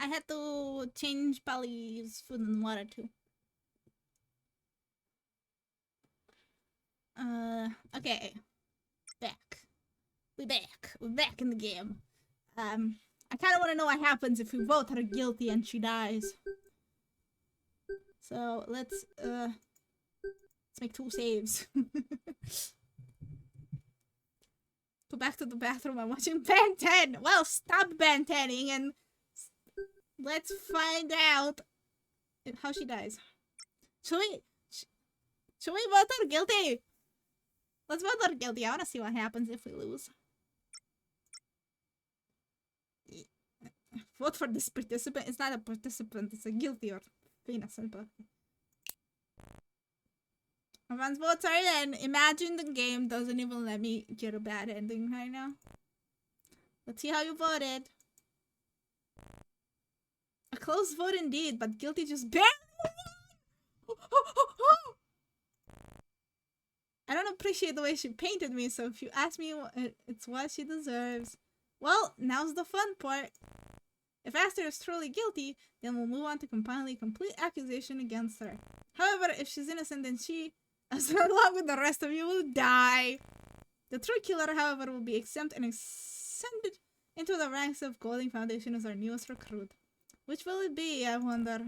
I had to change Polly's food and water too. Okay. Back. We're back in the game. I kind of want to know what happens if we both are guilty and she dies. So let's make 2 saves. Go back to the bathroom. I'm watching Ben 10. Well, stop Ben 10ing and let's find out how she dies. Should we vote her guilty? Let's vote her guilty. I want to see what happens if we lose. Vote for this participant. It's not a participant. It's a guilty or innocent. But everyone's votes are in. Imagine the game doesn't even let me get a bad ending right now. Let's see how you voted. A close vote indeed, but guilty just barely won. I don't appreciate the way she painted me, so if you ask me, it's what she deserves. Well, now's the fun part. If Aster is truly guilty, then we'll move on to compiling a complete accusation against her. However, if she's innocent, then she, as along with the rest of you, will die. The true killer, however, will be exempt and ascended into the ranks of Golden Foundation as our newest recruit. Which will it be, I wonder?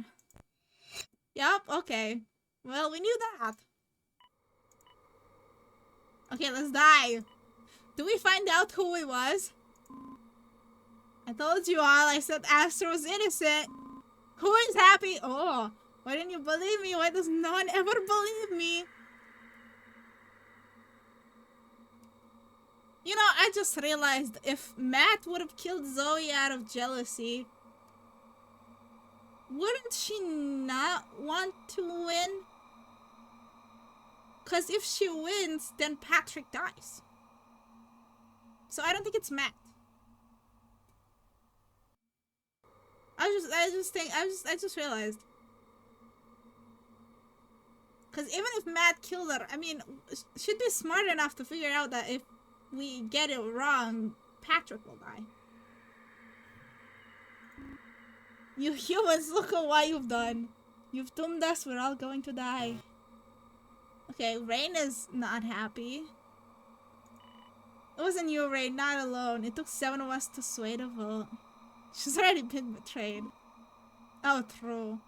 Yup, okay. Well, we knew that. Okay, let's die. Do we find out who it was? I told you all, I said Aster was innocent. Who is happy? Oh, why didn't you believe me? Why does no one ever believe me? You know, I just realized if Matt would have killed Zoe out of jealousy, wouldn't she not want to win? Because if she wins, then Patrick dies. So I don't think it's Matt. I just realized. Because even if Matt killed her, I mean, she'd be smart enough to figure out that if we get it wrong, Patrick will die. You humans, look at what you've done. You've doomed us, we're all going to die. Okay, Rain is not happy. It wasn't you, Rain, not alone. It took 7 of us to sway the vote. She's already been betrayed. Oh, true.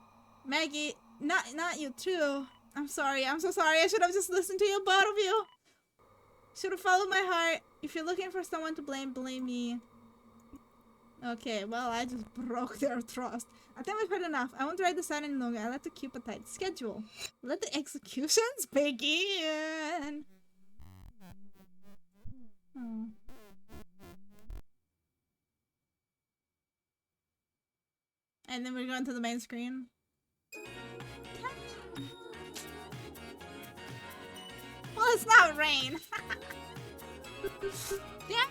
Maggie, not you too. I'm sorry, I'm so sorry. I should have just listened to you, both of you. Should have followed my heart. If you're looking for someone to blame, blame me. Okay, well, I just broke their trust. I think we've heard enough. I won't ride this out any longer. I like to keep a tight schedule. Let the executions begin. Oh. And then we're going to the main screen. Well, it's not Rain. Yeah.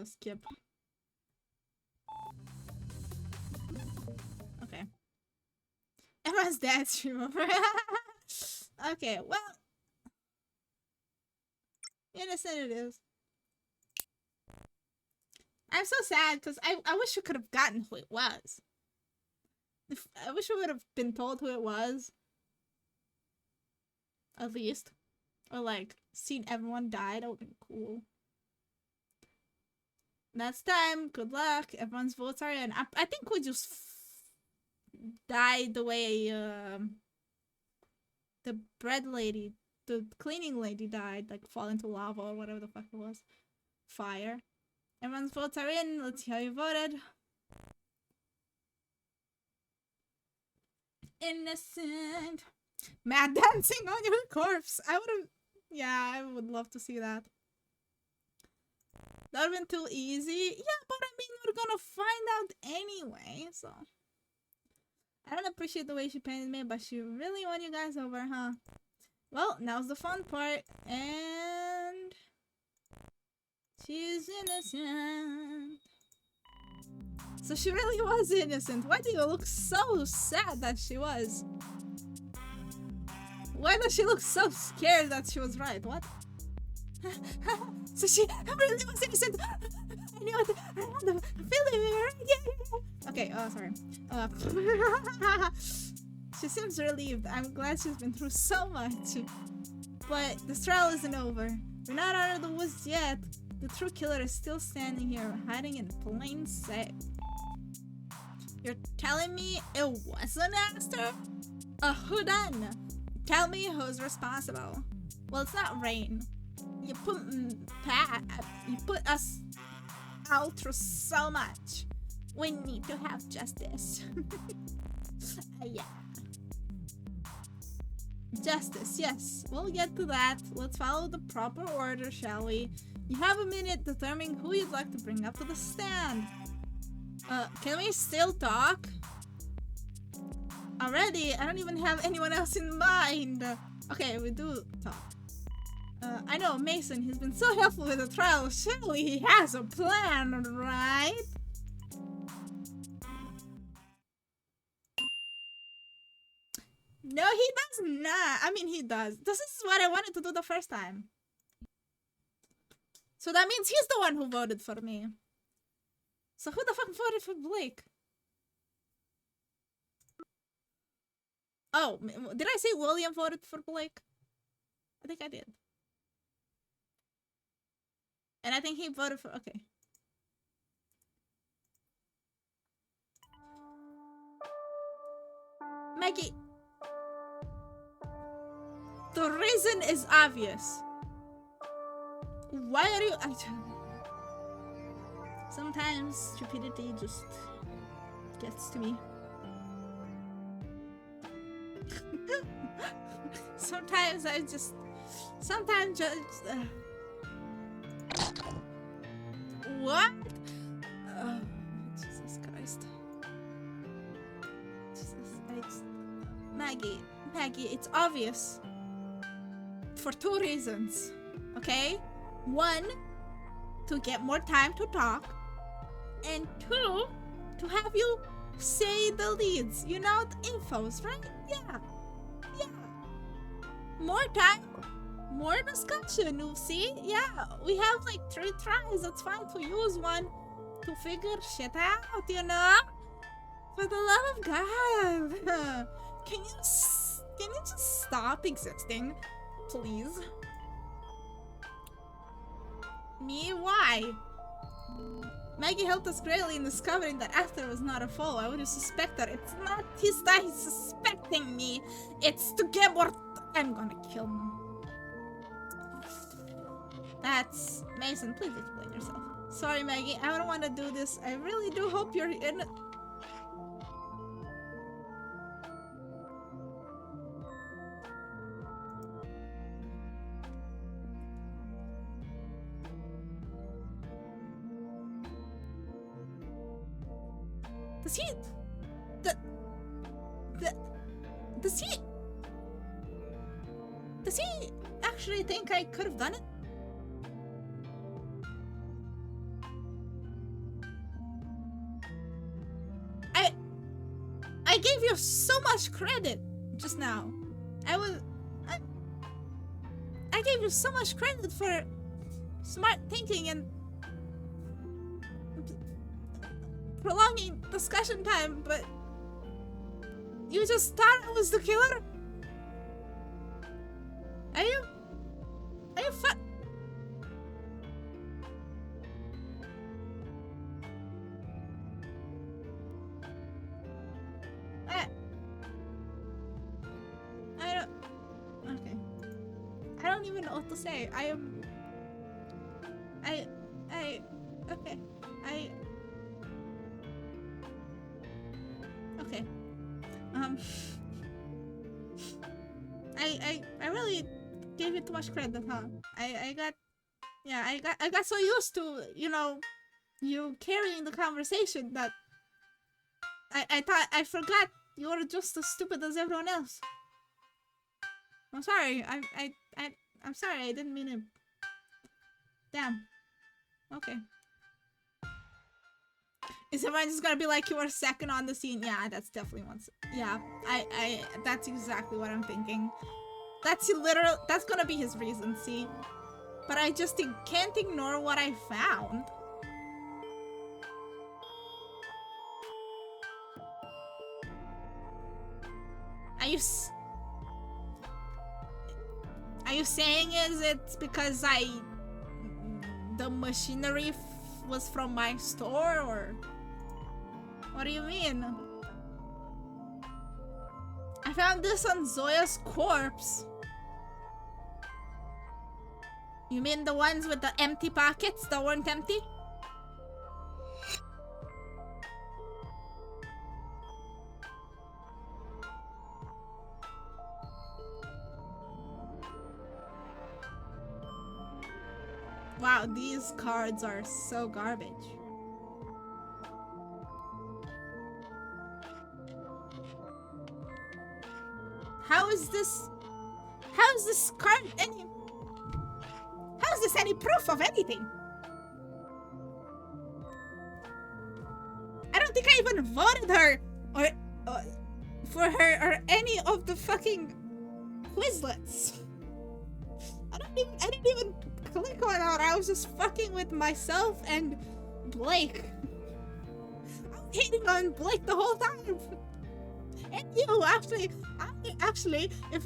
Skip. Okay. Emma's dad stream over. Okay, well. Innocent it is. I'm so sad because I wish we could have gotten who it was. I wish we would have been told who it was. At least. Or like, seen everyone die. That would have been cool. That's time. Good luck. Everyone's votes are in. I think we just died the way the bread lady, the cleaning lady died. Like, fall into lava or whatever the fuck it was. Fire. Everyone's votes are in. Let's see how you voted. Innocent. Mad dancing on your corpse. I would have... Yeah, I would love to see that. That would have been too easy. Yeah, but I mean, we're gonna find out anyway, so... I don't appreciate the way she painted me, but she really won you guys over, huh? Well, now's the fun part, and... she's innocent. So she really was innocent. Why do you look so sad that she was? Why does she look so scared that she was right? What? So she really was innocent. I knew it. I had the feeling. Yeah. Okay, oh, sorry. She seems relieved. I'm glad she's been through so much. But this trial isn't over. We're not out of the woods yet. The true killer is still standing here, hiding in plain sight. You're telling me it wasn't Aster? Who done? Tell me who's responsible. Well, it's not Rain. You put us out through so much. We need to have justice. Yeah. Justice, yes. We'll get to that. Let's follow the proper order, shall we? You have a minute determining who you'd like to bring up to the stand. Can we still talk? Already? I don't even have anyone else in mind. Okay, we do talk. I know Mason, he's been so helpful with the trial. Surely he has a plan, right? No, he does not. I mean, he does. This is what I wanted to do the first time. So that means he's the one who voted for me. So who the fuck voted for Blake? Oh, did I say William voted for Blake? I think I did. And I think he voted for... Okay. Maggie. The reason is obvious. Why are you... Sometimes stupidity just gets to me. Sometimes I just... Sometimes just... What? Oh, Jesus Christ. Jesus Christ. Maggie, it's obvious. For two reasons. Okay? One, to get more time to talk. And two, to have you say the leads. You know, the infos, right? Yeah. Yeah. More time. More discussion, you see? Yeah, we have like 3 tries. It's fine to use one to figure shit out, you know? For the love of God. Can you just stop existing? Please? Me? Why? Maggie helped us greatly in discovering that Aster was not a foe. I would have suspected her. It's not his that he's suspecting me. It's to get more... I'm gonna kill him. That's... Mason, please explain yourself. Sorry, Maggie. I don't want to do this. I really do hope you're in... Does he... Does he actually think I could have done it? I gave you so much credit just now. I gave you so much credit for smart thinking and prolonging discussion time, but you just thought I was the killer? Are you Okay. I don't even know what to say. Okay. I really gave you too much credit, huh? I got so used to, you know, you carrying the conversation that I thought I forgot you were just as stupid as everyone else. I'm sorry. I'm sorry. I didn't mean it. Damn. Okay. Is everyone just gonna be like, you were second on the scene? Yeah, that's definitely one. Yeah, that's exactly what I'm thinking. That's gonna be his reason, see? But I just can't ignore what I found. Are you saying is it because the machinery was from my store, or what do you mean? I found this on Zoya's corpse. You mean the ones with the empty pockets that weren't empty? Wow, these cards are so garbage. How is this card how is this any proof of anything? I don't think I even voted her or for her or any of the fucking Quizlets. I didn't even click on her. I was just fucking with myself and Blake. I'm hating on Blake the whole time. And you, actually, if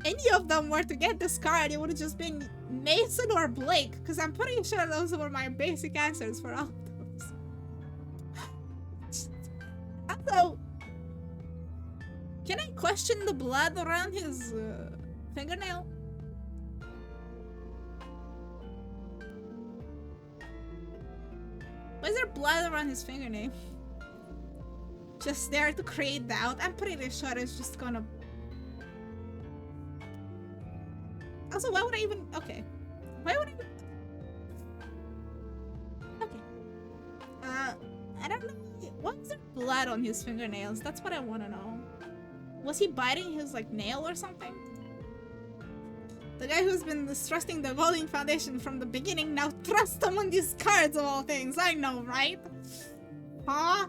any of them were to get this card, it would have just been Mason or Blake, because I'm pretty sure those were my basic answers for all of those. Also, can I question the blood around his fingernail? Why is there blood around his fingernail? Just there to create doubt. I'm pretty sure it's just gonna... Also, why would I even... Okay. Why would I... Okay. I don't know. Why is there blood on his fingernails? That's what I want to know. Was he biting his, like, nail or something? The guy who's been distrusting the voting foundation from the beginning now trusts them on these cards of all things. I know, right? Huh?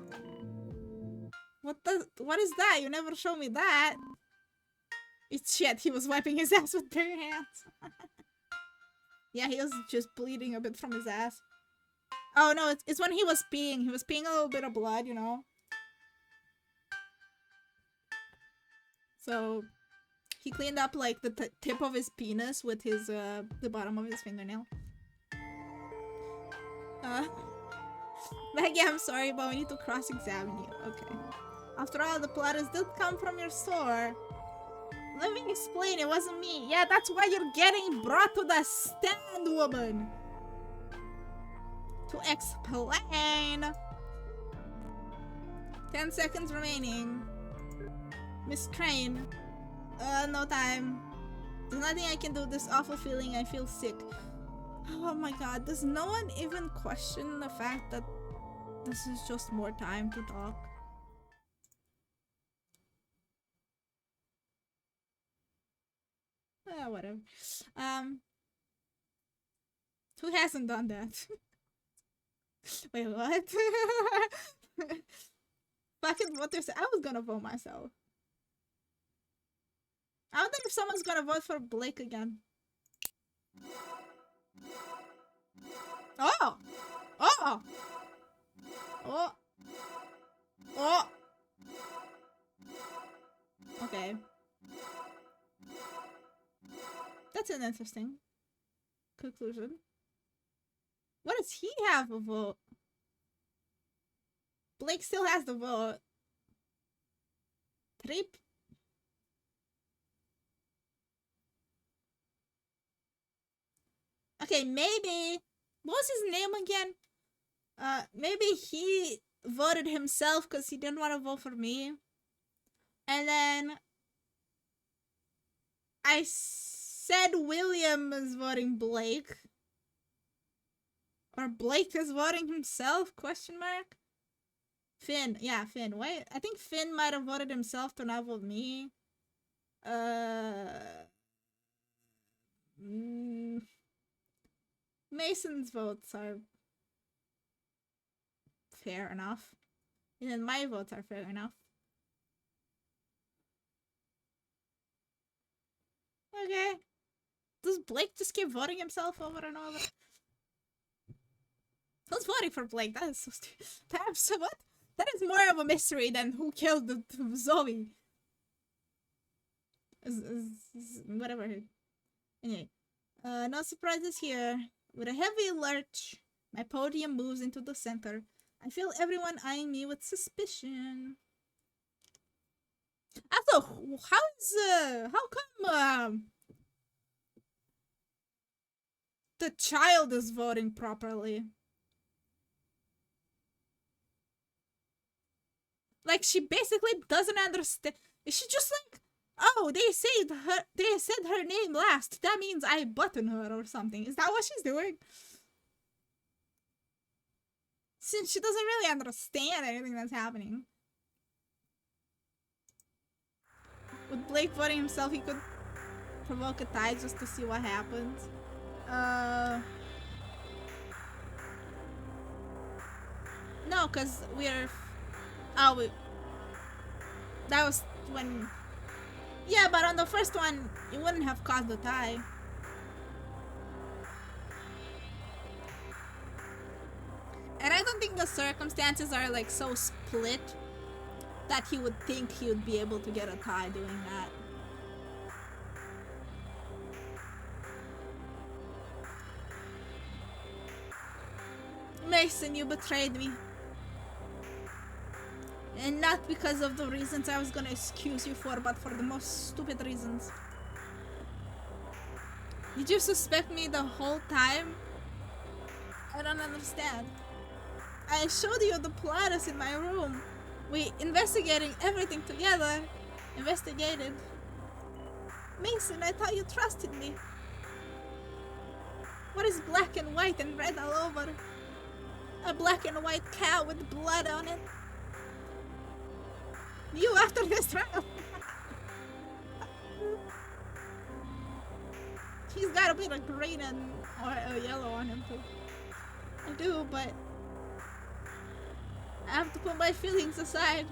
What is that? You never showed me that. It's shit, he was wiping his ass with bare hands. Yeah, he was just bleeding a bit from his ass. Oh no, it's when he was peeing. He was peeing a little bit of blood, you know? So, he cleaned up like the tip of his penis with his, the bottom of his fingernail. Maggie, I'm sorry, but we need to cross-examine you. Okay. After all, the platters did come from your store. Let me explain, it wasn't me. Yeah, that's why you're getting brought to the stand, woman. To explain. 10 seconds remaining. Miss Crane. No time. There's nothing I can do. This awful feeling, I feel sick. Oh my god, does no one even question the fact that this is just more time to talk? Whatever. Who hasn't done that? Wait, what? Fucking vote yourself. I was gonna vote myself. I wonder if someone's gonna vote for Blake again. Oh! Oh! Oh! Oh! Okay. That's an interesting conclusion. What does he have a vote? Blake still has the vote. Trip? Okay, maybe... What was his name again? Maybe he voted himself because he didn't want to vote for me. And then... I said William is voting Blake. Or Blake is voting himself? Question mark? Finn. Yeah, Finn. Wait, I think Finn might have voted himself to not vote me. Mason's votes are fair enough. And then my votes are fair enough. Okay. Does Blake just keep voting himself over and over? Who's voting for Blake? That is so stupid. Perhaps what? That is more of a mystery than who killed the Zoe. Whatever. Anyway. No surprises here. With a heavy lurch, my podium moves into the center. I feel everyone eyeing me with suspicion. Also, how come, the child is voting properly? Like, she basically doesn't understand. Is she just like, oh, they said her name last. That means I button her or something. Is that what she's doing? Since she doesn't really understand anything that's happening. With Blake voting himself, he could provoke a tie just to see what happens. No, because we're... Oh, that was when... Yeah, but on the first one, it wouldn't have caused a tie. And I don't think the circumstances are like so split that he would think he would be able to get a tie doing that. Mason, you betrayed me. And not because of the reasons I was gonna excuse you for, but for the most stupid reasons. Did you suspect me the whole time? I don't understand. I showed you the platters in my room. We investigating everything together. Investigated. Mason, I thought you trusted me. What is black and white and red all over? A black and white cow with blood on it. You after this trial. He's got a bit of green and or yellow on him too. I do, but I have to put my feelings aside.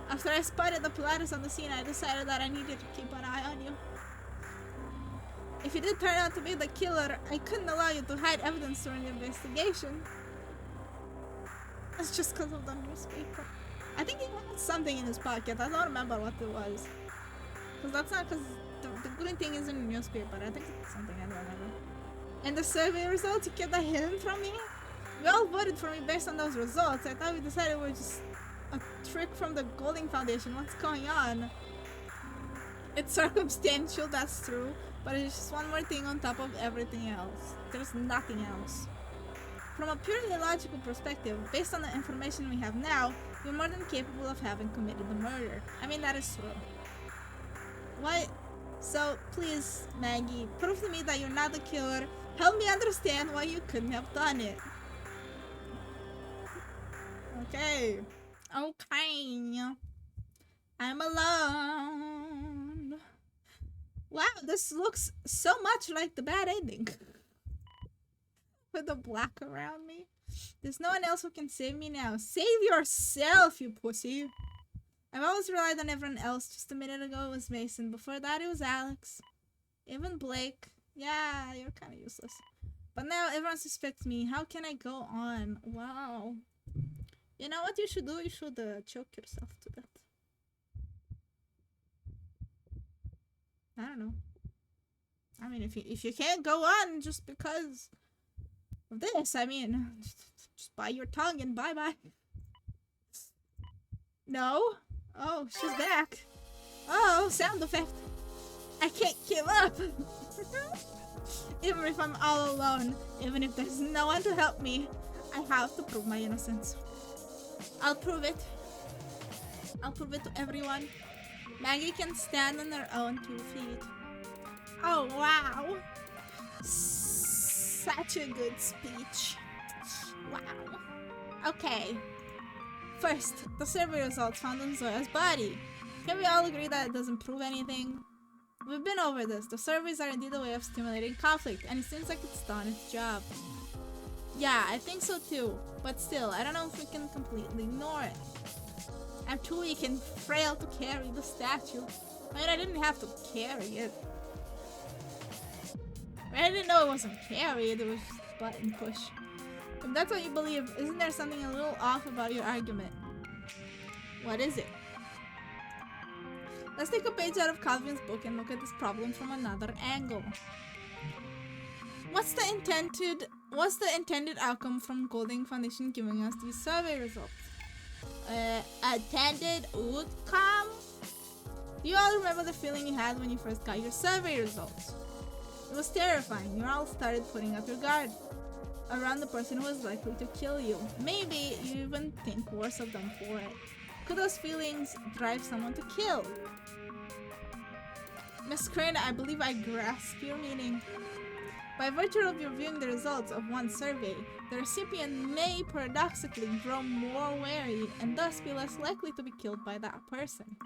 After I spotted the platters on the scene, I decided that I needed to keep an eye on you. If you did turn out to be the killer, I couldn't allow you to hide evidence during the investigation. It's just because of the newspaper. I think he had something in his pocket. I don't remember what it was. Because that's not because the green thing is in the newspaper. I think it's something I don't remember. And the survey results, you kept that hidden from me? We all voted for me based on those results. I thought we decided it was just a trick from the Golding Foundation. What's going on? It's circumstantial, that's true. But it's just one more thing on top of everything else. There's nothing else. From a purely logical perspective, based on the information we have now, you're more than capable of having committed the murder. I mean, that is true. Why? So, please, Maggie, prove to me that you're not the killer. Help me understand why you couldn't have done it. Okay. Okay. I'm alone. Wow, this looks so much like the bad ending. With the black around me. There's no one else who can save me now. Save yourself, you pussy. I've always relied on everyone else. Just a minute ago it was Mason. Before that it was Alex. Even Blake. Yeah, you're kind of useless. But now everyone suspects me. How can I go on? Wow. You know what you should do? You should choke yourself to death. I don't know. I mean, if you can't go on just because of this, I mean, just bite your tongue and bye-bye. No? Oh, she's back. Oh, sound effect. I can't give up. Even if I'm all alone, even if there's no one to help me, I have to prove my innocence. I'll prove it. I'll prove it to everyone. Maggie can stand on her own 2 feet. Oh, wow. Such a good speech. Wow. Okay. First, the survey results found on Zoya's body. Can we all agree that it doesn't prove anything? We've been over this. The surveys are indeed a way of stimulating conflict, and it seems like it's done its job. Yeah, I think so too. But still, I don't know if we can completely ignore it. I'm too weak and frail to carry the statue. I mean, I didn't have to carry it. I didn't know it wasn't carried, it was just button push. If that's what you believe, isn't there something a little off about your argument? What is it? Let's take a page out of Calvin's book and look at this problem from another angle. What's the intended outcome from Golding Foundation giving us these survey results? Intended outcome? Do you all remember the feeling you had when you first got your survey results? It was terrifying. You all started putting up your guard around the person who was likely to kill you. Maybe you even think worse of them for it. Could those feelings drive someone to kill? Miss Crane, I believe I grasp your meaning. By virtue of your viewing the results of one survey, the recipient may paradoxically grow more wary and thus be less likely to be killed by that person.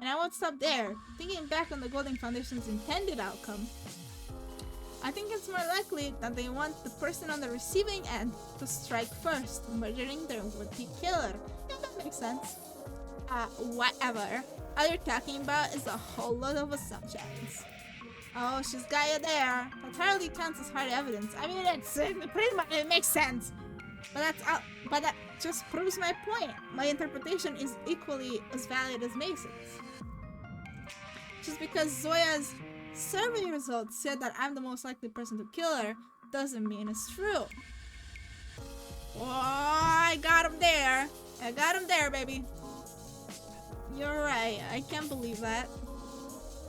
And I won't stop there. Thinking back on the Golding Foundation's intended outcome, I think it's more likely that they want the person on the receiving end to strike first, murdering their would-be killer. Yeah, that makes sense. Whatever. All you're talking about is a whole lot of assumptions. Oh, she's got you there. That hardly counts as hard evidence. I mean, it makes sense. But that just proves my point. My interpretation is equally as valid as Mason's. Just because Zoya's survey results said that I'm the most likely person to kill her doesn't mean it's true. Oh, I got him there. I got him there, baby. You're right. I can't believe that.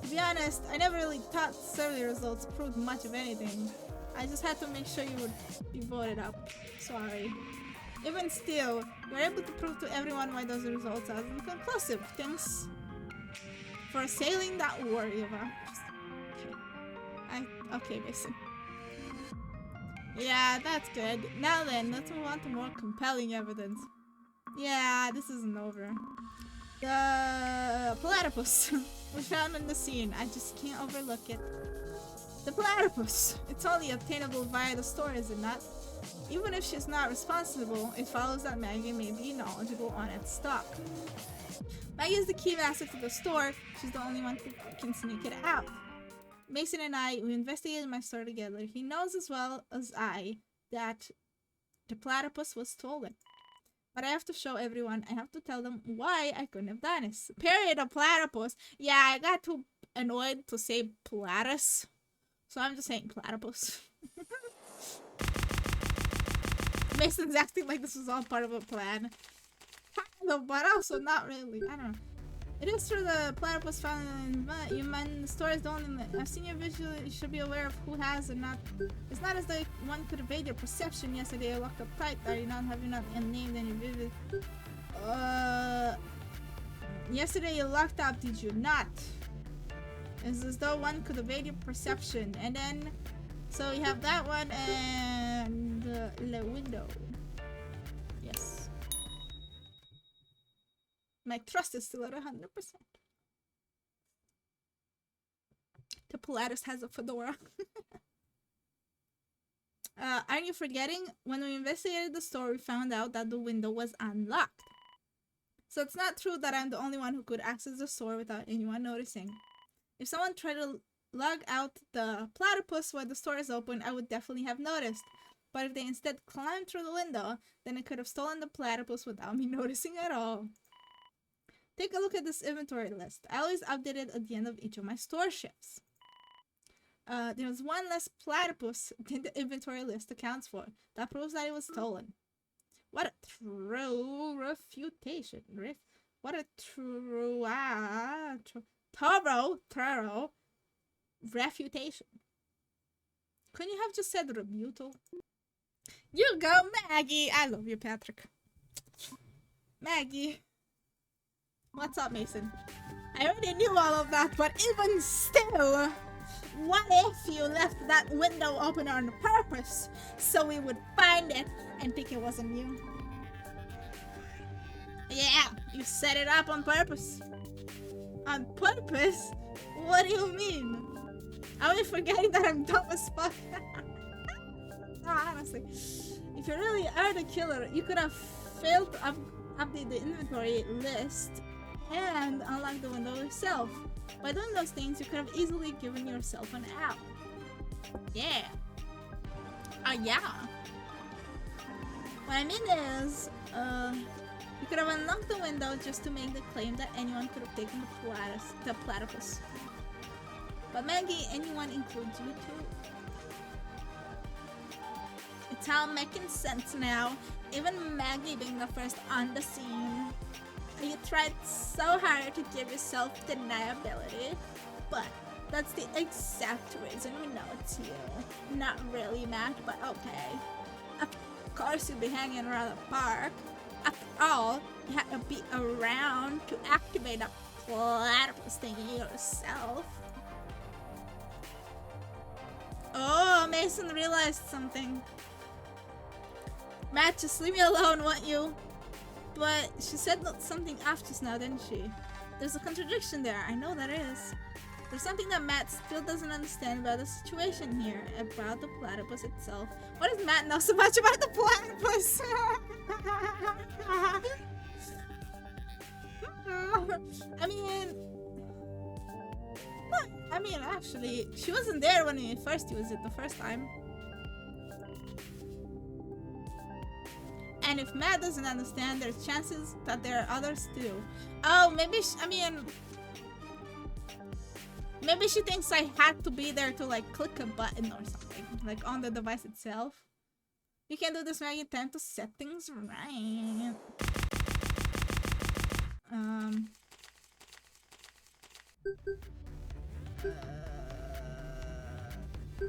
To be honest, I never really thought survey results proved much of anything. I just had to make sure you would be voted up. Sorry. Even still, you're able to prove to everyone why those results are inconclusive. Thanks for sailing that war, Eva. Okay, Mason. Yeah, that's good. Now then, let's move on to more compelling evidence. Yeah, this isn't over. The platypus we found in the scene. I just can't overlook it. The platypus. It's only obtainable via the store, is it not? Even if she's not responsible, it follows that Maggie may be knowledgeable on its stock. Maggie is the key asset to the store. She's the only one who can sneak it out. Mason and we investigated my store together. He knows as well as I that the platypus was stolen. But I have to show everyone, I have to tell them why I couldn't have done it. Period, a platypus. Yeah, I got too annoyed to say platypus. So I'm just saying platypus. Mason's acting like this was all part of a plan. Kind of, but also not really. I don't know. It is true the platypus found in human stores don't. I've seen your visual. You should be aware of who has and not. It's not as though one could evade your perception. Yesterday I locked up tight. Are you not? Have you not named any vivid? Yesterday you locked up. Did you not? It's as though one could evade your perception. And then, so you have that one and the window. Yes. My trust is still at 100%. The Pilatus has a fedora. Aren't you forgetting? When we investigated the store, we found out that the window was unlocked. So it's not true that I'm the only one who could access the store without anyone noticing. If someone tried to lug out the platypus while the store is open, I would definitely have noticed. But if they instead climbed through the window, then it could have stolen the platypus without me noticing at all. Take a look at this inventory list. I always update it at the end of each of my store shifts. There's one less platypus than the inventory list accounts for. That proves that it was stolen. What a true refutation. What a true thorough refutation. Couldn't you have just said rebuttal? You go, Maggie! I love you, Patrick. Maggie. What's up, Mason? I already knew all of that, but even still, what if you left that window open on purpose so we would find it and think it wasn't you? Yeah, you set it up on purpose. On purpose? What do you mean? Are we forgetting that I'm dumb as fuck? No, honestly, if you really are the killer, you could have failed to update the inventory list and unlock the window yourself. By doing those things, you could have easily given yourself an out. Yeah. Yeah. What I mean is, you could have unlocked the window just to make the claim that anyone could have taken the platypus. But Maggie, anyone includes you too. It's all making sense now. Even Maggie being the first on the scene. You tried so hard to give yourself deniability, but that's the exact reason we know it's you. Not really, Matt, but okay. Of course you'd be hanging around the park. After all, you had to be around to activate a platypus thingy yourself. Oh, Mason realized something. Matt, just leave me alone, won't you? But she said something off just now, didn't she? There's a contradiction there, I know there is. There's something that Matt still doesn't understand about the situation here, about the platypus itself. What does Matt know so much about the platypus? I mean, actually, she wasn't there when we first used it the first time. And if Matt doesn't understand, there's chances that there are others too. Oh, maybe maybe she thinks I had to be there to like click a button or something, like on the device itself. You can do this Maggie, time to set things right.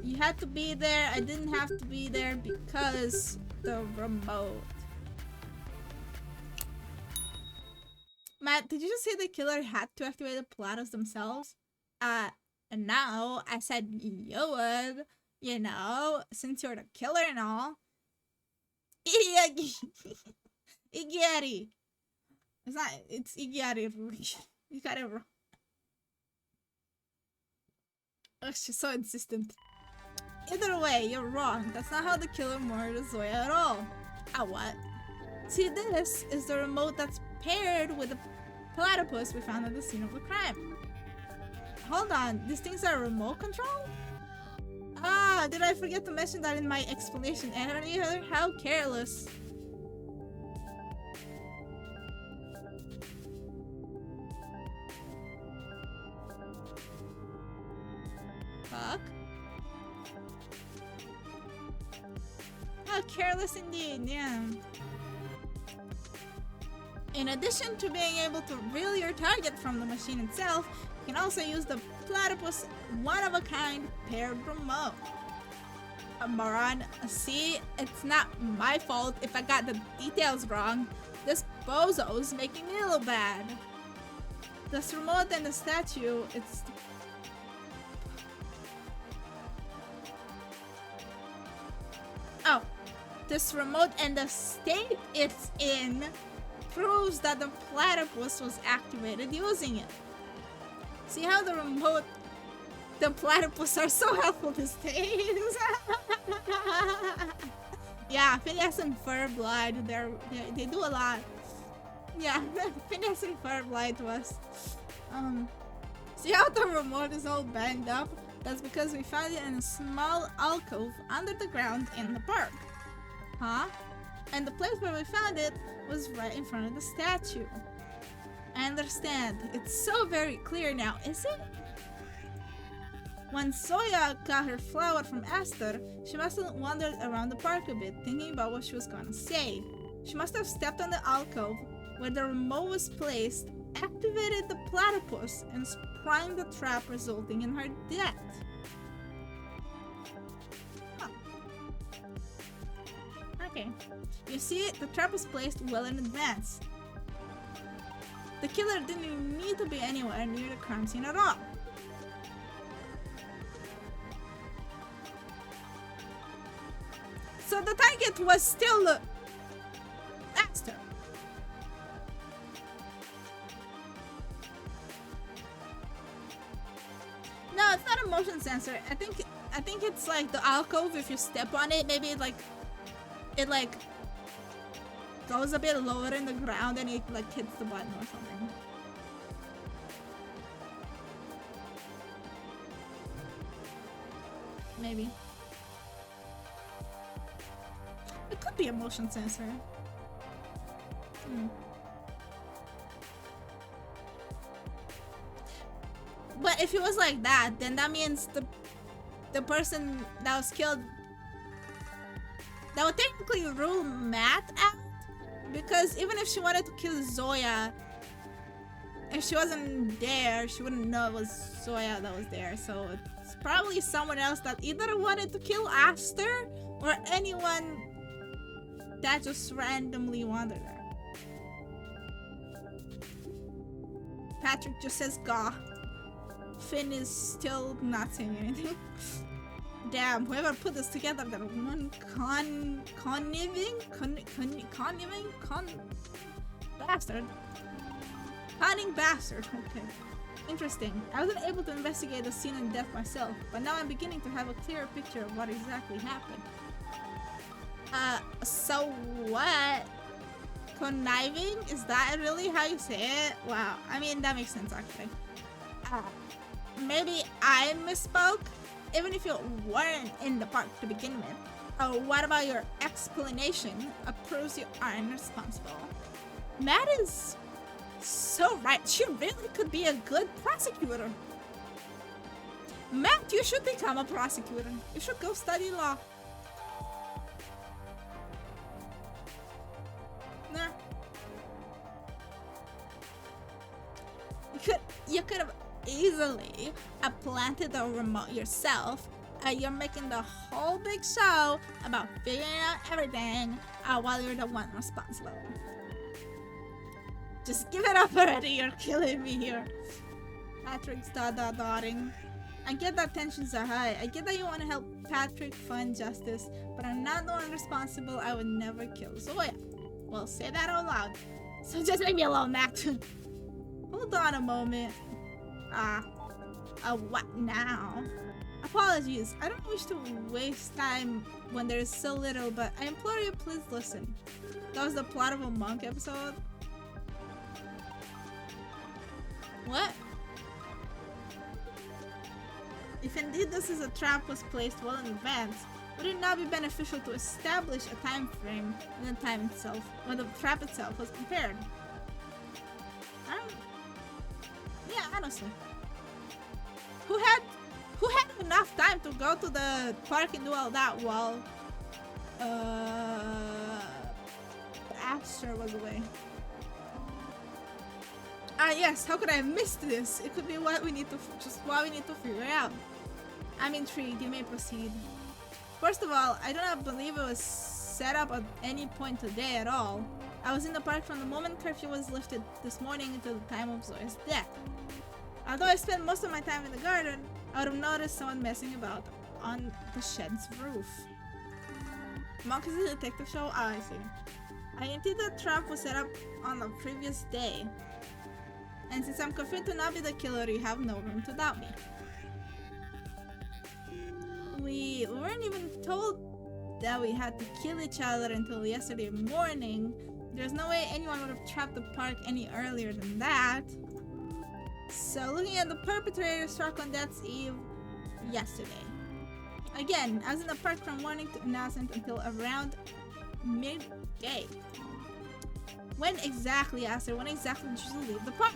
You had to be there. I didn't have to be there because the remote. Matt, did you just say the killer had to activate the platypus themselves? No, I said you would. You know, since you're the killer and all. Iggy. It's not, it's Iggy. You got it wrong. Oh, she's so insistent. Either way, you're wrong. That's not how the killer murdered Zoya at all. What? See, this is the remote that's paired with the platypus we found at the scene of the crime. Hold on, these things are remote control? Did I forget to mention that in my explanation earlier? How careless. Fuck. How careless indeed, yeah. In addition to being able to reel your target from the machine itself, you can also use the platypus one-of-a-kind paired remote. Moron, see, it's not my fault if I got the details wrong. This bozo's making me look bad. This remote and the statue, it's... Oh, this remote and the state it's in proves that the platypus was activated using it. See how the remote, the platypus are so helpful these days. Yeah, Phineas and Furblood, they do a lot. Yeah, Phineas and Furblood to us. See how the remote is all banged up? That's because we found it in a small alcove under the ground in the park. Huh? And the place where we found it was right in front of the statue. I understand. It's so very clear now, is it? When Zoya got her flower from Esther, she must have wandered around the park a bit, thinking about what she was gonna say. She must have stepped on the alcove where the remote was placed, activated the platypus, and sprung the trap, resulting in her death. Huh. Okay. You see, the trap was placed well in advance. The killer didn't even need to be anywhere near the crime scene at all. So the target was still Esther. No, it's not a motion sensor. I think it's like the alcove. If you step on it, maybe it goes a bit lower in the ground and it like hits the button or something. Maybe. It could be a motion sensor. But if it was like that, then that means the person that was killed, that would technically rule Matt out, because even if she wanted to kill Zoya, if she wasn't there, she wouldn't know it was Zoya that was there. So it's probably someone else that either wanted to kill Aster or anyone that just randomly wandered there. Patrick just says "Gah." Finn is still not saying anything. Damn, whoever put this together, that one conniving bastard. Cunning bastard. Okay. Interesting. I wasn't able to investigate the scene of death myself, but now I'm beginning to have a clearer picture of what exactly happened. So what? Conniving? Is that really how you say it? Wow. I mean, that makes sense actually. Maybe I misspoke, even if you weren't in the park to begin with. What about your explanation proves you aren't responsible? Matt is so right. She really could be a good prosecutor. Matt, you should become a prosecutor. You should go study law. Nah. You could have easily planted the remote yourself. You're making the whole big show about figuring out everything while you're the one responsible. Just give it up already, you're killing me here. Patrick's dotting. I get that tensions are high. I get that you want to help Patrick find justice, but I'm not the one responsible. I would never kill Zoya. Well, say that out loud. So just leave me alone, Matt. Hold on a moment. What now? Apologies, I don't wish to waste time when there is so little, but I implore you, please listen. That was the plot of a Monk episode. What? If indeed this is a trap was placed well in advance, would it not be beneficial to establish a time frame when the time itself, when the trap itself was prepared? Yeah, honestly. Who had enough time to go to the park and do all that while Aster was away? Yes, how could I have missed this? It could be what we need to figure out. I'm intrigued, you may proceed. First of all, I do not believe it was set up at any point today at all. I was in the park from the moment curfew was lifted this morning until the time of Zoya's death. Although I spent most of my time in the garden, I would have noticed someone messing about on the shed's roof. Monk is a detective show? Ah, I see. I indeed the trap was set up on the previous day. And since I'm confident to not be the killer, you have no room to doubt me. We weren't even told that we had to kill each other until yesterday morning. There's no way anyone would have trapped the park any earlier than that. So looking at the perpetrator struck on Death's Eve yesterday. Again, I was in the park from morning to announcement until around midday. When exactly, Aster, when exactly did you leave the park?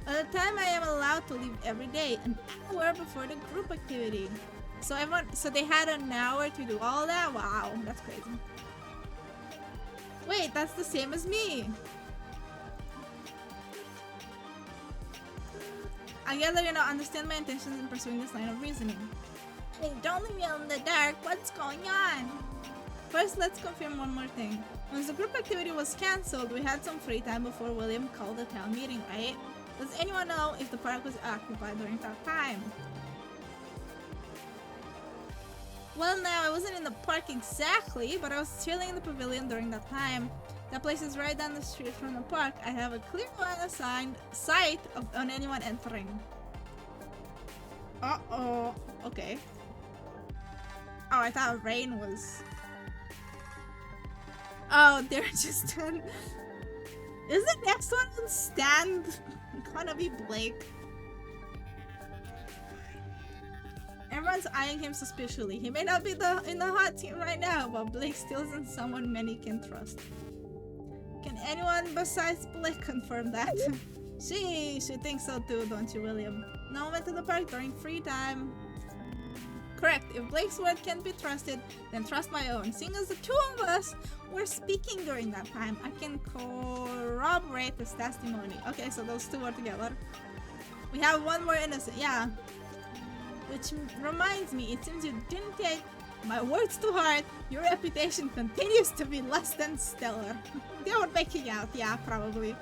At the time I am allowed to leave every day, an hour before the group activity. So they had an hour to do all that? Wow, that's crazy. Wait, that's the same as me. I gather you don't understand my intentions in pursuing this line of reasoning. Hey, don't leave me in the dark. What's going on? First, let's confirm one more thing. Once the group activity was cancelled, we had some free time before William called the town meeting, right? Does anyone know if the park was occupied during that time? Well, now, I wasn't in the park exactly, but I was chilling in the pavilion during that time. That place is right down the street from the park. I have a clear line of sight on anyone entering. Uh-oh. Okay. Oh, I thought rain was... Oh, they're just done. Is the next one on stand gonna be Blake? Everyone's eyeing him suspiciously. He may not be in the hot team right now, but Blake still isn't someone many can trust. Can anyone besides Blake confirm that? She thinks so too, don't you, William? No one went to the park during free time. Correct. If Blake's word can't be trusted, then trust my own. Seeing as the two of us were speaking during that time, I can corroborate this testimony. Okay, so those two are together. We have one more innocent, yeah. Which reminds me, it seems you didn't take my words to heart. Your reputation continues to be less than stellar. They were making out, yeah, probably.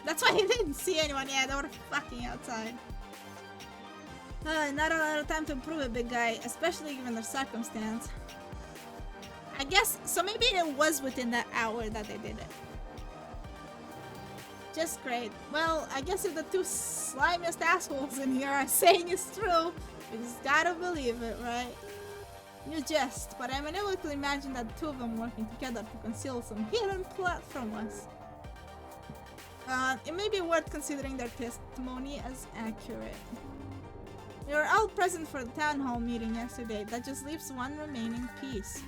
That's why he didn't see anyone, yeah, they were fucking outside. Not a lot of time to prove it, big guy, especially given the circumstance. I guess, so maybe it was within that hour that they did it. Just great. Well, I guess if the two slimiest assholes in here are saying it's true, we just gotta believe it, right? You jest, but I'm unable to imagine that the two of them working together to conceal some hidden plot from us. It may be worth considering their testimony as accurate. We were all present for the town hall meeting yesterday. That just leaves one remaining piece.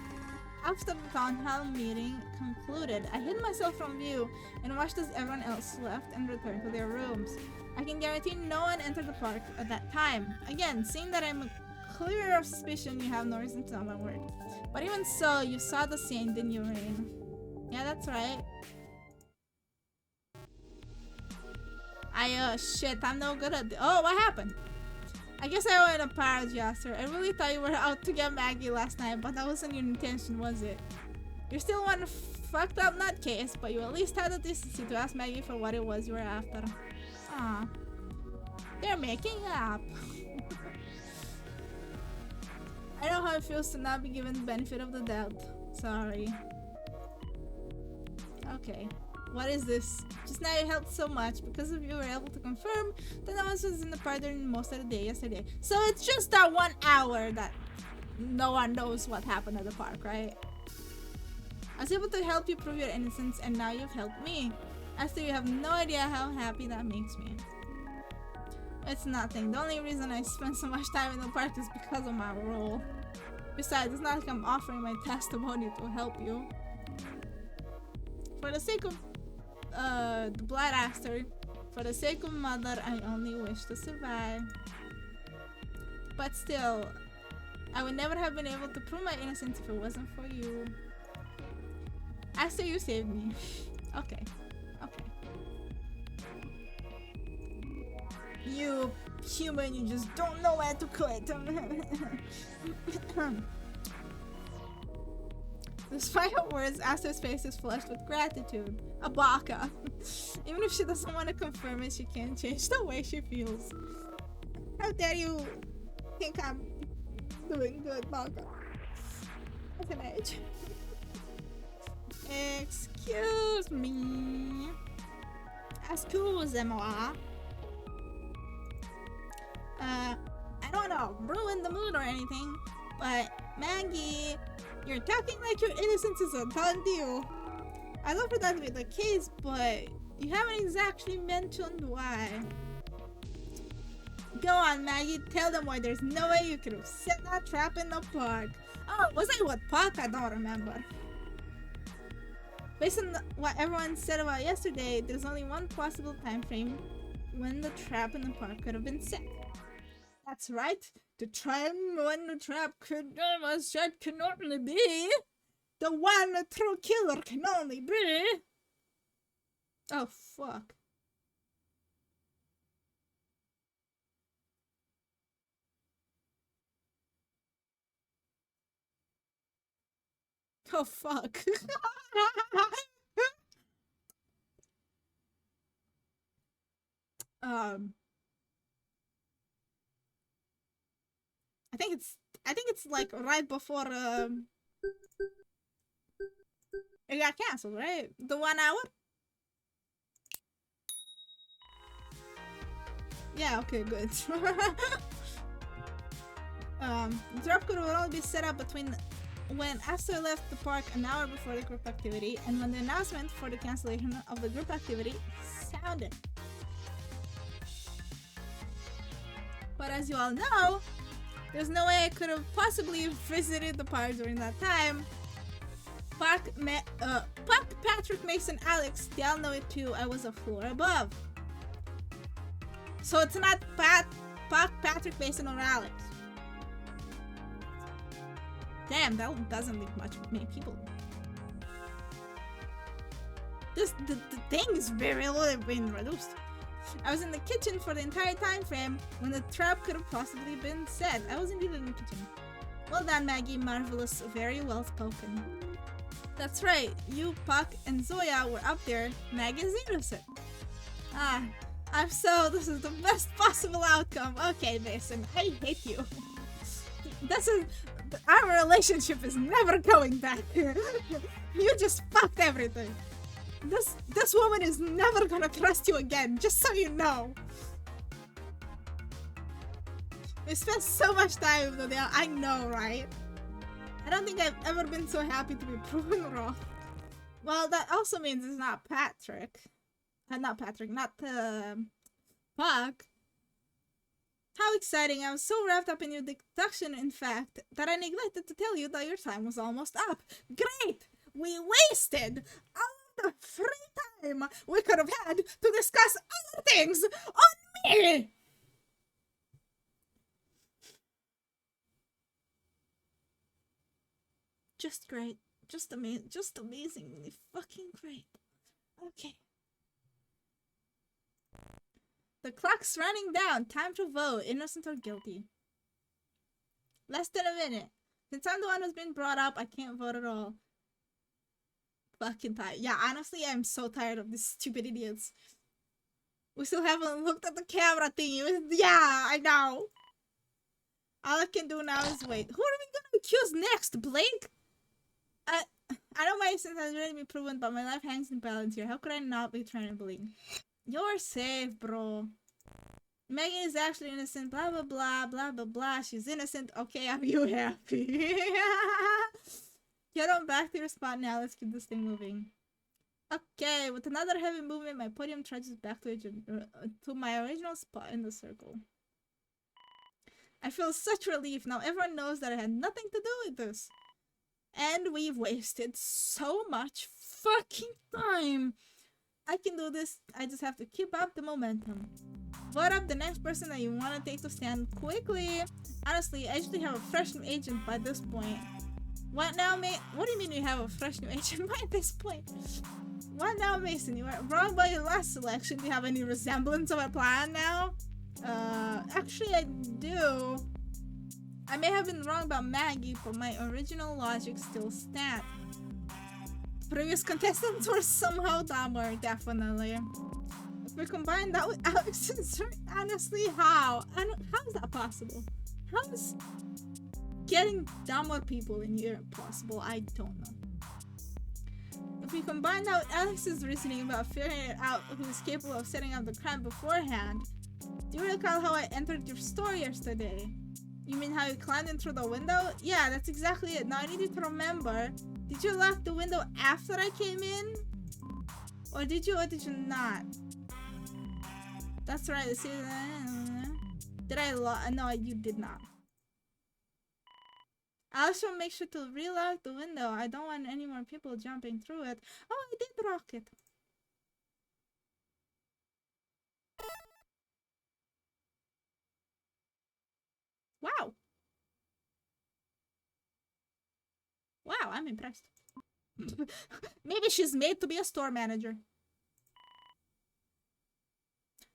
After the town hall meeting concluded, I hid myself from view and watched as everyone else left and returned to their rooms. I can guarantee no one entered the park at that time. Again, seeing that I'm clear of suspicion, you have no reason to doubt my word. But even so, you saw the scene, didn't you, Rain? Yeah, that's right. Shit, I'm no good at oh, what happened? I guess I owe an apology, sir. I really thought you were out to get Maggie last night, but that wasn't your intention, was it? You're still one fucked up nutcase, but you at least had the decency to ask Maggie for what it was you were after. Aw. They're making up. I know how it feels to not be given the benefit of the doubt. Sorry. Okay. What is this? Just now you helped so much. Because of you, we were able to confirm that no one was in the park during most of the day yesterday. So it's just that 1 hour that no one knows what happened at the park, right? I was able to help you prove your innocence, and now you've helped me. Esther, you have no idea how happy that makes me. It's nothing. The only reason I spend so much time in the park is because of my role. Besides, it's not like I'm offering my testimony to help you. For the sake of the blood aster, for the sake of mother, I only wish to survive. But still, I would never have been able to prove my innocence if it wasn't for you. Aster, you saved me. Okay. Okay. You human, you just don't know where to quit. Despite her words, Aster's face is flushed with gratitude. A baka. Even if she doesn't want to confirm it, she can't change the way she feels. How dare you think I'm doing good, baka? What's an age? Excuse me. Excusez-moi. I don't know, ruin the mood or anything, but Maggie, you're talking like your innocence is a done deal. I'd love for that to be the case, but you haven't exactly mentioned why. Go on, Maggie, tell them why there's no way you could have set that trap in the park. Oh, was I what park? I don't remember. Based on what everyone said about yesterday, there's only one possible time frame when the trap in the park could have been set. That's right. The time when the trap could was set can only be the one the true killer can only be. Oh fuck. Oh fuck. I think it's like right before it got cancelled, right? The 1 hour? Yeah, okay, good. The trap could only be set up between when Aster left the park an hour before the group activity and when the announcement for the cancellation of the group activity sounded. But as you all know, there's no way I could have possibly visited the park during that time. Puck, Patrick, Mason, Alex, they all know it too. I was a floor above. So it's not Puck, Patrick, Mason, or Alex. Damn, that doesn't leave much with many people. The things very well have been reduced. I was in the kitchen for the entire time frame when the trap could have possibly been set. I was indeed in the kitchen. Well done, Maggie. Marvelous. Very well spoken. That's right. You, Puck, and Zoya were up there. Maggie's innocent. This is the best possible outcome. Okay, Mason. I hate you. Our relationship is never going back. You just fucked everything. This woman is never gonna trust you again, just so you know. We spent so much time with them. I know, right? I don't think I've ever been so happy to be proven wrong. Well, that also means it's not Patrick. Not Puck. How exciting. I was so wrapped up in your deduction, in fact, that I neglected to tell you that your time was almost up. Great! We wasted all the free time we could have had to discuss other things on me! Just great. Just amazingly fucking great. Okay. The clock's running down. Time to vote. Innocent or guilty. Less than a minute. Since I'm the one who's been brought up, I can't vote at all. Fucking tired. Yeah, honestly, I'm so tired of these stupid idiots. We still haven't looked at the camera thingy. Yeah, I know. All I can do now is wait. Who are we gonna accuse next? Blake? I know my innocence has already been proven, but my life hangs in balance here. How could I not be trembling? You're safe, bro. Megan is actually innocent. Blah, blah, blah, blah, blah, blah. She's innocent. Okay, are you happy? Get on back to your spot now. Let's keep this thing moving. Okay, with another heavy movement, my podium trudges back to my original spot in the circle. I feel such relief. Now everyone knows that I had nothing to do with this. And we've wasted so much fucking time. I can do this. I just have to keep up the momentum. Vote up the next person that you want to take to stand quickly. Honestly, I usually have a fresh new agent by this point. What now, mate? What do you mean you have a fresh new agent by this point? What now, Mason? You were wrong by your last selection. Do you have any resemblance of a plan now? Actually I do. I may have been wrong about Maggie, but my original logic still stands. Previous contestants were somehow dumber, definitely. If we combine that with Alex and Sir, honestly, how? How is that possible? How is getting dumber people in here possible? I don't know. If we combine that with Alex's reasoning about figuring out who is capable of setting up the crime beforehand, do you recall how I entered your store yesterday? You mean how you climbed in through the window? Yeah, that's exactly it. Now I need you to remember. Did you lock the window after I came in? Or did you not? That's right. See, did I lock? No, you did not. I also make sure to relock the window. I don't want any more people jumping through it. Oh, I did lock it. Wow. Wow, I'm impressed. Maybe she's made to be a store manager.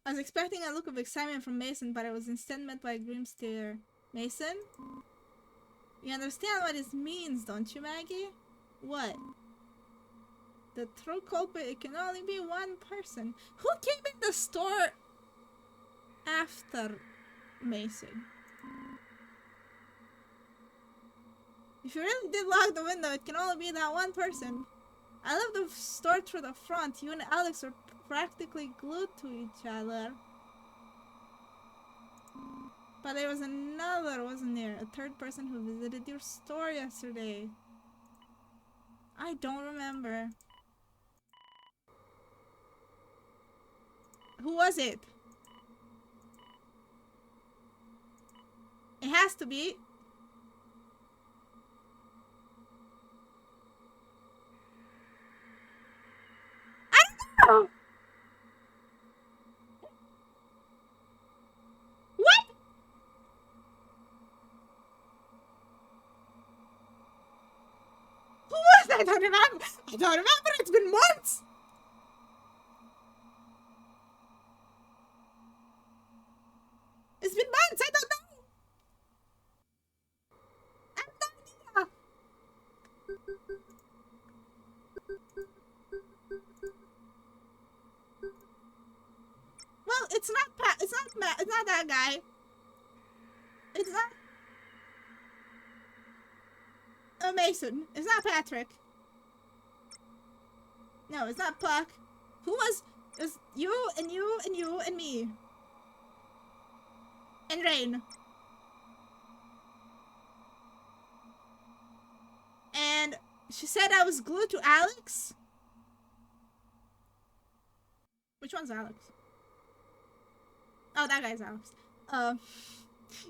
I was expecting a look of excitement from Mason, but I was instead met by a grim stare. Mason? You understand what this means, don't you, Maggie? What? The true culprit, it can only be one person. Who came in the store after Mason? If you really did lock the window, it can only be that one person. I left the store through the front. You and Alex were practically glued to each other. But there was another, wasn't there? A third person who visited your store yesterday. I don't remember. Who was it? It has to be. I don't know. What? Who was that? I don't remember. I don't remember. It's been months. It's been months. I don't know. I have no idea. Well, it's not it's not that guy. It's not Mason. It's not Patrick. No, it's not Puck. Who was? It was you and you and you and me. And Rain. And she said I was glued to Alex. Which one's Alex? Oh, that guy's Alex.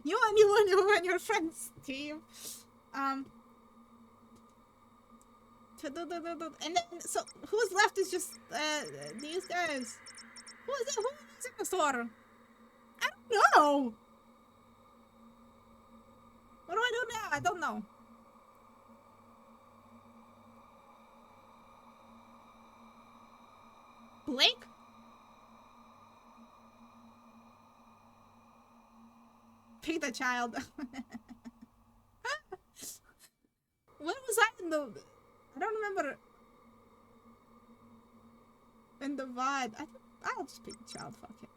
You and you and you and your friends team. And then, so who's left is just these guys. Who is it? Who is in the store? I don't know. What do I do now? I don't know. Blake? Pick the child. When was I in the... I don't remember. In the VOD. I'll just pick the child, fuck it.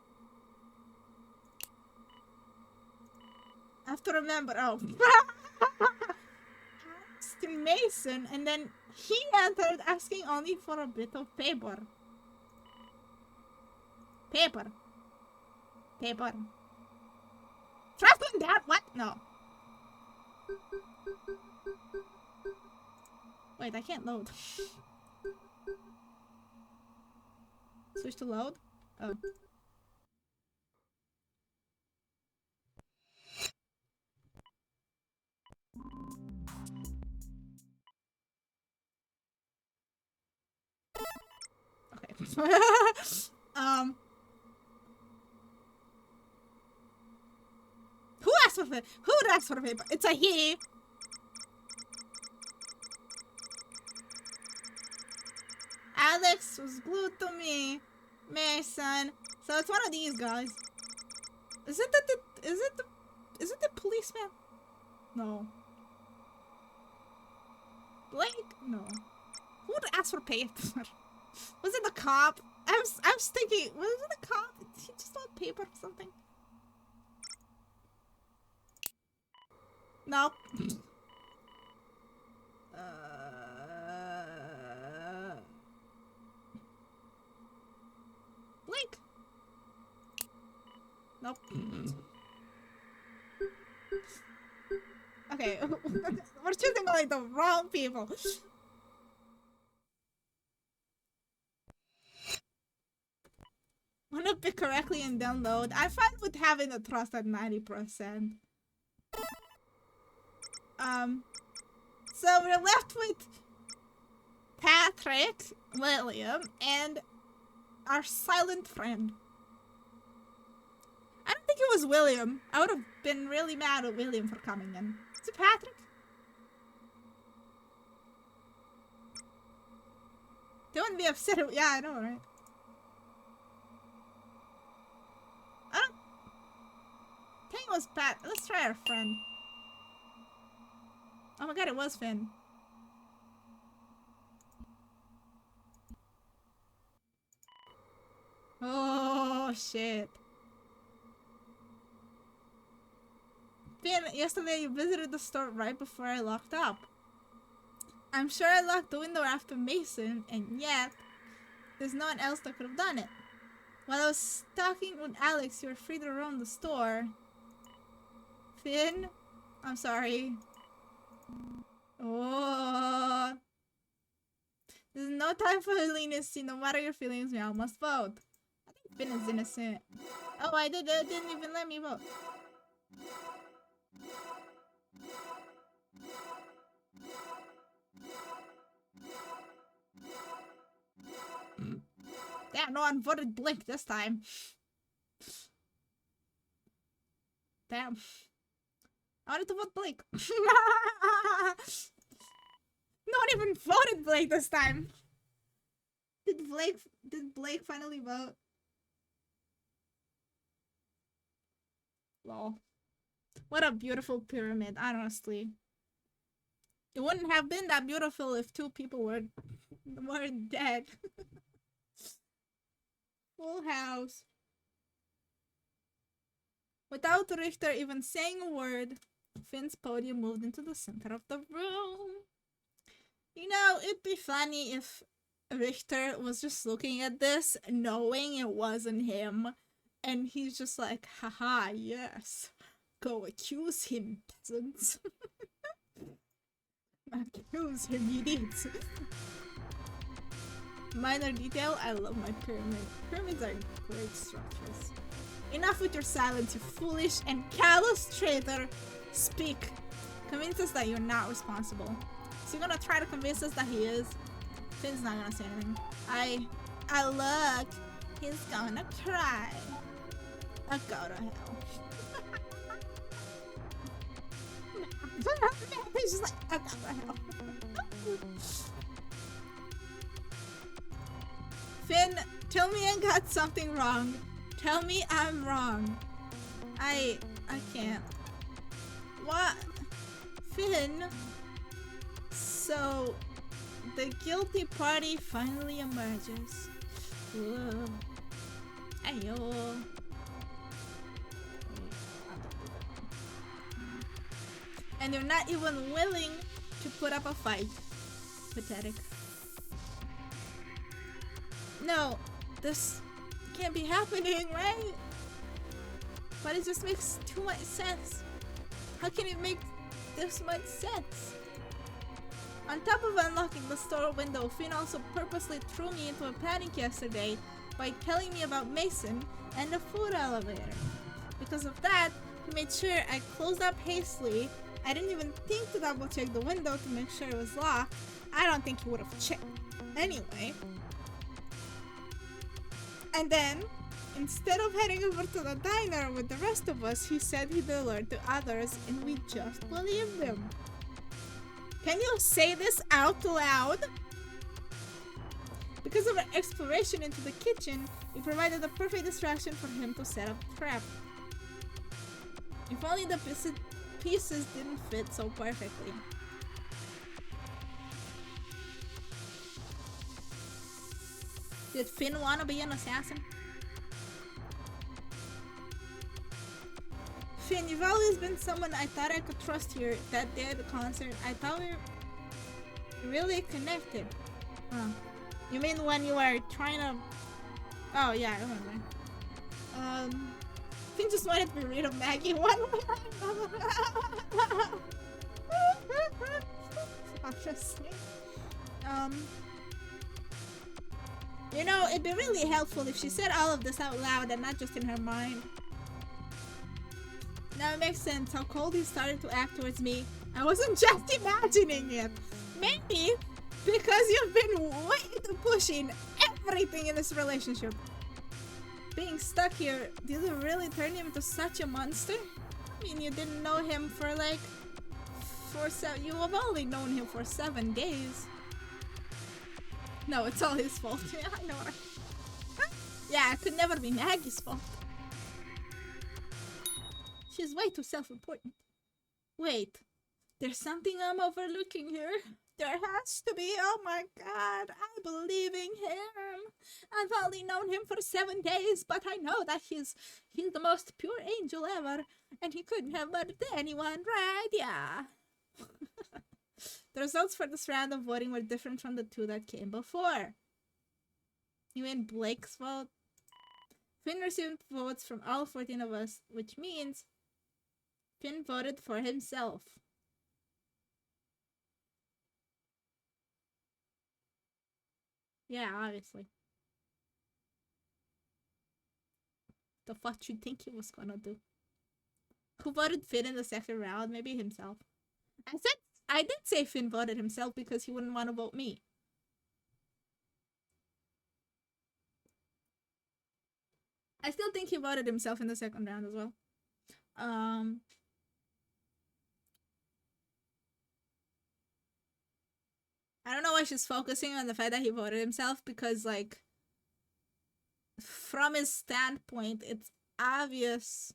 I have to remember. Oh. Asked Mason, and then he entered asking only for a bit of paper. Paper. Paper. Trusting that? What? No. Wait, I can't load. Switch to load? Oh. Okay. Who asked for paper? Who would ask for paper? It's a he. Alex was glued to me. Mason. So it's one of these guys. Is it the policeman? No. Blake? No. Who would ask for paper? Was it the cop? I was thinking, was it the cop? Did he just want paper or something? No. Blake? Nope. Okay, we're choosing like the wrong people. Wanna pick correctly and download? I'm fine with having the trust at 90%. So we're left with Patrick, William, and our silent friend. I don't think it was William. I would have been really mad at William for coming in. Is it Patrick? They wouldn't be upset. Yeah, I know, right? I don't think it was Pat. Let's try our friend. Oh my god, it was Finn. Oh shit. Finn, yesterday you visited the store right before I locked up. I'm sure I locked the window after Mason, and yet there's no one else that could have done it. While I was talking with Alex, you were free to roam the store. Finn, I'm sorry. Oh. There's no time for leniency. No matter your feelings, we all must vote. I think Finn is innocent. Oh, I didn't even let me vote. Yeah, no one voted Blink this time. Damn. I wanted to vote Blake. No one even voted Blake this time. Did Blake finally vote? Lol. What a beautiful pyramid, honestly. It wouldn't have been that beautiful if 2 people weren't dead. Full house. Without Richter even saying a word, Finn's podium moved into the center of the room. You know, it'd be funny if Richter was just looking at this, knowing it wasn't him, and he's just like, haha, yes. Go accuse him, peasants. Accuse him, idiots. Minor detail, I love my pyramid. Pyramids are great structures. Enough with your silence, you foolish and callous traitor. Speak. Convince us that you're not responsible. Is he gonna try to convince us that he is? Finn's not gonna say anything. I look. He's gonna try. I'll go to hell. He's just like, I'll go to hell. Finn, tell me I got something wrong. Tell me I'm wrong. I can't. What? Finn? So, the guilty party finally emerges. Whoa. Ayo. And they're not even willing to put up a fight. Pathetic. No, this can't be happening, right? But it just makes too much sense. How can it make this much sense? On top of unlocking the store window, Finn also purposely threw me into a panic yesterday by telling me about Mason and the food elevator. Because of that, he made sure I closed up hastily. I didn't even think to double check the window to make sure it was locked. I don't think he would have checked anyway. And then, instead of heading over to the diner with the rest of us, he said he'd alert the others, and we just believed him. Can you say this out loud? Because of our exploration into the kitchen, we provided the perfect distraction for him to set up the trap. If only the pieces didn't fit so perfectly. Did Finn want to be an assassin? Finn, you've always been someone I thought I could trust here. That day at the concert, I thought we were really connected. Huh. You mean when you were trying to... Oh, yeah, I remember. Finn just wanted to be rid of Maggie one way. Obviously. You know, it'd be really helpful if she said all of this out loud and not just in her mind. Now it makes sense how cold he started to act towards me. I wasn't just imagining it. Maybe because you've been way too pushing everything in this relationship. Being stuck here, did it really turn him into such a monster? I mean, you didn't know him for like... You have only known him for 7 days. No, it's all his fault. Yeah, I know. Yeah, it could never be Maggie's fault. She's way too self-important. Wait, there's something I'm overlooking here. There has to be. Oh my god, I believe in him. I've only known him for 7 days, but I know that he's the most pure angel ever, and he couldn't have murdered anyone, right? Yeah. The results for this round of voting were different from the 2 that came before. You mean Blake's vote? Finn received votes from all 14 of us, which means Finn voted for himself. Yeah, obviously. The fuck you think he was gonna do? Who voted Finn in the second round? Maybe himself. I did say Finn voted himself because he wouldn't want to vote me. I still think he voted himself in the second round as well. I don't know why she's focusing on the fact that he voted himself, because, like, from his standpoint, it's obvious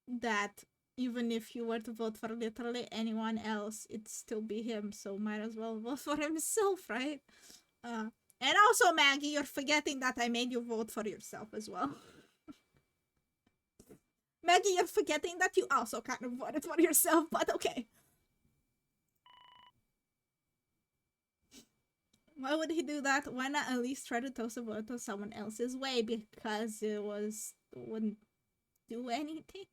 that even if you were to vote for literally anyone else, it'd still be him, so might as well vote for himself, right? And also, Maggie, you're forgetting that I made you vote for yourself as well. Maggie, you're forgetting that you also kind of voted for yourself, but okay. Why would he do that? Why not at least try to toss a vote to someone else's way? Because it wouldn't do anything.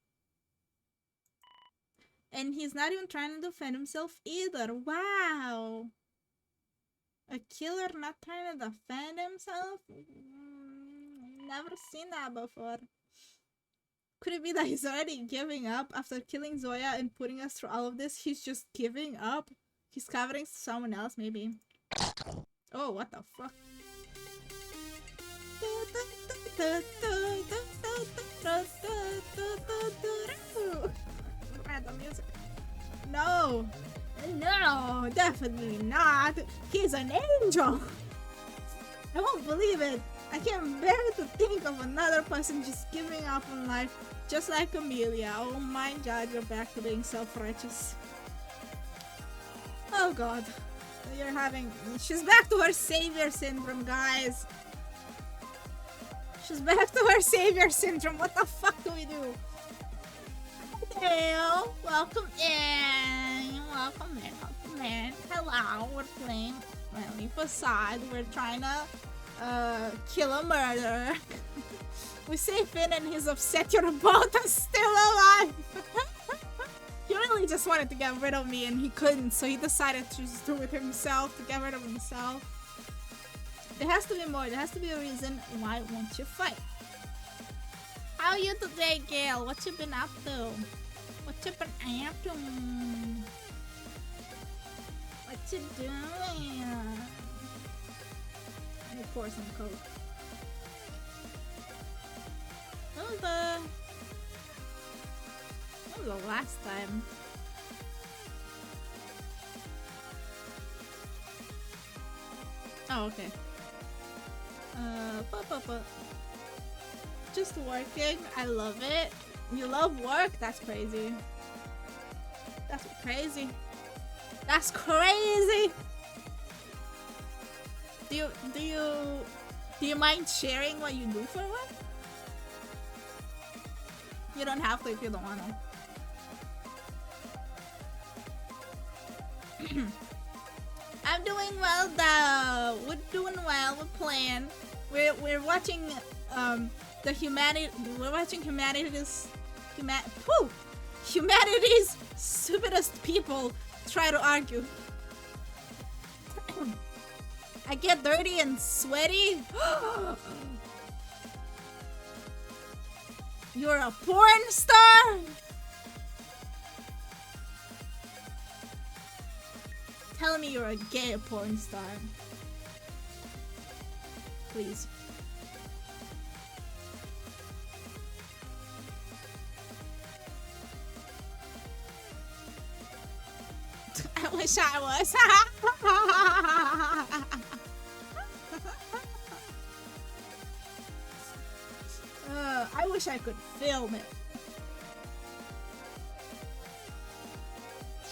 And he's not even trying to defend himself either. Wow. A killer not trying to defend himself? Never seen that before. Could it be that he's already giving up after killing Zoya and putting us through all of this? He's just giving up? He's covering someone else, maybe. Oh, what the fuck? Random music. No! No, definitely not! He's an angel! I won't believe it! I can't bear to think of another person just giving up on life just like Amelia. Oh my god, you're back to being self-righteous. Oh god. You're having... She's back to her savior syndrome, guys. She's back to her savior syndrome. What the fuck do we do? Hello. Welcome in. Welcome in. Welcome in. Hello. We're playing Facade. We're trying to kill a murderer. We say Finn and he's upset you're both still alive. He really just wanted to get rid of me and he couldn't, so he decided to just do it himself, to get rid of himself. There has to be more. There has to be a reason why won't you fight. How are you today, Gail? What you been up to? What you been up to? What you doing? Let me pour some Coke. What was the last time? Oh, okay. Just working. I love it. You love work? That's crazy. That's crazy. That's crazy. Do you mind sharing what you do for work? You don't have to if you don't want to. I'm doing well though. We're doing well. We're playing. We're watching the humanity. We're watching humanity's stupidest people try to argue. I get dirty and sweaty. You're a porn star? Tell me you're a gay porn star. Please. I wish I was. I wish I could film it.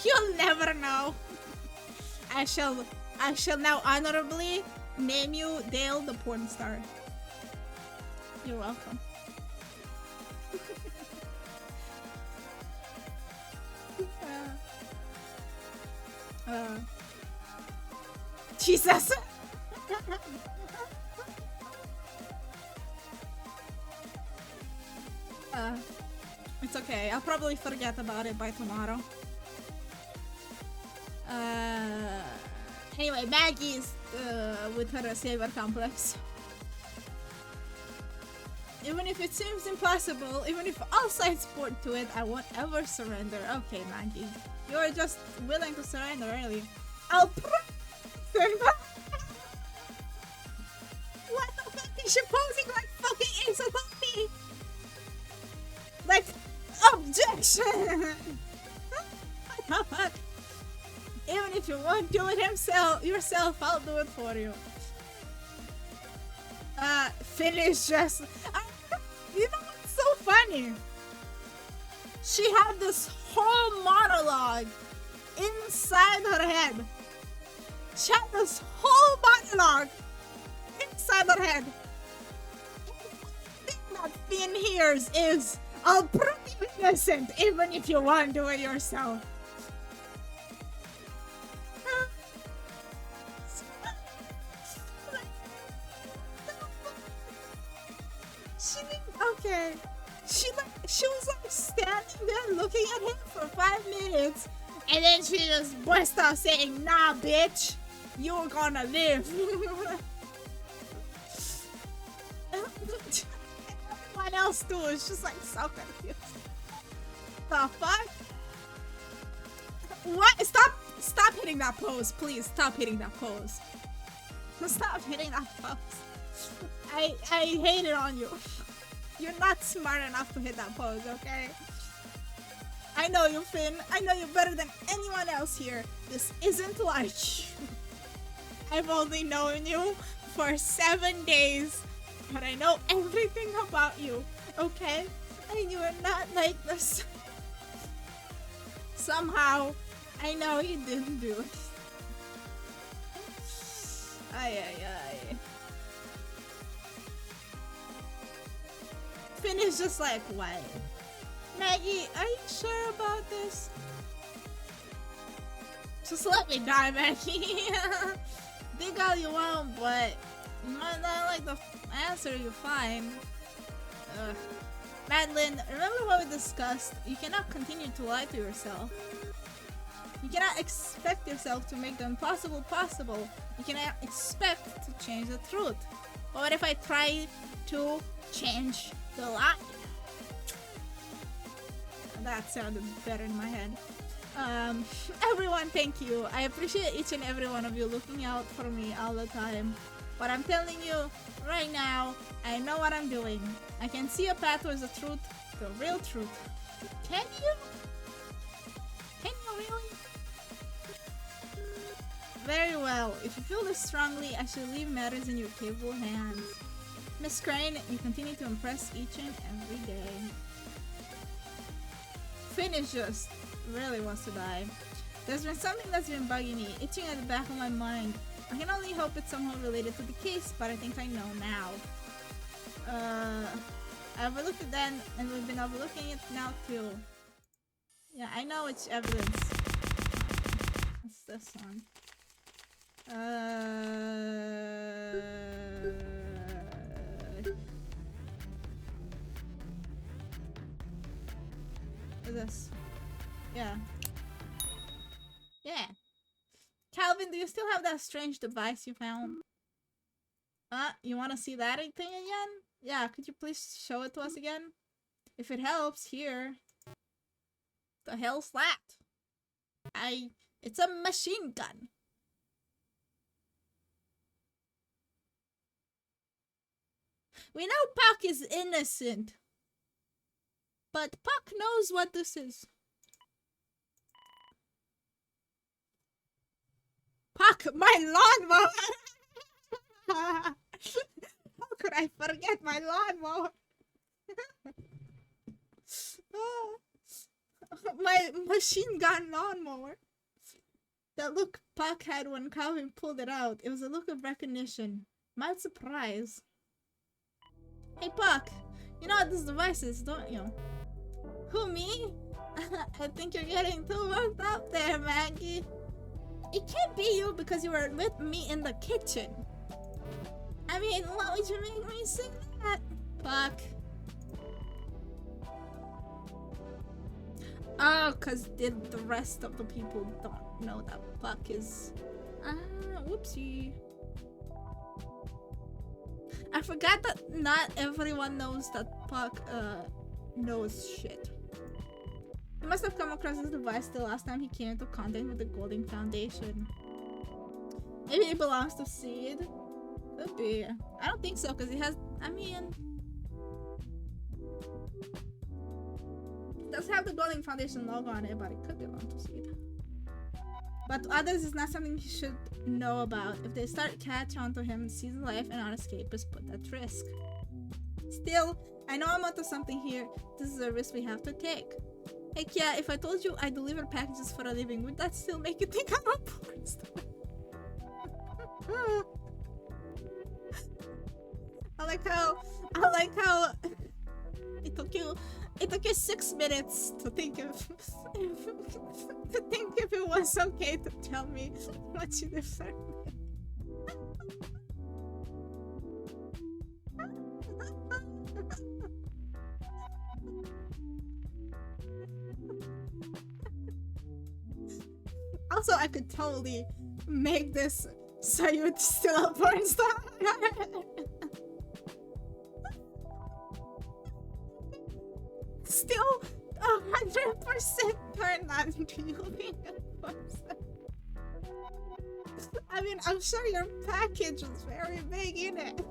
You'll never know. I shall now honorably name you Dale the porn star. You're welcome. Jesus. It's okay. I'll probably forget about it by tomorrow. Anyway, Maggie's with her savior complex. Even if it seems impossible, even if all sides point to it, I won't ever surrender. Okay, Maggie. You're just willing to surrender, really. I'll promise What the fuck is she posing like fucking Ace Attorney? Like, objection! What the fuck? Even if you won't do it yourself, I'll do it for you. Finish just... you know what's so funny? She had this whole monologue inside her head. She had this whole monologue inside her head. The thing that Finn hears is, I'll prove you innocent even if you won't do it yourself. Okay. She was like standing there looking at him for 5 minutes, and then she just burst out saying, "Nah, bitch, you're gonna live." Everyone else too is just like so confused. The fuck? What? Stop hitting that pose, please. Stop hitting that pose. Stop hitting that pose. I hate it on you. You're not smart enough to hit that pose, okay? I know you, Finn. I know you better than anyone else here. This isn't like you. I've only known you for 7 days, but I know everything about you, okay? And you are not like this. Somehow, I know you didn't do it. Ay. Finn is just like, what? Maggie, are you sure about this? Just let me die, Maggie. Dig all you want, but you might not like the answer you find. Ugh. Madeline, remember what we discussed? You cannot continue to lie to yourself. You cannot expect yourself to make the impossible possible. You cannot expect to change the truth. But what if I try to change the lie? That sounded better in my head. Everyone, thank you. I appreciate each and every one of you looking out for me all the time. But I'm telling you right now, I know what I'm doing. I can see a path towards the truth, the real truth. Can you? Can you really? Very well. If you feel this strongly, I should leave matters in your capable hands. Miss Crane, you continue to impress each and every day. Finn is just really wants to die. There's been something that's been bugging me, itching at the back of my mind. I can only hope it's somehow related to the case, but I think I know now. I overlooked it then, and we've been overlooking it now too. Yeah, I know it's evidence. What's this one? This. Yeah. Yeah. Calvin, do you still have that strange device you found? You wanna see that thing again? Yeah, could you please show it to us again? If it helps, here. The hell's that? It's a machine gun. We know Puck is innocent. But Puck knows what this is. Puck, my lawnmower! How could I forget my lawnmower? My machine gun lawnmower. That look Puck had when Calvin pulled it out. It was a look of recognition. Mild surprise. Hey Puck, you know what this device is, don't you? Who, me? I think you're getting too worked up there, Maggie. It can't be you because you were with me in the kitchen. I mean, why would you make me say that, Puck? Oh, because the rest of the people don't know that Puck is... whoopsie. I forgot that not everyone knows that Puck, knows shit. He must have come across this device the last time he came into contact with the Golden Foundation. Maybe it belongs to Seed. Could be. I don't think so, because he has. I mean, it does have the Golden Foundation logo on it, but it could belong to Seed. But to others, it's not something he should know about. If they start catch on to him, Seed's life and our escape is put at risk. Still, I know I'm onto something here. This is a risk we have to take. Hey Kya, if I told you I deliver packages for a living, would that still make you think I'm a porn star? I like how it took you 6 minutes to think if it was okay to tell me what you deserve. Also, I could totally make this so you'd still a porn star. Still 100% turned on to you being a porn star. I mean, I'm sure your package was very big in it.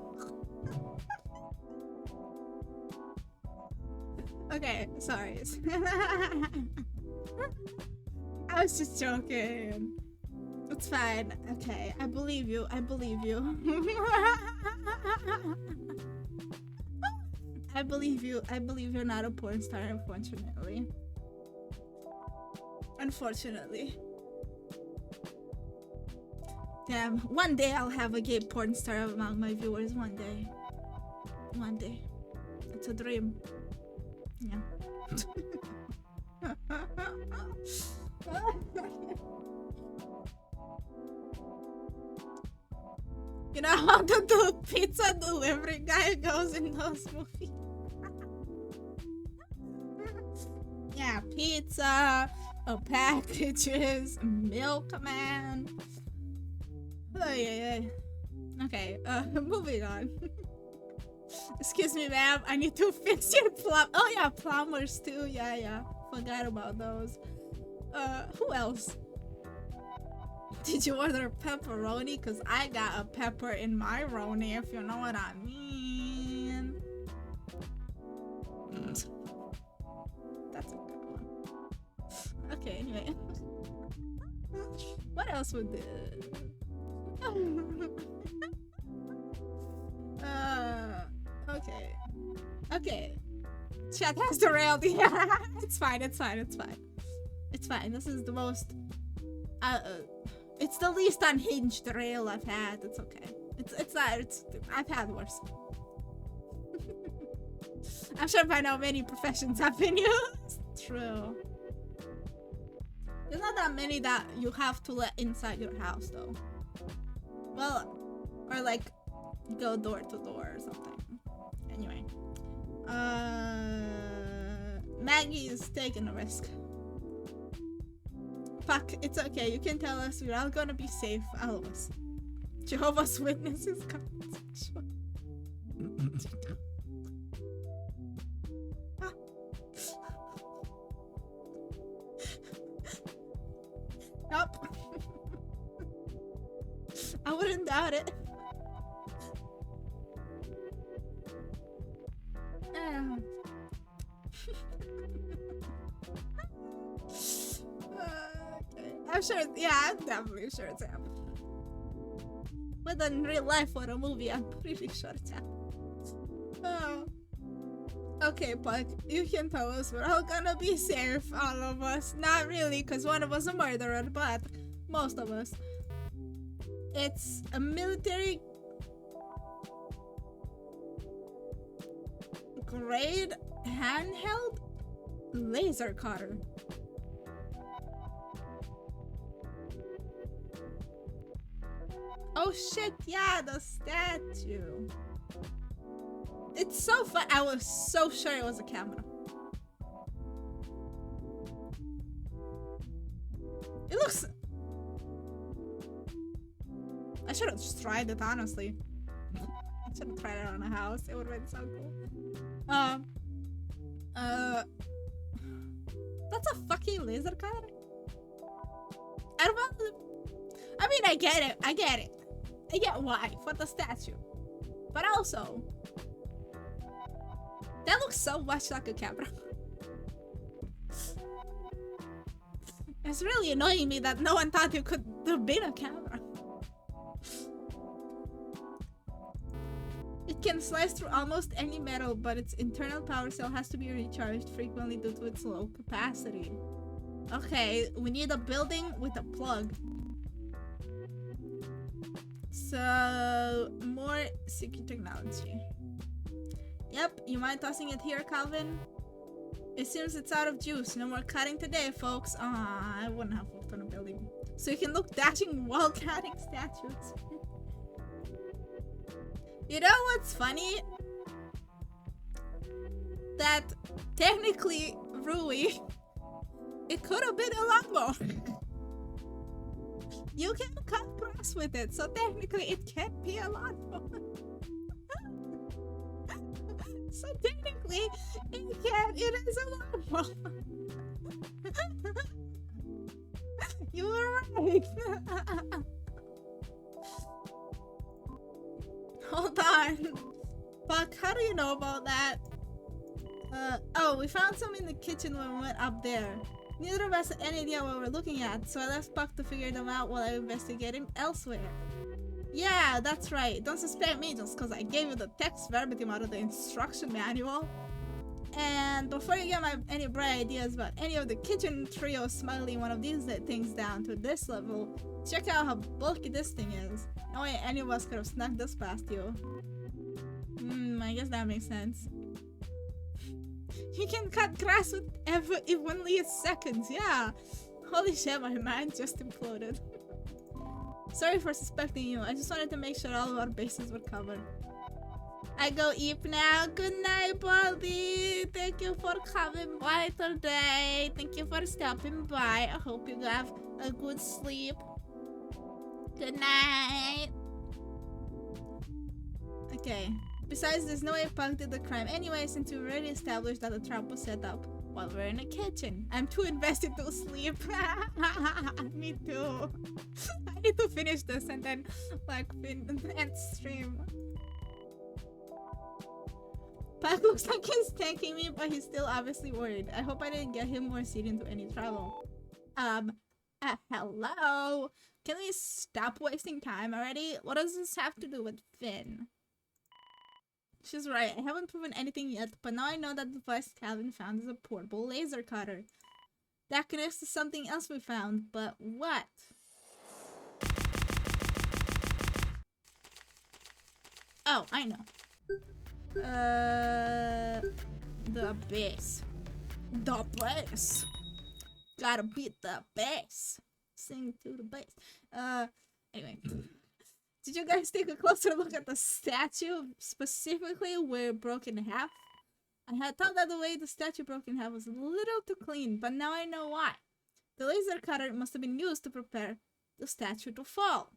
Okay, sorry. I was just joking. It's fine. Okay, I believe you. I believe you. I believe you. I believe you're not a porn star, unfortunately. Unfortunately. Damn, one day I'll have a gay porn star among my viewers. One day. One day. It's a dream. Yeah. You know how the pizza delivery guy goes in those movies? Yeah, pizza, packages, milkman. Oh, yeah. Okay, moving on. Excuse me, ma'am. I need to fix your plum. Oh, yeah, plumbers too. Yeah. Forgot about those. Who else? Did you order pepperoni? Cause I got a pepper in my roni, if you know what I mean. That's a good one. Okay, anyway. What else would Okay. Chat has derailed. Yeah, it's fine. This is the most it's the least unhinged rail I've had. It's okay. I've had worse. I'm sure by now many professions have been used. True. There's not that many that you have to let inside your house though. Well, or like go door to door or something. Anyway. Maggie is taking a risk. Fuck, it's okay. You can tell us. We're all gonna be safe. All of us. Jehovah's Witnesses coming sexual. Nope. I wouldn't doubt it. I'm sure, yeah, I'm definitely sure it's happened. Whether in real life or a movie, I'm pretty sure it's happened. Oh. Okay, Puck, you can tell us we're all gonna be safe, all of us. Not really, because one of us a murderer, but most of us. It's a military grade handheld laser cutter. Oh shit, yeah, the statue. It's so fun. I was so sure it was a camera. It looks... I should have just tried it, honestly. I should have tried it on a house. It would have been so cool. That's a fucking laser cutter? I I mean, I get it. I get why for the statue. But also, that looks so much like a camera. It's really annoying me that no one thought it could have been a camera. It can slice through almost any metal, but its internal power cell has to be recharged frequently due to its low capacity. Okay, we need a building with a plug. So, more secret technology. Yep, you mind tossing it here, Calvin? It seems it's out of juice. No more cutting today, folks. I wouldn't have worked on a building. So you can look dashing while cutting statues. You know what's funny? That technically, Rui, it could have been a lawnmower. You can cut grass with it, so technically it can't be a lawnmower. So technically, it is a lawnmower. You were right. Hold on. Fuck, how do you know about that? Oh, we found some in the kitchen when we went up there. Neither of us had any idea what we're looking at, so I left Puck to figure them out while I investigated elsewhere. Yeah, that's right. Don't suspect me just because I gave you the text verbatim out of the instruction manual. And before you get any bright ideas about any of the kitchen trio smuggling one of these things down to this level, check out how bulky this thing is. No way any of us could have snuck this past you. I guess that makes sense. You can cut grass with only seconds, yeah. Holy shit, my mind just imploded. Sorry for suspecting you. I just wanted to make sure all of our bases were covered. I go eat now. Good night, Baldi. Thank you for coming by today. Thank you for stopping by. I hope you have a good sleep. Good night. Okay. Besides, there's no way Pug did the crime anyway, since we already established that the trap was set up while we're in the kitchen. I'm too invested to sleep. Me too. I need to finish this and then end stream. Pug looks like he's thanking me, but he's still obviously worried. I hope I didn't get him or Seed into any trouble. Hello? Can we stop wasting time already? What does this have to do with Finn? She's right, I haven't proven anything yet, but now I know that the device Calvin found is a portable laser cutter. That connects to something else we found, but what? Oh, I know. The bass. The bass. Gotta beat the bass. Sing to the bass. Anyway. Did you guys take a closer look at the statue, specifically where it broke in half? I had thought that the way the statue broke in half was a little too clean, but now I know why. The laser cutter must have been used to prepare the statue to fall.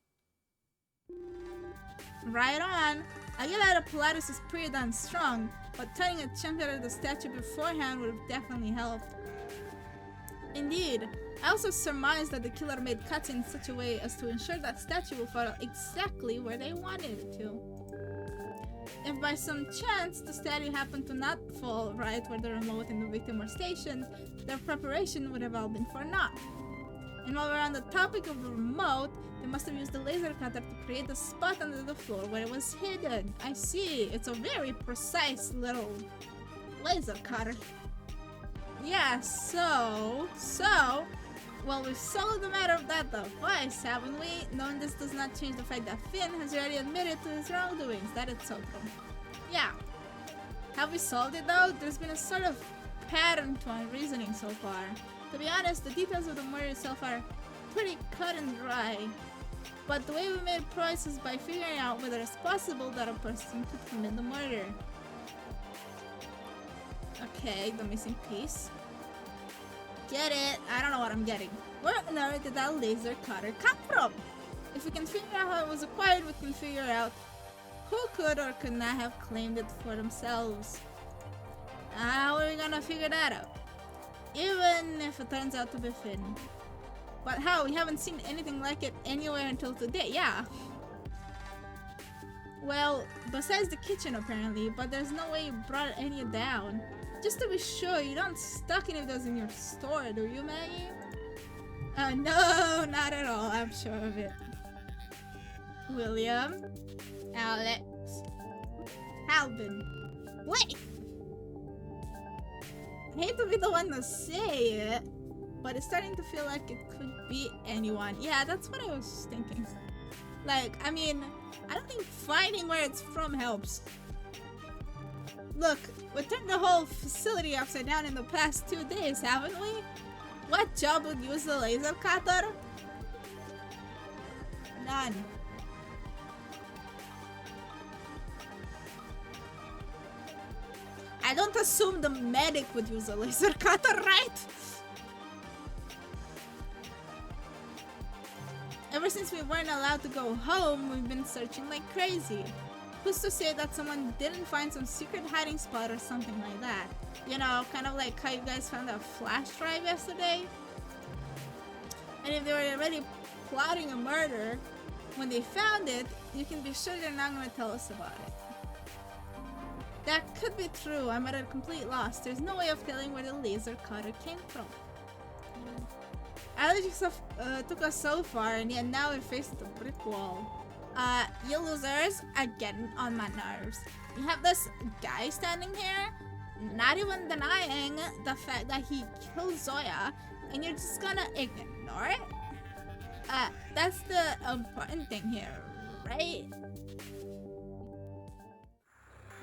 Right on! I get that a Pilatus is pretty damn strong, but cutting a chunk out of the statue beforehand would have definitely helped. Indeed. I also surmised that the killer made cuts in such a way as to ensure that statue will fall exactly where they wanted it to. If by some chance the statue happened to not fall right where the remote and the victim were stationed, their preparation would have all been for naught. And while we're on the topic of the remote, they must have used the laser cutter to create a spot under the floor where it was hidden. I see, it's a very precise little laser cutter. Yeah, well, we've solved the matter of that device, haven't we? Knowing this does not change the fact that Finn has already admitted to his wrongdoings. That is so true. Yeah. Have we solved it though? There's been a sort of pattern to our reasoning so far. To be honest, the details of the murder itself are pretty cut and dry. But the way we made progress is by figuring out whether it's possible that a person could commit the murder. Okay, the missing piece. Get it? I don't know what I'm getting. Where on earth did that laser cutter come from? If we can figure out how it was acquired, we can figure out who could or could not have claimed it for themselves. How are we gonna figure that out? Even if it turns out to be Finn. But how? We haven't seen anything like it anywhere until today. Yeah. Well, besides the kitchen apparently, but there's no way you brought any down. Just to be sure, you don't stock any of those in your store, do you, Maggie? No, not at all. I'm sure of it. William, Alex, Alvin. Wait! I hate to be the one to say it, but it's starting to feel like it could be anyone. Yeah, that's what I was thinking. Like, I mean, I don't think finding where it's from helps. Look, we turned the whole facility upside down in the past 2 days, haven't we? What job would use a laser cutter? None. I don't assume the medic would use a laser cutter, right? Ever since we weren't allowed to go home, we've been searching like crazy. Who's to say that someone didn't find some secret hiding spot or something like that? You know, kind of like how you guys found a flash drive yesterday? And if they were already plotting a murder, when they found it, you can be sure they're not going to tell us about it. That could be true. I'm at a complete loss. There's no way of telling where the laser cutter came from. Allergies took us so far, and yet now we're faced with a brick wall. You losers are getting on my nerves. You have this guy standing here, not even denying the fact that he killed Zoya, and you're just gonna ignore it? That's the important thing here, right?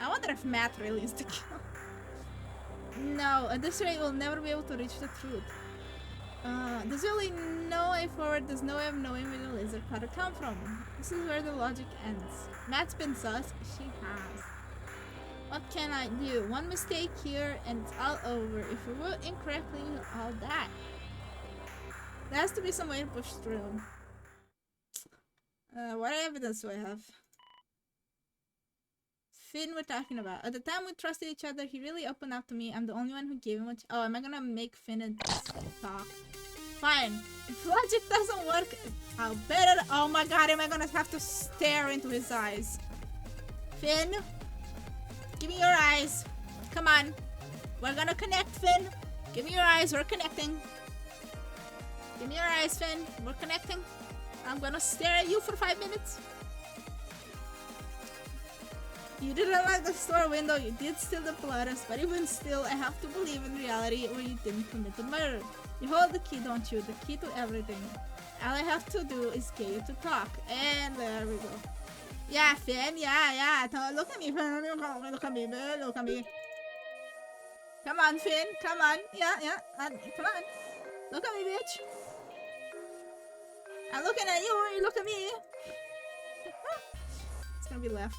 I wonder if Matt really is the killer. No, at this rate we'll never be able to reach the truth. There's really no way forward, there's no way of knowing where the laser cutter come from. This is where the logic ends. Matt's been sus, she has. What can I do? One mistake here and it's all over. If we vote incorrectly, we'll all die. There has to be some way to push through. What evidence do I have? Finn we're talking about. At the time we trusted each other, he really opened up to me. I'm the only one who gave him oh, am I gonna make Finn and talk? Fine. If logic doesn't work, I'll bet it. Oh my god, am I gonna have to stare into his eyes? Finn? Give me your eyes. Come on. We're gonna connect, Finn. Give me your eyes, we're connecting. Give me your eyes, Finn. We're connecting. I'm gonna stare at you for 5 minutes. You didn't like the store window, you did steal the Polaris, but even still, I have to believe in reality or you didn't commit the murder. You hold the key, don't you? The key to everything. All I have to do is get you to talk. And there we go. Yeah, Finn, yeah. Look at me, Finn. Look at me, man. Look at me. Come on, Finn. Come on. Yeah. Come on. Look at me, bitch. I'm looking at you, you look at me. It's gonna be left.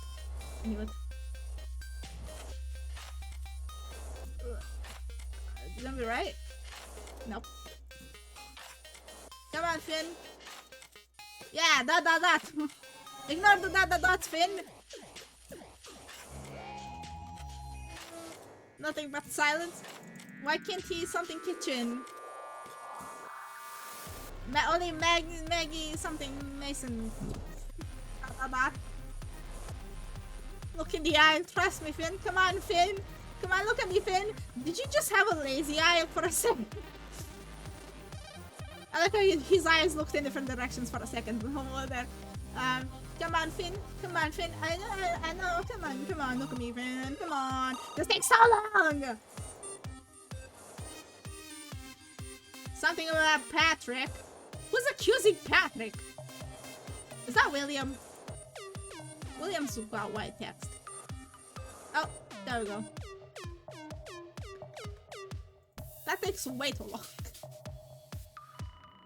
I knew it. Is it gonna be right? Nope. Come on, Finn. Yeah, that. Ignore the dots, Finn. Nothing but silence. Why can't he eat something kitchen? Only Maggie something Mason. Look in the eye. Trust me, Finn. Come on, Finn. Come on, look at me, Finn. Did you just have a lazy eye for a second? I like how his eyes looked in different directions for a second. There. Come on, Finn. Come on, Finn. I know. Come on. Look at me, Finn. Come on. This takes so long. Something about Patrick. Who's accusing Patrick? Is that William? William's got white text. Oh, there we go. That takes way too long.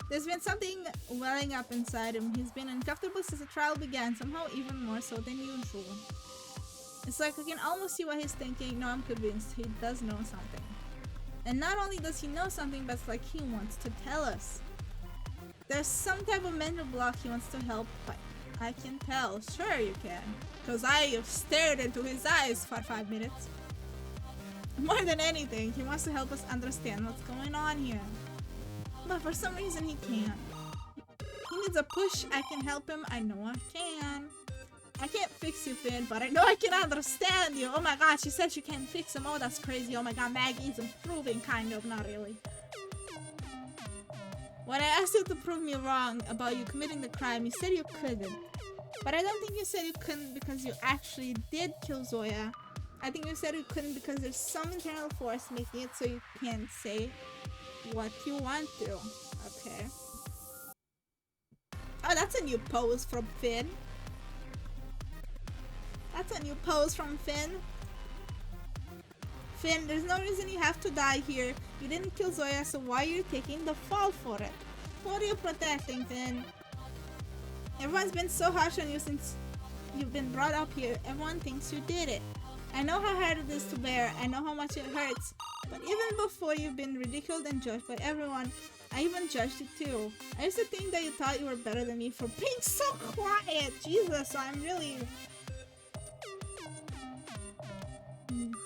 There's been something welling up inside him. He's been uncomfortable since the trial began, somehow even more so than usual. It's like I can almost see what he's thinking. No, I'm convinced he does know something. And not only does he know something, but it's like he wants to tell us. There's some type of mental block he wants to help fight. I can tell. Sure you can. Because I have stared into his eyes for 5 minutes. More than anything, he wants to help us understand what's going on here. But for some reason he can't. He needs a push. I can help him. I know I can. I can't fix you, Finn, but I know I can understand you. Oh my god, she said she can't fix him. Oh, that's crazy. Oh my god, Maggie's improving, kind of. Not really. When I asked you to prove me wrong about you committing the crime, you said you couldn't. But I don't think you said you couldn't because you actually did kill Zoya. I think you said you couldn't because there's some internal force making it so you can't say what you want to. Okay. Oh, that's a new pose from Finn. That's a new pose from Finn. Finn, there's no reason you have to die here. You didn't kill Zoya, so why are you taking the fall for it? Who are you protecting, Finn? Everyone's been so harsh on you since you've been brought up here. Everyone thinks you did it. I know how hard it is to bear. I know how much it hurts. But even before you've been ridiculed and judged by everyone, I even judged you too. I used to think that you thought you were better than me for being so quiet. Jesus, I'm really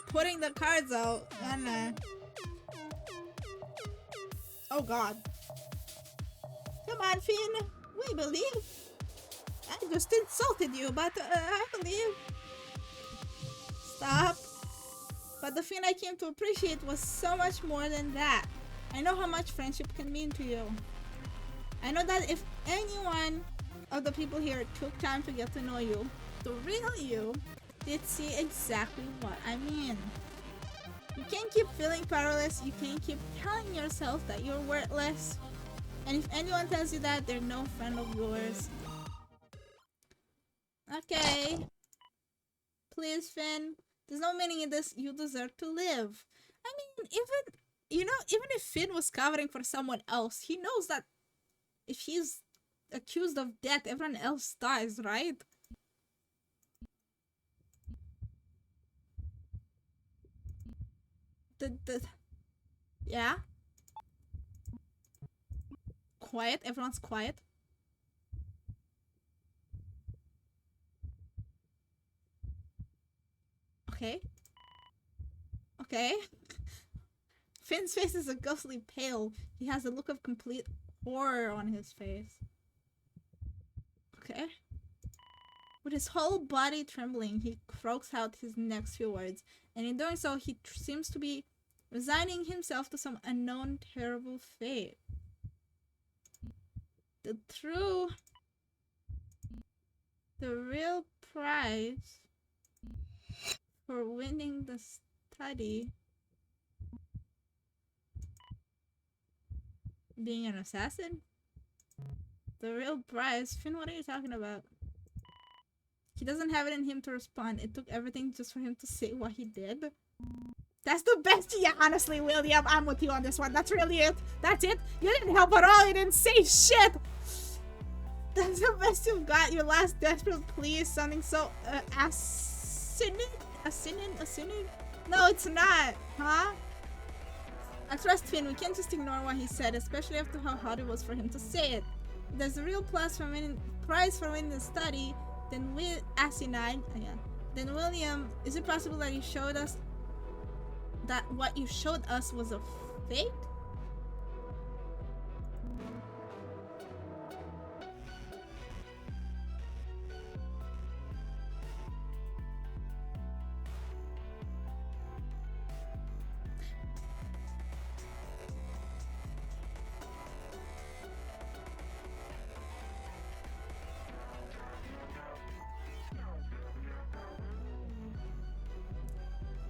putting the cards out. And oh god. Come on, Finn. We believe. I just insulted you, but I believe. Stop. But the Finn I came to appreciate was so much more than that. I know how much friendship can mean to you. I know that if anyone of the people here took time to get to know you, the real you, they'd see exactly what I mean. You can't keep feeling powerless. You can't keep telling yourself that you're worthless. And if anyone tells you that, they're no friend of yours. Okay. Please, Finn. There's no meaning in this. You deserve to live. I mean, even if Finn was covering for someone else, he knows that if he's accused of death, everyone else dies, right? Yeah? Quiet? Everyone's quiet? Okay. Okay. Finn's face is a ghostly pale. He has a look of complete horror on his face. Okay. With his whole body trembling, he croaks out his next few words. And in doing so, he seems to be resigning himself to some unknown terrible fate. The real prize for winning the study, being an assassin? The real prize? Finn, what are you talking about? He doesn't have it in him to respond. It took everything just for him to say what he did. That's the best. Yeah, honestly, William, I'm with you on this one. That's really it. That's it. You didn't help at all. You didn't say shit. That's the best you've got. Your last desperate plea is sounding so asinine. No, it's not. Huh? I trust Finn. We can't just ignore what he said, especially after how hard it was for him to say it. If there's a real prize for winning the study, then then William, is it possible that you showed us that what you showed us was a fake?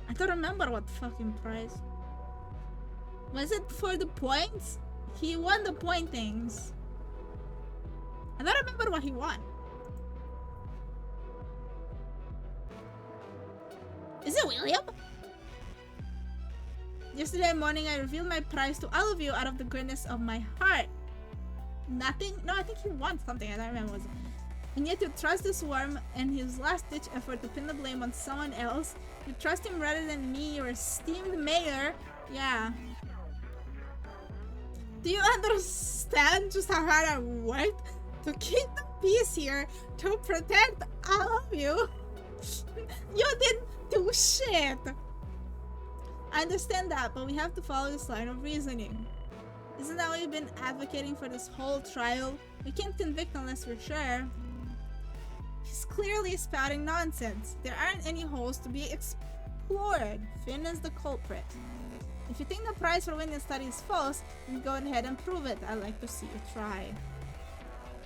I don't remember what fucking prize. Was it for the points? He won the pointings. I don't remember what he won. Is it William? Yesterday morning I revealed my prize to all of you out of the goodness of my heart. Nothing? No, I think he won something. I don't remember what it was. And yet you trust this worm and his last-ditch effort to pin the blame on someone else. You trust him rather than me, your esteemed mayor. Yeah. Do you understand just how hard I worked to keep the peace here, to protect all of you? You didn't do shit. I understand that, but we have to follow this line of reasoning. Isn't that what you've been advocating for this whole trial? We can't convict unless we're sure. He's clearly spouting nonsense. There aren't any holes to be explored. Finn is the culprit. If you think the prize for winning the study is false, then go ahead and prove it. I'd like to see you try.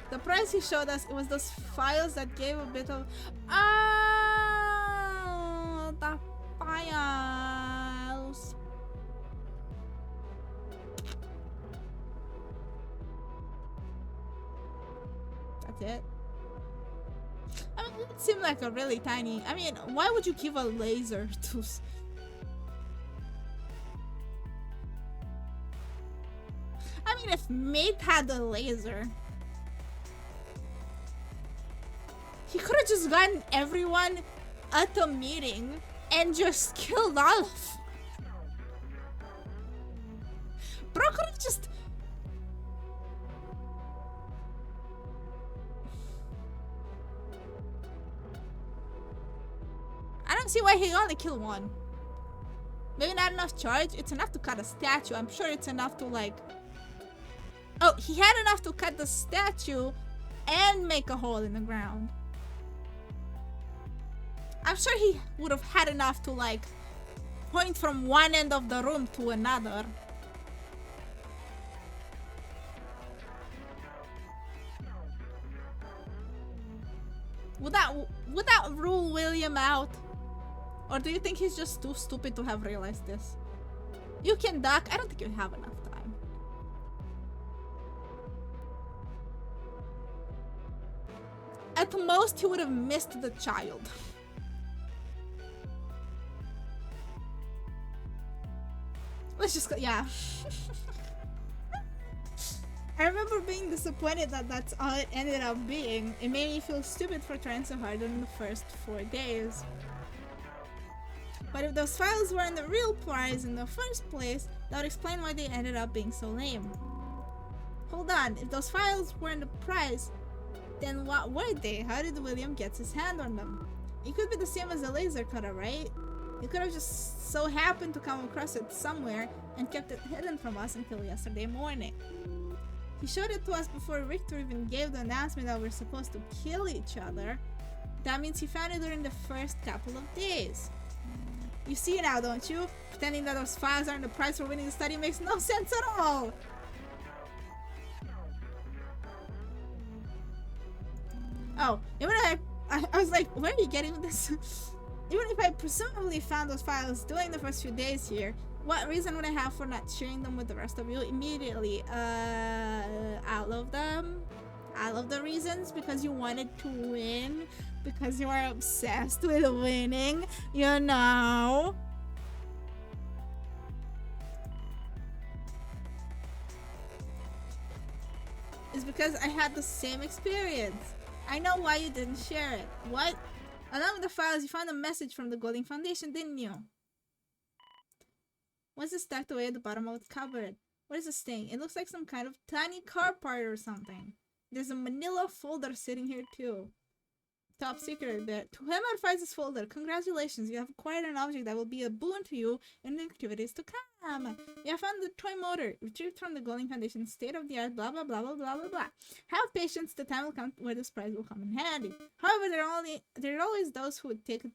The prize he showed us, it was those files that gave a bit of... Oh, the files. That's it. I mean, it seemed like a really tiny... I mean, why would you give a laser to... I mean, if Mate had a laser, he could have just gotten everyone at the meeting and just killed all of them. Bro could have just... I don't see why he only killed one. Maybe not enough charge. It's enough to cut a statue. I'm sure it's enough to like... Oh, he had enough to cut the statue and make a hole in the ground. I'm sure he would have had enough to like point from one end of the room to another. Would that rule William out? Or do you think he's just too stupid to have realized this? You can duck. I don't think you have enough time. At most, he would have missed the child. Let's just go, yeah. I remember being disappointed that that's all it ended up being. It made me feel stupid for trying so hard in the first 4 days. But if those files weren't the real prize in the first place, that would explain why they ended up being so lame. Hold on, if those files weren't the prize, then what were they? How did William get his hand on them? It could be the same as a laser cutter, right? He could have just so happened to come across it somewhere and kept it hidden from us until yesterday morning. He showed it to us before Richter even gave the announcement that we're supposed to kill each other. That means he found it during the first couple of days. You see now, don't you? Pretending that those files aren't the prize for winning the study makes no sense at all! Oh, even if I was like, where are you getting this? Even if I presumably found those files during the first few days here, what reason would I have for not sharing them with the rest of you immediately? All of them? All of the reasons? Because you wanted to win? Because you are obsessed with winning? You know? It's because I had the same experience. I know why you didn't share it. What? Along with the files, you found a message from the Golding Foundation, didn't you? What's this tucked away at the bottom of the cupboard? What is this thing? It looks like some kind of tiny car part or something. There's a manila folder sitting here too. Top secret bit. To whoever finds this folder, congratulations, you have acquired an object that will be a boon to you in the activities to come. You have found the toy motor, retrieved from the Golding Foundation, state-of-the-art, blah blah blah blah blah blah blah. Have patience, the time will come where this prize will come in handy. However, there are always those who would take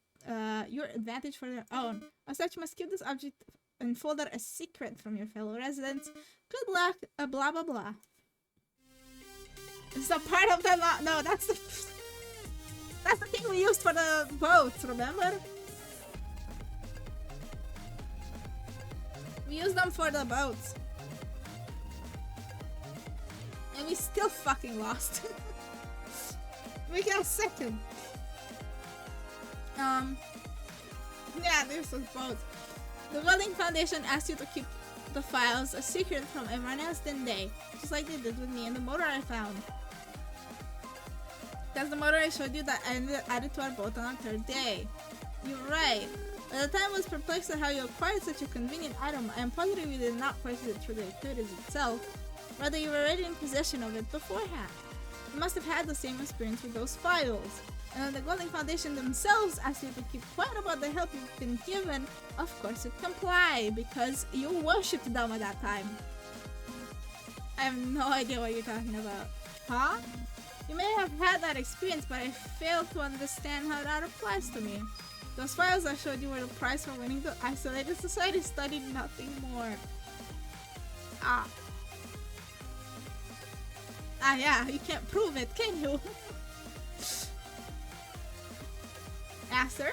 your advantage for their own. As such, you must keep this object and folder a secret from your fellow residents. Good luck, blah blah blah. It's a part of the no, that's the thing we used for the boats, remember? We used them for the boats. And we still fucking lost. We got second. Yeah, there's those boats. The Golding Foundation asked you to keep the files a secret from everyone else, didn't they? Just like they did with me and the motor I found. That's the motor I showed you that I added to our boat on our third day. You're right. By the time I was perplexed at how you acquired such a convenient item, I am positive you did not purchase it through the activities itself. Rather, you were already in possession of it beforehand. You must have had the same experience with those files. And when the Golding Foundation themselves asked you to keep quiet about the help you've been given, of course you comply, because you worshipped them at that time. I have no idea what you're talking about. Huh? You may have had that experience, but I failed to understand how that applies to me. Those files I showed you were the prize for winning the isolated society. Studied nothing more. Ah, yeah, you can't prove it, can you? Aster?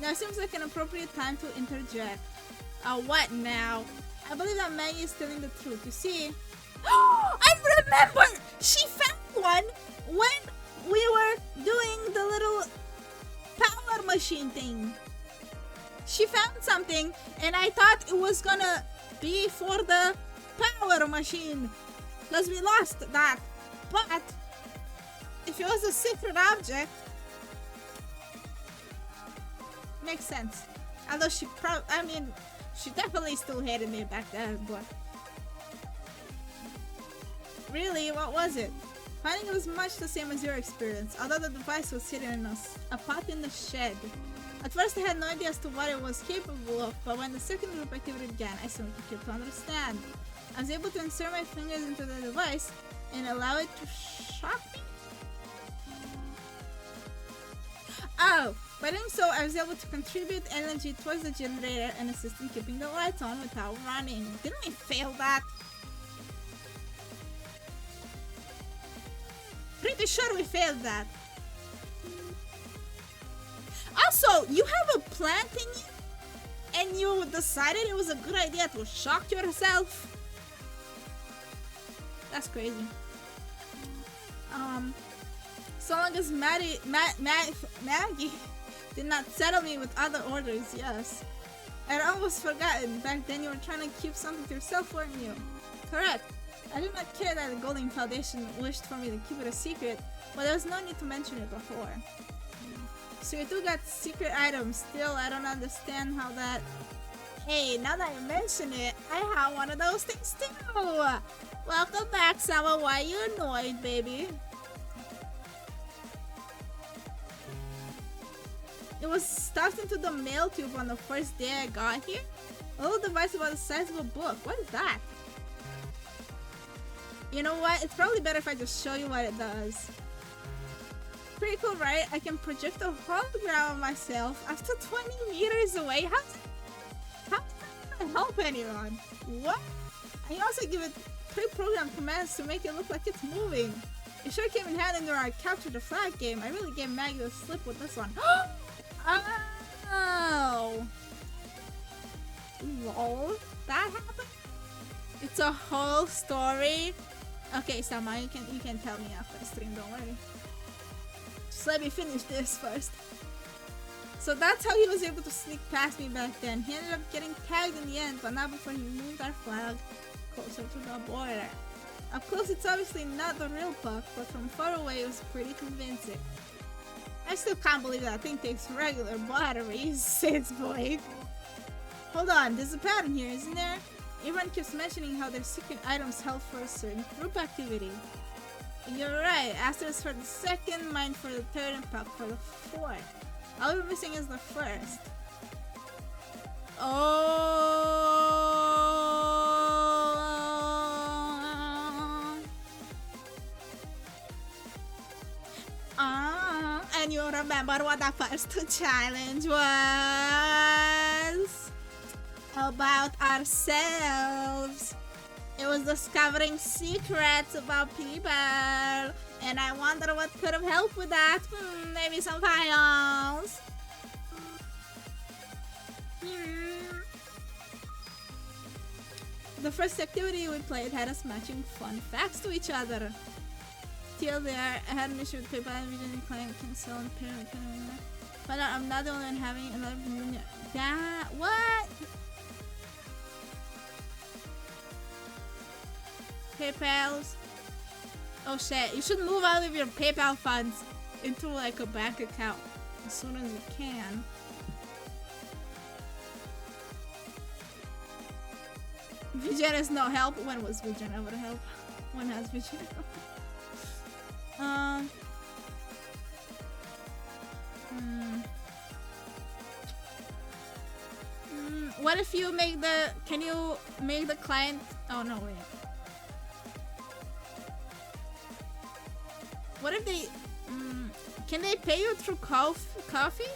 Now seems like an appropriate time to interject. What now? I believe that Maggie is telling the truth. You see, I remember! She found one when we were doing the little power machine thing. She found something and I thought it was gonna be for the power machine because we lost that. But if it was a secret object, makes sense. Although she she definitely still hated me back then, but really, what was it? Finding it was much the same as your experience, although the device was hidden in a pot in the shed. At first I had no idea as to what it was capable of, but when the second group activity began, I soon came to understand. I was able to insert my fingers into the device and allow it to shock me? Oh, by doing so, I was able to contribute energy towards the generator and assist in keeping the lights on without running. Didn't I fail that? Pretty sure we failed that. Also, you have a plant in you and you decided it was a good idea to shock yourself? That's crazy. So long as Maggie did not settle me with other orders, yes. I'd almost forgotten. Back then you were trying to keep something to yourself, weren't you? Correct. I did not care that the Golden Foundation wished for me to keep it a secret, but there was no need to mention it before. So you two got secret items. Still, I don't understand how that... Hey, now that you mention it, I have one of those things too! Welcome back, Sama. Why are you annoyed, baby? It was stuffed into the mail tube on the first day I got here. A little device about the size of a book. What is that? You know what? It's probably better if I just show you what it does. Pretty cool, right? I can project a hologram of myself up to 20 meters away. How does that help anyone? What? I can also give it pre-programmed commands to make it look like it's moving. It sure came in handy during our capture the flag game. I really gave Maggie the slip with this one. Oh! Lol. That happened? It's a whole story? Okay, Sama, you can tell me after the stream, don't worry. Just let me finish this first. So that's how he was able to sneak past me back then. He ended up getting tagged in the end, but not before he moved our flag closer to the border. Up close, it's obviously not the real puck, but from far away, it was pretty convincing. I still can't believe that thing takes regular batteries, says Boyd. Hold on, there's a pattern here, isn't there? Everyone keeps mentioning how their secret items held for a certain group activity. You're right, Aster is for the second, mine for the third, and Puck for the fourth. All we're missing is the first. And you remember what the first challenge was? About ourselves. It was discovering secrets about people. And I wonder what could have helped with that. Maybe some files. The first activity we played had us matching fun facts to each other. Till there, I had an issue with PayPal and Vision client cancel and parent. But I'm not the only one having another. That what? PayPal's. Oh shit! You should move all of your PayPal funds into like a bank account as soon as you can. Vision is no help. When was Vision ever help? When has Vision help? What if you make the... Can you make the client... Oh no, wait. What if they... can they pay you through coffee?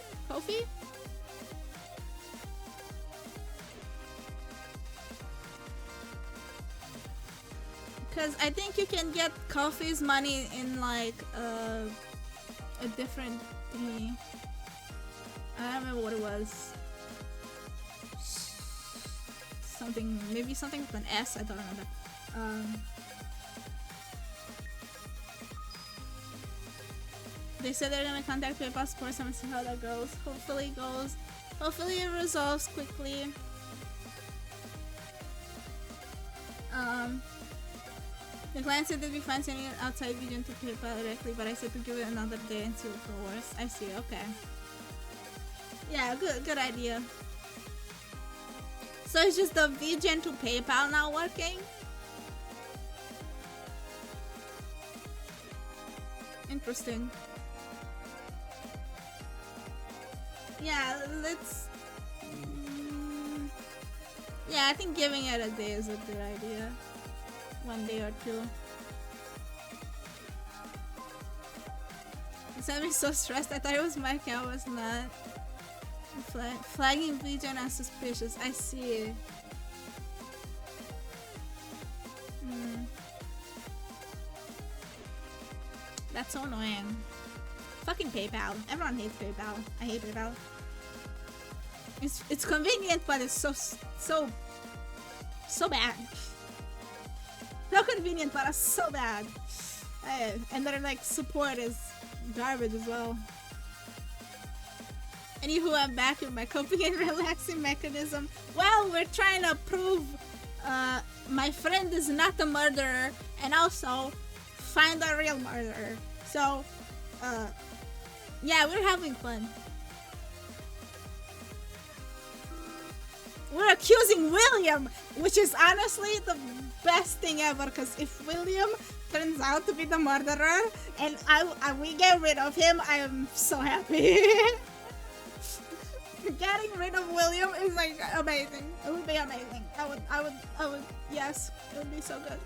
Because I think you can get Coffee's money in like a different thingy. I don't remember what it was. Something, maybe something with an S, I don't remember. They said they're gonna contact PayPal support and see how that goes. Hopefully it resolves quickly. The client said they'd be fine sending an outside region to PayPal directly, but I said to give it another day and see what's worse. I see, okay. Yeah, good idea. So it's just the VGen to PayPal not working? Interesting. Yeah, let's... yeah, I think giving it a day is a good idea. 1 day or 2. This had me so stressed. I thought it was my account, was not. Flagging VGen as suspicious. I see. That's so annoying. Fucking PayPal. Everyone hates PayPal. I hate PayPal. It's convenient, but it's so bad. So convenient, but it's so bad. And their like support is garbage as well. Anywho, I'm back with my coping and relaxing mechanism. Well, we're trying to prove my friend is not a murderer, and also find a real murderer. So, yeah, we're having fun. We're accusing William, which is honestly the best thing ever, because if William turns out to be the murderer and we get rid of him, I am so happy. Getting rid of William is like amazing. It would be amazing. I would, yes, it would be so good.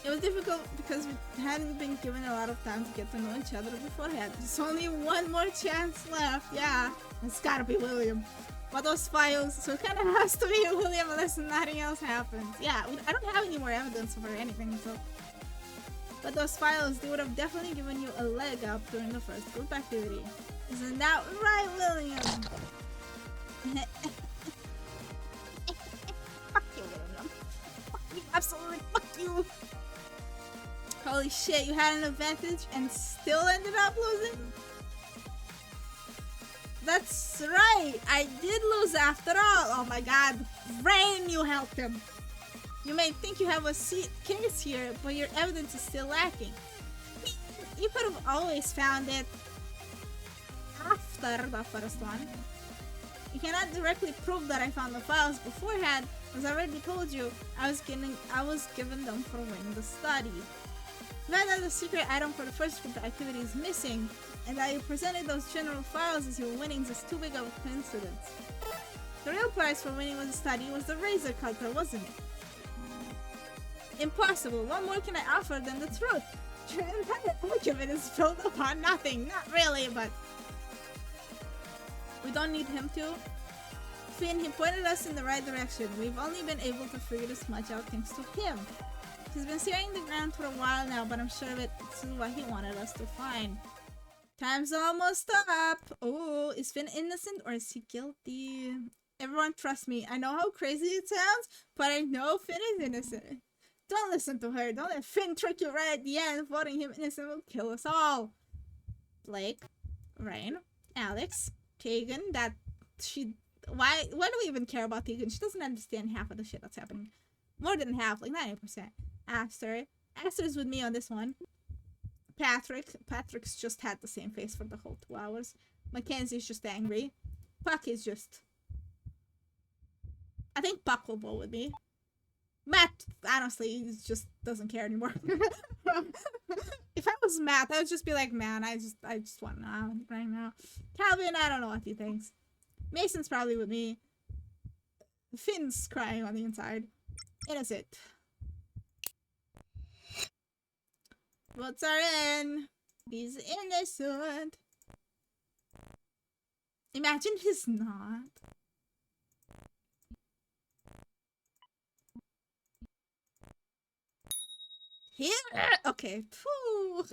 It was difficult because we hadn't been given a lot of time to get to know each other beforehand. There's only one more chance left. Yeah, it's gotta be William. But those files, so it kind of has to be William unless nothing else happens. Yeah, I don't have any more evidence for anything, so. But those files, they would have definitely given you a leg up during the first group activity. Isn't that right, William? Fuck you, William. Fuck you, absolutely fuck you. Holy shit, you had an advantage and still ended up losing? That's right, I did lose after all. Oh my god, Rain, you helped him. You may think you have a case here, but your evidence is still lacking. You could have always found it after the first one. You cannot directly prove that I found the files beforehand, as I already told you, I was given them for winning the study. The fact that the secret item for the first group activity is missing, and that you presented those general files as your winnings is too big of a coincidence. The real prize for winning the study was the razor cutter, wasn't it? Impossible. What more can I offer than the truth? Your entire argument is built upon nothing. Not really, but... we don't need him to. Finn, he pointed us in the right direction. We've only been able to figure this much out thanks to him. He's been staring the ground for a while now, but I'm sure of it. This is what he wanted us to find. Time's almost up. Oh, is Finn innocent or is he guilty? Everyone trust me. I know how crazy it sounds, but I know Finn is innocent. Don't listen to her. Don't let Finn trick you right at the end. Voting him innocent will kill us all. Blake, Rain, Alex, Tegan, that she... Why do we even care about Tegan? She doesn't understand half of the shit that's happening. More than half, like 90%. Aster's with me on this one. Patrick's just had the same face for the whole 2 hours. Mackenzie's just angry. Puck is just... I think Puck will vote with me. Matt, honestly, he just doesn't care anymore. If I was Matt, I would just be like, man, I just want to know right now. Calvin, I don't know what he thinks. Mason's probably with me. Finn's crying on the inside. Innocent. Votes are in. He's innocent. Imagine he's not. Here? Okay. Phew.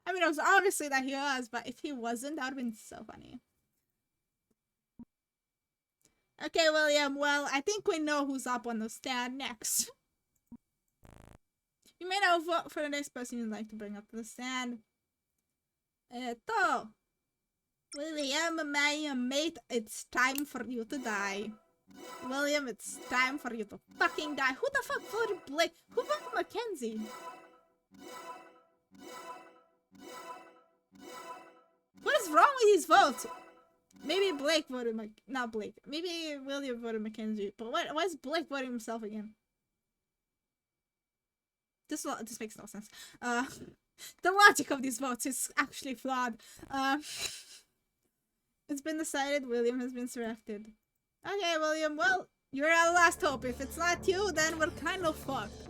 I mean, it was obviously that he was, but if he wasn't, that would have been so funny. Okay, William, well, I think we know who's up on the stand next. You may now vote for the next person you'd like to bring up to the stand. Eto. William, my mate, it's time for you to die. William, it's time for you to fucking die. Who the fuck voted Blake? Who voted Mackenzie? What is wrong with these votes? Maybe Blake voted not Blake. Maybe William voted Mackenzie. But why is Blake voting himself again? This makes no sense. The logic of these votes is actually flawed. It's been decided William has been selected. Okay, William, well, you're our last hope. If it's not you, then we're kind of fucked.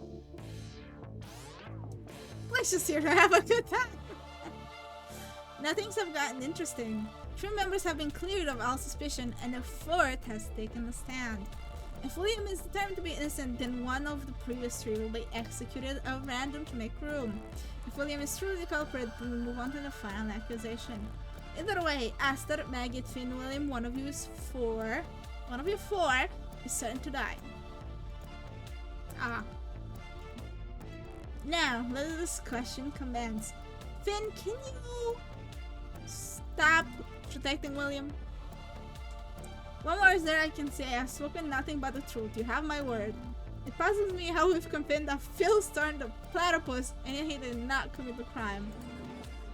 Let's just here to have a good time. Now things have gotten interesting. 3 members have been cleared of all suspicion, and a 4th has taken the stand. If William is determined to be innocent, then one of the previous 3 will be executed at random to make room. If William is truly the culprit, then we'll move on to the final accusation. Either way, Aster, Maggie, Finn, William, one of you 4 is certain to die. Now, let the discussion commence. Finn, can you stop protecting William? One more is there I can say. I've spoken nothing but the truth. You have my word. It puzzles me how we've confirmed that Phil turned a platypus and yet he did not commit the crime.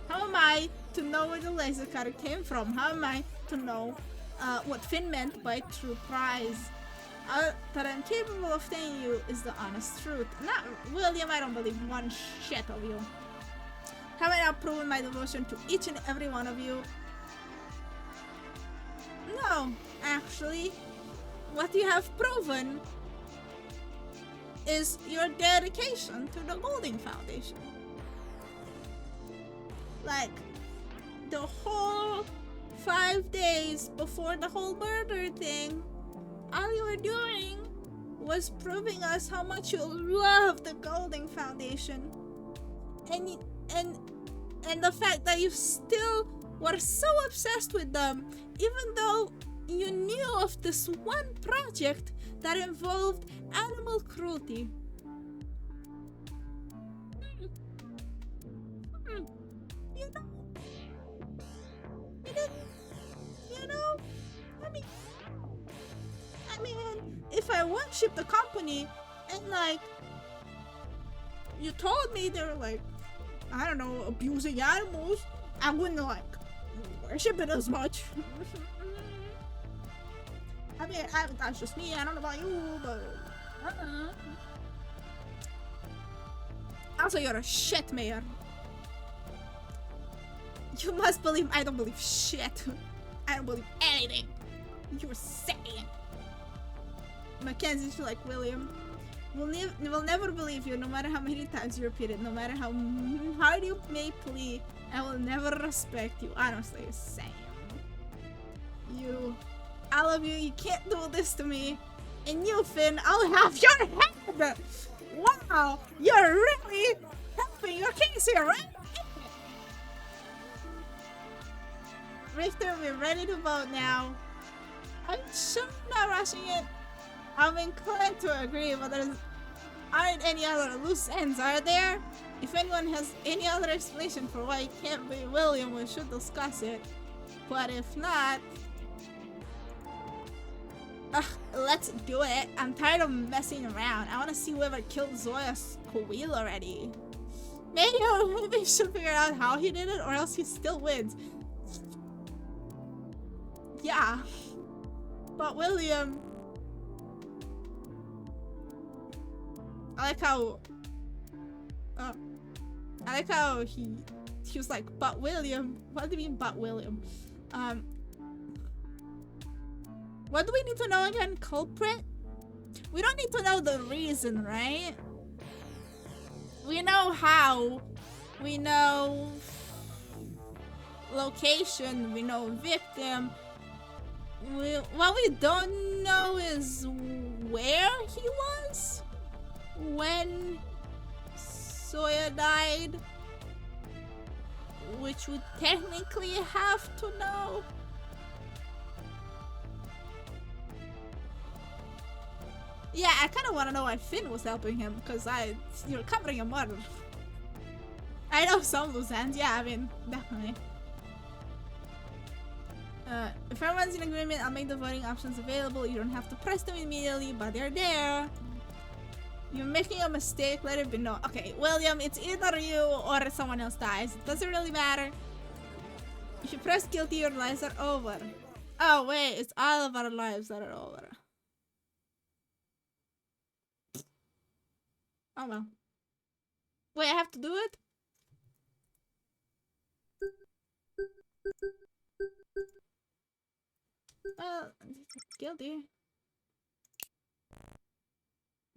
How am I to know where the laser cutter came from? How am I to know what Finn meant by true prize? That I'm capable of telling you is the honest truth. Not William, I don't believe one shit of you. Have I not proven my devotion to each and every one of you? No, actually, what you have proven is your dedication to the Golding Foundation. Like, the whole 5 days before the whole murder thing, all you were doing was proving us how much you love the Golding Foundation. And the fact that you still were so obsessed with them, even though you knew of this one project that involved animal cruelty. I mean, if I worship the company and like, you told me they were like, I don't know, abusing animals, I wouldn't like worship it as much. I mean, that's just me. I don't know about you, but also you're a shit mayor. You must believe I don't believe shit. I don't believe anything you're saying. Mackenzie's like, William, we'll never believe you, no matter how many times you repeat it, no matter how hard you may plead. I will never respect you. Honestly, Sam. All of you, you can't do this to me. And you, Finn, I'll have your head. Wow, you're really helping your case here, right? Richter, we're ready to vote now. I'm sure I'm not rushing it. I'm inclined to agree, but there aren't any other loose ends, are there? If anyone has any other explanation for why it can't be William, we should discuss it. But if not, let's do it. I'm tired of messing around. I want to see whoever killed Zoya squeal already. Maybe we should figure out how he did it, or else he still wins. Yeah. But William, I like how he was like, but William. What do you mean, but William? What do we need to know again? Culprit? We don't need to know the reason, right? We know how We know location, we know victim. What we don't know is where he was when Soya died, which we technically have to know. Yeah, I kind of want to know why Finn was helping him, because you're covering a murder. I know some loose ends, yeah, I mean, definitely. If everyone's in agreement, I'll make the voting options available. You don't have to press them immediately, but they're there. You're making a mistake, let it be known. Okay, William, it's either you or someone else dies. It doesn't really matter. If you press guilty, your lives are over. Oh, wait, it's all of our lives that are over. Oh, well. Wait, I have to do it? Well, guilty.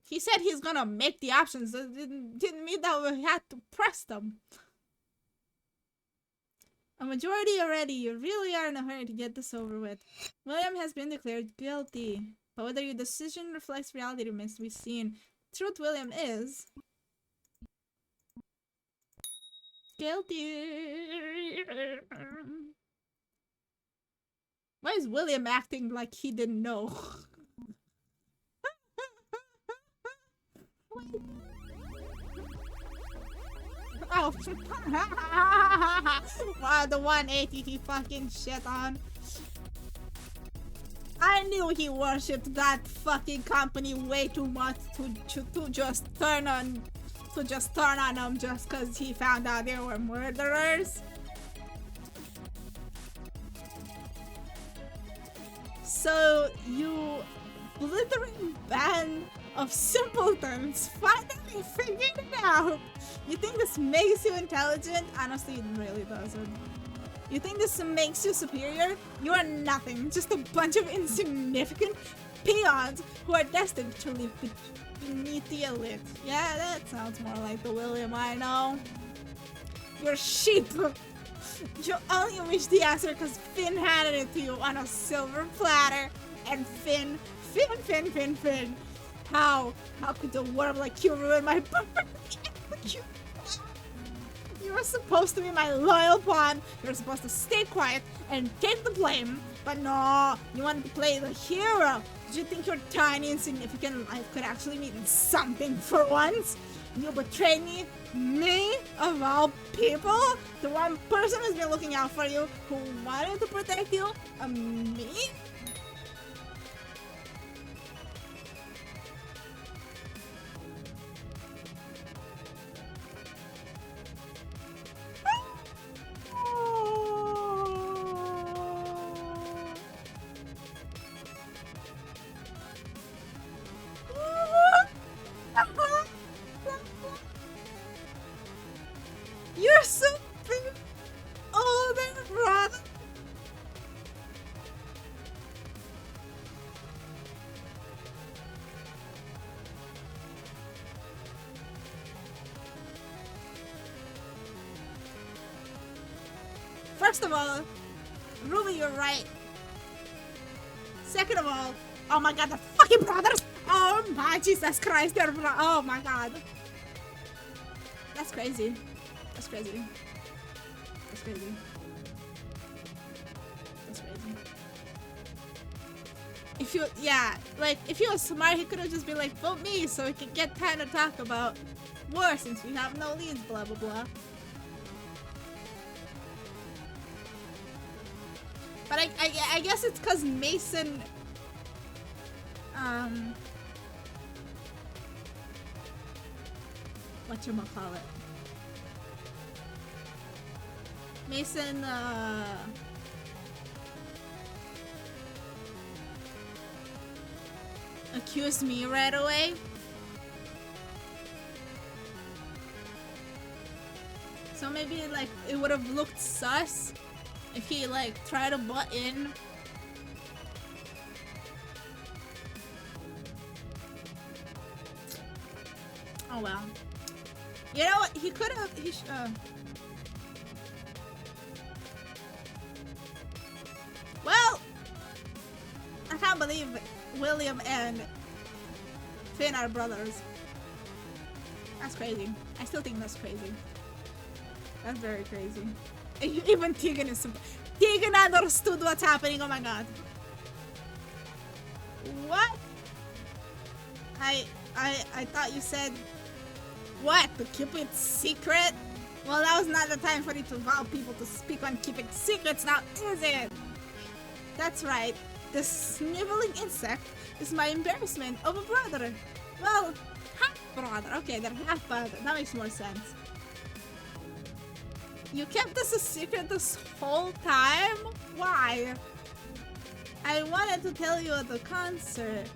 He said he's gonna make the options. It didn't mean that we had to press them. A majority already. You really are in a hurry to get this over with. William has been declared guilty. But whether your decision reflects reality remains to be seen. Truth, William is... guilty. Why is William acting like he didn't know? Oh. Wow, the 180 he fucking shit on. I knew he worshipped that fucking company way too much to just turn on them just cause he found out they were murderers. So you blithering band of simpletons finally figured it out. You think this makes you intelligent? Honestly, it really doesn't. You think this makes you superior? You are nothing, just a bunch of insignificant peons who are destined to live beneath the elite. Yeah, that sounds more like the William I know. You're sheep. You only wish the answer because Finn handed it to you on a silver platter. And Finn. How could a worm like you ruin my birthday? You were supposed to be my loyal pawn. You were supposed to stay quiet and take the blame. But no, you wanted to play the hero. Did you think your tiny, insignificant life could actually mean something for once? You betrayed me? Me? Of all people? The one person who's been looking out for you, who wanted to protect you? Me? You're so big, older brother. First of all, Ruby, you're right. Second of all, oh my god, the fucking brothers! Oh my Jesus Christ, they're oh my god. That's crazy. That's crazy. That's crazy. That's crazy. If you, yeah, like, if he was smart, he could have just been like, vote me so we could get time to talk about war since we have no leads, blah, blah, blah. But I guess it's because Mason, whatchamacallit? Mason, accused me right away. So maybe, like, it would have looked sus if he, like, tried to butt in. Oh well. You know what? He could have. Well, I can't believe William and Finn are brothers. That's crazy. I still think that's crazy. That's very crazy. Even Tegan is. Tegan understood what's happening. Oh my god. What? I thought you said what? To keep it secret? Well, that was not the time for you to allow people to speak on keeping secrets now, is it? That's right. This sniveling insect is my embarrassment of a brother. Well, half brother. Okay, they're half brother. That makes more sense. You kept this a secret this whole time? Why? I wanted to tell you at the concert.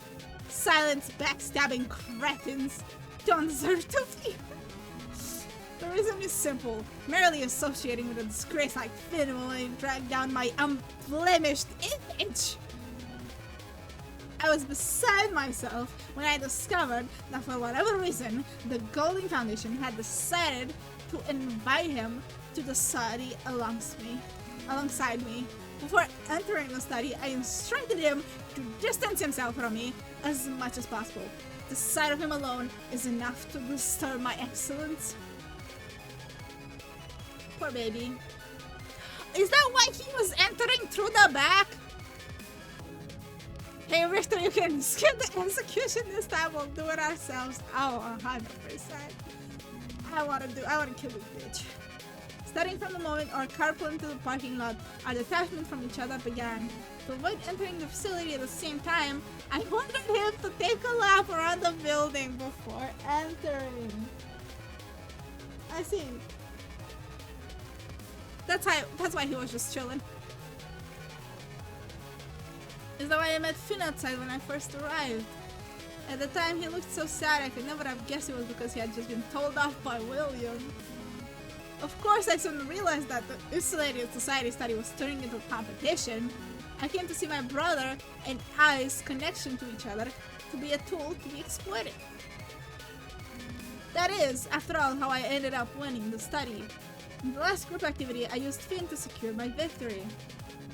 Silence, backstabbing cretins don't deserve to be. The reason is simple. Merely associating with a disgrace like Finn will drag down my unblemished image. I was beside myself when I discovered that for whatever reason, the Golden Foundation had decided to invite him to the study alongside me. Before entering the study, I instructed him to distance himself from me as much as possible. The sight of him alone is enough to disturb my excellence. Poor baby. Is that why he was entering through the back? Hey Richter, you can skip the execution this time. We'll do it ourselves. Oh, 100%. I wanna kill this bitch. Starting from the moment our car pulled into the parking lot, our detachment from each other began. To avoid entering the facility at the same time, I wanted him to take a lap around the building before entering. I see. That's why he was just chilling. Is that why I met Finn outside when I first arrived? At the time he looked so sad I could never have guessed it was because he had just been told off by William. Of course, I soon realized that the isolated society study was turning into a competition. I came to see my brother and I's connection to each other to be a tool to be exploited. That is, after all, how I ended up winning the study. In the last group activity, I used Finn to secure my victory.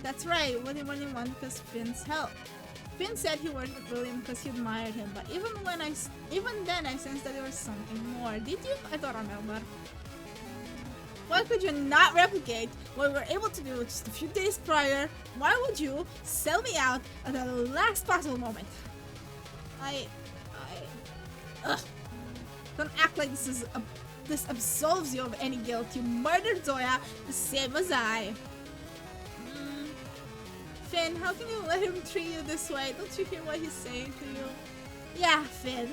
That's right, William only won because Finn's help. Finn said he worked with William because he admired him, but even then I sensed that there was something more. Did you? I don't remember. Why could you not replicate what we were able to do just a few days prior? Why would you sell me out at the last possible moment? Ugh. Don't act like this absolves you of any guilt. You murdered Zoya the same as I. Finn, how can you let him treat you this way? Don't you hear what he's saying to you? Yeah, Finn.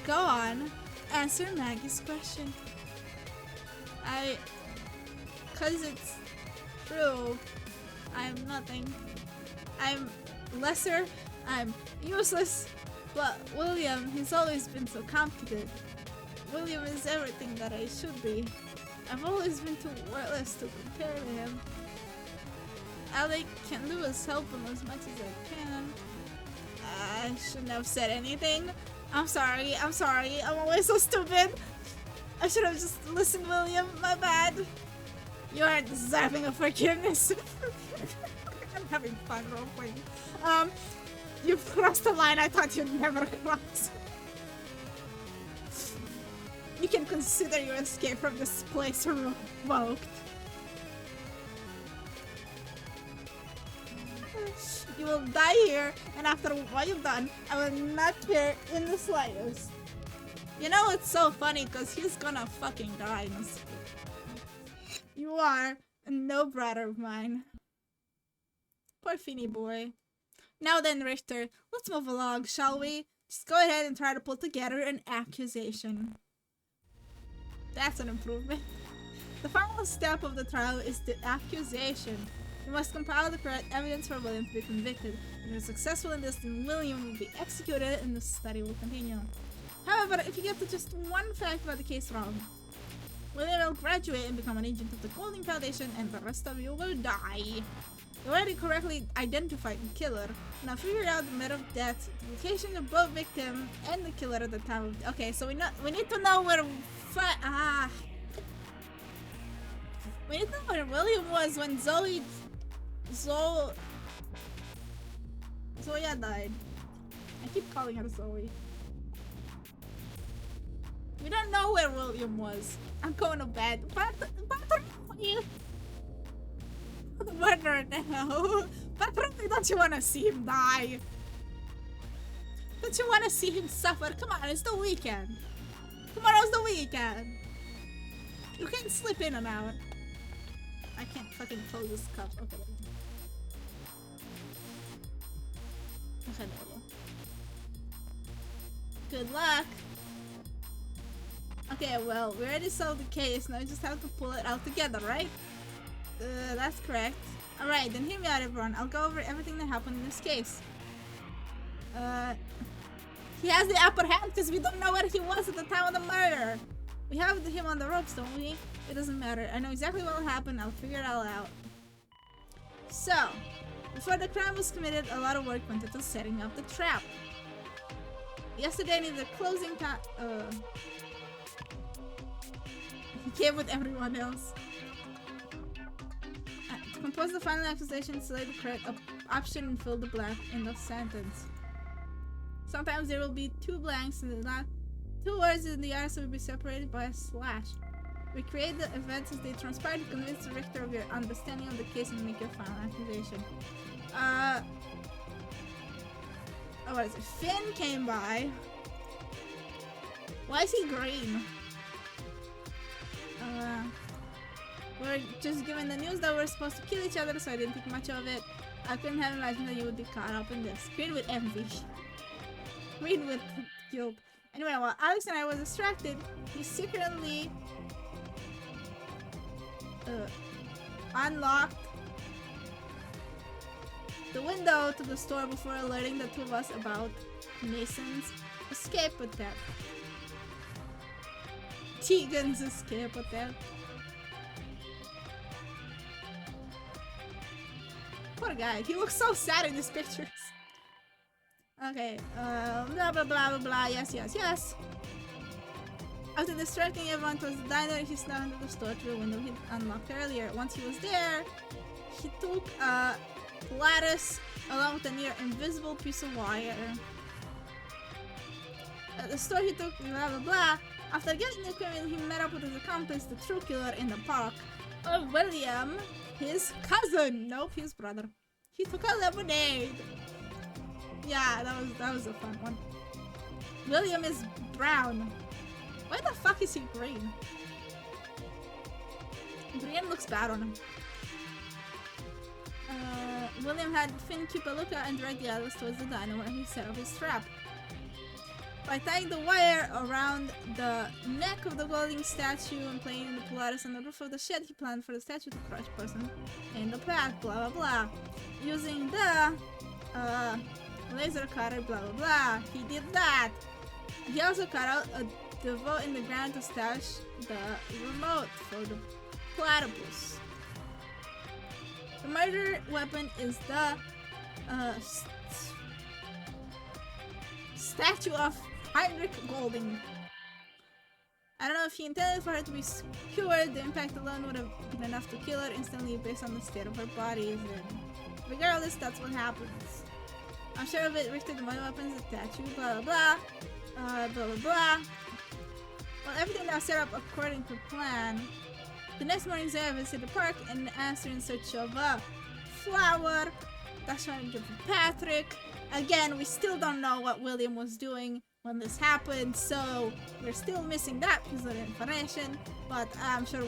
Go on. Answer Maggie's question. Cause it's true. I'm nothing. I'm lesser. I'm useless. But William, he's always been so competent. William is everything that I should be. I've always been too worthless to compare to him. All I can do is help him as much as I can. I shouldn't have said anything. I'm sorry. I'm always so stupid. I should have just listened, William. My bad. You aren't deserving of forgiveness. I'm having fun roleplaying. You've crossed the line I thought you'd never cross. You can consider your escape from this place revoked. You will die here, and after what you've done, I will not care in the slightest. You know, it's so funny because he's gonna fucking die in this. You are no brother of mine. Poor Finny boy. Now then, Richter, let's move along, shall we? Just go ahead and try to put together an accusation. That's an improvement. The final step of the trial is the accusation. You must compile the correct evidence for William to be convicted. If you're successful in this, then William will be executed and the study will continue. However, if you get to just one fact about the case wrong, William will graduate and become an agent of the Golden Foundation and the rest of you will die. You already correctly identified the killer. Now figure out the method of death, the location of both victim and the killer at the time of death. Okay, so we need to know where we need to know where William was when Zoya died. I keep calling her Zoe. We don't know where William was. I'm going to bed. But the murderer now. But really, don't you want to see him die? Don't you want to see him suffer? Come on, it's the weekend. Tomorrow's the weekend. You can't slip in and out. I can't fucking close this cup. Okay. Okay, there we go. Good luck. Okay, well, we already solved the case. Now we just have to pull it out together, right? That's correct. Alright, then hear me out, everyone. I'll go over everything that happened in this case. He has the upper hand because we don't know where he was at the time of the murder. We have him on the ropes, don't we? It doesn't matter. I know exactly what will happen. I'll figure it all out. So, before the crime was committed, a lot of work went into setting up the trap. Yesterday needed a closing time. He came with everyone else. To compose the final accusation, select the correct option and fill the blank in the sentence. Sometimes there will be two blanks and not two words in the answer will be separated by a slash. Recreate the events as they transpired to convince the victor of your understanding of the case and make your final accusation. Oh, what is it? Finn came by. Why is he green? We're just given the news that we're supposed to kill each other, so I didn't think much of it. I couldn't have imagined that you would be caught up in this. Green with envy. Green with guilt. Anyway, while Alex and I was distracted, he secretly unlocked the window to the store before alerting the two of us about Mason's escape attempt. Tegan's escape attempt. Poor guy, he looks so sad in these pictures. Okay, blah blah blah blah blah, yes. After distracting everyone towards the diner, he snuck into the store through the window he unlocked earlier. Once he was there, he took a lattice along with a near invisible piece of wire. At the store he took blah blah blah. After getting the equipment, he met up with his accomplice, the true killer, in the park. William, his cousin. Nope, his brother. He took a lemonade. Yeah, that was a fun one. William is brown. Why the fuck is he green? Green looks bad on him. William had Finn keep a lookout and direct the others towards the diner where he set up his trap. By tying the wire around the neck of the golden statue and playing the Pilates on the roof of the shed, he planned for the statue to crush a person in the path, blah blah blah. Using the laser cutter, blah blah blah. He did that. He also cut out a devote in the ground to stash the remote for the platypus. The murder weapon is the statue of Heinrich Golding. I don't know if he intended for her to be skewered. The impact alone would have been enough to kill her instantly based on the state of her body. Regardless, that's what happens. I'm sure of it. Richter, the murder weapon is a statue. Blah blah blah. Blah blah blah. Well, everything now set up according to plan. The next morning, Zoya visited the park and asked her in search of a flower. That's when I give Patrick. Again, we still don't know what William was doing when this happened, so we're still missing that piece of information. But I'm sure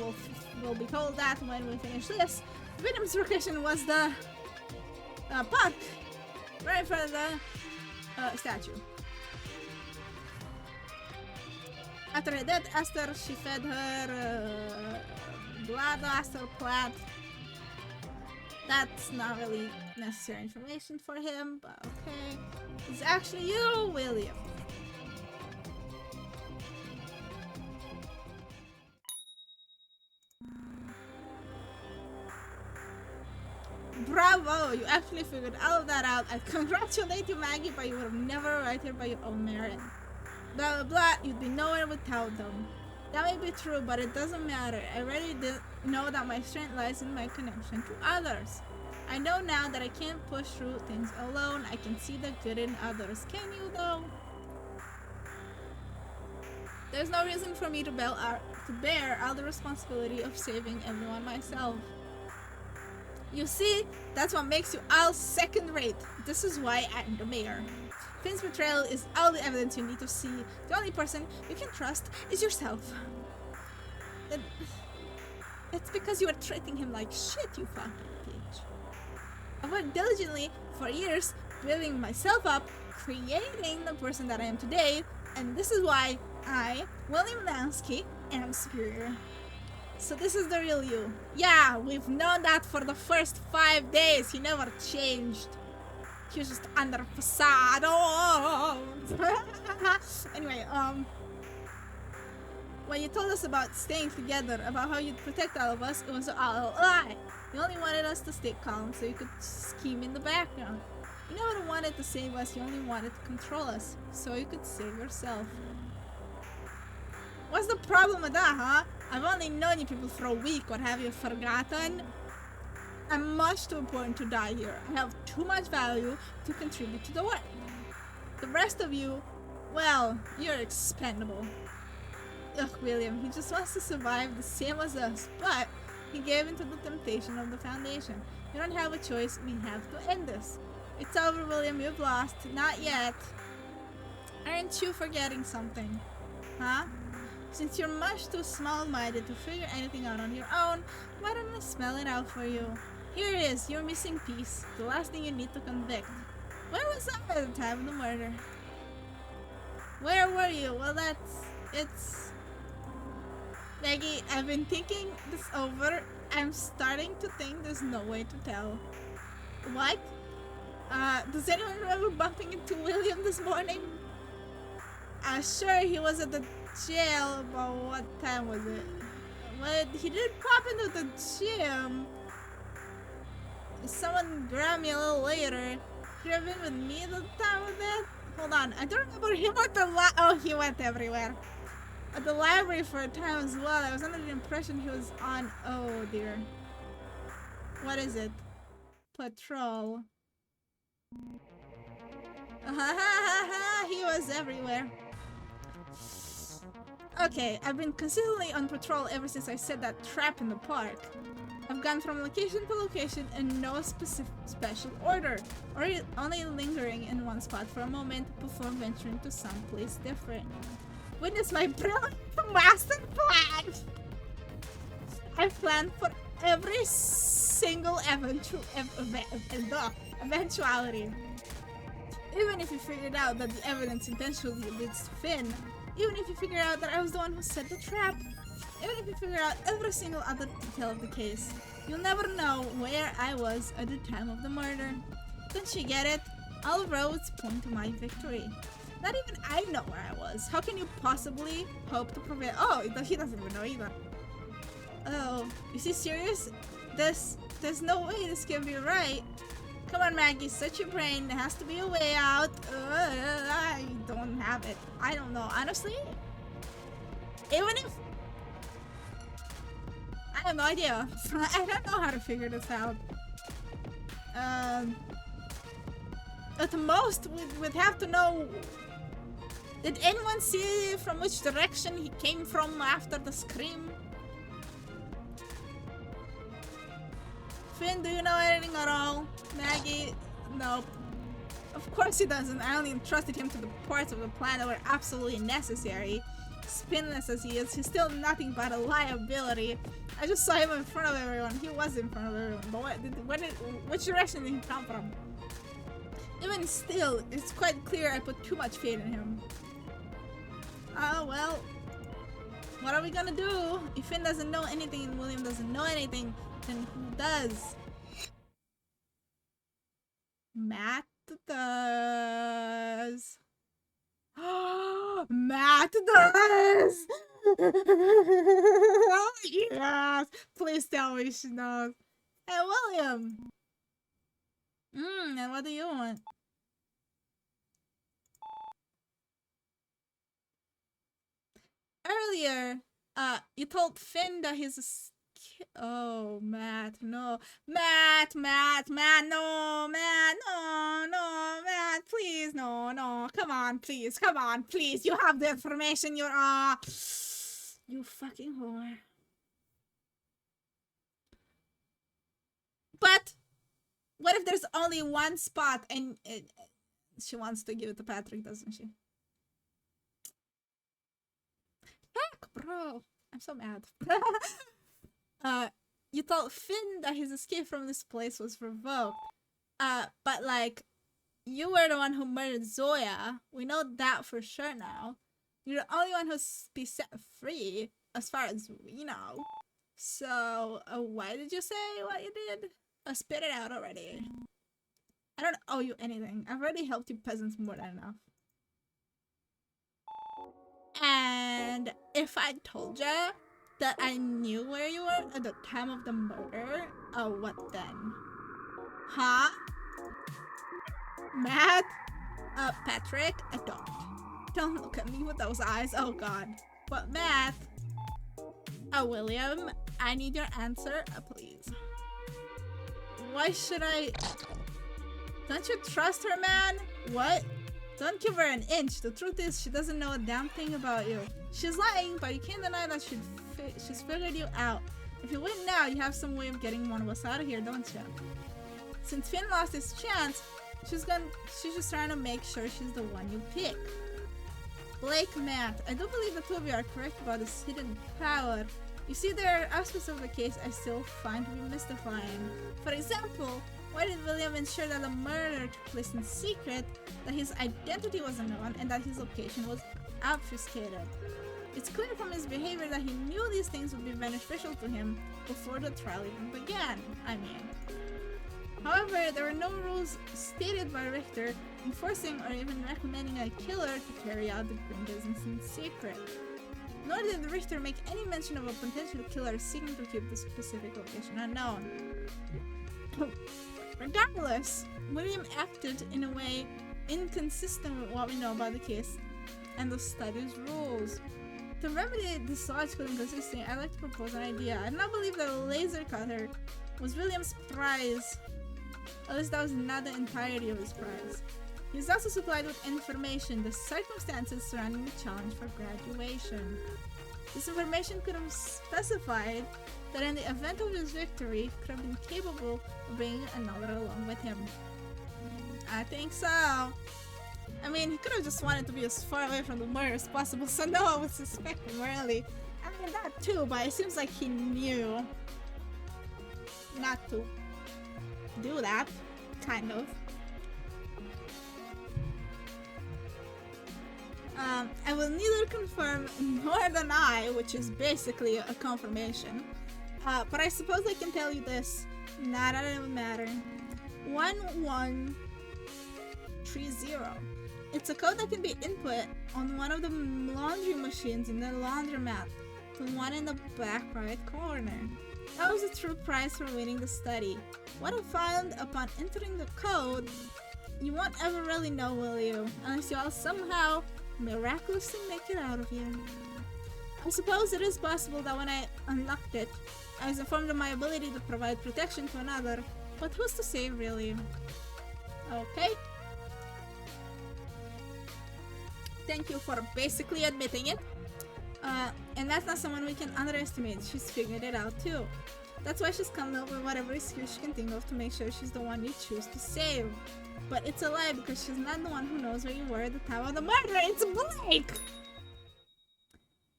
we'll be told that when we finish this. William's location was the park, right in front of the statue. After her death, Esther, she fed her blood Esther plant. That's not really necessary information for him, but okay. It's actually you, William. Bravo! You actually figured all of that out. I congratulate you, Maggie, but you would have never arrived here by your own merit. Blah blah blah, you'd be nowhere without them. That may be true, but it doesn't matter. I already know that my strength lies in my connection to others. I know now that I can't push through things alone. I can see the good in others. Can you, though? There's no reason for me to bear all the responsibility of saving everyone myself. You see, that's what makes you all second-rate. This is why I'm the mayor. Finn's betrayal is all the evidence you need to see. The only person you can trust is yourself. It's because you were treating him like shit, you fucking bitch. I've worked diligently for years, building myself up, creating the person that I am today, and this is why I, William Lansky, am superior. So this is the real you. Yeah, we've known that for the first 5 days. He never changed. He was just under facade. Oh. Anyway, when you told us about staying together, about how you'd protect all of us, it was all a lie. You only wanted us to stay calm so you could scheme in the background. You never wanted to save us, you only wanted to control us so you could save yourself. What's the problem with that, huh? I've only known you people for a week. What, have you forgotten? I'm much too important to die here. I have too much value to contribute to the work. The rest of you, well, you're expendable. Ugh, William, he just wants to survive the same as us, but he gave in to the temptation of the Foundation. You don't have a choice. We have to end this. It's over, William. You've lost. Not yet. Aren't you forgetting something? Huh? Since you're much too small-minded to figure anything out on your own, why don't I spell it out for you? Here it is, your missing piece, the last thing you need to convict. Where was I at the time of the murder? Where were you? Well, it's... Maggie, I've been thinking this over. I'm starting to think there's no way to tell. What? Does anyone remember bumping into William this morning? Sure, he was at the jail, but what time was it? Well, he did pop into the gym. Someone grabbed me a little later. Could have been with me at the time of that? Hold on, I don't remember him at the oh, he went everywhere. At the library for a time as well. I was under the impression he was on, oh dear. What is it? Patrol. He was everywhere. Okay, I've been consistently on patrol ever since I set that trap in the park. I've gone from location to location in no special order, or only lingering in one spot for a moment before venturing to someplace different. Witness my brilliant master plan! I've planned for every single eventuality. Even if you figured out that the evidence intentionally leads to Finn, even if you figure out that I was the one who set the trap, even if you figure out every single other detail of the case, you'll never know where I was at the time of the murder. Don't you get it? All roads point to my victory. Not even I know where I was. How can you possibly hope to prevent— oh, he doesn't even know either. Oh, is he serious? There's no way this can be right. Come on, Maggie, set your brain. There has to be a way out. I don't have it. I don't know. Honestly, even if... I have no idea. I don't know how to figure this out. At the most, we'd have to know... Did anyone see from which direction he came from after the scream? Finn, do you know anything at all? Maggie? Nope. Of course he doesn't. I only entrusted him to the parts of the plan that were absolutely necessary. Spinless as he is, he's still nothing but a liability. I just saw him in front of everyone. He was in front of everyone. But which direction did he come from? Even still, it's quite clear I put too much faith in him. Oh, well. What are we gonna do? If Finn doesn't know anything and William doesn't know anything, then who does? Matt does. Matt does! Yes! Please tell me she knows. Hey, William! And what do you want? Earlier, you told Finn that he's a oh, Matt, no. Matt, no, Matt, no, Matt, please, no, come on, please, you have the information, you fucking whore. But, what if there's only one spot and she wants to give it to Patrick, doesn't she? Heck, bro, I'm so mad. You told Finn that his escape from this place was revoked. But like, you were the one who murdered Zoya. We know that for sure now. You're the only one who's be set free, as far as we know. So, why did you say what you did? Spit it out already. I don't owe you anything. I've already helped you peasants more than enough. And if I told you that I knew where you were at the time of the murder, what then? Huh? Matt? Patrick? Don't look at me with those eyes, oh god. But Matt? William, I need your answer, please. Why should I... Don't you trust her, man? What? Don't give her an inch. The truth is, she doesn't know a damn thing about you. She's lying, but you can't deny that she's figured you out. If you win now, you have some way of getting one of us out of here, don't you? Since Finn lost his chance, she's just trying to make sure she's the one you pick. Blake, Matt, I do believe the two of you are correct about this hidden power. You see, there are aspects of the case I still find to be mystifying. For example, why did William ensure that the murder took place in secret, that his identity was unknown, and that his location was obfuscated? It's clear from his behavior that he knew these things would be beneficial to him before the trial even began, However, there were no rules stated by Richter enforcing or even recommending a killer to carry out the grim business in secret. Nor did Richter make any mention of a potential killer seeking to keep the specific location unknown. Regardless, William acted in a way inconsistent with what we know about the case and the study's rules. To remedy this logical inconsistency, I'd like to propose an idea. I do not believe that a laser cutter was William's prize. At least that was not the entirety of his prize. He was also supplied with information, the circumstances surrounding the challenge for graduation. This information could have specified that in the event of his victory, he could have been capable of bringing another along with him. I think so. I mean, he could have just wanted to be as far away from the murder as possible, so no one would suspect him early. I mean, that too, but it seems like he knew not to do that, kind of. I will neither confirm nor deny, which is basically a confirmation. But I suppose I can tell you this. Nah, that doesn't matter. 1130. It's a code that can be input on one of the laundry machines in the laundromat. The one in the back right corner. That was the true prize for winning the study. What I found upon entering the code, you won't ever really know, will you? Unless you all somehow miraculously make it out of here. I suppose it is possible that when I unlocked it, I was informed of my ability to provide protection to another, but who's to say, really? Okay. Thank you for basically admitting it. And that's not someone we can underestimate. She's figured it out too. That's why she's coming up with whatever excuse she can think of to make sure she's the one you choose to save. But it's a lie because she's not the one who knows where you were at the time of the murder. It's Blake!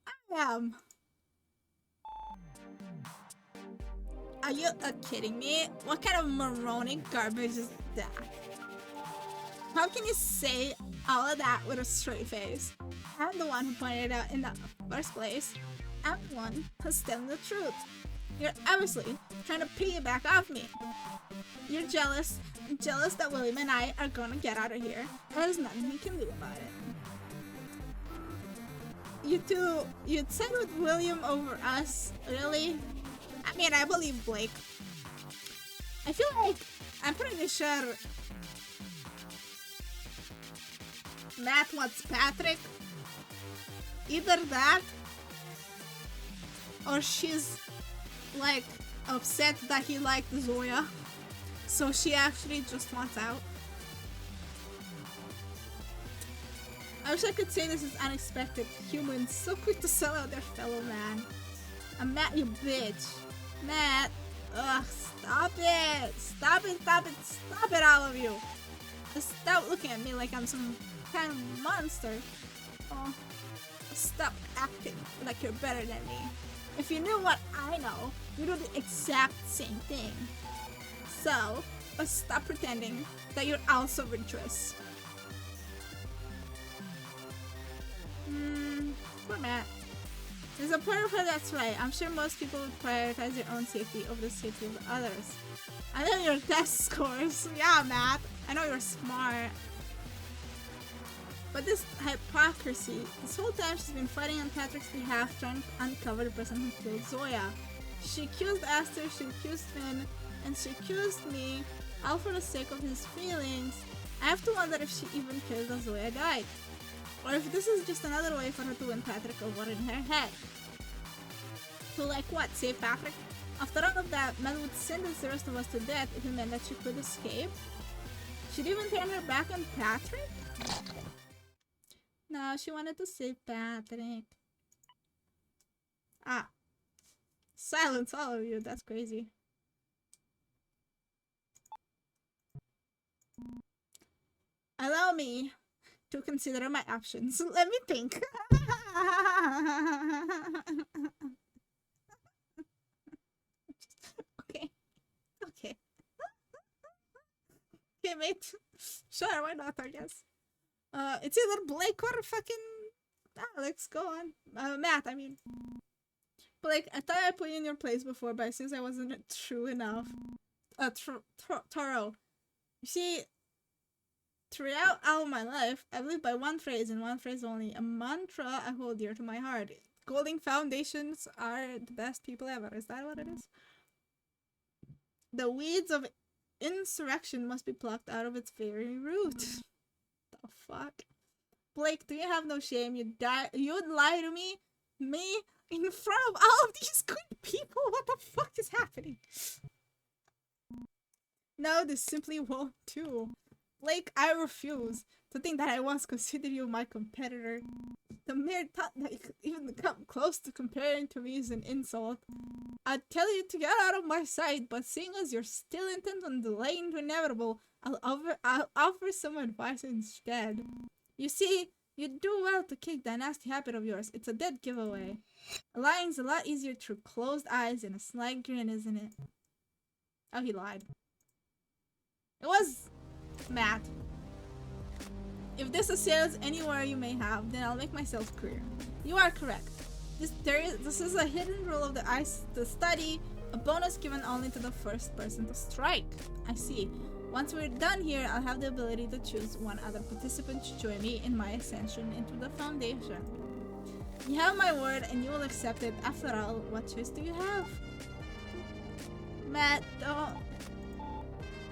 I am. Are you kidding me? What kind of moronic garbage is that? How can you say all of that with a straight face? I'm the one who pointed it out in the first place. I'm the one who's telling the truth. You're obviously trying to piggyback off me. You're jealous that William and I are gonna get out of here. There's nothing you can do about it. You'd side with William over us? Really? I mean, I believe Blake. I feel like I'm pretty sure Matt wants Patrick. Either that, or she's like upset that he liked Zoya, so she actually just wants out. I wish I could say this is unexpected. Humans so quick to sell out their fellow man. And Matt, you bitch. Matt. Ugh, stop it. Stop it, stop it, stop it, all of you. Just stop looking at me like I'm some kind of monster. Oh, stop acting like you're better than me. If you knew what I know, you'd do the exact same thing. So, stop pretending that you're also virtuous. Poor Matt. There's a part of her that's right. I'm sure most people would prioritize their own safety over the safety of others. I know your test scores. Yeah, Matt. I know you're smart. But this hypocrisy, this whole time she's been fighting on Patrick's behalf, trying to uncover the person who killed Zoya. She accused Aster, she accused Finn, and she accused me, all for the sake of his feelings. I have to wonder if she even cares that Zoya died. Or if this is just another way for her to win Patrick over in her head. To like what, save Patrick? After all of that, Mel would sentence the rest of us to death if it meant that she could escape. She'd even turn her back on Patrick? No, she wanted to save Patrick. Ah. Silence all of you, that's crazy. Allow me to consider my options. Let me think. Okay. Okay. Okay, mate. Sure, why not, I guess. It's either Blake or fucking Alex. Go on. Matt, I mean. Blake, I thought I put you in your place before, but since I wasn't true enough. Toro. You see, throughout all my life, I've lived by one phrase and one phrase only. A mantra I hold dear to my heart. Golden foundations are the best people ever. Is that what it is? The weeds of insurrection must be plucked out of its very root. The fuck? Blake, do you have no shame? You'd lie to me? Me? In front of all of these good people? What the fuck is happening? No, this simply won't do. Blake, I refuse to think that I once considered you my competitor. The mere thought that you could even come close to comparing to me is an insult. I'd tell you to get out of my sight, but seeing as you're still intent on delaying the inevitable, I'll offer some advice instead. You see, you do well to kick that nasty habit of yours. It's a dead giveaway. Lying's a lot easier through closed eyes and a sly grin, isn't it? Oh, he lied. It was Matt. If this assails anywhere you may have, then I'll make myself clear. You are correct. This is a hidden rule of the study, a bonus given only to the first person to strike. I see. Once we're done here, I'll have the ability to choose one other participant to join me in my ascension into the Foundation. You have my word and you will accept it. After all, what choice do you have? Matt, don't...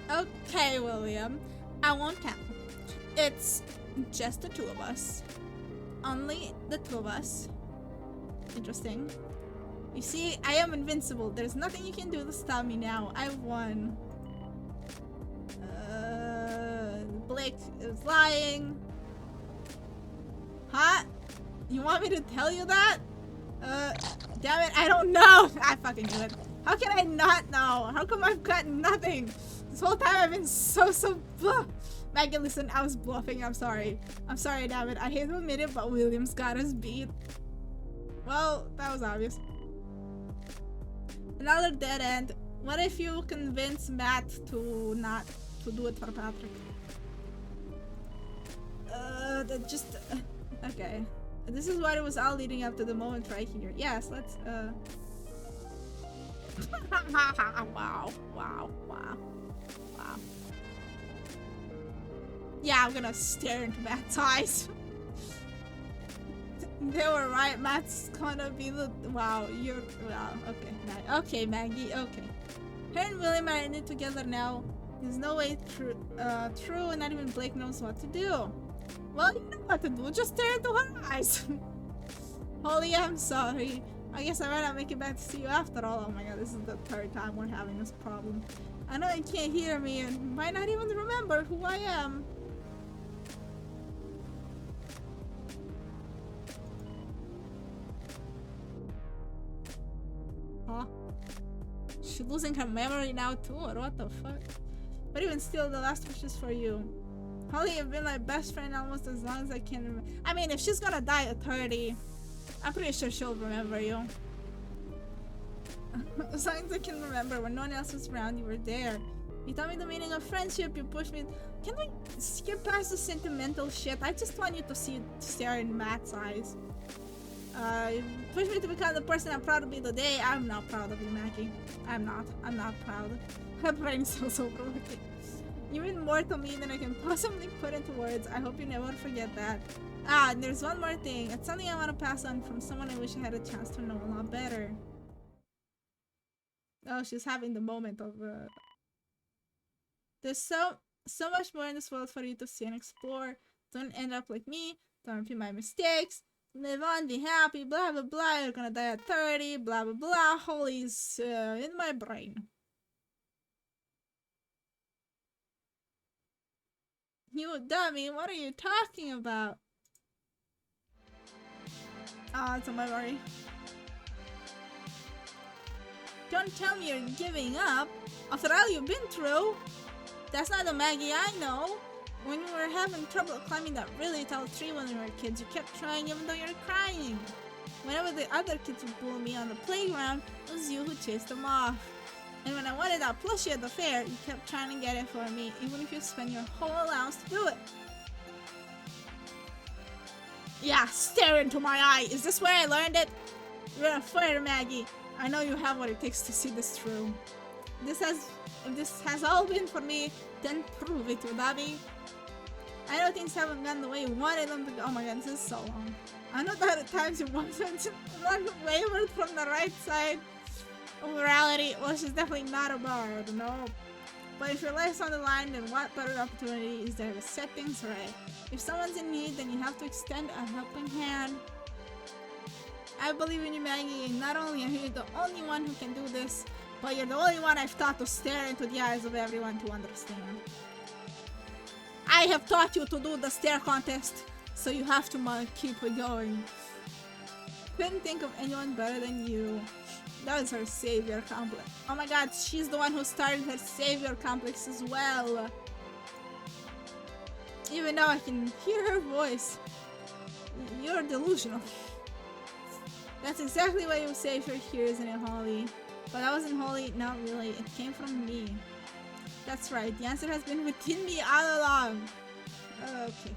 Okay, William. I won't count. It's just the two of us. Only the two of us. Interesting. You see, I am invincible. There's nothing you can do to stop me now. I won. Blake is lying. Huh? You want me to tell you that? Damn it, I don't know. I fucking knew it. How can I not know? How come I've got nothing? This whole time I've been so Maggie, listen, I was bluffing. I'm sorry. I'm sorry, damn it. I hate to admit it, but William's got us beat. Well, that was obvious. Another dead end. What if you convince Matt to not to do it for Patrick? Okay. This is what it was all leading up to the moment right here. Yes, let's, wow. Yeah, I'm gonna stare into Matt's eyes. They were right, Matt's gonna be the... Wow, okay. Okay, Maggie, okay. Her and William are in it together now. There's no way true, and not even Blake knows what to do. Well, you know what to do. Just stare into her eyes. Holly, I'm sorry. I guess I might not make it back to see you after all. Oh my god, this is the third time we're having this problem. I know you can't hear me and might not even remember who I am. Huh? She's losing her memory now too, or what the fuck? But even still, the last wish is for you. Holly, you've been my best friend almost as long as I can remember. I mean, if she's gonna die at 30, I'm pretty sure she'll remember you. As long as I can remember, when no one else was around, you were there. You taught me the meaning of friendship, you pushed me. Can we skip past the sentimental shit? I just want you to stare in Matt's eyes. You pushed me to become the person I'm proud to be today. I'm not proud of you, Maggie. I'm not proud. Her brain is so broken. You mean more to me than I can possibly put into words. I hope you never forget that. Ah, and there's one more thing. It's something I want to pass on from someone I wish I had a chance to know a lot better. Oh, she's having the moment of there's so much more in this world for you to see and explore. Don't end up like me. Don't repeat my mistakes. Live on, be happy, blah blah blah. You're gonna die at 30, blah blah blah. Holy's in my brain. You dummy, what are you talking about? Oh, it's a memory. Don't tell me you're giving up. After all you've been through. That's not the Maggie I know. When we were having trouble climbing that really tall tree when we were kids, you kept trying even though you're crying. Whenever the other kids would bully me on the playground, it was you who chased them off. And when I wanted that plushie at the fair, you kept trying to get it for me, even if you spent your whole allowance to do it. Yeah, stare into my eye. Is this where I learned it? You're a fighter, Maggie. I know you have what it takes to see this through. If this has all been for me, then prove it, you dummy. I know things haven't gone the way you wanted them to go. Oh my god, this is so long. I know that at times you wanted wavered from the right side of morality. Well, she's definitely not a bard, no. But if your life's on the line, then what better opportunity is there to set things right? If someone's in need, then you have to extend a helping hand. I believe in you, Maggie, and not only are you the only one who can do this, but you're the only one I've taught to stare into the eyes of everyone to understand. I have taught you to do the stare contest, so you have to keep it going. Couldn't think of anyone better than you. That was her savior complex. Oh my god, she's the one who started her savior complex as well. Even now I can hear her voice. You're delusional. That's exactly what you say for here, isn't it, Holly? But that wasn't Holly, not really. It came from me. That's right, the answer has been within me all along. Okay.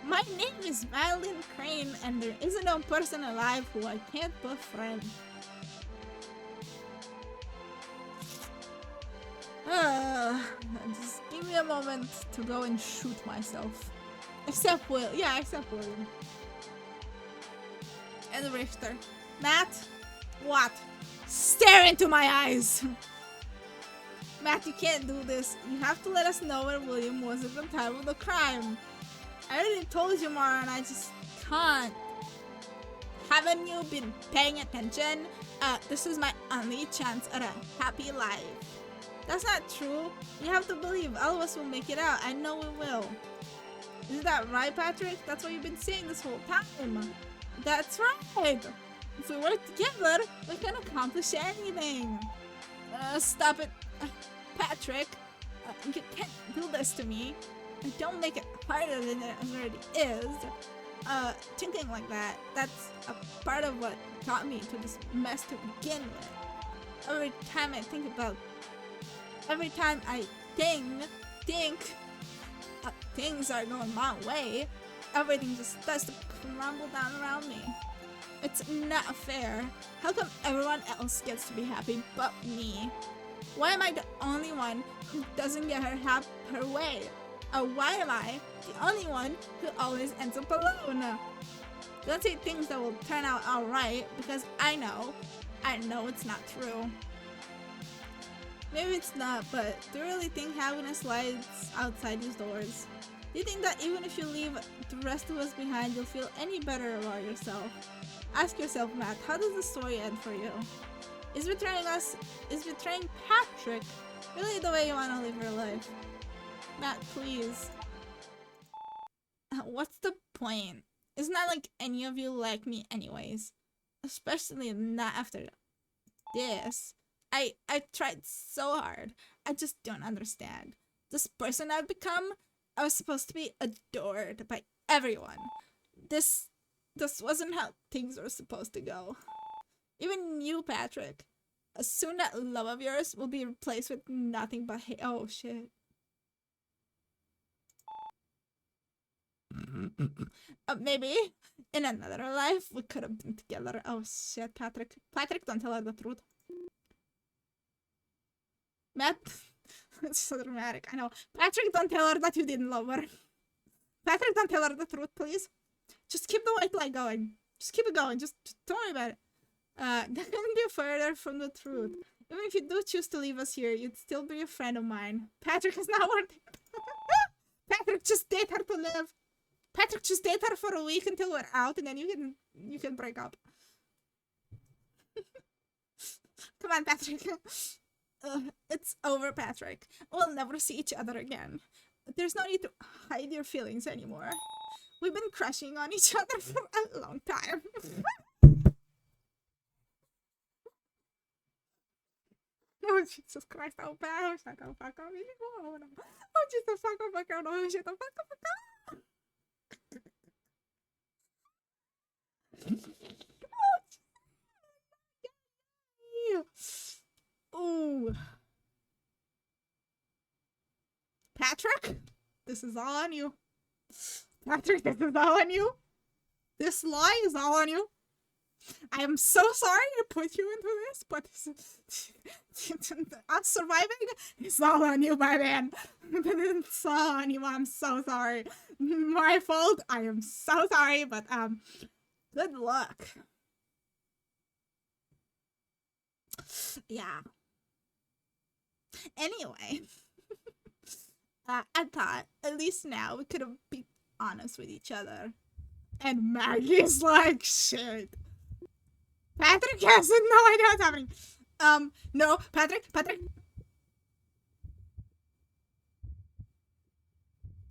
My name is Madeline Crane, and there isn't a person alive who I can't befriend. Just give me a moment to go and shoot myself. Except Will. Yeah, except William. And Richter. Matt? What? Stare into my eyes! Matt, you can't do this. You have to let us know where William was at the time of the crime. I already told you, Mara, and I just can't. Haven't you been paying attention? This is my only chance at a happy life. That's not true. You have to believe all of us will make it out. I know we will. Isn't that right, Patrick? That's what you've been saying this whole time. That's right. If we work together, we can accomplish anything. Stop it. Patrick, you can't do this to me. Don't make it harder than it already is. Thinking like that, that's a part of what got me to this mess to begin with. Every time I think things are going my way, everything just starts to crumble down around me. It's not fair. How come everyone else gets to be happy but me? Why am I the only one who doesn't get her way? Or why am I the only one who always ends up alone? Don't say things that will turn out alright, because I know it's not true. Maybe it's not, but do you really think happiness lies outside these doors? Do you think that even if you leave the rest of us behind, you'll feel any better about yourself? Ask yourself, Matt, how does the story end for you? Is betraying Patrick really the way you want to live your life? Matt, please. What's the point? It's not like any of you like me anyways. Especially not after this. I tried so hard. I just don't understand. This person I've become, I was supposed to be adored by everyone. This wasn't how things were supposed to go. Even you, Patrick. Soon that love of yours will be replaced with nothing but hate. Oh shit. Maybe in another life we could have been together. Oh shit, Patrick. Patrick, don't tell her the truth. Matt, it's so dramatic. I know. Patrick, don't tell her that you didn't love her. Patrick, don't tell her the truth, please. Just keep the white light going. Just keep it going. Just don't worry about it. That couldn't be further from the truth. Even if you do choose to leave us here, you'd still be a friend of mine. Patrick is not worth it. Patrick, just date her to live. Patrick, just date her for a week until we're out, and then you can break up. Come on, Patrick. It's over, Patrick. We'll never see each other again. There's no need to hide your feelings anymore. We've been crushing on each other for a long time. Oh, Jesus Christ, oh, bad. Shut the fuck up. Oh, Jesus, fuck up, fuck up. Oh, shut the fuck up, fuck up. Oh, Patrick, this is all on you. Patrick, this is all on you. This lie is all on you. I am so sorry to put you into this, but us surviving is all on you, my man. It's all on you. I'm so sorry. My fault. I am so sorry, but good luck. Yeah. Anyway, I thought at least now we could have been honest with each other. And Maggie's like, shit. Patrick has no idea what's happening. No, Patrick.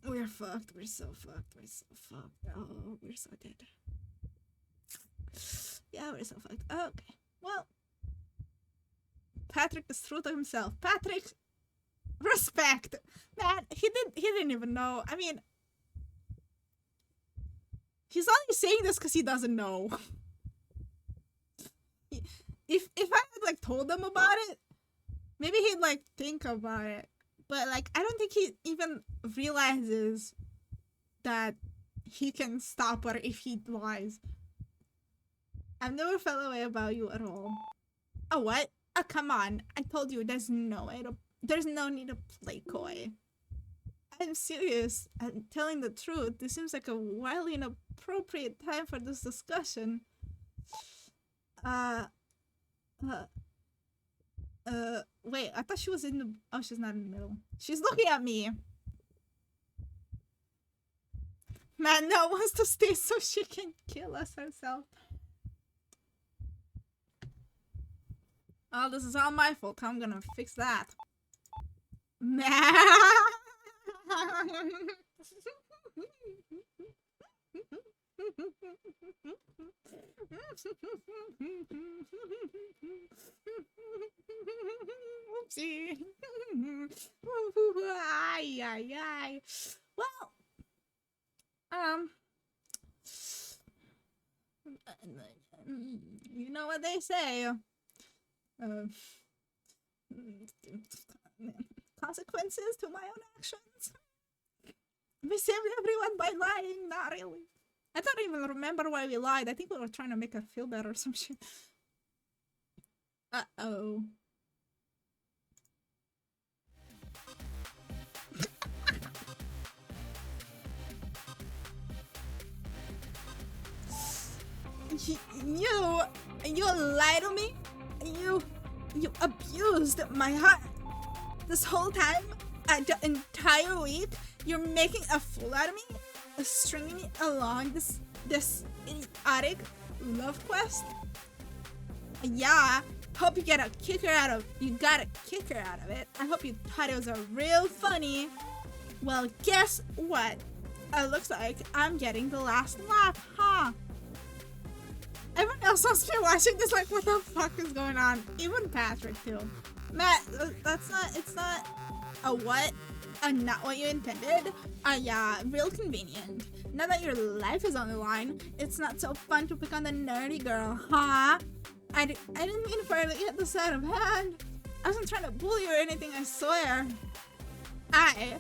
We're fucked. We're so fucked. We're so fucked. Oh, we're so dead. Yeah, we're so fucked. Okay. Well, Patrick is true to himself. Patrick, respect. Man, he didn't even know. I mean, he's only saying this because he doesn't know. If I had like told him about it, maybe he'd like think about it. But like, I don't think he even realizes that he can stop her if he lies. I've never felt a way about you at all. Oh, what? Oh, come on. I told you there's no need to play coy. I'm serious. I'm telling the truth. This seems like a wildly inappropriate time for this discussion. Wait, I thought she was in the... Oh, she's not in the middle. She's looking at me. Man, no wants to stay so she can kill us herself. Oh, this is all my fault. I'm gonna fix that. Man. Oopsie. Ay. Well, you know what they say. Consequences to my own actions. We saved everyone by lying. Not really. I don't even remember why we lied. I think we were trying to make her feel better or some shit. Uh-oh. You lied to me? You abused my heart. This whole time, the entire week, you're making a fool out of me, stringing me along this idiotic love quest. Yeah, hope you got a kicker out of it. I hope you thought it was a real funny. Well, guess what? It looks like I'm getting the last laugh, huh? Everyone else must be watching this like, what the fuck is going on? Even Patrick too. Matt, it's not a what? Not what you intended? Yeah, real convenient. Now that your life is on the line, it's not so fun to pick on the nerdy girl, huh? I didn't mean for it to get this out of hand. I wasn't trying to bully or anything, I swear. I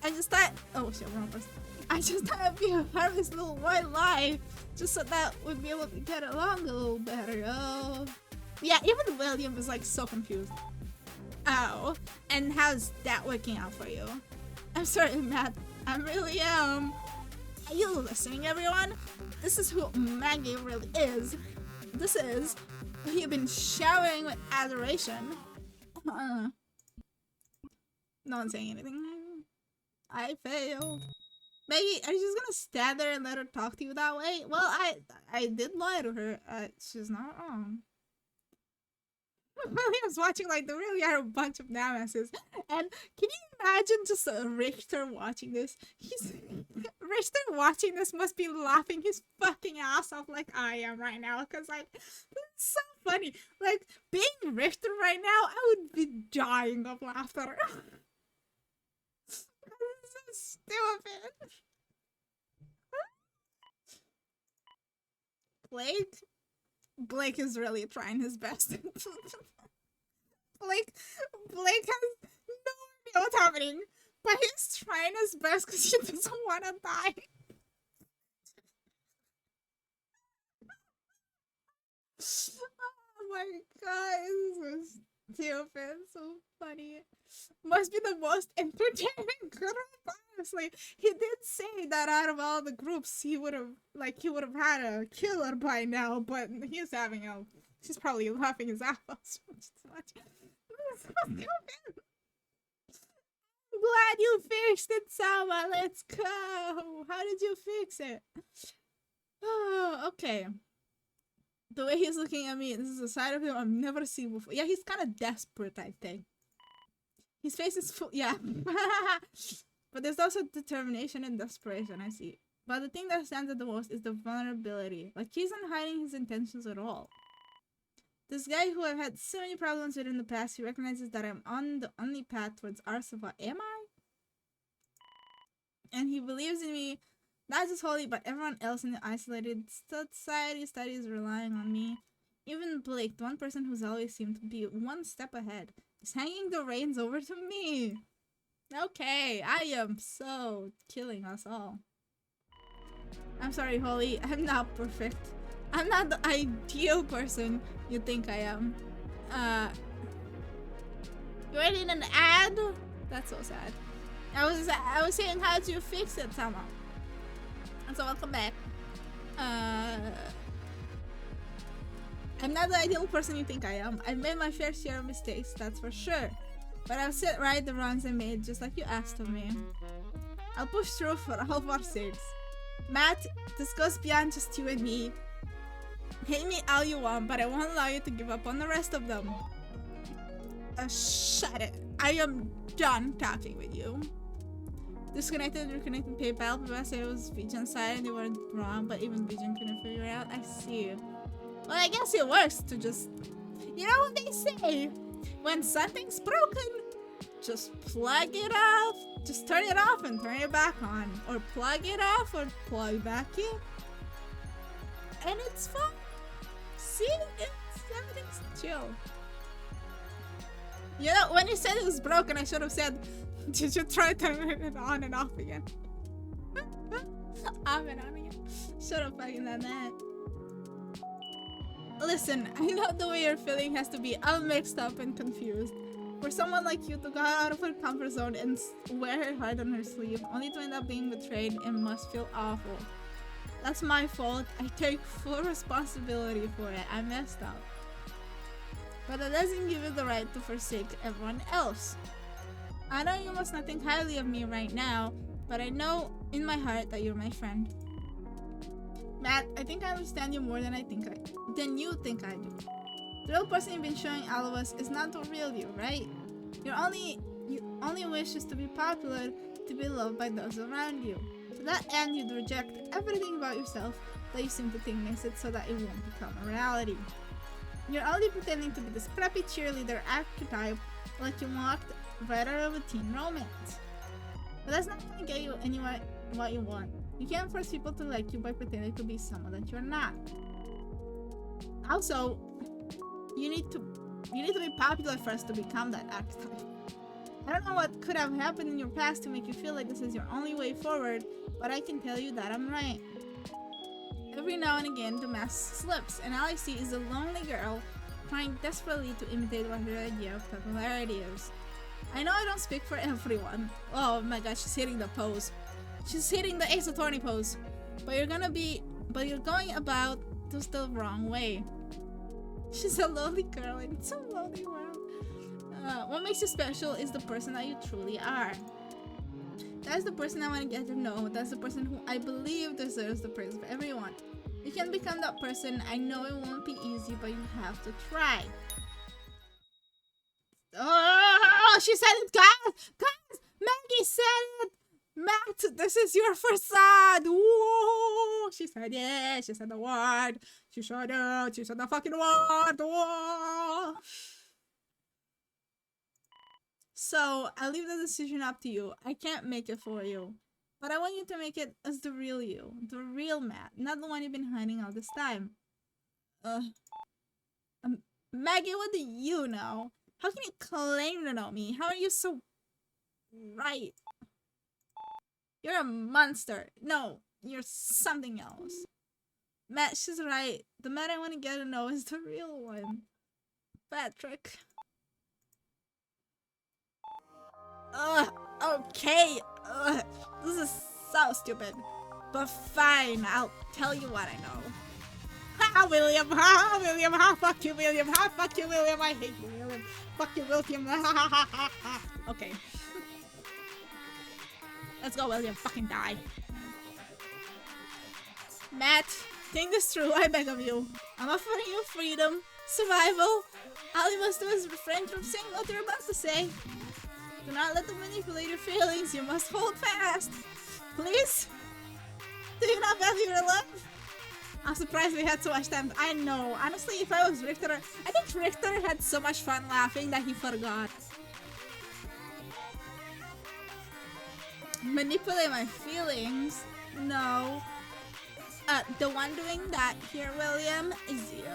just thought, oh shit, wrong person. I just thought it'd be a harmless little white lie, just so that we'd be able to get along a little better, oh. Yeah, even William was like so confused. Oh, and how's that working out for you? I'm sorry, Matt, I really am. Are you listening, everyone? This is who Maggie really is. This is who you've been showering with adoration. No one's saying anything. I failed. Maggie, are you just gonna stand there and let her talk to you that way? Well, I did lie to her. She's not wrong. William's watching like they really are a bunch of dumbasses. And can you imagine just Richter watching this? Richter watching this must be laughing his fucking ass off like I am right now. Cause like, it's so funny. Like, being Richter right now, I would be dying of laughter. This is so stupid. Blake is really trying his best. Blake has no idea what's happening, but he's trying his best because he doesn't want to die. Oh my god, this is stupid, so funny. Must be the most entertaining group, honestly. He did say that out of all the groups, he would have had a killer by now, but he's probably laughing his ass off so much. I'm glad you fixed it, Sama. Let's go. How did you fix it? Oh, okay. The way he's looking at me, this is a side of him I've never seen before. Yeah, he's kind of desperate, I think. His face is full, yeah. But there's also determination and desperation, I see. But the thing that stands out the most is the vulnerability. Like, he's not hiding his intentions at all. This guy who I've had so many problems with in the past, he recognizes that I'm on the only path towards our survival. Am I? And he believes in me, not just Holly, but everyone else in the isolated society studies relying on me. Even Blake, the one person who's always seemed to be one step ahead, is hanging the reins over to me. Okay, I am so killing us all. I'm sorry, Holly, I'm not perfect. I'm not the ideal person you think I am. You're in an ad? That's so sad. I was saying, how'd you fix it, Sama? And so welcome back. I'm not the ideal person you think I am. I've made my fair share of mistakes, that's for sure. But I've set right the wrongs I made, just like you asked of me. I'll push through for all of our sakes. Matt, this goes beyond just you and me. Hate me all you want, but I won't allow you to give up on the rest of them. Shut it. I am done talking with you. Disconnected, reconnected PayPal. People say it was Vision's side and they weren't wrong, but even Vision couldn't figure it out. I see. Well, I guess it works to just... You know what they say? When something's broken, just plug it off. Just turn it off and turn it back on. Or plug it off or plug back in. And it's fine. See? Everything's chill. You know, when you said it was broken, I should have said, did you try turning it on and off again? Off and on again. Should have fucking done that. Listen, I know the way you're feeling has to be all mixed up and confused. For someone like you to go out of her comfort zone and wear her heart on her sleeve, only to end up being betrayed, and must feel awful. That's my fault. I take full responsibility for it. I messed up. But that doesn't give you the right to forsake everyone else. I know you must not think highly of me right now, but I know in my heart that you're my friend. Matt, I think I understand you more than you think I do. The real person you've been showing all of us is not the real you, right? Your only wish is to be popular, to be loved by those around you. To that end, you'd reject everything about yourself that you seem to think makes it so that it won't become a reality. You're only pretending to be this preppy cheerleader archetype like you walked right out of a teen romance. But that's not going to get you anywhere what you want. You can't force people to like you by pretending to be someone that you're not. Also, you need to be popular first to become that archetype. I don't know what could have happened in your past to make you feel like this is your only way forward, but I can tell you that I'm right. Every now and again, the mask slips, and all I see is a lonely girl trying desperately to imitate what her idea of popularity is. I know I don't speak for everyone. Oh my gosh, she's hitting the pose. She's hitting the Ace Attorney pose. But you're going about this the wrong way. She's a lonely girl, and it's a lonely world. What makes you special is the person that you truly are. That's the person I want to get to know. That's the person who I believe deserves the praise of everyone. You can become that person. I know it won't be easy, but you have to try. Oh, she said it, guys! Guys! Maggie said it! Matt, this is your facade! Whoa! She said it. She said the word. She said it. She said the fucking word. Whoa! So, I'll leave the decision up to you. I can't make it for you. But I want you to make it as the real you. The real Matt. Not the one you've been hiding all this time. Maggie, what do you know? How can you claim to know me? How are you so right? You're a monster. No, you're something else. Matt, she's right. The Matt I want to get to know is the real one. Patrick. Okay. This is so stupid. But fine, I'll tell you what I know. Ha, William! Ha, William! Ha, fuck you, William! Ha, fuck you, William! I hate you, William! Fuck you, William! Ha, ha, ha, ha, ha. Okay. Let's go, William. Fucking die. Matt, think this through, I beg of you. I'm offering you freedom, survival. All you must do is refrain from saying what you're about to say. Do not let them manipulate your feelings. You must hold fast. Please? Do you not value your love? I'm surprised we had so much time. I know. Honestly, if I was Richter, I think Richter had so much fun laughing that he forgot. Manipulate my feelings? No. The one doing that here, William, is you.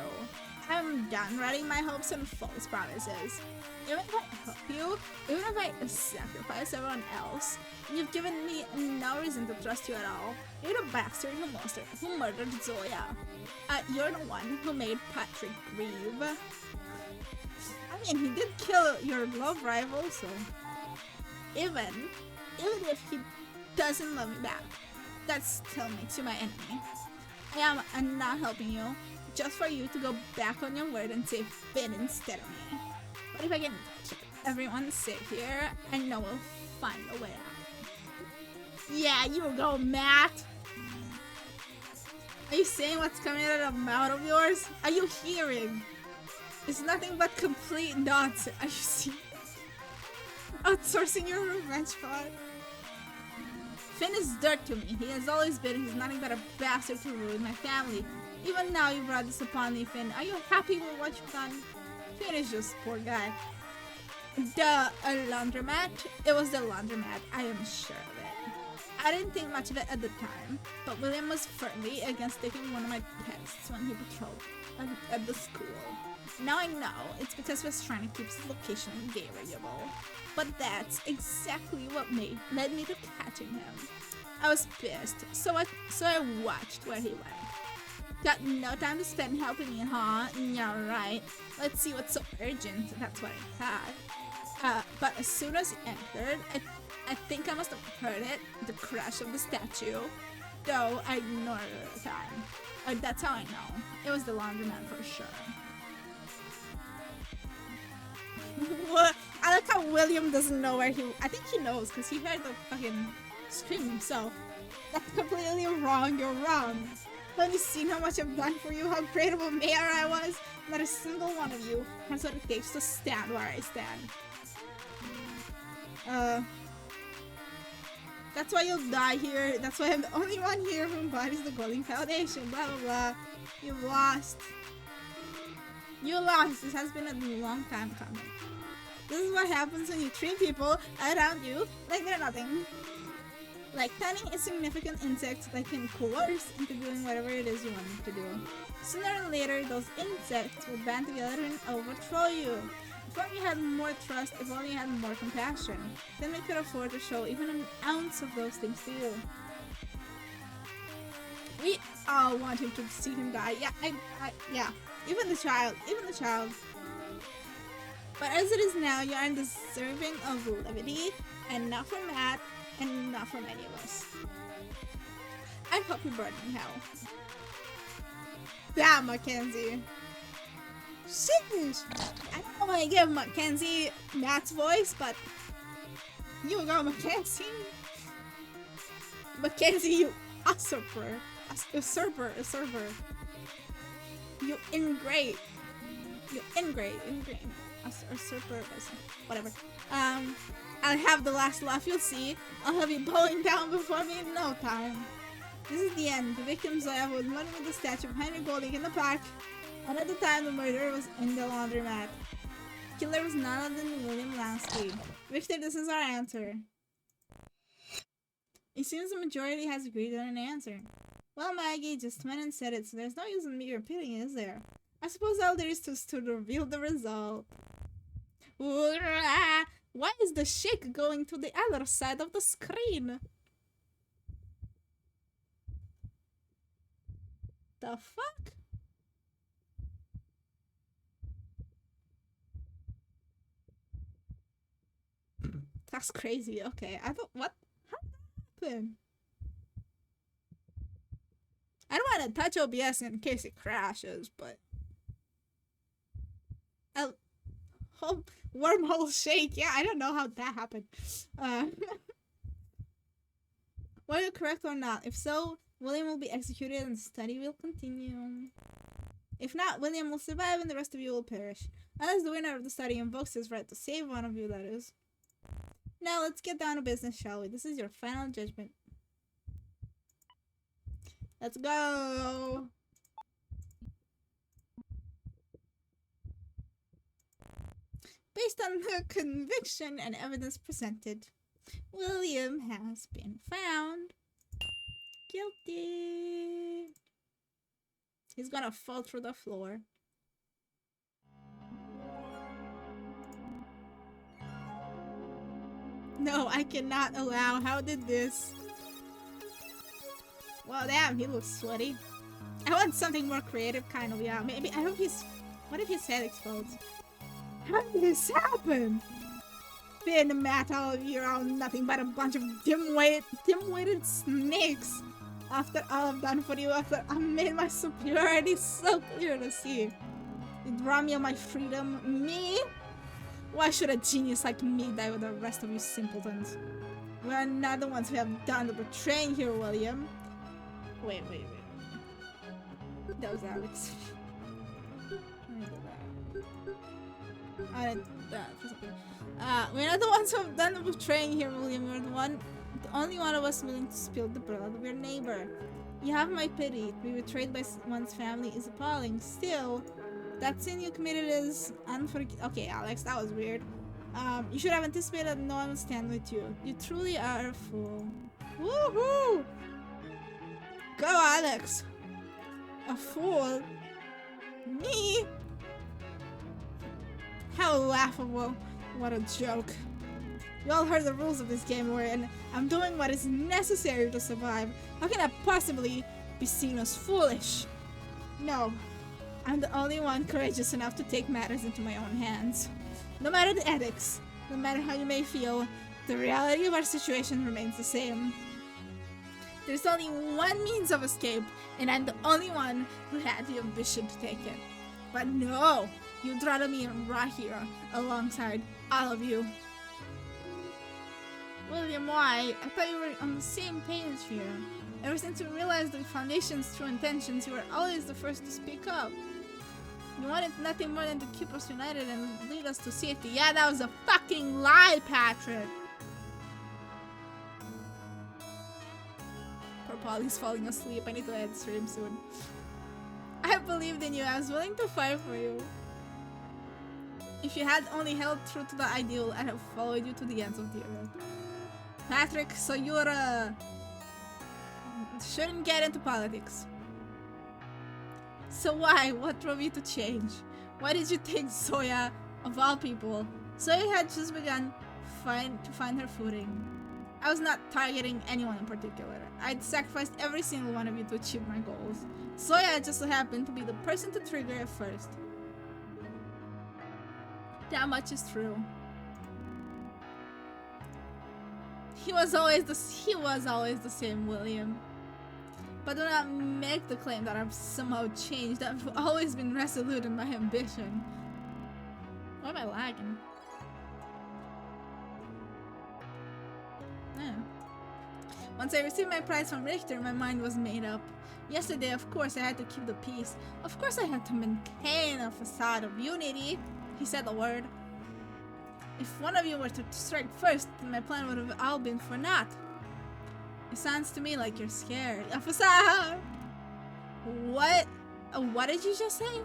I'm done writing my hopes and false promises. Even if I help you, even if I sacrifice everyone else, you've given me no reason to trust you at all. You're the bastard who murdered Zoya. You're the one who made Patrick grieve. I mean, he did kill your love rival, so... Even if he doesn't love me back, that still makes you my enemy. I'm not helping you, just for you to go back on your word and say Finn instead of me. But if I can keep everyone safe here, I know we'll find a way out. Yeah, you go, Matt! Are you saying what's coming out of the mouth of yours? Are you hearing? It's nothing but complete nonsense. Are you seeing? Outsourcing your revenge plot. Finn is dirt to me. He has always been. He's nothing but a bastard to ruin my family. Even now you brought this upon me, Finn. Are you happy with what you've done? Finn is just poor guy. The laundromat? It was the laundromat. I am sure of it. I didn't think much of it at the time, but William was firmly against taking one of my tests when he patrolled at the school. Now I know it's because he was trying to keep his location variable. But that's exactly what led me to catching him. I was pissed, so I watched where he went. Got no time to spend helping me, huh? Yeah, right. Let's see what's so urgent. That's what I thought. But as soon as he entered, I think I must have heard it, the crash of the statue. Though I ignored it at the time. That's how I know. It was the laundromat for sure. What? I like how William doesn't know where he... I think he knows, because he heard the fucking scream himself. That's completely wrong, you're wrong. Have you seen how much I've done for you? How great of a mayor I was? Not a single one of you has what it takes to stand where I stand. That's why you'll die here. That's why I'm the only one here who embodies the golden foundation. Blah blah blah. You lost. You lost. This has been a long time coming. This is what happens when you treat people around you like they're nothing. Like tiny insignificant insects that can coerce into doing whatever it is you want them to do. Sooner or later, those insects will band together and overthrow you. If only you had more trust, if only you had more compassion, then we could afford to show even an ounce of those things to you. We all want him to see him die. Yeah, yeah. Even the child. But as it is now, you are undeserving of levity, and not from Matt, and not from any of us. I hope you burn in hell. Damn, Mackenzie. Sheesh. I don't want to give Mackenzie Matt's voice, but you go, Mackenzie. Mackenzie, you usurper. Usurper. You ingrate. Usurper. Whatever. I'll have the last laugh, you'll see. I'll have you bowing down before me in no time. This is the end. The victims left was running with the statue of Henry Golding in the park, and at the time the murderer was in the laundromat. Killer was none other than William Lansky. Victor, this is our answer. It seems the majority has agreed on an answer. Well, Maggie just went and said it, so there's no use in me repeating, is there? I suppose all there is to reveal the result. Why is the shake going to the other side of the screen? The fuck? That's crazy. Okay, I thought, what? How did that happen? I don't want to touch OBS in case it crashes, but... wormhole shake. Yeah, I don't know how that happened. Were you correct or not? If so, William will be executed and the study will continue. If not, William will survive and the rest of you will perish. Unless the winner of the study invokes his right to save one of you, that is. Now, let's get down to business, shall we? This is your final judgment. Let's go! Based on the conviction and evidence presented, William has been found guilty. He's gonna fall through the floor. No, I cannot allow. How did this? Well, damn, he looks sweaty. I want something more creative, kind of. Yeah, maybe. I hope he's. What if his head explodes? How did this happen? Finn and Matt, all of you are all nothing but a bunch of dim-witted snakes. After all I've done for you, after I made my superiority so clear to see. You rob me of my freedom. Me? Why should a genius like me die with the rest of you simpletons? We are not the ones who have done the betraying here, William. Wait. That was Alex. I didn't do that for something. We're not the ones who have done the betraying here, William. We're the only one of us willing to spill the blood of your neighbor. You have my pity. To be betrayed by one's family is appalling. Still, that sin you committed is unforgivable. Okay, Alex, that was weird. You should have anticipated that no one would stand with you. You truly are a fool. Woohoo! Go, Alex! A fool? Me? How laughable. What a joke. You all heard the rules of this game wherein I'm doing what is necessary to survive. How can I possibly be seen as foolish? No. I'm the only one courageous enough to take matters into my own hands. No matter the ethics, no matter how you may feel, the reality of our situation remains the same. There's only one means of escape, and I'm the only one who had the ambition to take it. But no! You'd rather me right here, alongside all of you. William, why? I thought you were on the same page here. Ever since we realized the Foundation's true intentions, you were always the first to speak up. You wanted nothing more than to keep us united and lead us to safety. Yeah, that was a fucking lie, Patrick! Poor Polly's falling asleep. I need to end stream soon. I believed in you. I was willing to fight for you. If you had only held true to the ideal, I'd have followed you to the ends of the earth. Patrick, so you're shouldn't get into politics. So why? What drove you to change? Why did you take Zoya, of all people? Zoya had just begun to find her footing. I was not targeting anyone in particular. I'd sacrificed every single one of you to achieve my goals. Zoya just so happened to be the person to trigger it first. That much is true. He was always the same, William. But do not make the claim that I've somehow changed. I've always been resolute in my ambition. Why am I lagging? Yeah. Once I received my prize from Richter, my mind was made up. Yesterday, of course, I had to keep the peace. Of course, I had to maintain a facade of unity. He said the word. If one of you were to strike first, then my plan would have all been for naught. It sounds to me like you're scared. A facade! What? What did you just say?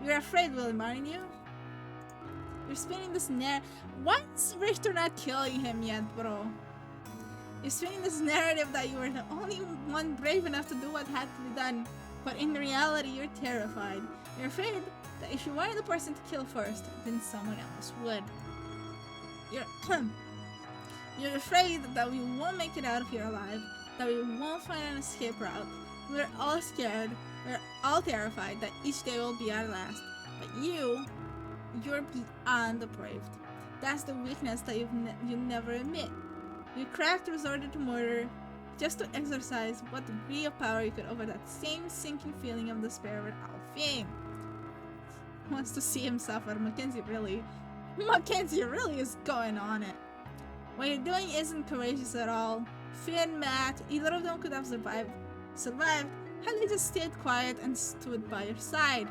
You're afraid, William, aren't you? You're spinning this Why is Richter not killing him yet, bro? You're spinning this narrative that you were the only one brave enough to do what had to be done. But in reality, you're terrified. You're afraid that if you weren't the person to kill first, then someone else would. You're afraid that we won't make it out of here alive, that we won't find an escape route. We're all scared, we're all terrified that each day will be our last. But you're beyond depraved. That's the weakness that you never admit. You cracked resorted to murder just to exercise what degree of power you could over that same sinking feeling of despair we're all feeling. Wants to see him suffer. Mackenzie really is going on it. What you're doing isn't courageous at all. Finn, Matt, either of them could have survived had they just stayed quiet and stood by your side.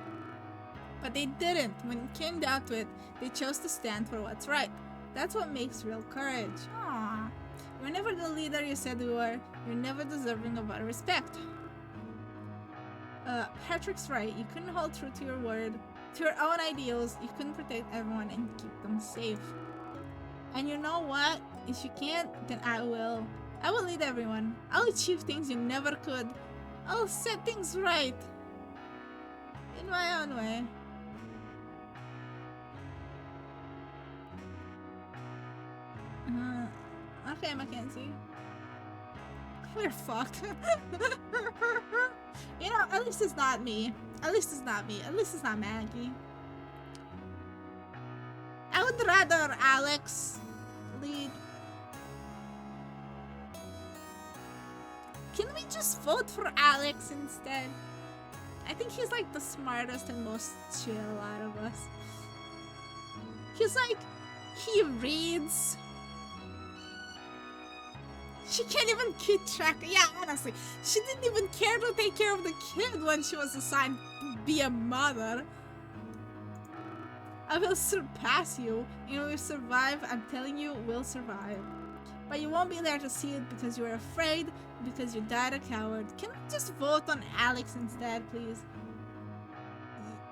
But they didn't. When it came down to it, they chose to stand for what's right. That's what makes real courage. Aww. You're never the leader you said you were. You're never deserving of our respect. Patrick's right. You couldn't hold true to your word, to your own ideals. You couldn't protect everyone and keep them safe. And you know what? If you can't, then I will. I will lead everyone. I'll achieve things you never could. I'll set things right. In my own way. Okay, Mackenzie. We're fucked. You know, at least it's not me. At least it's not me. At least it's not Maggie. I would rather Alex lead. Can we just vote for Alex instead? I think he's like the smartest and most chill out of us. He's like, he reads. She can't even keep track. Yeah, honestly, she didn't even care to take care of the kid when she was assigned to be a mother. I will surpass you, and we'll survive. I'm telling you, we'll survive. But you won't be there to see it because you were afraid, because you died a coward. Can we just vote on Alex instead, please?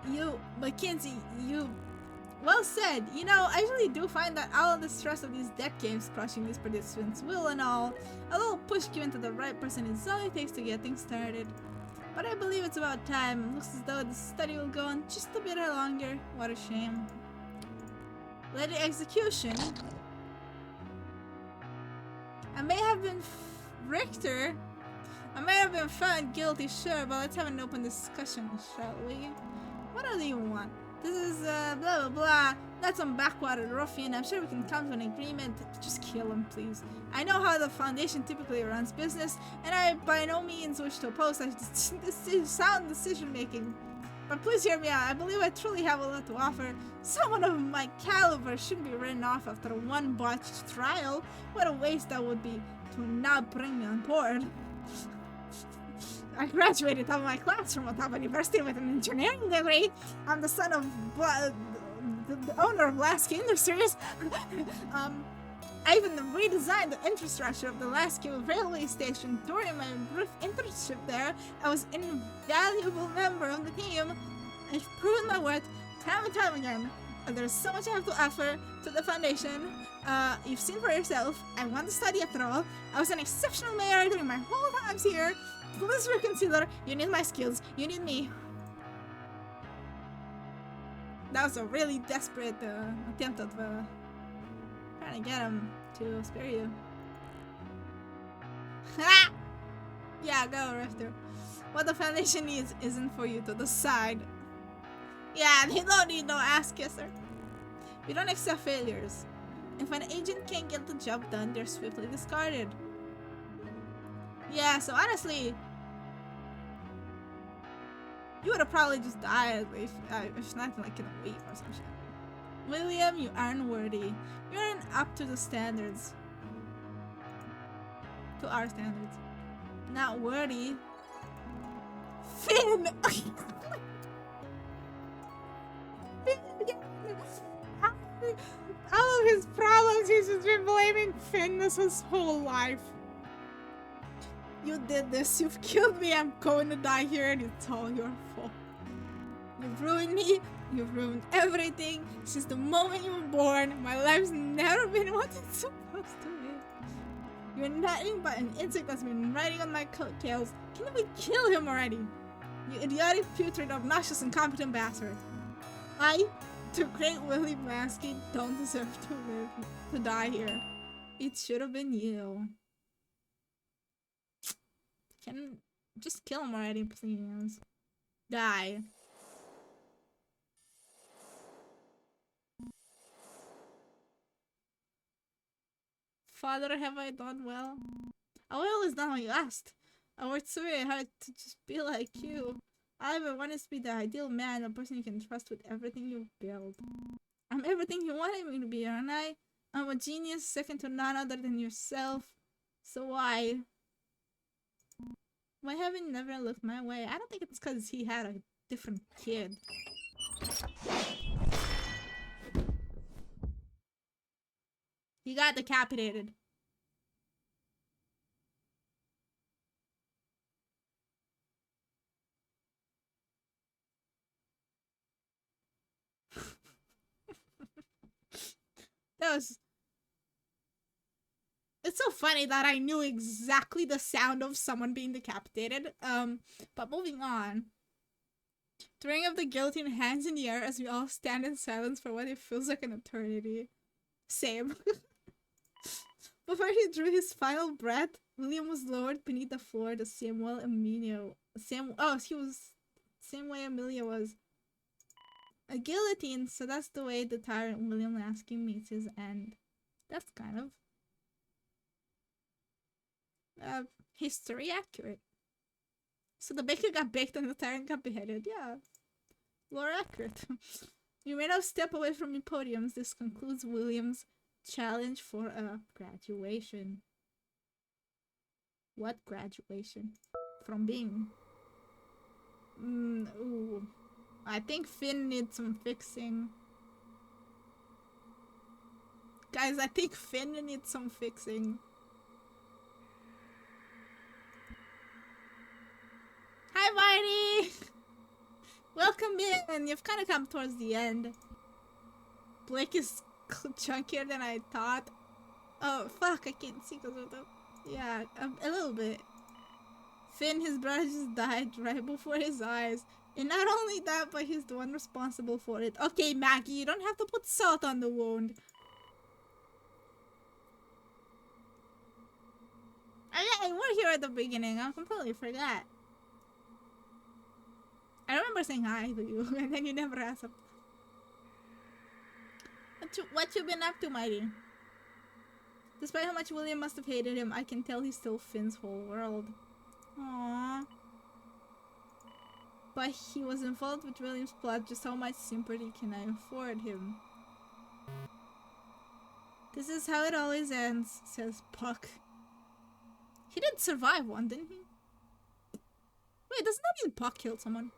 You, Mackenzie, you... Well said. You know, I really do find that all of the stress of these deck games crushing these participants will and all. A little push given to the right person is all it takes to get things started. But I believe it's about time. Looks as though the study will go on just a bit longer. What a shame. Lady Execution. I may have been Richter. I may have been found guilty, sure, but let's have an open discussion, shall we? What do you want? This is blah blah blah. That's some backwater ruffian. I'm sure we can come to an agreement. Just kill him, please. I know how the Foundation typically runs business, and I by no means wish to oppose such sound decision making. But please hear me out. I believe I truly have a lot to offer. Someone of my caliber shouldn't be written off after one botched trial. What a waste that would be to not bring me on board. I graduated out of my class from Ottawa University with an engineering degree. I'm the son of the owner of Lasky Industries. I even redesigned the infrastructure of the Lasky railway station during my brief internship there. I was an invaluable member of the team. I've proven my worth time and time again. There's so much I have to offer to the foundation. You've seen for yourself. I want to study after all. I was an exceptional mayor during my whole times here. Please reconsider. You need my skills. You need me. That was a really desperate attempt of trying to get him to spare you. Ha! Yeah, go, Rifter. What the foundation needs isn't for you to decide. Yeah, they don't need no ass kisser. We don't accept failures. If an agent can't get the job done, they're swiftly discarded. Yeah, so honestly, you would have probably just died if not like in a week or some shit. William, you aren't worthy. You aren't up to the standards. To our standards. Not worthy. Finn! All of his problems, he's just been blaming Finn his whole life. You did this, you've killed me, I'm going to die here, and it's all your fault. You've ruined me, you've ruined everything. Since the moment you were born, my life's never been what it's supposed to be. You're nothing but an insect that's been riding on my coattails. Can we kill him already? You idiotic, putrid, obnoxious, incompetent bastard. I, the great Willie Lasky, don't deserve to live, to die here. It should have been you. Can just kill him already, please. Die. Father, have I done well? I always done what you asked. I worked so very hard to just be like you. All I ever wanted to be the ideal man, a person you can trust with everything you build. I'm everything you wanted me to be, aren't I? I'm a genius, second to none other than yourself. So why? Why haven't you never looked my way? I don't think it's because he had a different kid. He got decapitated. That was... It's so funny that I knew exactly the sound of someone being decapitated. But moving on. Throwing up the guillotine, hands in the air as we all stand in silence for what it feels like an eternity. Same. Before he drew his final breath, William was lowered beneath the floor the same way Amelia was. A guillotine, so that's the way the tyrant William Lasky meets his end. That's kind of history accurate. So the baker got baked and the tyrant got beheaded. Yeah. Lore accurate. You may now step away from your podiums. This concludes William's challenge for a graduation. What graduation? From being... ooh. I think Finn needs some fixing. Guys, I think Finn needs some fixing. Hi, Marty! Welcome in. You've kind of come towards the end. Blake is chunkier than I thought. Oh, fuck, I can't see because of the... Yeah, a little bit. Finn, his brother just died right before his eyes. And not only that, but he's the one responsible for it. Okay, Maggie, you don't have to put salt on the wound. I we're here at the beginning. I completely forgot. I remember saying hi to you, and then you never asked. What you been up to, Mighty? Despite how much William must have hated him, I can tell he's still Finn's whole world. Aww. but he was involved with William's plot. Just how much sympathy can I afford him? This is how it always ends, says Puck. He did survive one, didn't he? Wait, doesn't that mean Puck killed someone?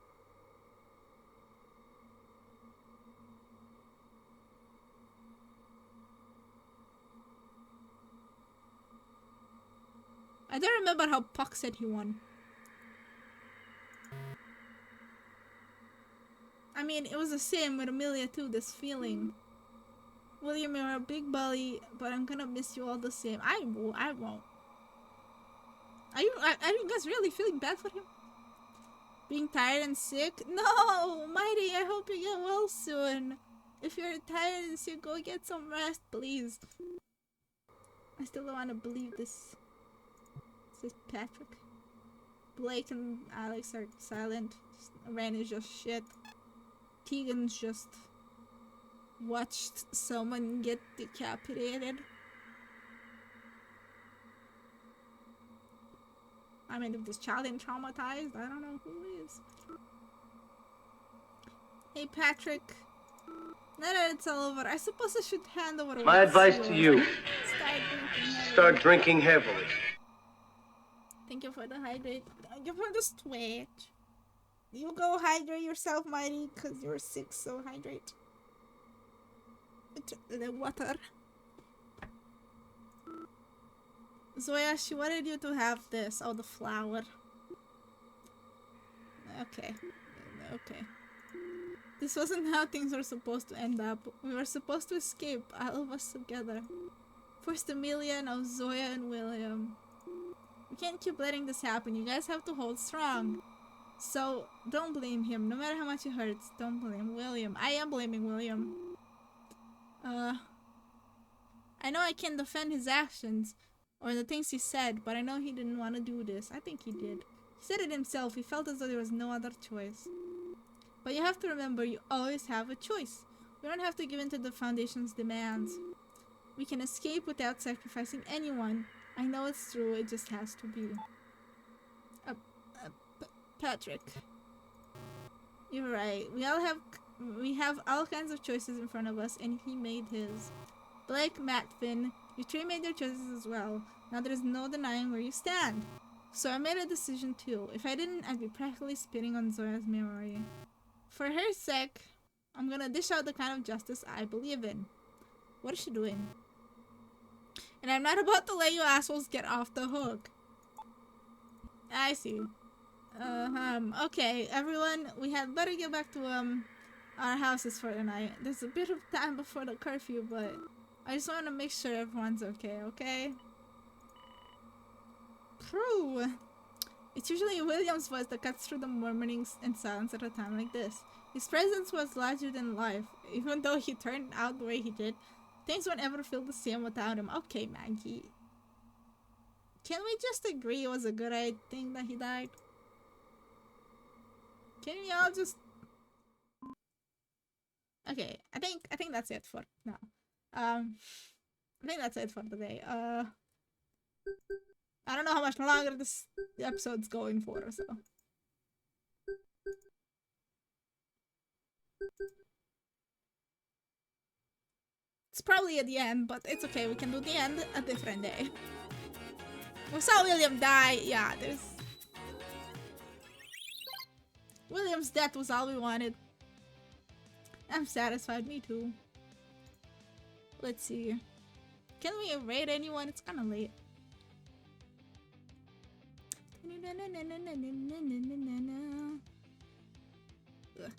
I don't remember how Puck said he won. I mean, it was the same with Amelia too, this feeling. William, you're a big bully, but I'm gonna miss you all the same. I won't. Are you guys really feeling bad for him? Being tired and sick? No! Mighty, I hope you get well soon. If you're tired and sick, go get some rest, please. I still don't want to believe this. This is Patrick. Blake and Alex are silent. Ren is just shit. Tegan's just watched someone get decapitated. I mean, if this child ain't traumatized, I don't know who is. Hey, Patrick. Now that it's all over, I suppose I should hand over. My advice to you: start drinking heavily. Thank you for the hydrate. Thank you for the switch. You go hydrate yourself, Mighty, because you're sick, so hydrate. The water. Zoya, she wanted you to have this. Oh, the flower. Okay. Okay. This wasn't how things were supposed to end up. We were supposed to escape, all of us together. First Amelia, now Zoya and William. We can't keep letting this happen. You guys have to hold strong. So, don't blame him. No matter how much it hurts, don't blame William. I am blaming William. I know I can't defend his actions or the things he said, but I know he didn't want to do this. I think he did. He said it himself. He felt as though there was no other choice. But you have to remember, you always have a choice. We don't have to give in to the Foundation's demands. We can escape without sacrificing anyone. I know it's true, it just has to be. Patrick. You're right. We have all kinds of choices in front of us, and he made his. Blake, Matt, Finn, you three made your choices as well. Now there's no denying where you stand. So I made a decision too. If I didn't, I'd be practically spitting on Zoya's memory. For her sake, I'm gonna dish out the kind of justice I believe in. What is she doing? And I'm not about to let you assholes get off the hook. I see. Okay, everyone, we had better get back to, our houses for the night. There's a bit of time before the curfew, but I just want to make sure everyone's okay, okay? True. It's usually William's voice that cuts through the murmurings and silence at a time like this. His presence was larger than life. Even though he turned out the way he did, things won't ever feel the same without him. Okay, Maggie. Can we just agree it was a good thing that he died? Can we all just... Okay, I think that's it for now. I think that's it for today. I don't know how much longer this episode's going for, so... It's probably at the end, but it's okay. We can do the end a different day. We saw William die. Yeah, there's... William's death was all we wanted. I'm satisfied. Me too. Let's see. Can we rate anyone? It's kind of late. Ugh.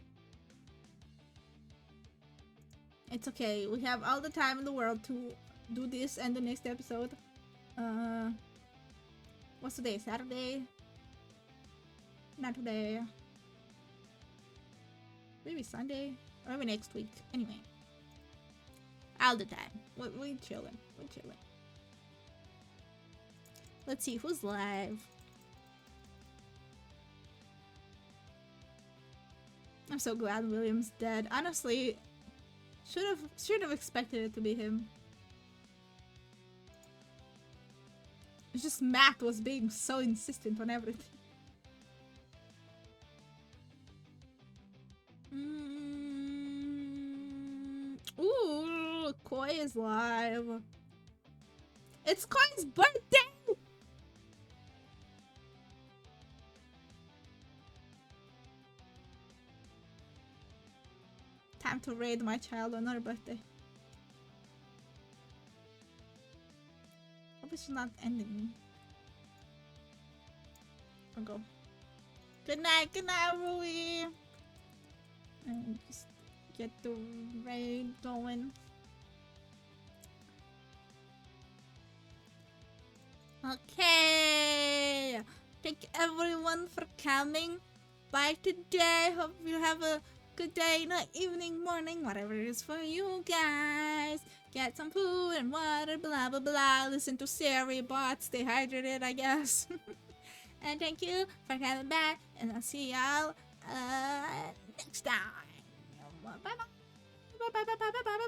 It's okay. We have all the time in the world to do this and the next episode. What's today? Saturday? Not today. Maybe Sunday? Or maybe next week. Anyway. All the time. We're chilling. We're chilling. Let's see who's live. I'm so glad William's dead. Honestly, should have expected it to be him. It's just Matt was being so insistent on everything. Ooh, Koi is live. It's Koi's birthday! Time to raid my child on her birthday. Hope it's not ending me. I'll go. Good night, Rui! And just get the raid going. Okay! Thank you everyone for coming by today. Hope you have a good day, night, evening, morning, whatever it is for you guys. Get some food and water, blah blah blah. Listen to Siri, but stay hydrated, I guess. And thank you for coming back, and I'll see y'all next time. Bye bye. Bye bye bye bye bye bye.